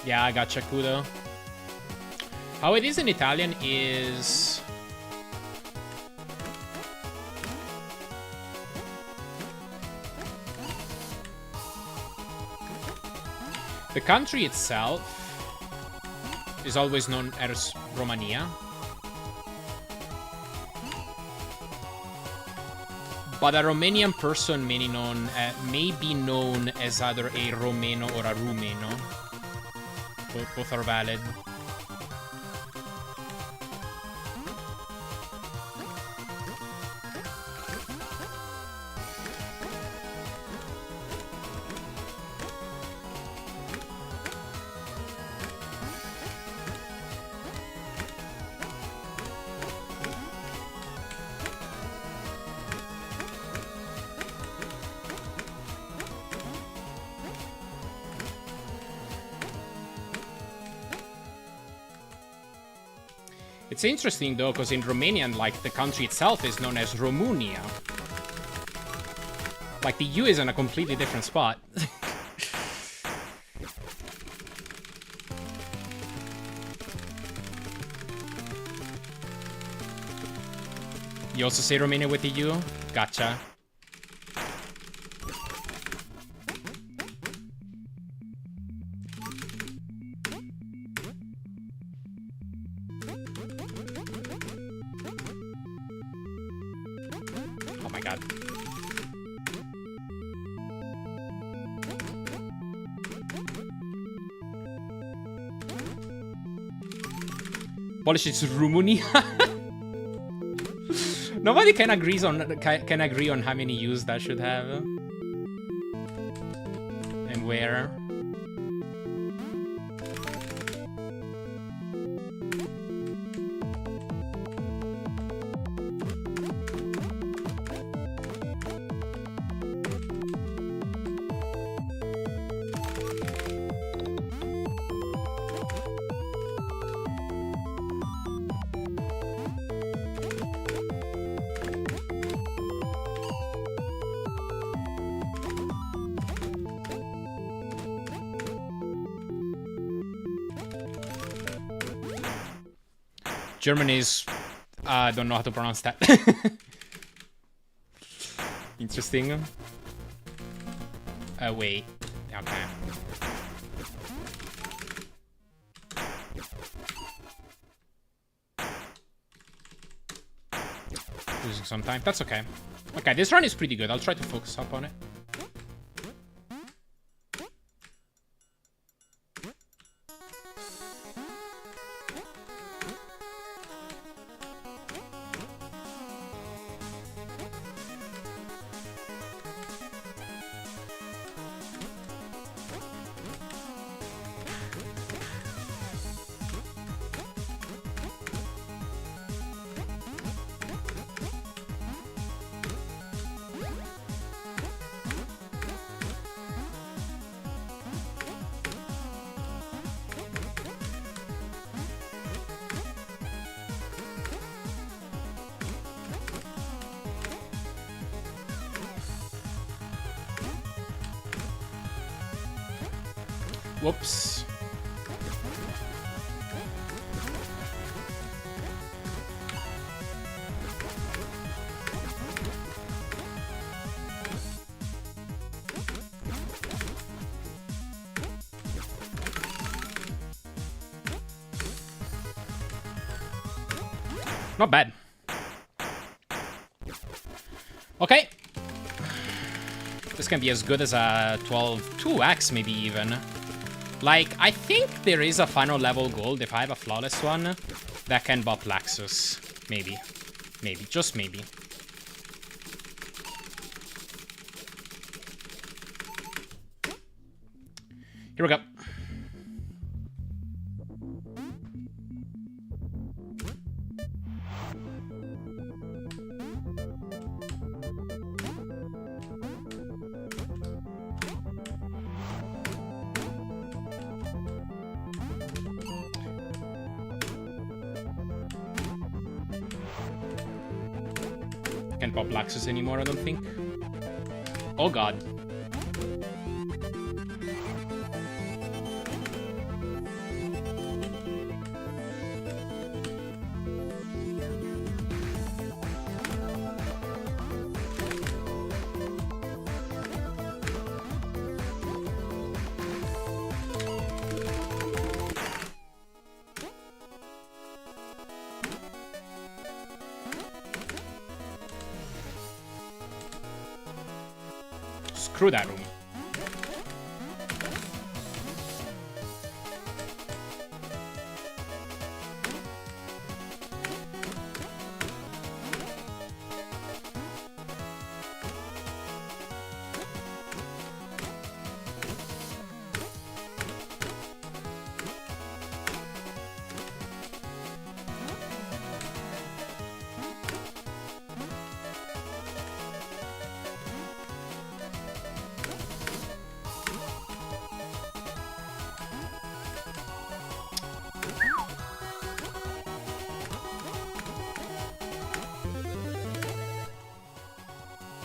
Yeah, I got Chakudo. How it is in Italian is... the country itself is always known as Romania. But a Romanian person may be known as either a Romeno or a Rumeno. Both are valid. It's interesting though, because in Romanian, like, the country itself is known as România. Like, the U is in a completely different spot. You also say Romania with the U? Gotcha. Oh my god. Polish is Rumania. Nobody can agree on how many U's that should have. And where. German is... I don't know how to pronounce that. Interesting. Wait. Okay. Losing some time. That's okay. Okay, this run is pretty good. I'll try to focus up on it. Whoops. Not bad. Okay. This can be as good as a 12-2x, maybe even. Like, I think there is a final level gold, if I have a flawless one, that can buff Laxxus. Maybe. Maybe. Just maybe. Here we go. Can't pop Laxxus anymore, I don't think. Oh god. Screw that room.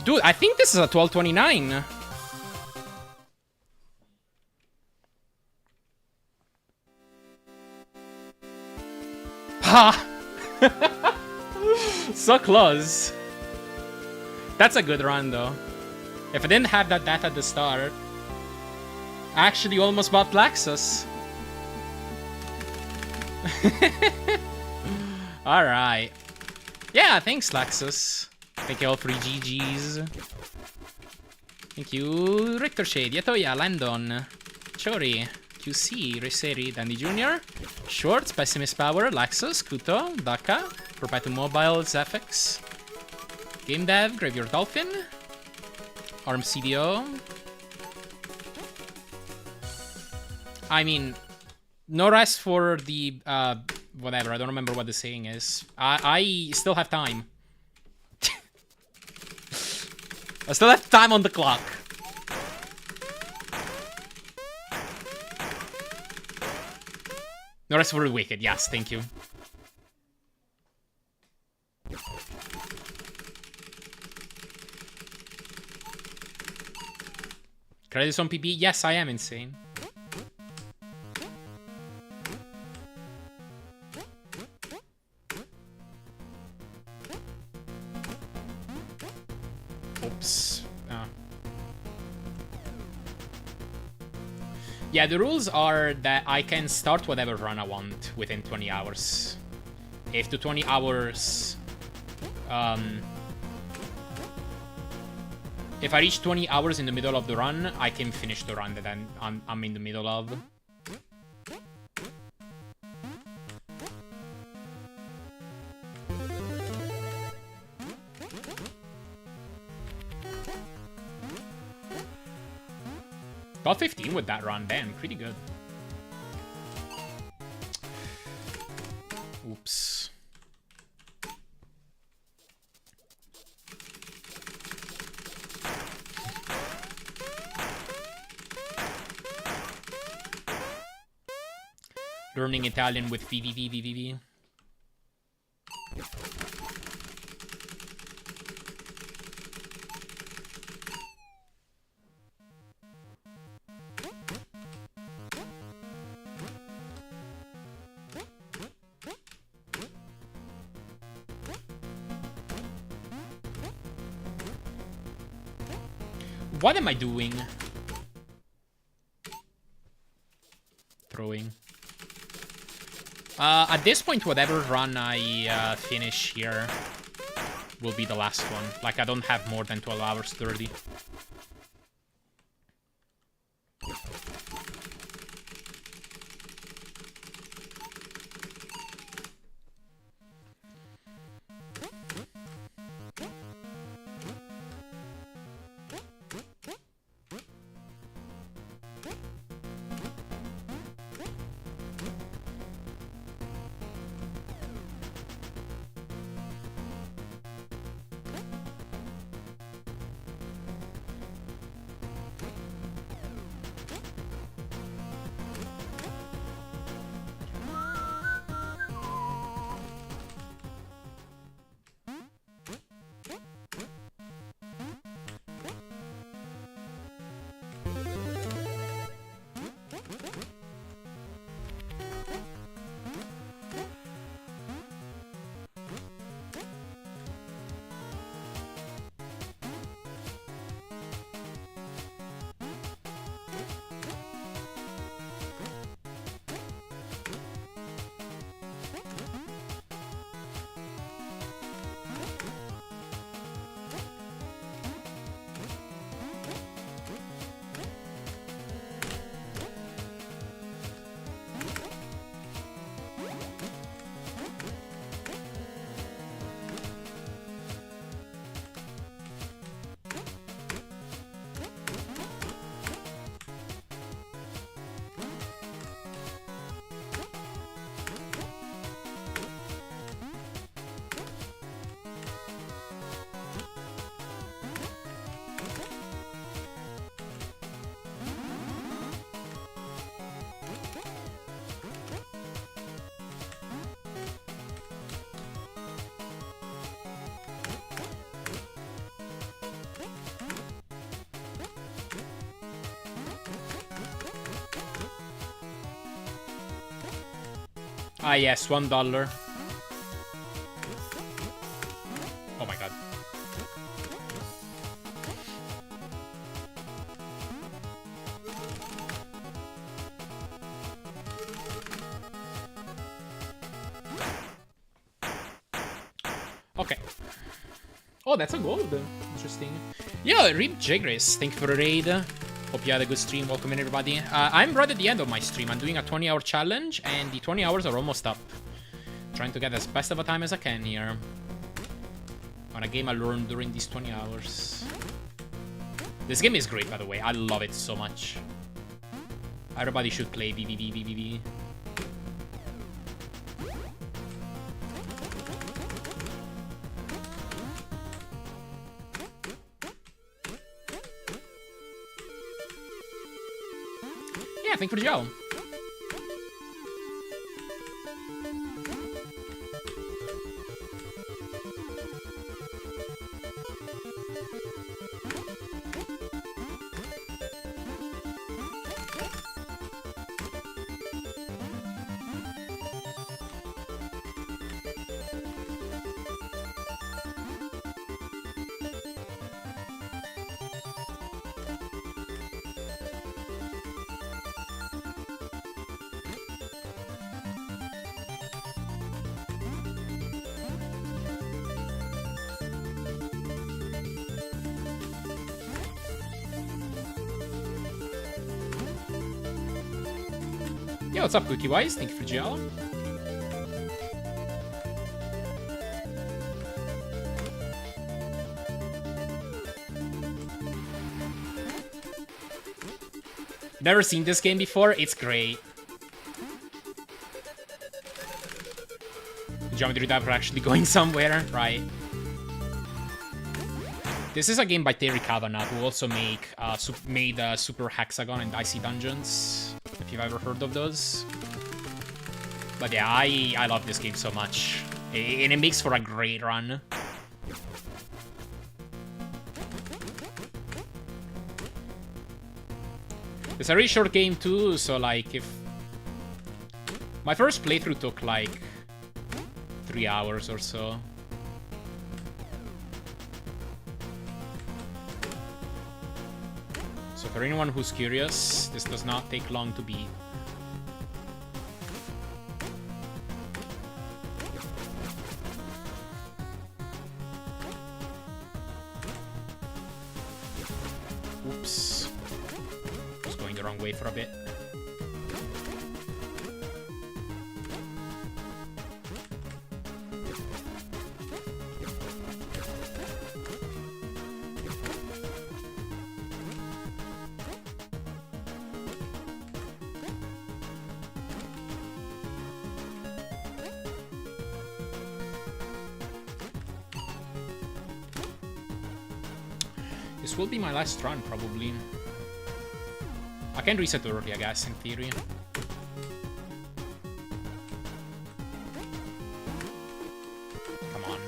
Dude, I think this is a 1229. Ha! So close. That's a good run, though. If I didn't have that data at the start, I actually almost bought Laxxus. Alright. Yeah, thanks, Laxxus. Thank you all for GGs. Thank you, Richter Shade, Yatoya, Landon, Chori, QC, Reseri, Dandy Jr., Schwartz, Pessimist Power, Laxxus, Kuto, Daka, Perpetuum Mobile, Zephyx, Game Dev, Graveyard Dolphin, Arm CDO. I mean, no rest for the, whatever, I don't remember what the saying is. I still have time. I still have time on the clock. No rest for the wicked. Yes, thank you. Credits on PB? Yes, I am insane. Oops. Yeah, the rules are that I can start whatever run I want within 20 hours. If the 20 hours If I reach 20 hours in the middle of the run, I can finish the run that I'm in the middle of. Got 15 with that run, damn, pretty good. Oops. Learning Italian with VVVVV. What am I doing? Throwing. At this point, whatever run I finish here will be the last one. Like, I don't have more than 12 hours 30. Ah, yes, $1. Oh my god. Okay. Oh, that's a gold. Interesting. Yeah, Rip Jagris, thank you for the raid. Hope you had a good stream. Welcome in, everybody. I'm right at the end of my stream. I'm doing a 20-hour challenge, and the 20 hours are almost up. Trying to get as best of a time as I can here on a game I learned during these 20 hours. This game is great, by the way. I love it so much. Everybody should play VVVVVV. Yeah, thank you for the show. what's up, Cookie Wise? Thank you for GL. Never seen this game before. It's great. Geometry Dive are actually going somewhere, right? This is a game by Terry Kavanagh, who also made Super Hexagon and Dicey Dungeons, if you've ever heard of those. But yeah, I love this game so much. And it makes for a great run. It's a really short game too, so like if... My first playthrough took like 3 hours or so. So for anyone who's curious, this does not take long to beat. Oops. Was going the wrong way for a bit. This will be my last run, probably. I can reset early, I guess, in theory. Come on.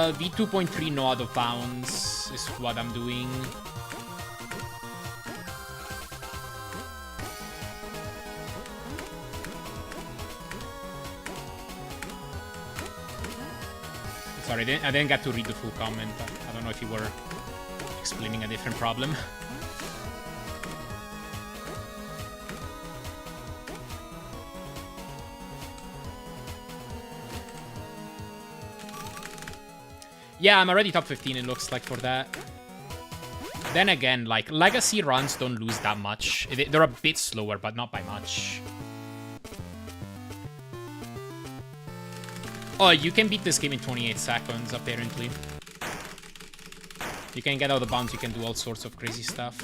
V2.3 no out of bounds is what I'm doing. Sorry, I didn't get to read the full comment. I don't know if you were explaining a different problem. Yeah, I'm already top 15, it looks like, for that. Then again, like, legacy runs don't lose that much. They're a bit slower, but not by much. Oh, you can beat this game in 28 seconds, apparently. You can get out of bounds, you can do all sorts of crazy stuff.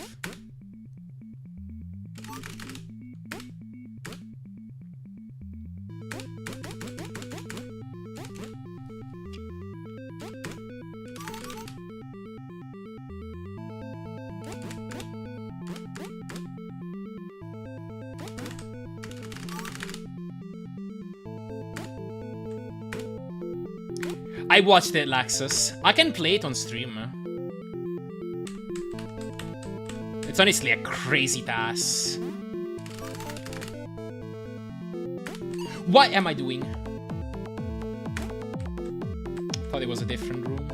I watched it, Laxxus. I can play it on stream. It's honestly a crazy task. What am I doing? Thought it was a different room.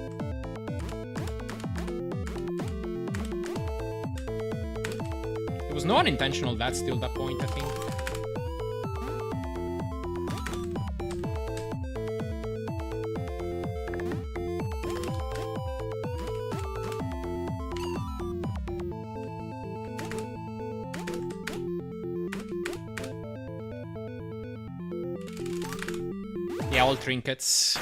It was no unintentional that still that point, I think. Yeah, all trinkets.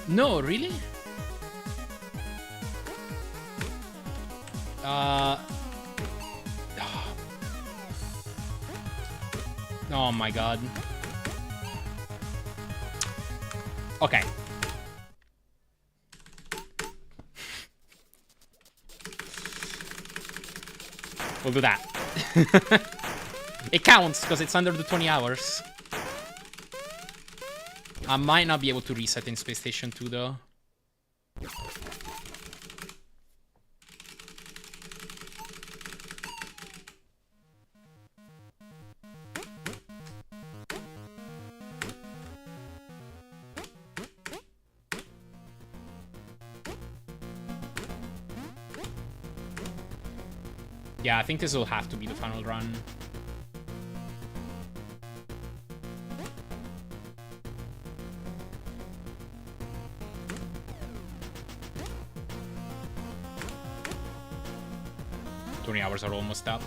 No, really? Oh my god. Okay. We'll do that. It counts, because it's under the 20 hours. I might not be able to reset in Space Station 2, though. Yeah, I think this will have to be the final run. Hours are almost up.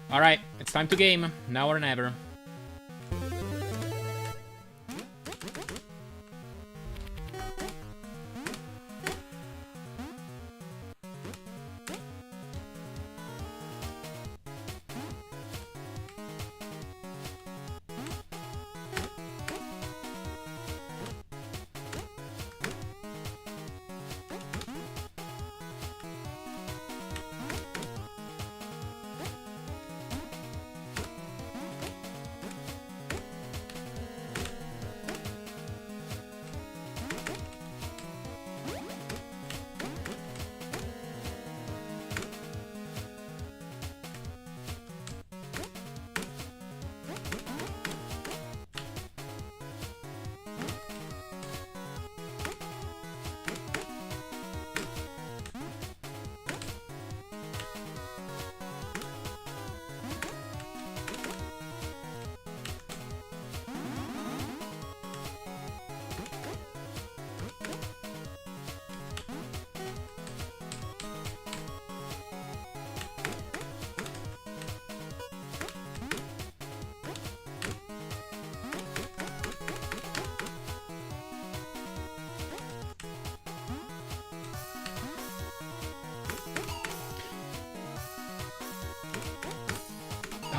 Alright, it's time to game, now or never.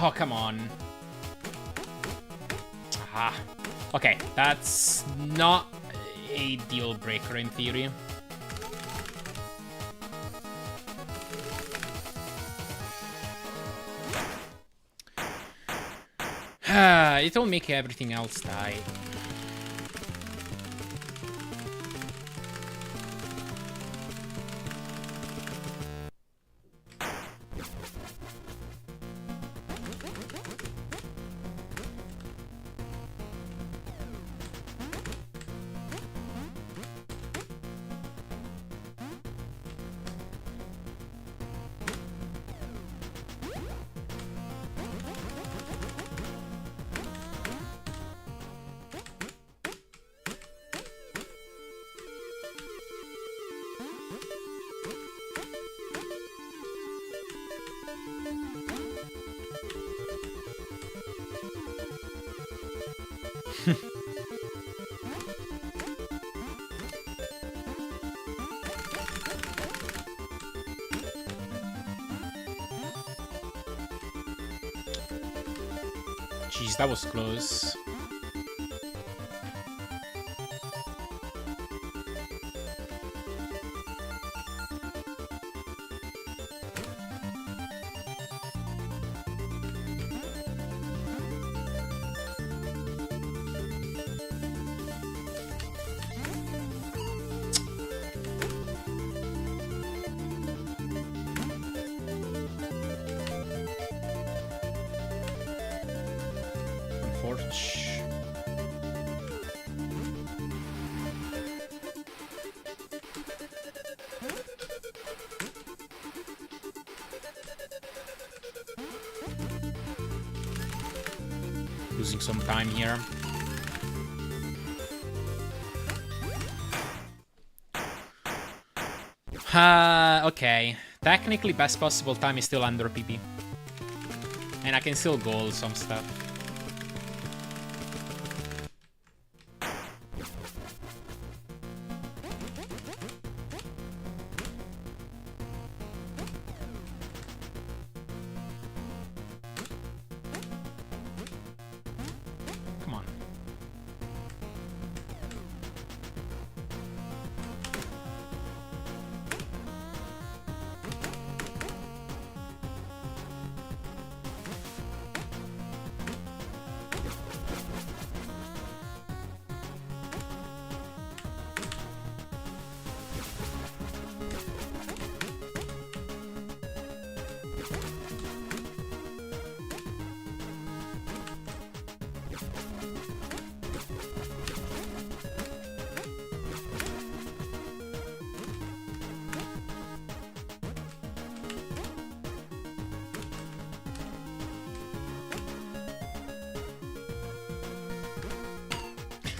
Oh, come on. Ah. Okay, that's not a deal breaker in theory. It'll make everything else die. Jeez, that was close. Losing some time here. Okay. Technically, best possible time is still under PP. And I can still goal some stuff.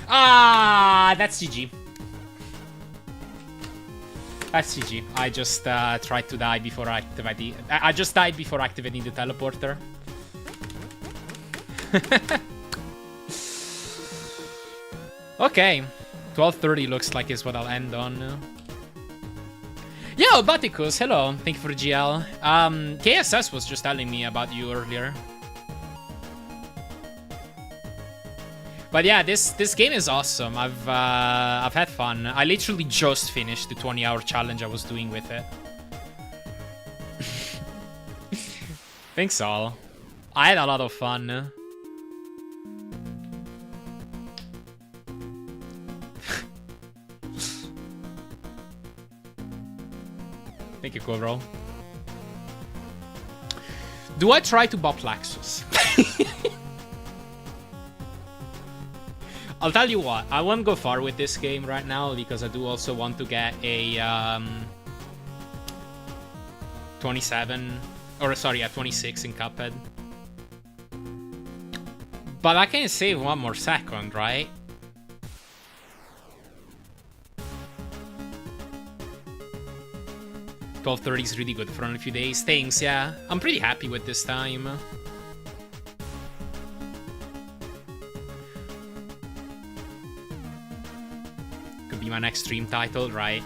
Ah, that's GG. That's GG. I just tried to die before activating. I just died before activating the teleporter. Okay. 12:30 looks like is what I'll end on. Yo, Baticus, hello. Thank you for GL. KSS was just telling me about you earlier. But yeah, this game is awesome. I've had fun. I literally just finished the 20-hour challenge I was doing with it. Thanks all. I had a lot of fun. Thank you, Cobro. Do I try to bop Laxxus? I'll tell you what, I won't go far with this game right now because I do also want to get a 27, or sorry, a 26 in Cuphead. But I can save one more second, right? $12.30 is really good for only a few days. Thanks, yeah. I'm pretty happy with this time. Could be my next stream title, right?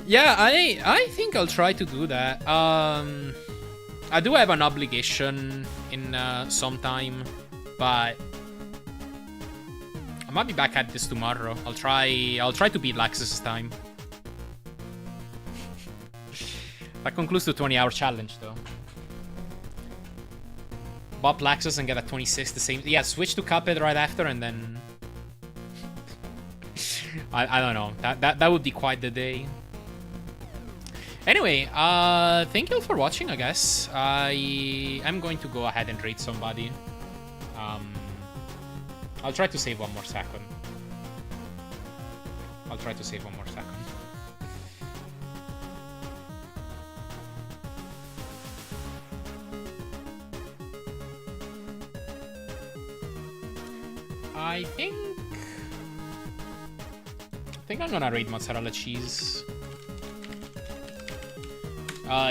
Yeah, I think I'll try to do that. I do have an obligation in some time, but I might be back at this tomorrow. I'll try to beat Laxxus' time. That concludes the 20-hour challenge, though. Bop Laxxus and get a 26 the same. Yeah, switch to Cuphead right after, and then I don't know. That would be quite the day. Anyway, thank you all for watching, I guess. I am going to go ahead and rate somebody. I'll try to save one more second. I'll try to save one more second. I think I'm gonna rate mozzarella cheese.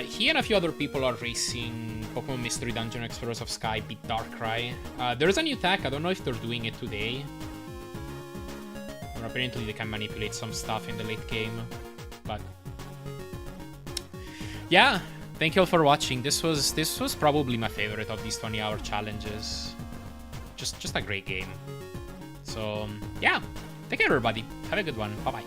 He and a few other people are racing Pokemon Mystery Dungeon Explorers of Sky beat Darkrai. There's a new tech, I don't know if they're doing it today. Or apparently they can manipulate some stuff in the late game. But yeah, thank you all for watching. This was probably my favorite of these 20-hour challenges. Just a great game. So yeah, take care everybody. Have a good one. Bye-bye.